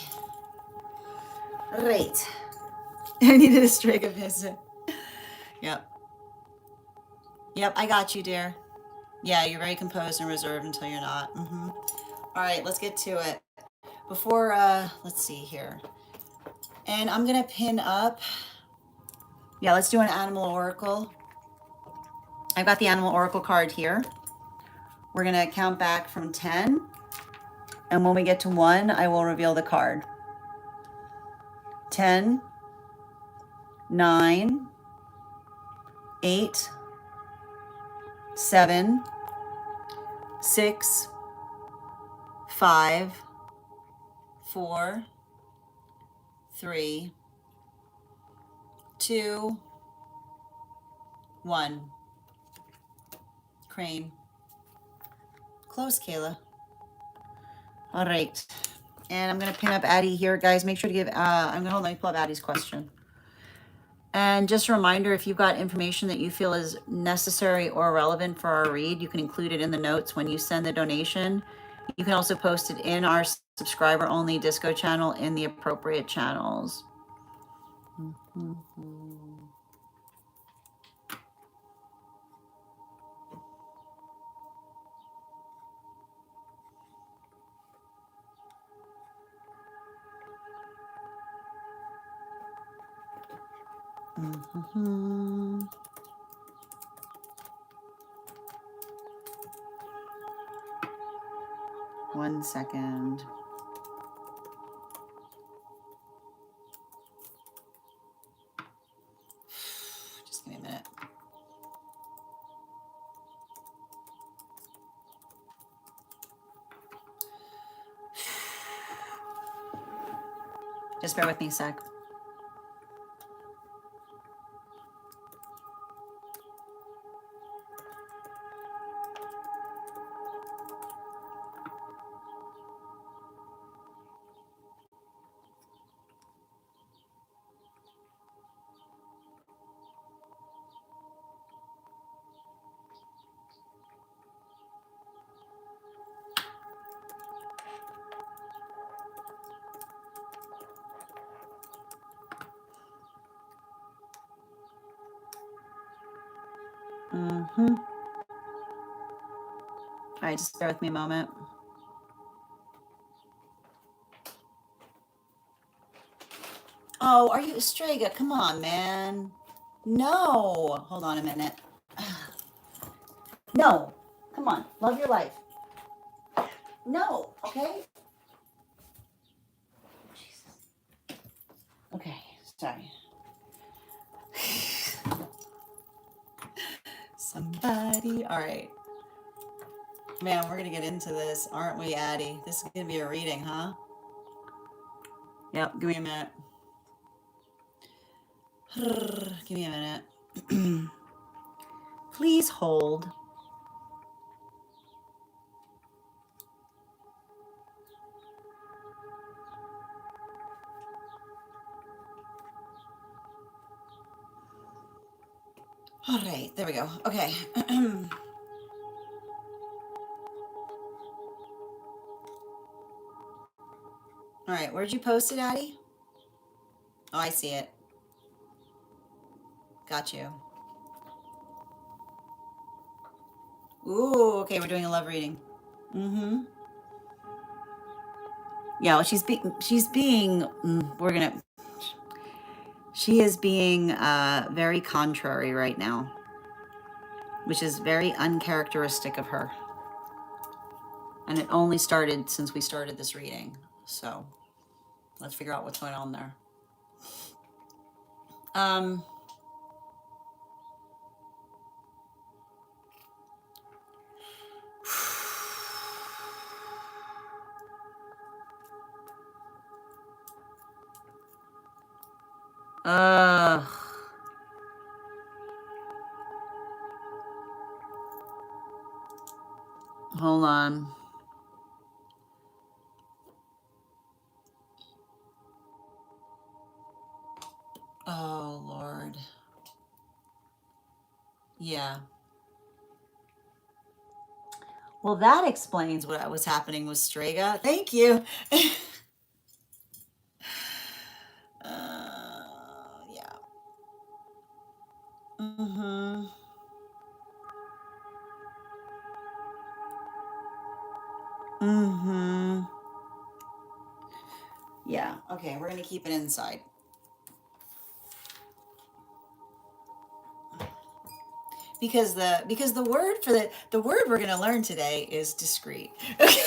All right. I needed a Strega visit. Yep. Yep, I got you, dear. Yeah, you're very composed and reserved until you're not. Mm-hmm. All right, let's get to it. Before, let's see here. And I'm going to pin up. Yeah, let's do an animal oracle. I've got the animal oracle card here. We're going to count back from 10. And when we get to 1, I will reveal the card. 10, 9, 8, 7, 6, 5, 4, 3, 2, 1. Crane. Close, Kayla. All right. And I'm going to pin up Addie here. Guys, make sure to give, I'm going to hold, let me pull up Addie's question. And just a reminder, if you've got information that you feel is necessary or relevant for our read, you can include it in the notes when you send the donation. You can also post it in our subscriber-only Disco channel in the appropriate channels. Mm-hmm. Mm-hmm. One second. Just give me a minute. Just bear with me a sec. All right, just bear with me a moment. Oh, are you Strega? Come on, man. No. Hold on a minute. No. Come on. Love your life. No. Okay. Jesus. Okay. Sorry. Somebody. All right. Man, we're going to get into this, aren't we, Addie? This is going to be a reading, huh? Yep. Give me a minute. Give me a minute. Please hold. All right, there we go. Okay. All right, where'd you post it, Addie? Oh, I see it. Got you. Ooh, okay, we're doing a love reading. Mm-hmm. Yeah, well, she is being very contrary right now, which is very uncharacteristic of her. And it only started since we started this reading. So let's figure out what's going on there. Hold on. Oh, Lord. Yeah. Well, that explains what was happening with Strega. Thank you. Yeah. Mm-hmm. Mm-hmm. Yeah. Okay, we're gonna keep it inside. Because the word for the word we're gonna learn today is discreet. Okay.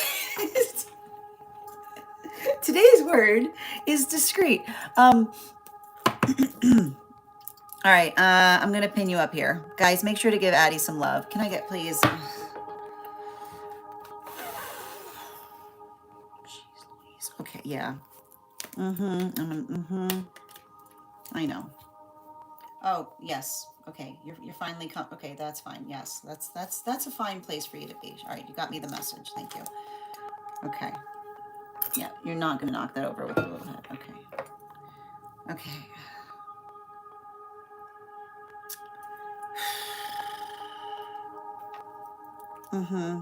Today's word is discreet. All right, I'm gonna pin you up here. Guys, make sure to give Addie some love. Can I get please? Jeez Louise. Okay, yeah. I know. Oh, yes. Okay, you're finally come. Okay, that's fine. Yes, that's a fine place for you to be. All right, you got me the message. Thank you. Okay. Yeah, you're not gonna knock that over with a little head. Okay. Okay. Mm-hmm.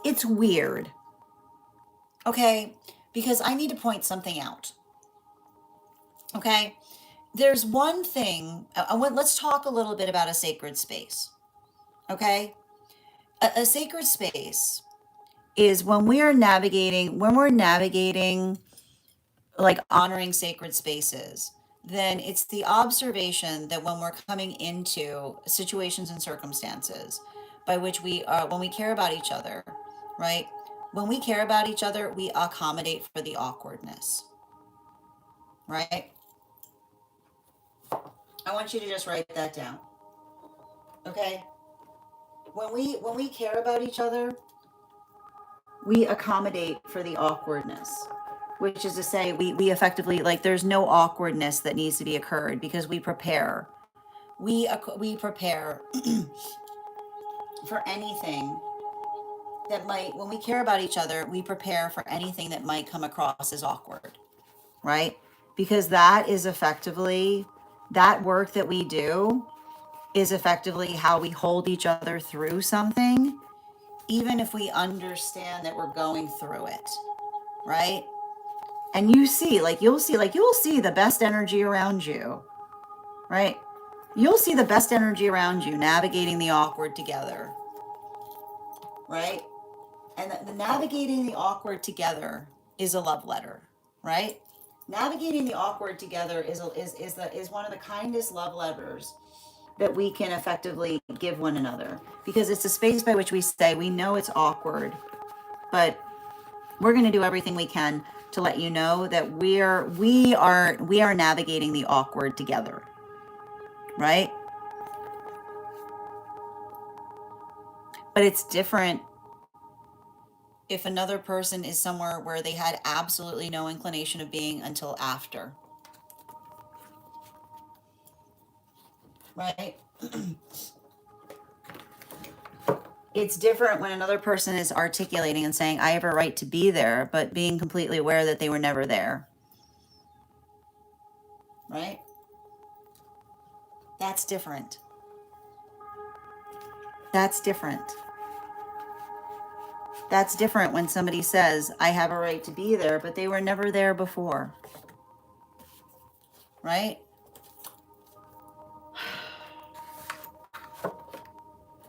It's weird. Okay, because I need to point something out. Okay, there's one thing. Let's talk a little bit about a sacred space. Okay, a sacred space is when we're navigating like honoring sacred spaces, then it's the observation that when we're coming into situations and circumstances by which when we care about each other, right? When we care about each other, we accommodate for the awkwardness, right? I want you to just write that down. Okay? When we care about each other, we accommodate for the awkwardness, which is to say we effectively, like, there's no awkwardness that needs to be occurred because we prepare. We prepare for anything that might, when we care about each other, we prepare for anything that might come across as awkward, right? Because that is effectively, that work that we do is effectively how we hold each other through something, even if we understand that we're going through it, right? And you see, you'll see the best energy around you, right? You'll see the best energy around you navigating the awkward together, right? And the navigating the awkward together is a love letter, right? Navigating the awkward together is one of the kindest love letters that we can effectively give one another, because it's a space by which we say we know it's awkward, but we're going to do everything we can to let you know that we are navigating the awkward together, right? But it's different if another person is somewhere where they had absolutely no inclination of being until after, right? It's different when another person is articulating and saying, I have a right to be there, but being completely aware that they were never there, right? That's different. That's different. That's different when somebody says, I have a right to be there, but they were never there before, right?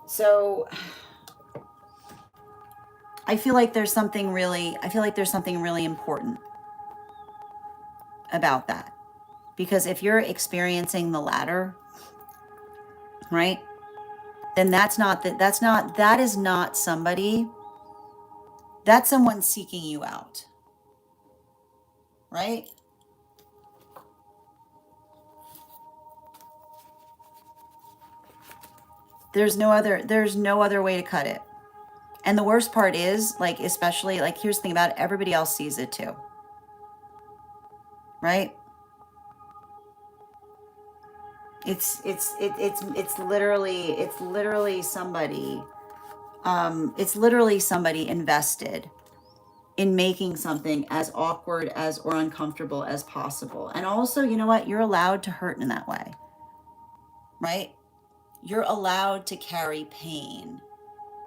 So I feel like there's something really important about that. Because if you're experiencing the latter, right, then that is not somebody, that's someone seeking you out, right? There's no other way to cut it. And the worst part is, like, especially, like, here's the thing about it, everybody else sees it too, right? It's literally somebody, it's literally somebody invested in making something as awkward as or uncomfortable as possible. And also, you know what? You're allowed to hurt in that way, right? You're allowed to carry pain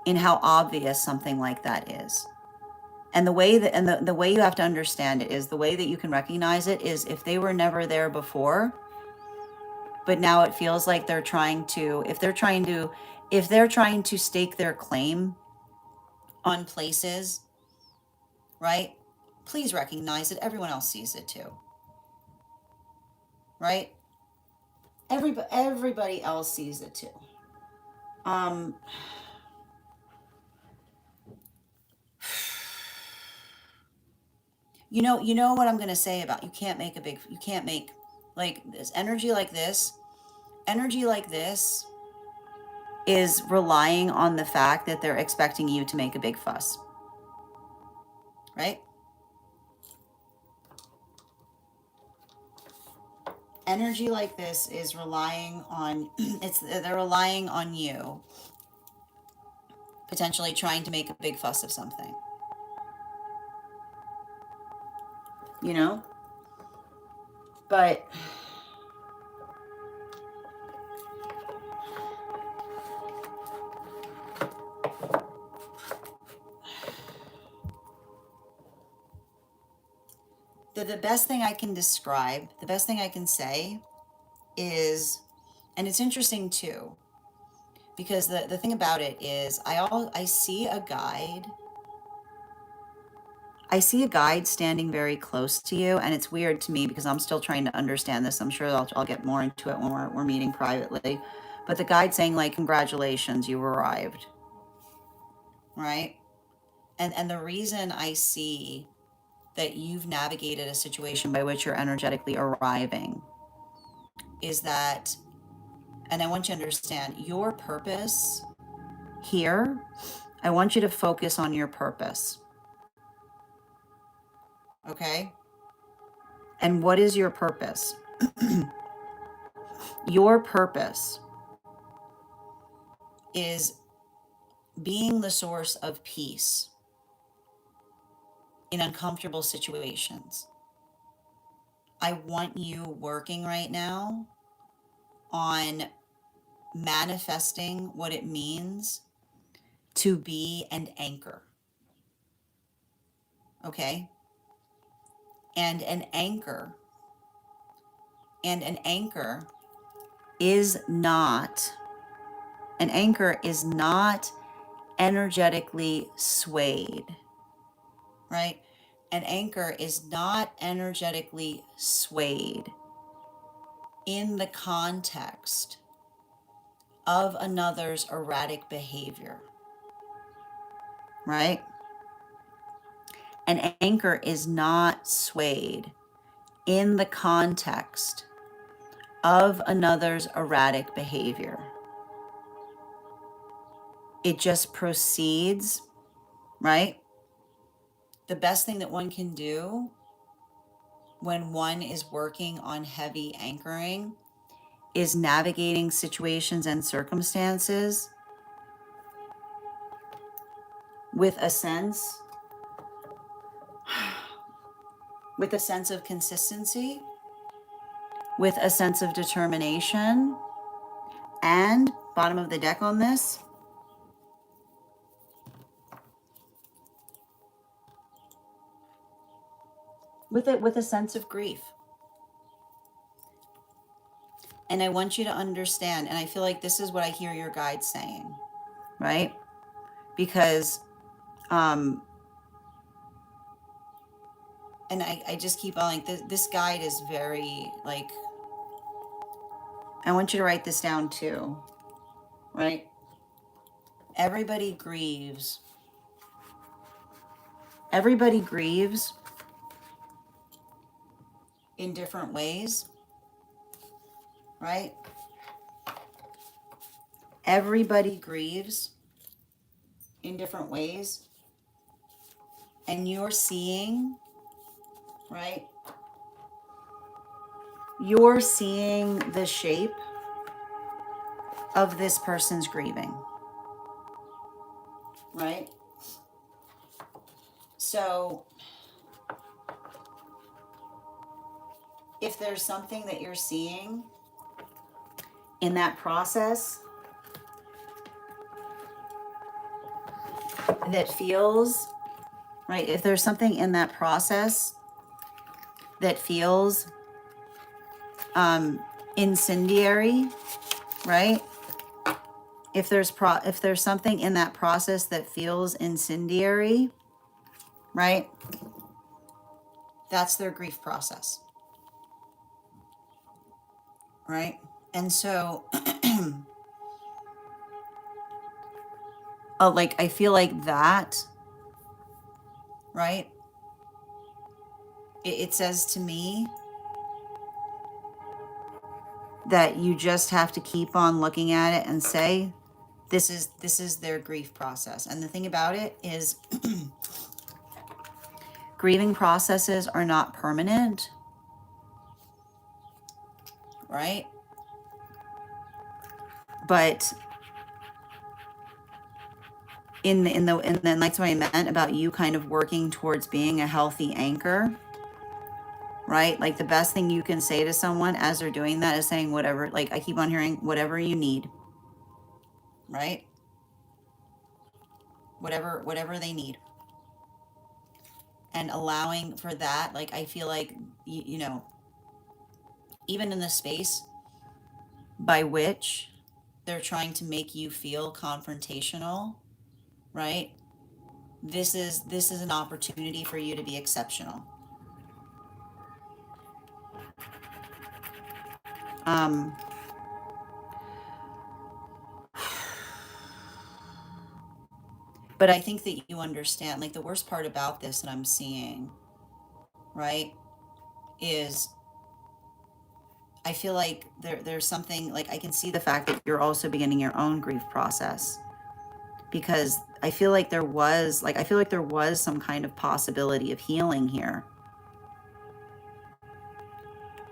in how obvious something like that is. And the way that, and the way you have to understand it is, the way that you can recognize it is, if they were never there before, but now it feels like they're trying to, if they're trying to stake their claim on places, right? Please recognize that everyone else sees it too, right? Everybody else sees it too. Um, you know what I'm going to say about, you can't make like this energy like this is relying on the fact that they're expecting you to make a big fuss, right? Energy like this is relying on, they're relying on you potentially trying to make a big fuss of something, you know? But the best thing I can describe, the best thing I can say is, and it's interesting too, because the thing about it is, I see a guide. I see a guide standing very close to you, and it's weird to me because I'm still trying to understand this. I'm sure I'll get more into it when we're meeting privately. But the guide saying, like, congratulations, you arrived, right? And the reason I see that you've navigated a situation by which you're energetically arriving is that, and I want you to understand your purpose here. I want you to focus on your purpose. Okay? And what is your purpose? Your purpose is being the source of peace in uncomfortable situations. I want you working right now on manifesting what it means to be an anchor. Okay? And an anchor is not energetically swayed, right? An anchor is not energetically swayed in the context of another's erratic behavior, right? An anchor is not swayed in the context of another's erratic behavior. It just proceeds, right? The best thing that one can do when one is working on heavy anchoring is navigating situations and circumstances with a sense of consistency, with a sense of determination, and bottom of the deck on this, with a sense of grief. And I want you to understand, and I feel like this is what I hear your guides saying, right? Because and I just keep on like this guide is very like, I want you to write this down too, right? Everybody grieves. Everybody grieves in different ways, right? Everybody grieves in different ways. And you're seeing, right? You're seeing the shape of this person's grieving, right? So if there's something that you're seeing in that process that feels, right? If there's something in that process that feels incendiary, right? If there's something in that process that feels incendiary, right? That's their grief process, right? And so, like, I feel like that, right? It says to me that you just have to keep on looking at it and say, this is their grief process. And the thing about it is grieving processes are not permanent, right? But and then that's what I meant about you kind of working towards being a healthy anchor, right? Like the best thing you can say to someone as they're doing that is saying whatever, like I keep on hearing whatever you need, right? Whatever they need. And allowing for that, like I feel like, you know, even in the space by which they're trying to make you feel confrontational, right? This is an opportunity for you to be exceptional. But I think that you understand, like the worst part about this that I'm seeing, right, is I feel like there's something, like I can see the fact that you're also beginning your own grief process, because I feel like there was some kind of possibility of healing here,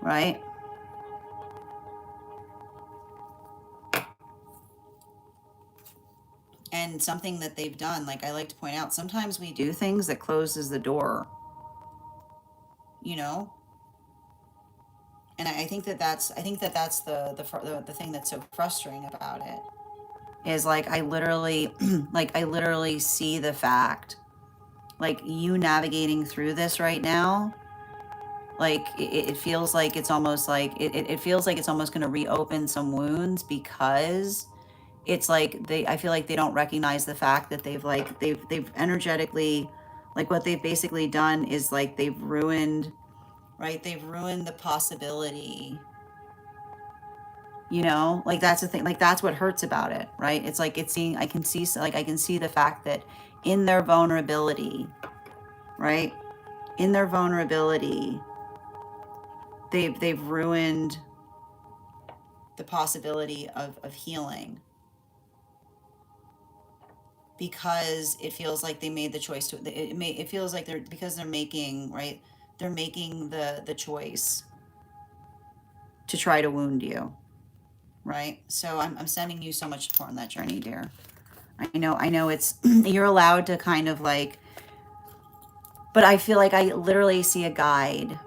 right? And something that they've done, like I like to point out, sometimes we do things that closes the door, you know? And I think that that's the thing that's so frustrating about it is like I literally like I literally see the fact, like you navigating through this right now, like it feels like it's almost like it feels like it's almost going to reopen some wounds, because it's like I feel like they don't recognize the fact that they've energetically, like what they've basically done is like they've ruined, right, they've ruined the possibility, you know, like that's the thing, like that's what hurts about it, right? It's like it's seeing, I can see, like I can see the fact that in their vulnerability, right, in their vulnerability, they've ruined the possibility of healing, because it feels like they made the choice to it feels like they're, because they're making, right, they're making the choice to try to wound you, right? So I'm sending you so much support on that journey, dear. I know it's you're allowed to kind of like, but I feel like I literally see a guide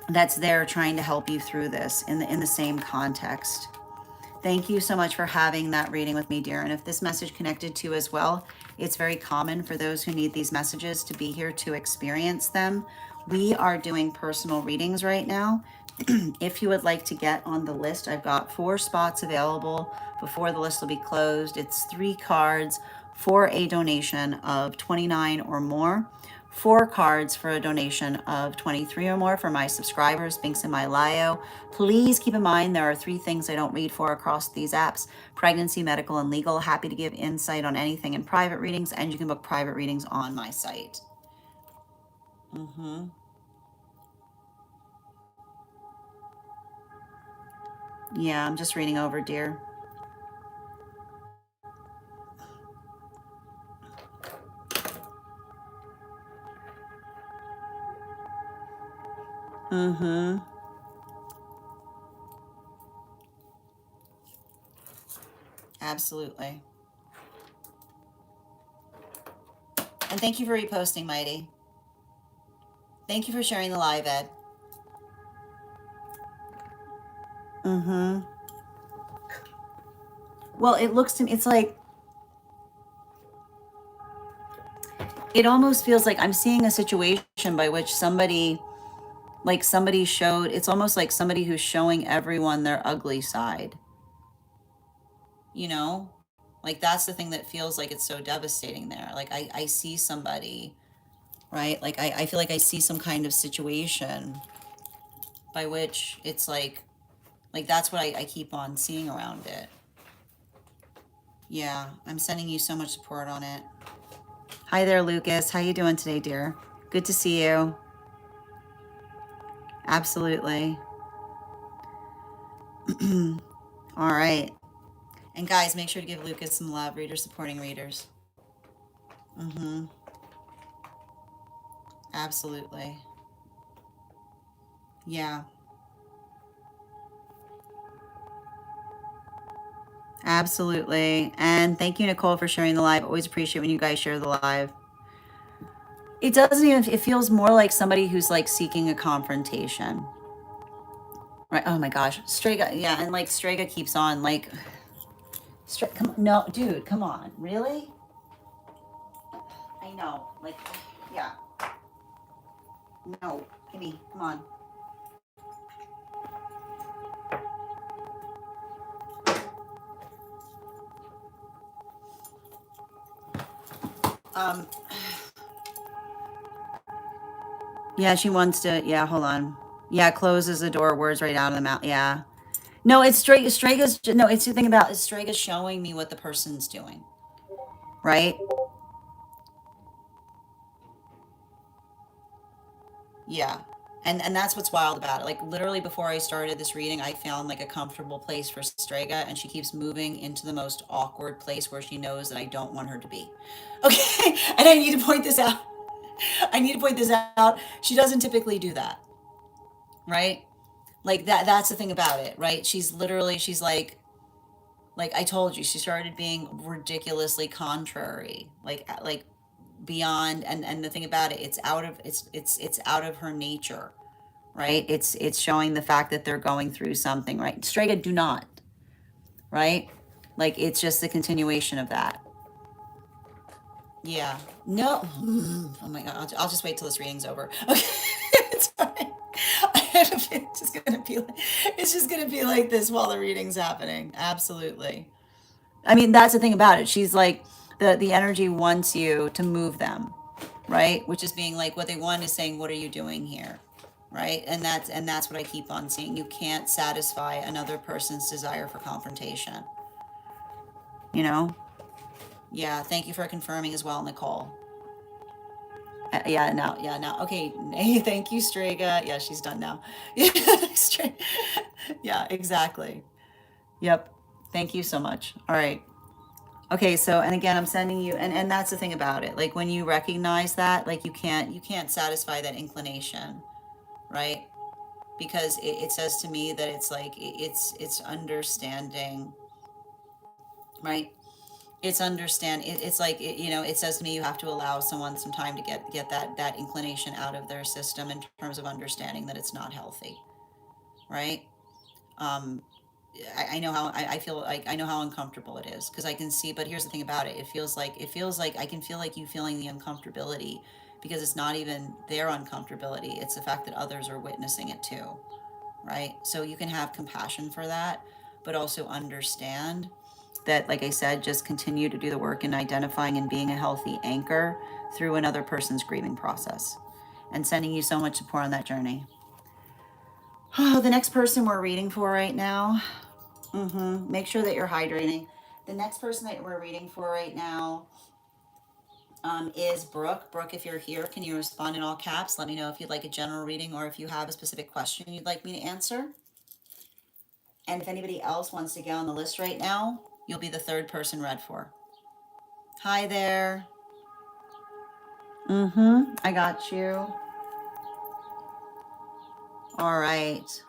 that's there trying to help you through this in the same context. Thank you so much for having that reading with me, dear. And if this message connected to you as well, it's very common for those who need these messages to be here to experience them. We are doing personal readings right now. If you would like to get on the list, I've got 4 spots available before the list will be closed. It's 3 cards for a donation of 29 or more. 4 cards for a donation of 23 or more for my subscribers. Links in my bio. Please keep in mind there are 3 things I don't read for across these apps: pregnancy, medical, and legal. Happy to give insight on anything in private readings, and you can book private readings on my site. Yeah, I'm just reading over, dear. Absolutely. And thank you for reposting, Mighty. Thank you for sharing the live, Ed. Well, it looks to me, it's like, it almost feels like I'm seeing a situation by which somebody, like somebody showed, it's almost like somebody who's showing everyone their ugly side, you know? Like that's the thing that feels like it's so devastating there. Like I see somebody, right? Like I feel like I see some kind of situation by which it's like that's what I keep on seeing around it. Yeah, I'm sending you so much support on it. Hi there, Lucas. How you doing today, dear? Good to see you. Absolutely. All right. And guys, make sure to give Lucas some love. Readers supporting readers. Absolutely. Yeah. Absolutely. And thank you, Nicole, for sharing the live. Always appreciate when you guys share the live. It doesn't even, it feels more like somebody who's like seeking a confrontation. Right. Oh my gosh. Strega. Yeah. And like Strega keeps on like, come on. No, dude, come on. Really? I know. Like, yeah. No. Gimme. Come on. Um, yeah, she wants to, yeah, hold on. Yeah, closes the door, words right out of the mouth. Yeah. No, it's Strega's, no, it's the thing about is Strega's showing me what the person's doing. Right? Yeah. And that's what's wild about it. Like literally before I started this reading, I found like a comfortable place for Strega, and she keeps moving into the most awkward place where she knows that I don't want her to be. Okay. And I need to point this out. I need to point this out. She doesn't typically do that. Right? Like that's the thing about it, right? She's literally, she's like, Like I told you, she started being ridiculously contrary, like beyond. And the thing about it, it's out of it's out of her nature, right? It's showing the fact that they're going through something, right? Strega do not, right? Like it's just the continuation of that. Yeah. No. Oh my God. I'll just wait till this reading's over. Okay. It's fine. It's just gonna be like, it's just gonna be like this while the reading's happening. Absolutely. I mean, that's the thing about it. She's like the energy wants you to move them, right? Which is being like what they want is saying, "What are you doing here?" Right? And that's what I keep on seeing. You can't satisfy another person's desire for confrontation. You know? Yeah. Thank you for confirming as well, Nicole. Yeah, now, yeah, now. Okay, hey, thank you, Strega. Yeah, she's done now. Yeah, yeah, exactly. Yep. Thank you so much. All right. Okay, so and again, I'm sending you, and that's the thing about it. Like when you recognize that, like you can't satisfy that inclination, right? Because it says to me that it's like it's understanding, right? It's like it says to me you have to allow someone some time to get that inclination out of their system in terms of understanding that it's not healthy, right? um I know how I feel, like I know how uncomfortable it is because I can see. But here's the thing about it, it feels like I can feel like you feeling the uncomfortability because it's not even their uncomfortability, it's the fact that others are witnessing it too, right? So you can have compassion for that, but also understand that, like I said, just continue to do the work in identifying and being a healthy anchor through another person's grieving process. And sending you so much support on that journey. Oh, the next person we're reading for right now, make sure that you're hydrating. The next person that we're reading for right now is Brooke. Brooke, if you're here, can you respond in all caps? Let me know if you'd like a general reading or if you have a specific question you'd like me to answer. And if anybody else wants to get on the list right now, you'll be the third person read for. Hi there. I got you. All right.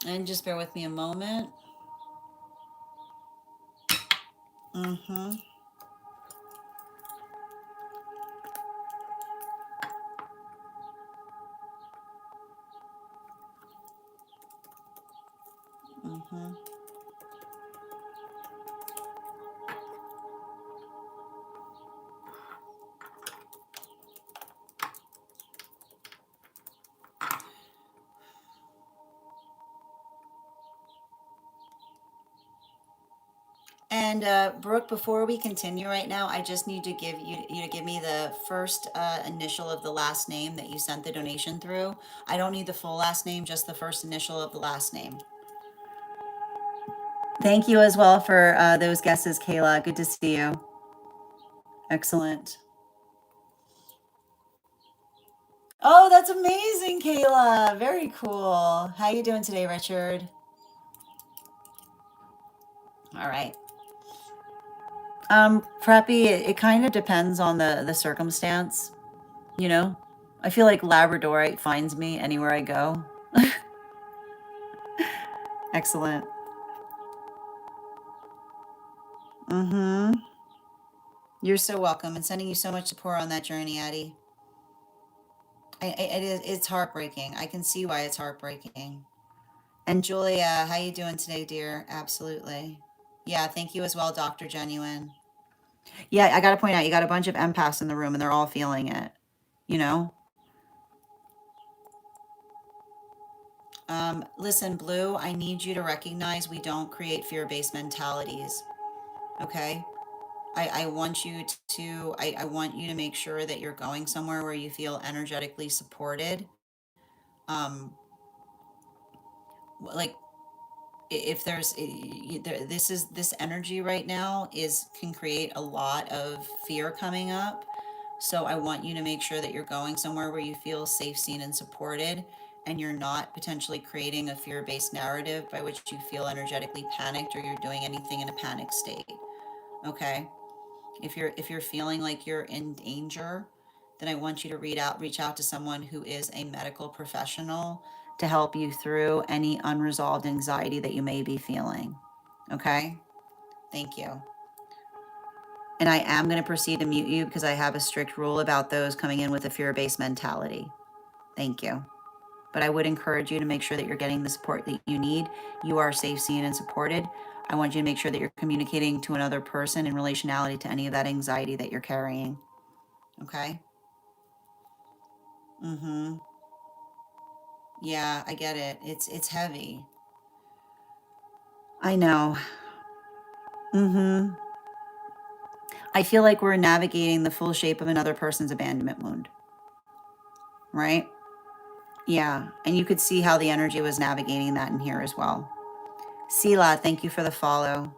And just bear with me a moment. Mm-hmm. Mm-hmm. And Brooke, before we continue right now, I just need to give you to give me the first initial of the last name that you sent the donation through. I don't need the full last name, just the first initial of the last name. Thank you as well for those guesses, Kayla. Good to see you. Excellent. Oh, that's amazing, Kayla. Very cool. How you doing today, Richard? All right. Preppy, it kind of depends on the circumstance, you know. I feel like Labradorite finds me anywhere I go. Excellent. Mm-hmm. You're so welcome, and sending you so much support on that journey, Addie. It's heartbreaking. I can see why it's heartbreaking. And Julia, how you doing today, dear? Absolutely. Yeah, thank you as well, Dr. Genuine. Yeah, I got to point out, you got a bunch of empaths in the room, and they're all feeling it. You know. Listen, Blue, I need you to recognize we don't create fear-based mentalities. Okay. I want you I want you to make sure that you're going somewhere where you feel energetically supported. Um, like if there's this energy right now is can create a lot of fear coming up. So I want you to make sure that you're going somewhere where you feel safe, seen, and supported, and you're not potentially creating a fear-based narrative by which you feel energetically panicked or you're doing anything in a panic state. Okay. If you're feeling like you're in danger, then I want you to reach out to someone who is a medical professional to help you through any unresolved anxiety that you may be feeling. Okay? Thank you. And I am going to proceed to mute you because I have a strict rule about those coming in with a fear-based mentality. Thank you. But I would encourage you to make sure that you're getting the support that you need. You are safe, seen, and supported. I want you to make sure that you're communicating to another person in relationality to any of that anxiety that you're carrying. Okay? Mm-hmm. Yeah, I get it. It's heavy. I know. Mm-hmm. I feel like we're navigating the full shape of another person's abandonment wound. Right? Yeah. And you could see how the energy was navigating that in here as well. Sila, thank you for the follow.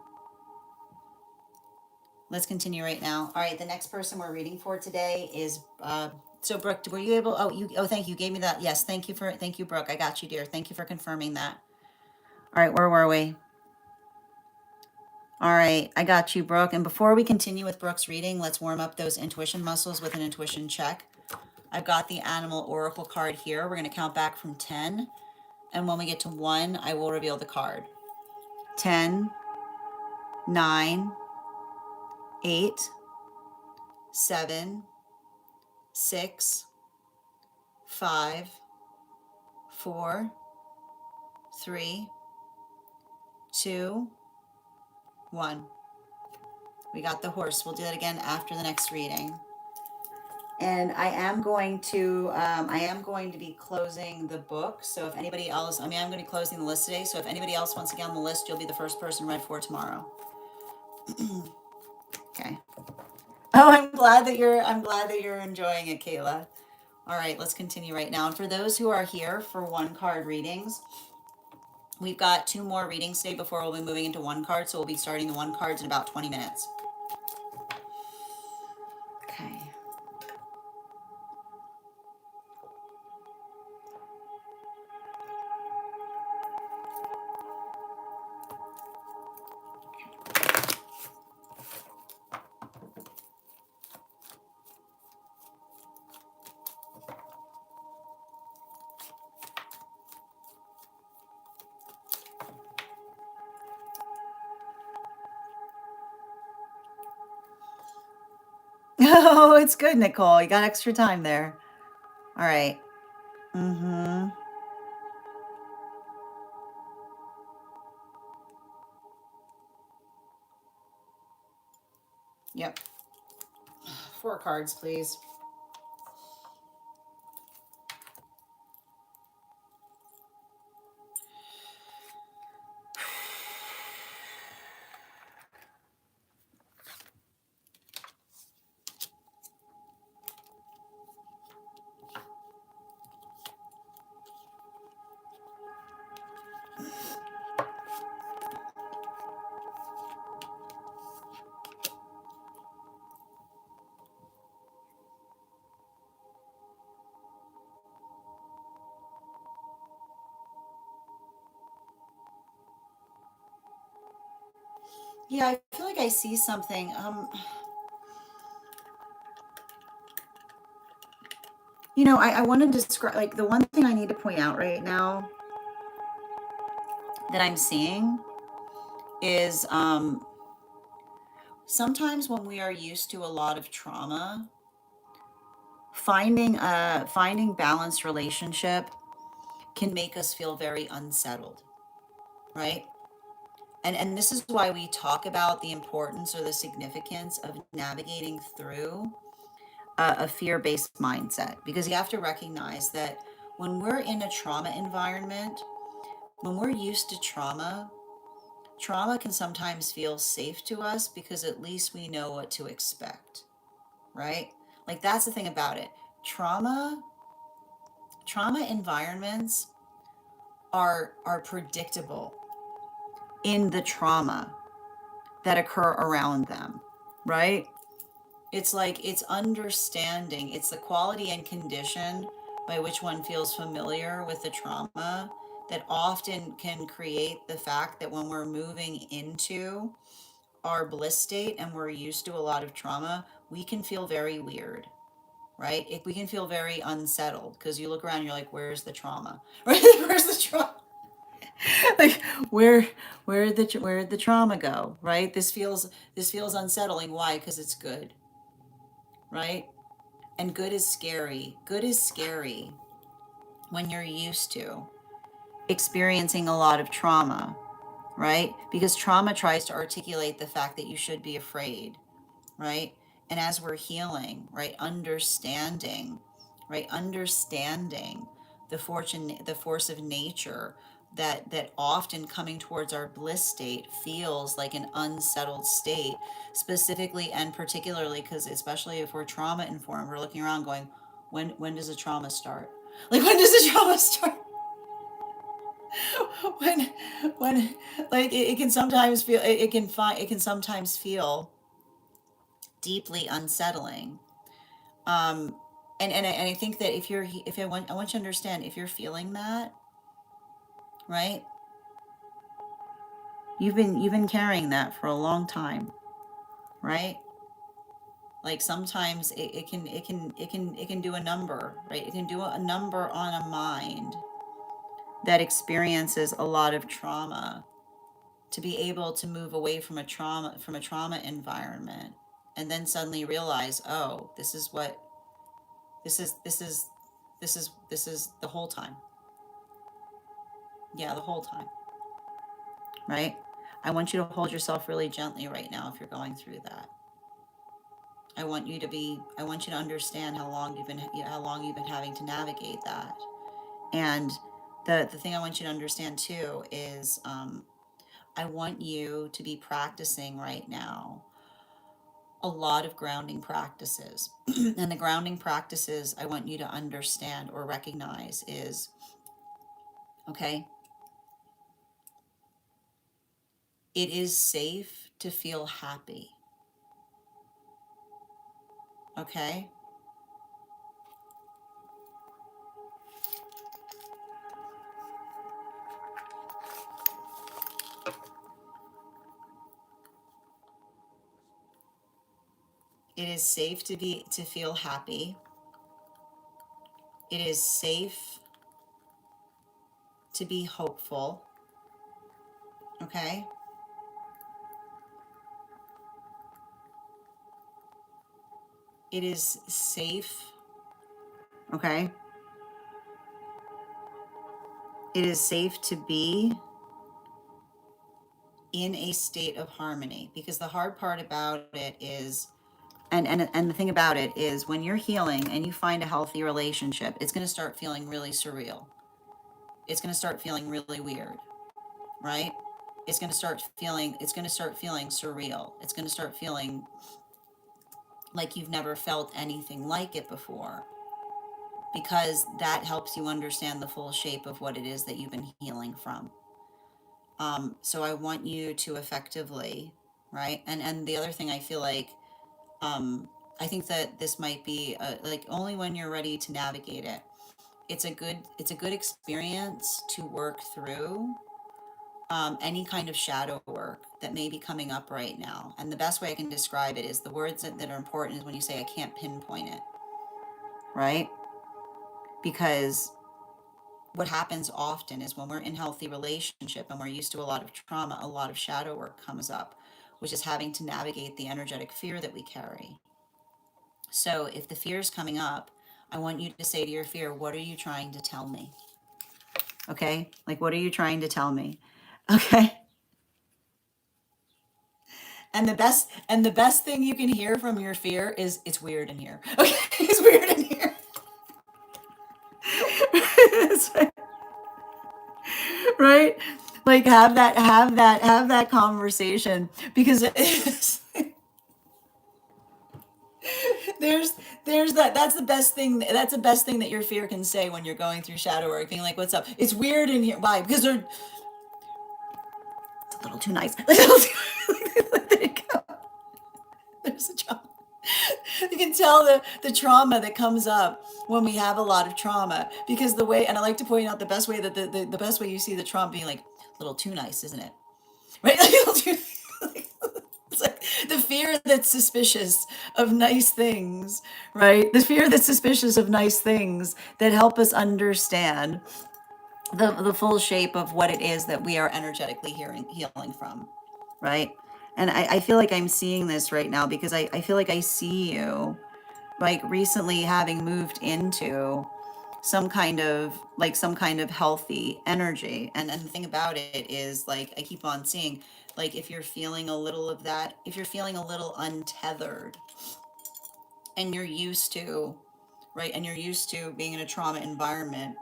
Let's continue right now. All right, the next person we're reading for today is so Brooke, were you able, thank you, gave me that. Yes, thank you, Brooke. I got you, dear. Thank you for confirming that. All right, where were we? All right, I got you, Brooke. And before we continue with Brooke's reading, let's warm up those intuition muscles with an intuition check. I've got the animal oracle card here. We're going to count back from 10. And when we get to 1, I will reveal the card. 10, 9, 8, 7, 6, 5, 4, 3, 2, 1. We got the horse. We'll do that again after the next reading. And I am going to be closing the book. So if anybody else, I'm going to be closing the list today. So if anybody else wants to get on the list, you'll be the first person read for tomorrow. Okay. Oh, I'm glad that you're enjoying it, Kayla. All right, let's continue right now. And for those who are here for 1-card readings, we've got 2 more readings today before we'll be moving into 1 card. So we'll be starting the 1 cards in about 20 minutes. Okay. Oh, it's good, Nicole. You got extra time there. All right. Mm-hmm. Yep. 4 cards, please. Yeah, I feel like I see something. I want to describe, like, the one thing I need to point out right now that I'm seeing is sometimes when we are used to a lot of trauma, finding balanced relationship can make us feel very unsettled, right? And this is why we talk about the importance or the significance of navigating through a fear-based mindset, because you have to recognize that when we're in a trauma environment, when we're used to trauma can sometimes feel safe to us because at least we know what to expect, right? Like, that's the thing about it. Trauma environments are predictable in the trauma that occur around them, right? It's like, it's understanding, it's the quality and condition by which one feels familiar with the trauma that often can create the fact that when we're moving into our bliss state and we're used to a lot of trauma, we can feel very weird, right? We can feel very unsettled because you look around, you're like, where's the trauma? Right? Where's the trauma? Like, where'd the trauma go? Right? This feels unsettling. Why? Because it's good, right? And good is scary. Good is scary when you're used to experiencing a lot of trauma, right? Because trauma tries to articulate the fact that you should be afraid, right? And as we're healing, right, understanding the force of nature, that often coming towards our bliss state feels like an unsettled state, specifically and particularly because, especially if we're trauma informed, we're looking around going, when does the trauma start? Like, when does the trauma start? when when like it can sometimes feel it can sometimes feel deeply unsettling. um and I think that if I want you to understand, if you're feeling that, right, you've been carrying that for a long time, right? Like sometimes it can do a number, right? It can do a number on a mind that experiences a lot of trauma, to be able to move away from a trauma environment and then suddenly realize, oh, this is this is the whole time. Yeah, the whole time, right? I want you to hold yourself really gently right now if you're going through that. I want you to understand how long you've been having to navigate that. And the thing I want you to understand too is, I want you to be practicing right now a lot of grounding practices. And the grounding practices I want you to understand or recognize is, okay, it is safe to feel happy. Okay? It is safe to feel happy. It is safe to be hopeful. Okay? It is safe. Okay? It is safe to be in a state of harmony, because the hard part about it is, and the thing about it is, when you're healing and you find a healthy relationship, it's going to start feeling really surreal. It's going to start feeling really weird, right? It's going to start feeling surreal. It's going to start feeling like you've never felt anything like it before, because that helps you understand the full shape of what it is that you've been healing from. So I want you to effectively, right? And the other thing I feel like, um, I think that this might be like, only when you're ready to navigate it. It's a good experience to work through any kind of shadow work that may be coming up right now. And the best way I can describe it is, the words that are important is when you say, I can't pinpoint it, right? Because what happens often is, when we're in healthy relationship and we're used to a lot of trauma, a lot of shadow work comes up, which is having to navigate the energetic fear that we carry. So if the fear is coming up, I want you to say to your fear, what are you trying to tell me? Okay? Like, what are you trying to tell me? Okay? And the best thing you can hear from your fear is, it's weird in here. Okay? It's weird in here. Right? Like, have that conversation, because there's that's the best thing that your fear can say when you're going through shadow work, being like, what's up? It's weird in here. Why? Because it's a little too nice. There you go. There's a trauma. You can tell the trauma that comes up when we have a lot of trauma, because the way, and I like to point out, the best way that the best way you see the trauma being like, a little too nice, isn't it? Right? Like, a little too, it's like, The fear that's suspicious of nice things, right? The fear that's suspicious of nice things that help us understand the full shape of what it is that we are energetically healing from, right? And I feel like I'm seeing this right now because I feel like I see you like recently having moved into some kind of healthy energy. And the thing about it is, like, I keep on seeing, like, if you're feeling a little of that, if you're feeling a little untethered and you're used to, right, and you're used to being in a trauma environment,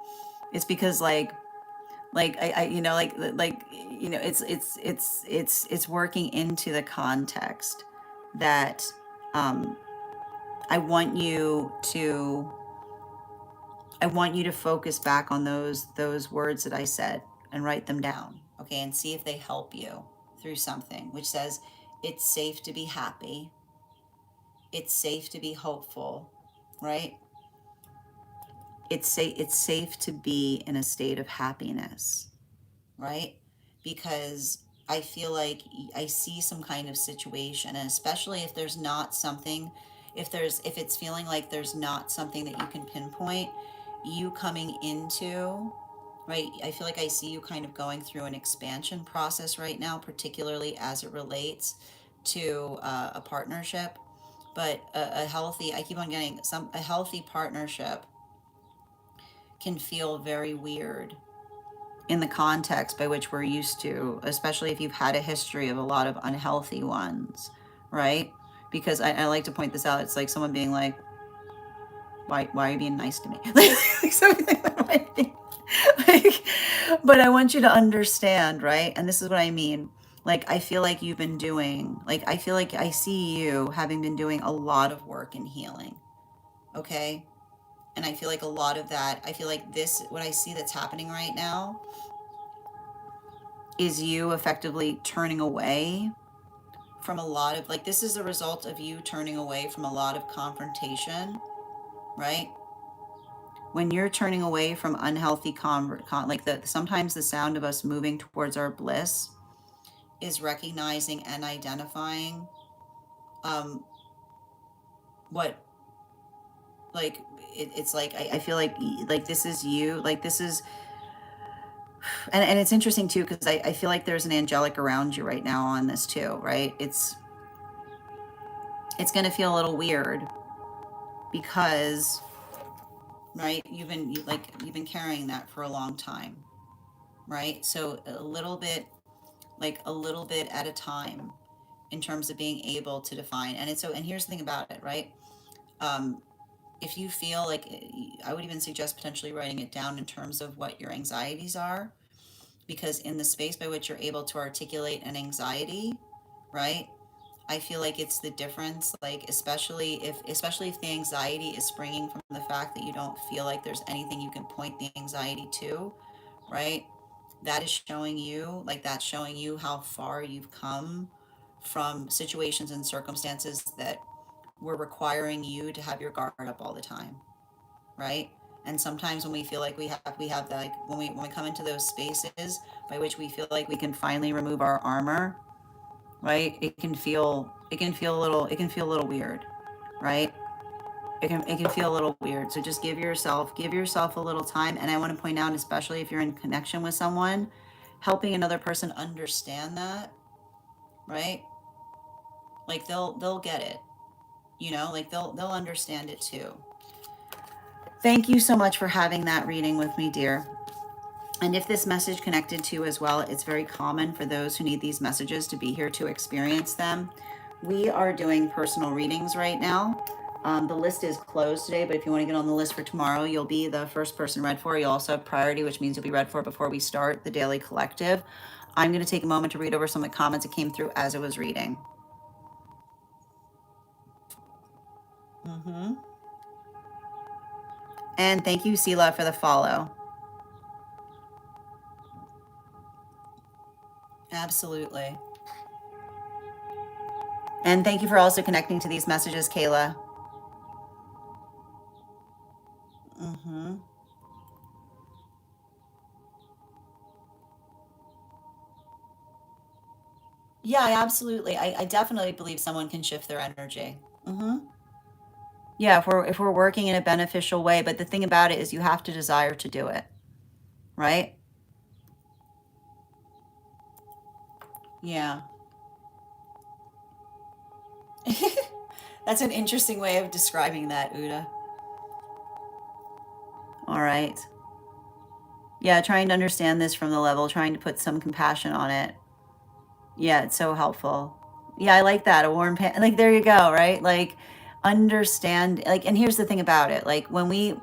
it's because I you know like you know it's working into the context that um I want you to I want you to focus back on those words that I said and write them down, okay, and see if they help you through something, which says it's safe to be happy, it's safe to be hopeful, right? It's safe to be in a state of happiness, right? Because I feel like I see some kind of situation, and especially if there's not something, if it's feeling like there's not something that you can pinpoint, you coming into, right? I feel like I see you kind of going through an expansion process right now, particularly as it relates to a partnership, but a healthy, I keep on getting a healthy partnership can feel very weird in the context by which we're used to, especially if you've had a history of a lot of unhealthy ones, right? Because I like to point this out. It's like someone being like, why are you being nice to me? Like something like, but I want you to understand, right? And this is what I mean. Like, I feel like you've been doing, like, I feel like I see you having been doing a lot of work in healing, okay? And I feel like a lot of that, I feel like this, what I see that's happening right now is you effectively turning away from a lot of, like, this is a result of you turning away from a lot of confrontation, right? When you're turning away from unhealthy like the sometimes the sound of us moving towards our bliss is recognizing and identifying um what, like, it's like I feel like this is you, like this is, and it's interesting too because I feel like there's an angelic around you right now on this too, right? It's going to feel a little weird because, right, you've been carrying that for a long time, right? So a little bit at a time in terms of being able to define. And it's so, and here's the thing about it, right? um if you feel like, I would even suggest potentially writing it down in terms of what your anxieties are, because in the space by which you're able to articulate an anxiety, right, I feel like it's the difference, like especially if the anxiety is springing from the fact that you don't feel like there's anything you can point the anxiety to, right? That is showing you, like, that's showing you how far you've come from situations and circumstances that were requiring you to have your guard up all the time, right? And sometimes when we feel like we have that, like when we come into those spaces by which we feel like we can finally remove our armor, right? It can feel a little weird, right? It can feel a little weird. So just give yourself a little time. And I want to point out, especially if you're in connection with someone, helping another person understand that, right? Like they'll get it, you know, like they'll understand it too. Thank you so much for having that reading with me, dear. And if this message connected to you as well, it's very common for those who need these messages to be here to experience them. We are doing personal readings right now. The list is closed today, but if you want to get on the list for tomorrow, you'll be the first person read for. You'll also have priority, which means you'll be read for before we start the daily collective. I'm going to take a moment to read over some of the comments that came through as I was reading. Mm-hmm. And thank you, Sela, for the follow. Absolutely. And thank you for also connecting to these messages, Kayla. Mm-hmm. Yeah, I definitely believe someone can shift their energy. Hmm. Yeah, if we're working in a beneficial way, but the thing about it is you have to desire to do it, right? Yeah. That's an interesting way of describing that, Uda. All right. Yeah, trying to understand this from the level, trying to put some compassion on it. Yeah, it's so helpful. Yeah, I like that. A warm pan, like there you go, right? Like understand, like, and here's the thing about it. Like when we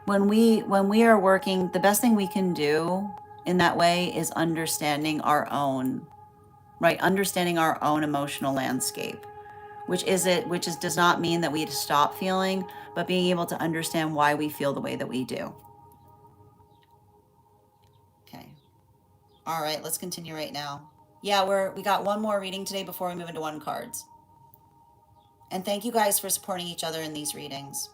are working, the best thing we can do in that way is understanding our own, right? Understanding our own emotional landscape, which is does not mean that we stop feeling, but being able to understand why we feel the way that we do. Okay. All right, let's continue right now. Yeah, we got one more reading today before we move into one cards. And thank you guys for supporting each other in these readings.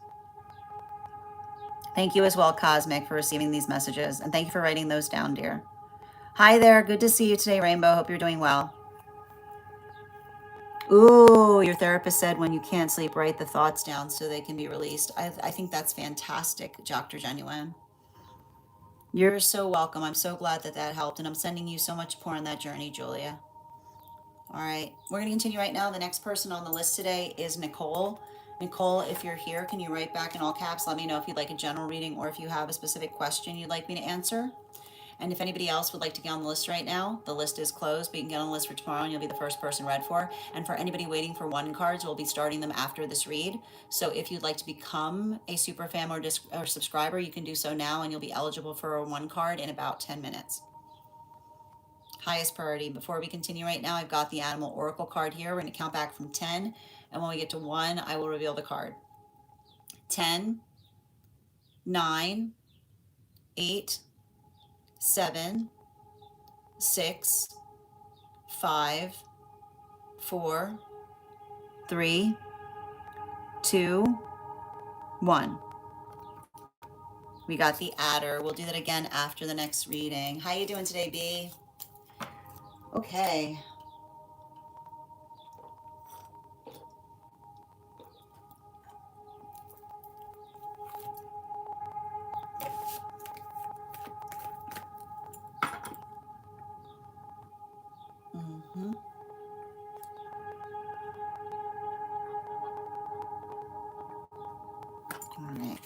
Thank you as well, Cosmic, for receiving these messages. And thank you for writing those down, dear. Hi there. Good to see you today, Rainbow. Hope you're doing well. Ooh, your therapist said when you can't sleep, write the thoughts down so they can be released. I think that's fantastic, Dr. Genuine. You're so welcome. I'm so glad that that helped. And I'm sending you so much support on that journey, Julia. All right, we're going to continue right now. The next person on the list today is Nicole. Nicole, if you're here, can you write back in all caps? Let me know if you'd like a general reading or if you have a specific question you'd like me to answer. And if anybody else would like to get on the list right now, the list is closed, but you can get on the list for tomorrow and you'll be the first person read for. And for anybody waiting for one cards, we'll be starting them after this read. So if you'd like to become a super fan or subscriber, you can do so now and you'll be eligible for a one card in about 10 minutes. Highest priority. Before we continue right now, I've got the Animal Oracle card here. We're going to count back from 10. And when we get to 1, I will reveal the card. 10, 9, 8, 7, 6, 5, 4, 3, 2, 1. We got the adder. We'll do that again after the next reading. How you doing today, B? Okay. Mm-hmm. All right.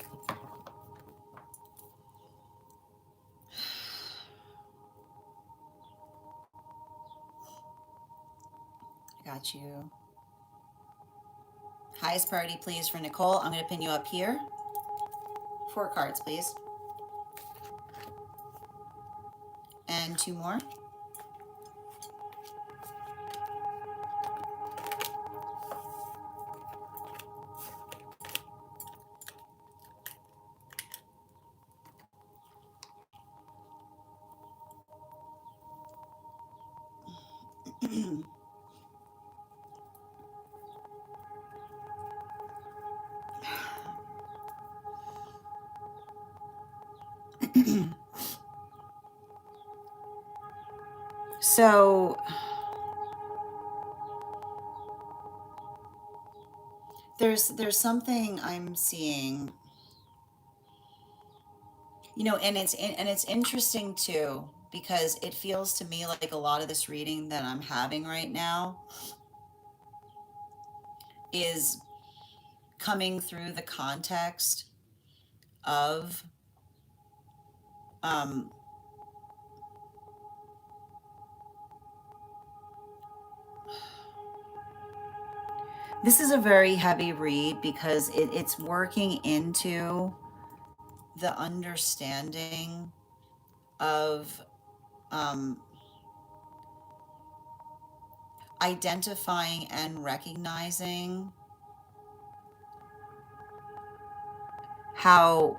I got you. Highest priority, please, for Nicole. I'm going to pin you up here. 4 cards, please. And 2 more. So there's something I'm seeing, and it's interesting too because it feels to me like a lot of this reading that I'm having right now is coming through the context of um this is a very heavy read because it's working into the understanding of um identifying and recognizing how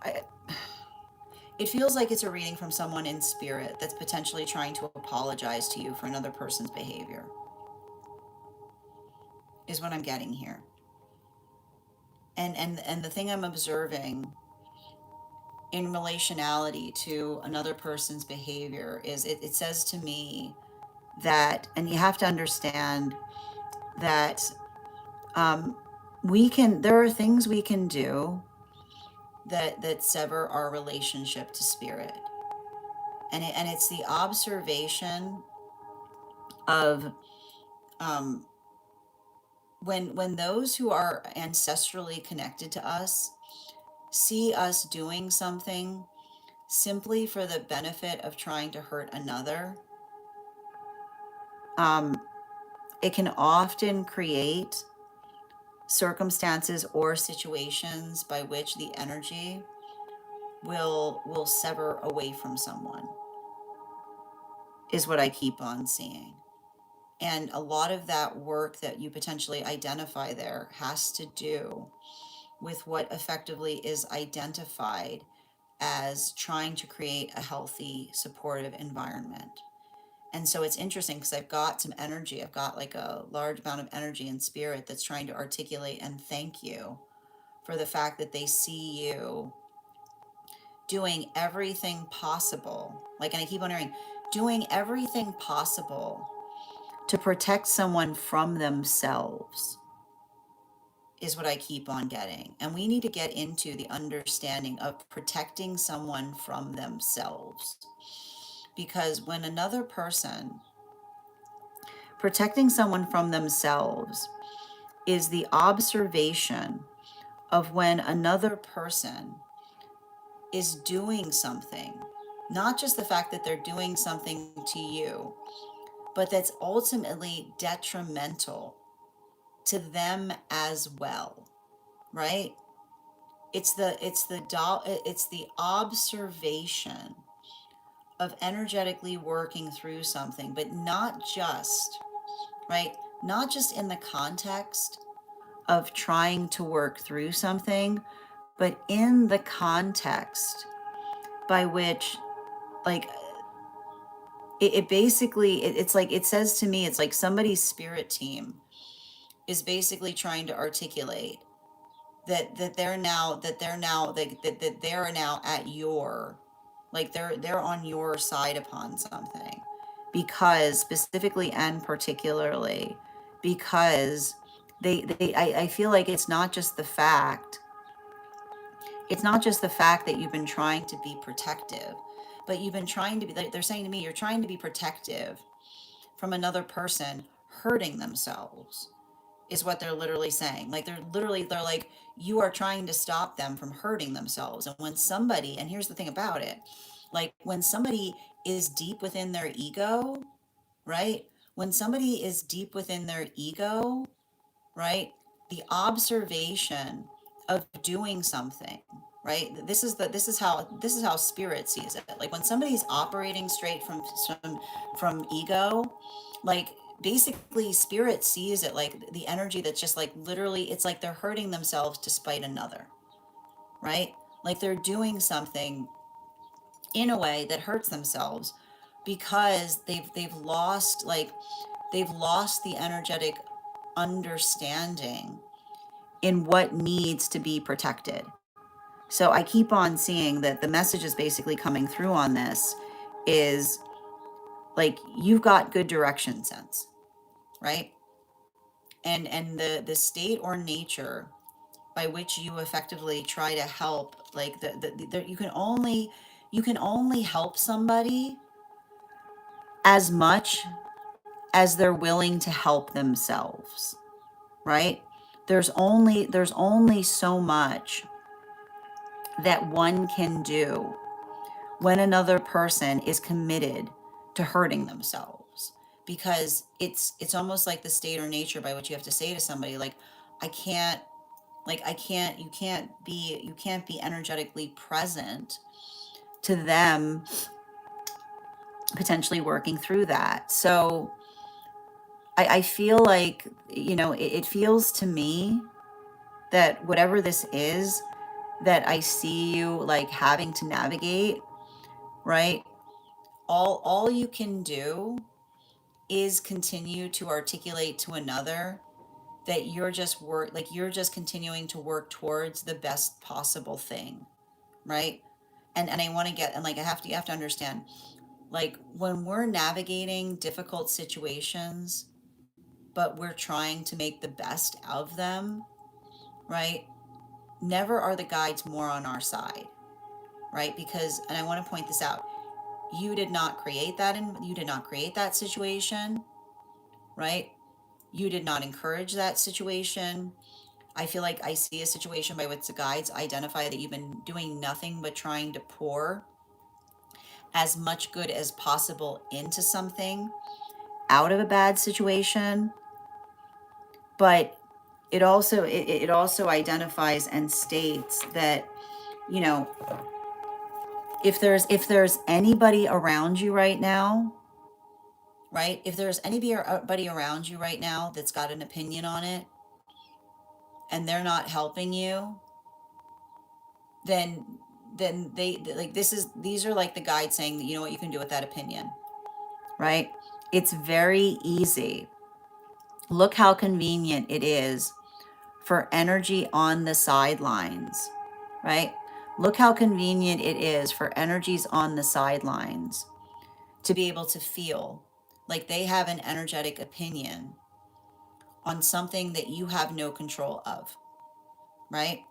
I, it feels like it's a reading from someone in spirit that's potentially trying to apologize to you for another person's behavior, is what I'm getting here. And the thing I'm observing in relationality to another person's behavior is it says to me that, and you have to understand that um, there are things we can do that sever our relationship to spirit. And it's the observation of um, when those who are ancestrally connected to us see us doing something simply for the benefit of trying to hurt another, um, it can often create circumstances or situations by which the energy will sever away from someone, is what I keep on seeing. And a lot of that work that you potentially identify there has to do with what effectively is identified as trying to create a healthy, supportive environment. And so it's interesting because I've got some energy. I've got like a large amount of energy and spirit that's trying to articulate and thank you for the fact that they see you doing everything possible. Like, and I keep on hearing, doing everything possible to protect someone from themselves is what I keep on getting. And we need to get into the understanding of protecting someone from themselves. Because when another person, protecting someone from themselves is the observation of when another person is doing something, not just the fact that they're doing something to you, but that's ultimately detrimental to them as well, right? It's the observation of energetically working through something, but not just, right? Not just in the context of trying to work through something, but in the context by which, like, it basically, it's like, it says to me, it's like somebody's spirit team is basically trying to articulate that they are now at your, like, they're on your side upon something, because specifically and particularly because I feel like it's not just the fact that you've been trying to be protective, but you've been trying to be, they're saying to me, you're trying to be protective from another person hurting themselves, is what they're literally saying. Like, they're like, you are trying to stop them from hurting themselves. And when somebody, and here's the thing about it, like, when somebody is deep within their ego, right? When somebody is deep within their ego, right? The observation of doing something, right? This is how spirit sees it. Like, when somebody's operating straight from ego, like, basically spirit sees it like the energy that's just like, literally, it's like they're hurting themselves to spite another, right? Like, they're doing something in a way that hurts themselves because they've lost the energetic understanding in what needs to be protected. So I keep on seeing that the message is basically coming through on this is like, you've got good direction sense, right? And the state or nature by which you effectively try to help, like, you can only help somebody as much as they're willing to help themselves, right? There's only so much that one can do when another person is committed to hurting themselves, because it's almost like the state or nature by which you have to say to somebody, like, I can't, you can't be energetically present to them potentially working through that. So I feel like, it feels to me that whatever this is that I see you like having to navigate, right? All you can do is continue to articulate to another that you're just continuing to work towards the best possible thing, right? And I want to get, and like, you have to understand, like, when we're navigating difficult situations, but we're trying to make the best of them, right? Never are the guides more on our side, right? Because, and I want to point this out, you did not create that, and you did not create that situation, right? You did not encourage that situation. I feel like I see a situation by which the guides identify that you've been doing nothing but trying to pour as much good as possible into something out of a bad situation. But it also identifies and states that, you know, if there's anybody around you right now, right? If there's anybody around you right now that's got an opinion on it and they're not helping you, then they like, these are like the guides saying that, you know what you can do with that opinion, right? It's very easy. Look how convenient it is for energy on the sidelines, right? Look how convenient it is for energies on the sidelines to be able to feel like they have an energetic opinion on something that you have no control of, right?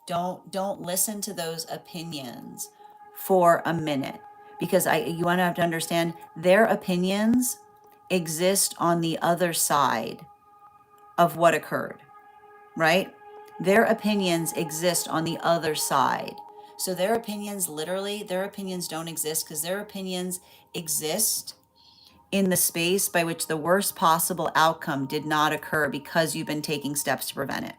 Don't listen to those opinions for a minute, because you want to have to understand their opinions exist on the other side of what occurred, right? Their opinions exist on the other side. So their opinions, literally, their opinions don't exist, because their opinions exist in the space by which the worst possible outcome did not occur because you've been taking steps to prevent it,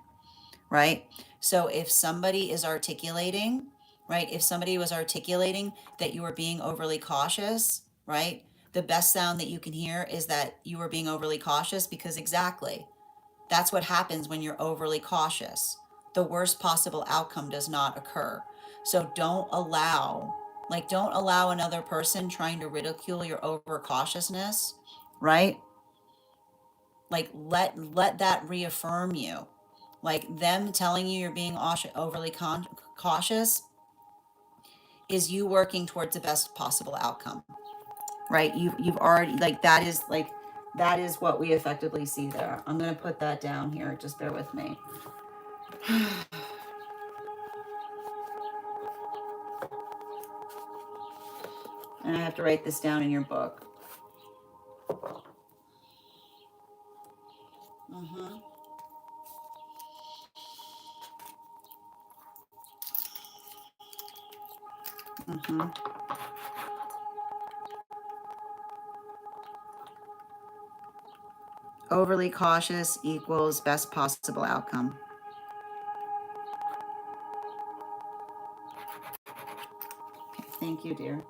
right? So if somebody is articulating, right, if somebody was articulating that you are being overly cautious, right, the best sound that you can hear is that you are being overly cautious, because exactly, that's what happens when you're overly cautious. The worst possible outcome does not occur. So don't allow another person trying to ridicule your overcautiousness, right? Like, let that reaffirm you. Like, them telling you you're being overly cautious is you working towards the best possible outcome, right? You've already, that is what we effectively see there. I'm going to put that down here. Just bear with me. And I have to write this down in your book. Mm-hmm. Mm-hmm. Overly cautious equals best possible outcome. Okay, thank you, dear.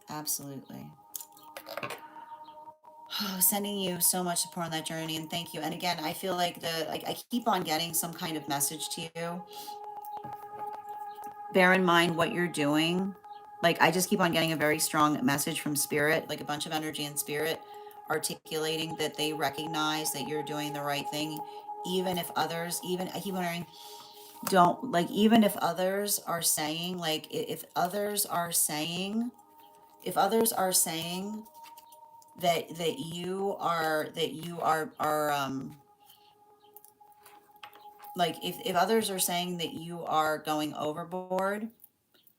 Absolutely. Oh, sending you so much support on that journey, and thank you. And again, I feel like I keep on getting some kind of message to you. Bear in mind what you're doing. Like, I just keep on getting a very strong message from spirit, like a bunch of energy in spirit articulating that they recognize that you're doing the right thing, even if others, even I keep wondering, don't, like, even if others are saying, like, if others are saying that you are like, if others are saying that you are going overboard,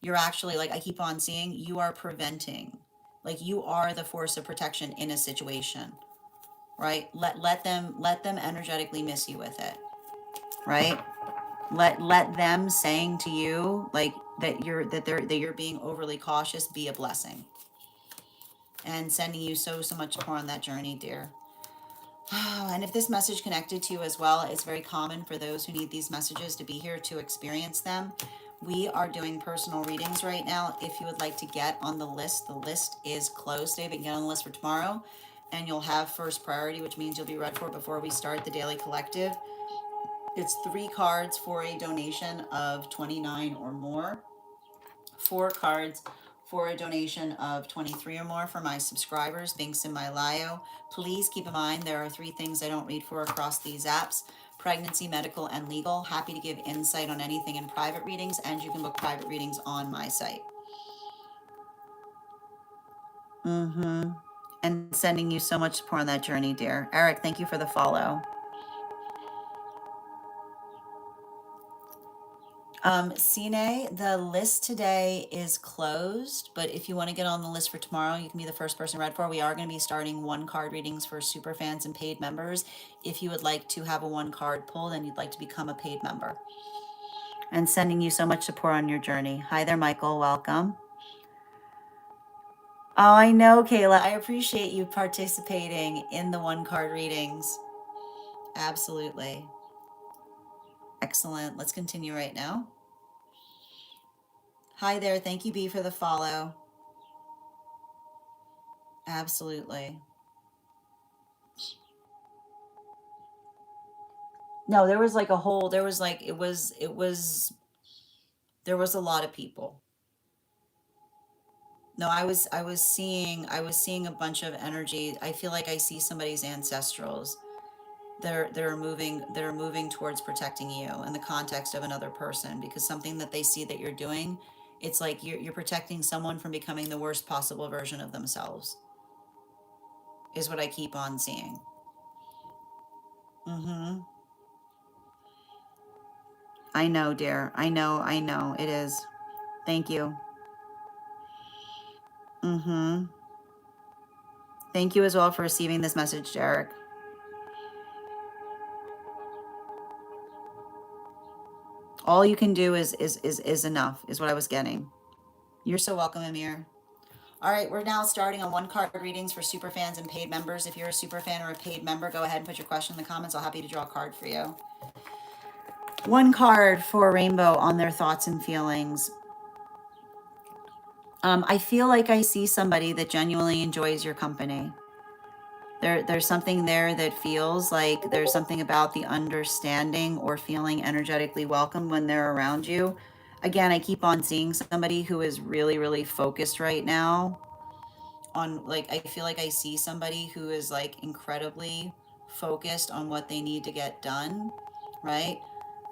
you're actually, like, I keep on seeing, you are preventing, like, you are the force of protection in a situation, right? Let them energetically miss you with it, right? Let them saying to you, like, that you're being overly cautious, be a blessing. And sending you so much more on that journey, dear. And if this message connected to you as well, it's very common for those who need these messages to be here to experience them. We are doing personal readings right now. If you would like to get on the list is closed today, but you can get on the list for tomorrow, and you'll have first priority, which means you'll be read for before we start the daily collective. It's 3 cards for a donation of 29 or more. 4 cards for a donation of 23 or more for my subscribers. Links in my bio. Please keep in mind there are 3 things I don't read for across these apps: pregnancy, medical, and legal. Happy to give insight on anything in private readings, and you can book private readings on my site. And sending you so much support on that journey, dear. Eric, thank you for the follow. Sine, the list today is closed, but if you want to get on the list for tomorrow, you can be the first person read for. We are going to be starting one card readings for super fans and paid members. If you would like to have a one card pulled and you'd like to become a paid member. And sending you so much support on your journey. Hi there, Michael. Welcome. Oh, I know, Kayla. I appreciate you participating in the one card readings. Absolutely. Excellent. Let's continue right now. Hi there. Thank you, B, for the follow. Absolutely. No, there was like a whole, there was like, there was a lot of people. No, I was seeing a bunch of energy. I feel like I see somebody's ancestrals. They're moving towards protecting you in the context of another person, because something that they see that you're doing, it's like you're protecting someone from becoming the worst possible version of themselves, is what I keep on seeing. Mm-hmm. I know, dear. I know. It is. Thank you. Mm-hmm. Thank you as well for receiving this message, Derek. All you can do is enough, is what I was getting. You're so welcome, Amir. All right, we're now starting on one card readings for super fans and paid members. If you're a super fan or a paid member, go ahead and put your question in the comments. I'll happy to draw a card for you. One card for Rainbow on their thoughts and feelings. I feel like I see somebody that genuinely enjoys your company. There's something there that feels like there's something about the understanding or feeling energetically welcome when they're around you. Again, I keep on seeing somebody who is really, really focused right now on, like, I feel like I see somebody who is like incredibly focused on what they need to get done, right?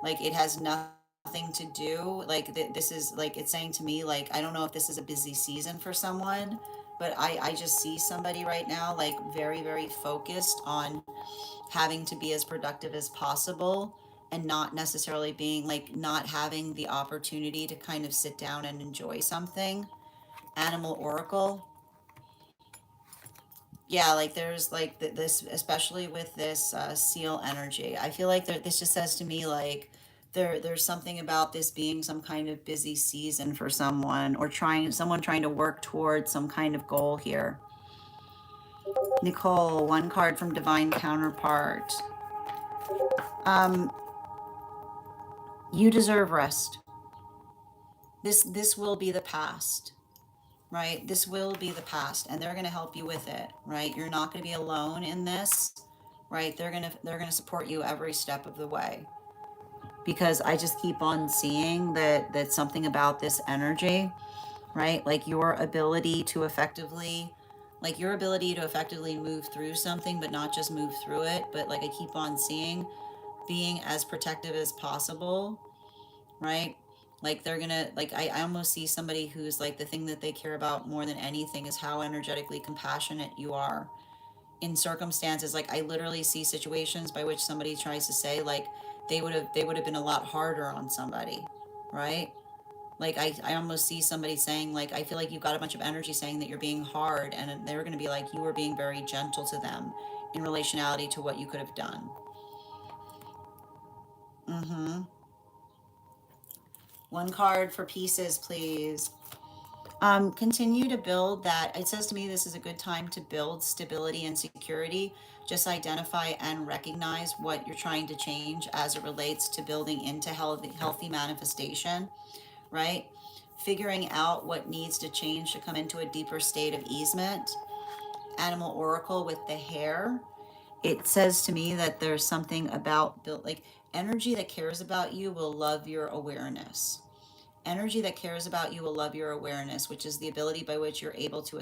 Like it has nothing to do, like this is like, it's saying to me, like, I don't know if this is a busy season for someone, but I just see somebody right now like very, very focused on having to be as productive as possible, and not necessarily being like, not having the opportunity to kind of sit down and enjoy something. Animal Oracle. Yeah, like there's like this, especially with this seal energy. I feel like this just says to me like there's something about this being some kind of busy season for someone, or someone trying to work towards some kind of goal here. Nicole, one card from Divine Counterpart. Um, you deserve rest. This will be the past, right? This will be the past, and they're going to help you with it, right? You're not going to be alone in this, right? They're going to support you every step of the way, because I just keep on seeing that something about this energy, right? Like your ability to effectively move through something, but not just move through it, but like I keep on seeing being as protective as possible, right? Like they're gonna, like I almost see somebody who's like, the thing that they care about more than anything is how energetically compassionate you are in circumstances. Like I literally see situations by which somebody tries to say like they would have been a lot harder on somebody, right? Like I almost see somebody saying like, I feel like you've got a bunch of energy saying that you're being hard, and they're going to be like, you were being very gentle to them in relationality to what you could have done. Mm-hmm. One card for pieces, please. Continue to build that. It says to me this is a good time to build stability and security. Just identify and recognize what you're trying to change as it relates to building into healthy manifestation, right? Figuring out what needs to change to come into a deeper state of easement. Animal Oracle with the hare. It says to me that there's something about like energy that cares about you will love your awareness. Energy that cares about you will love your awareness, which is the ability by which you're able to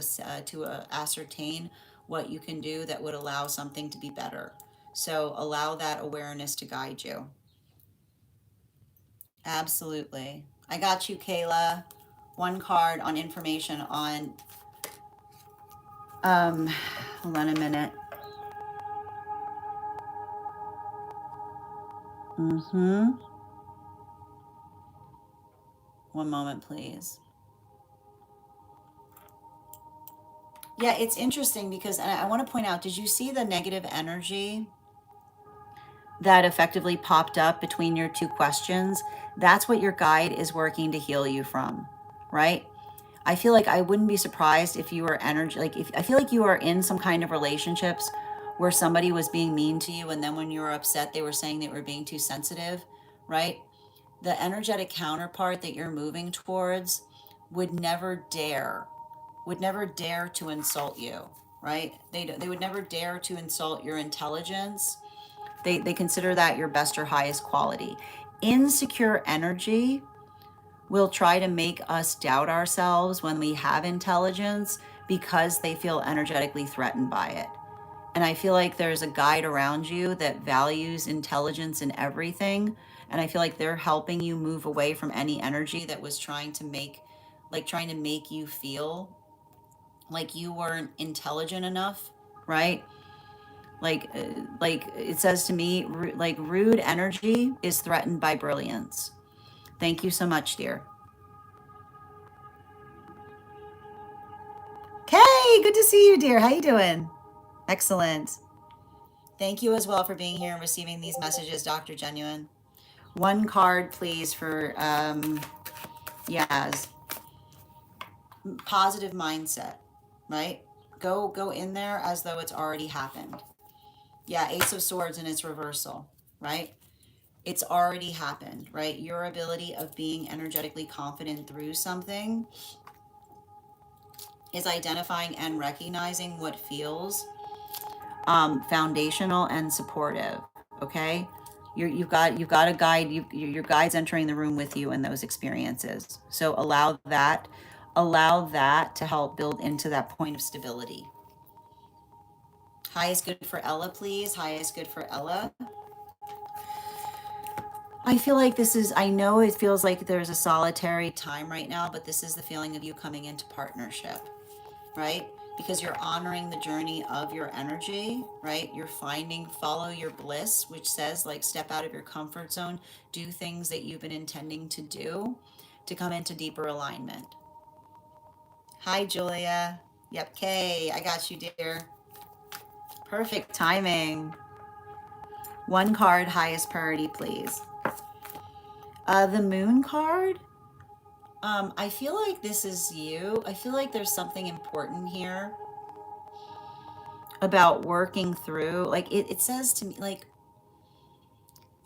ascertain what you can do that would allow something to be better. So allow that awareness to guide you. Absolutely. I got you, Kayla. One card on information on, um, hold on a minute. Mm-hmm. One moment, please. Yeah, it's interesting because, and I want to point out, did you see the negative energy that effectively popped up between your two questions? That's what your guide is working to heal you from, right? I feel like I wouldn't be surprised if you were energy, like if I feel like you are in some kind of relationships where somebody was being mean to you, and then when you were upset, they were saying they were being too sensitive, right? The energetic counterpart that you're moving towards would never dare, would never dare to insult you, right? They would never dare to insult your intelligence. They consider that your best or highest quality. Insecure energy will try to make us doubt ourselves when we have intelligence because they feel energetically threatened by it. And I feel like there's a guide around you that values intelligence in everything. And I feel like they're helping you move away from any energy that was trying to make you feel like you weren't intelligent enough, right? Like it says to me, like rude energy is threatened by brilliance. Thank you so much, dear. Kay, good to see you, dear. How you doing? Excellent. Thank you as well for being here and receiving these messages, Dr. Genuine. One card, please, for Yaz. Positive mindset, right? Go in there as though it's already happened. Yeah, Ace of Swords in its reversal, right? It's already happened, right? Your ability of being energetically confident through something is identifying and recognizing what feels foundational and supportive. Okay, you've got a guide. Your guide's entering the room with you in those experiences. So allow that to help build into that point of stability. Highest good for Ella, please. Highest good for Ella. I feel like this is, I know it feels like there's a solitary time right now, but this is the feeling of you coming into partnership, right? Because you're honoring the journey of your energy, right? You're finding, follow your bliss, which says like step out of your comfort zone, do things that you've been intending to do to come into deeper alignment. Hi, Julia. Yep, Kay, I got you, dear. Perfect timing. One card, highest priority, please. The moon card. I feel like this is you. I feel like there's something important here about working through. Like it says to me, like,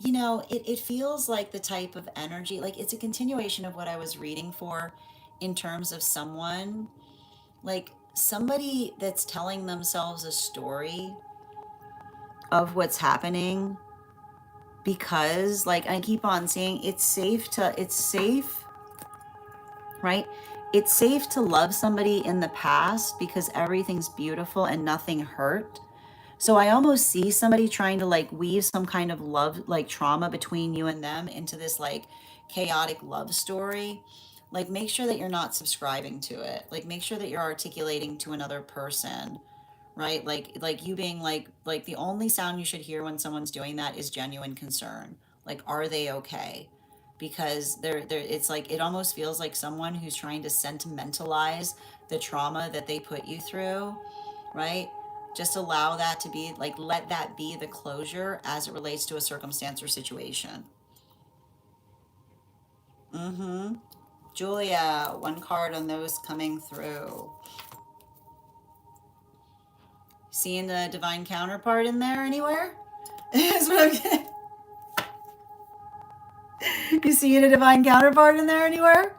it feels like the type of energy, like it's a continuation of what I was reading for in terms of someone, like somebody that's telling themselves a story of what's happening because, like, I keep on saying it's safe, right? It's safe to love somebody in the past because everything's beautiful and nothing hurt. So I almost see somebody trying to like weave some kind of love, like trauma between you and them into this like chaotic love story. Like make sure that you're not subscribing to it. Like make sure that you're articulating to another person, right? Like you being like the only sound you should hear when someone's doing that is genuine concern. Like are they okay? Because they're it's like it almost feels like someone who's trying to sentimentalize the trauma that they put you through, right? Just allow that to be like let that be the closure as it relates to a circumstance or situation. Mm-hmm. Julia, one card on those coming through. Seeing the divine counterpart in there anywhere? Is what I'm getting. You seeing a divine counterpart in there anywhere?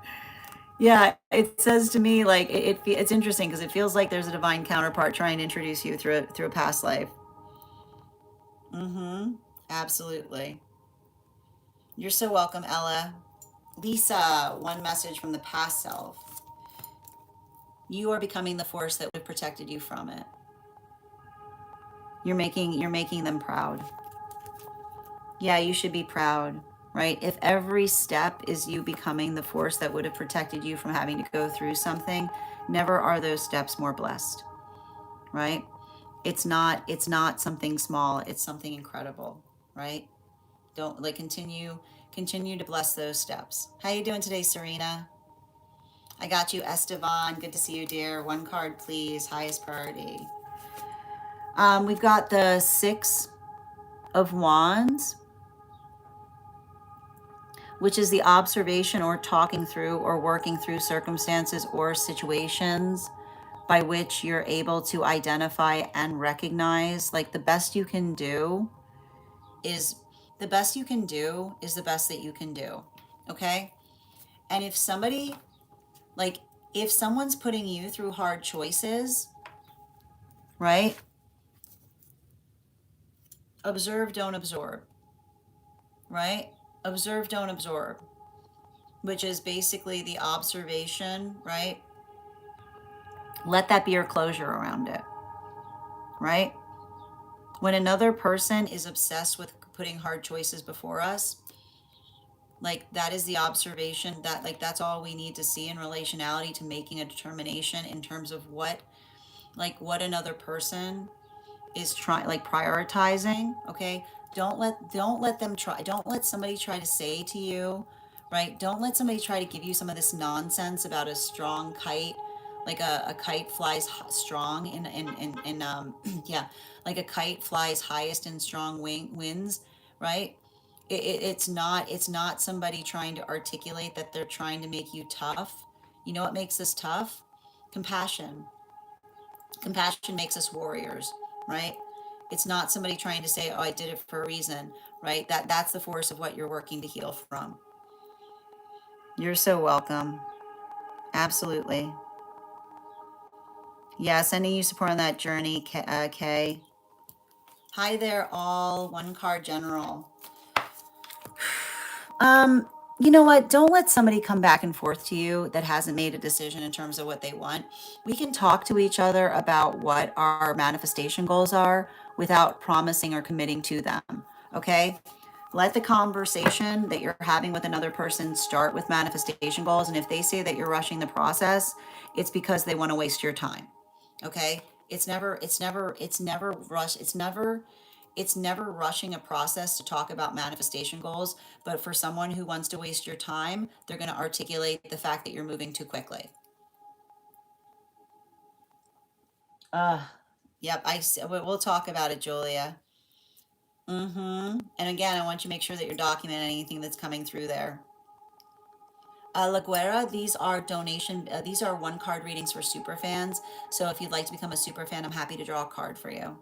Yeah, it says to me like it's interesting because it feels like there's a divine counterpart trying to introduce you through a past life. Mm-hmm. Absolutely. You're so welcome, Ella. Lisa, one message from the past self. You are becoming the force that would have protected you from it. You're making them proud. Yeah, you should be proud, right? If every step is you becoming the force that would have protected you from having to go through something, never are those steps more blessed, right? It's not something small, it's something incredible, right? Don't like continue to bless those steps. How you doing today, Serena? I got you, Estevan. Good to see you, dear. One card, please. Highest priority. We've got the Six of Wands, which is the observation or talking through or working through circumstances or situations by which you're able to identify and recognize, like, the best you can do is the best you can do is the best that you can do. Okay? And if somebody, like, if someone's putting you through hard choices, right? Observe, don't absorb, right? Observe, don't absorb, which is basically the observation, right? Let that be your closure around it, right? When another person is obsessed with putting hard choices before us, like, that is the observation, that, like, that's all we need to see in relationality to making a determination in terms of what, like, what another person is trying, like, prioritizing. Okay, don't let them try, don't let somebody try to say to you, right? Don't let somebody try to give you some of this nonsense about a strong kite, like a kite flies strong in yeah, like a kite flies highest in strong winds, right? It's not somebody trying to articulate that they're trying to make you tough. You know what makes us tough? Compassion. Compassion makes us warriors, right? It's not somebody trying to say, "Oh, I did it for a reason," right? That's the force of what you're working to heal from. You're so welcome. Absolutely. Yeah, sending you support on that journey, Kay. Hi there, all. One card general. Um, you know what? Don't let somebody come back and forth to you that hasn't made a decision in terms of what they want. We can talk to each other about what our manifestation goals are without promising or committing to them. Okay? Let the conversation that you're having with another person start with manifestation goals. And if they say that you're rushing the process, it's because they want to waste your time. Okay? It's never rushing a process to talk about manifestation goals, but for someone who wants to waste your time, they're going to articulate the fact that you're moving too quickly. Uh, yep, we'll talk about it, Julia. And again, I want you to make sure that you're documenting anything that's coming through there. La Guerra, these are one card readings for super fans. So if you'd like to become a super fan, I'm happy to draw a card for you.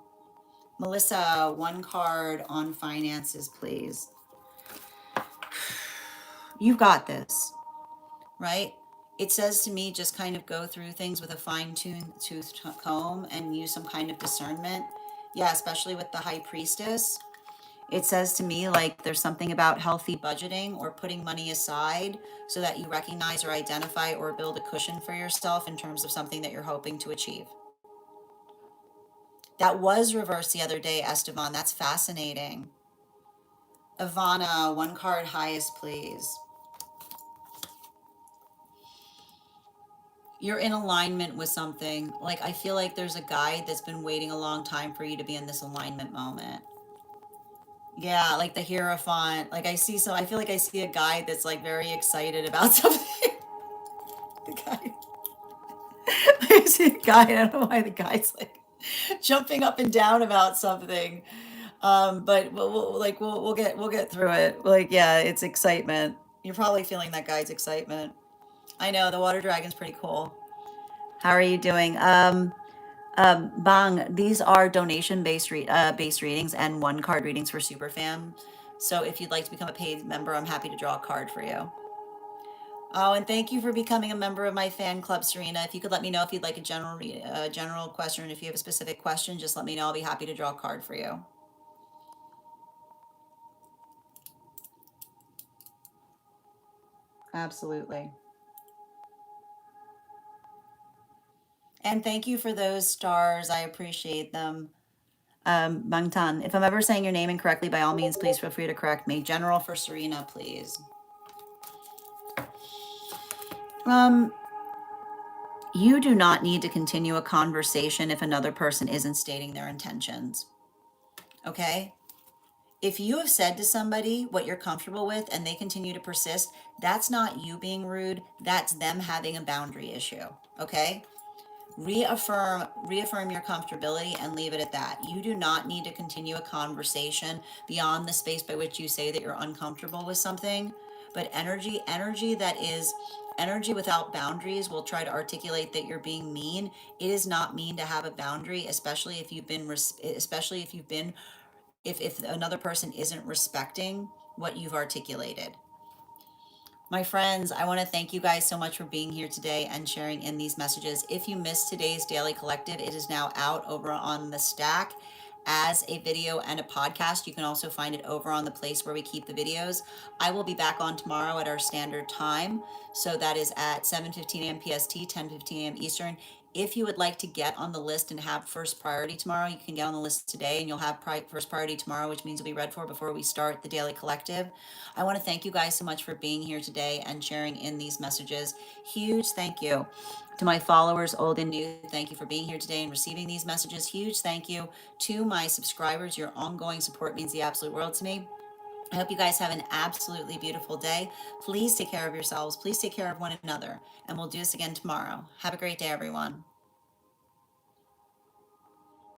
Melissa, one card on finances, please. You've got this, right? It says to me, just kind of go through things with a fine-tuned tooth comb and use some kind of discernment. Yeah, especially with the High Priestess. It says to me, like, there's something about healthy budgeting or putting money aside so that you recognize or identify or build a cushion for yourself in terms of something that you're hoping to achieve. That was reversed the other day, Esteban. That's fascinating. Ivana, one card highest, please. You're in alignment with something. Like, I feel like there's a guide that's been waiting a long time for you to be in this alignment moment. Yeah, like the Hierophant. Like, I feel like I see a guide that's, like, very excited about something. The guy. I see a guy. I don't know why the guy's, like, jumping up and down about something. But we'll get through it. Like, yeah, it's excitement. You're probably feeling that guy's excitement. I know the water dragon's pretty cool. How are you doing? Bang, these are donation based readings and one card readings for Superfam. So if you'd like to become a paid member, I'm happy to draw a card for you. Oh, and thank you for becoming a member of my fan club, Serena. If you could let me know if you'd like a general question, and if you have a specific question, just let me know. I'll be happy to draw a card for you. Absolutely. And thank you for those stars. I appreciate them. Bangtan, if I'm ever saying your name incorrectly, by all means, please feel free to correct me. General for Serena, please. You do not need to continue a conversation if another person isn't stating their intentions. Okay? If you have said to somebody what you're comfortable with and they continue to persist, that's not you being rude. That's them having a boundary issue. Okay? Reaffirm your comfortability and leave it at that. You do not need to continue a conversation beyond the space by which you say that you're uncomfortable with something. But energy without boundaries will try to articulate that you're being mean. It is not mean to have a boundary, especially if if another person isn't respecting what you've articulated. My friends, I want to thank you guys so much for being here today and sharing in these messages. If you missed today's Daily Collective, it is now out over on the Stack as a video and a podcast. You can also find it over on the place where we keep the videos. I will be back on tomorrow at our standard time. So that is at 7:15 a.m. PST, 10:15 a.m. Eastern. If you would like to get on the list and have first priority tomorrow, you can get on the list today and you'll have first priority tomorrow, which means you'll be read for before we start the Daily Collective. I want to thank you guys so much for being here today and sharing in these messages. Huge thank you to my followers, old and new. Thank you for being here today and receiving these messages. Huge thank you to my subscribers. Your ongoing support means the absolute world to me. I hope you guys have an absolutely beautiful day. Please take care of yourselves. Please take care of one another. And we'll do this again tomorrow. Have a great day, everyone.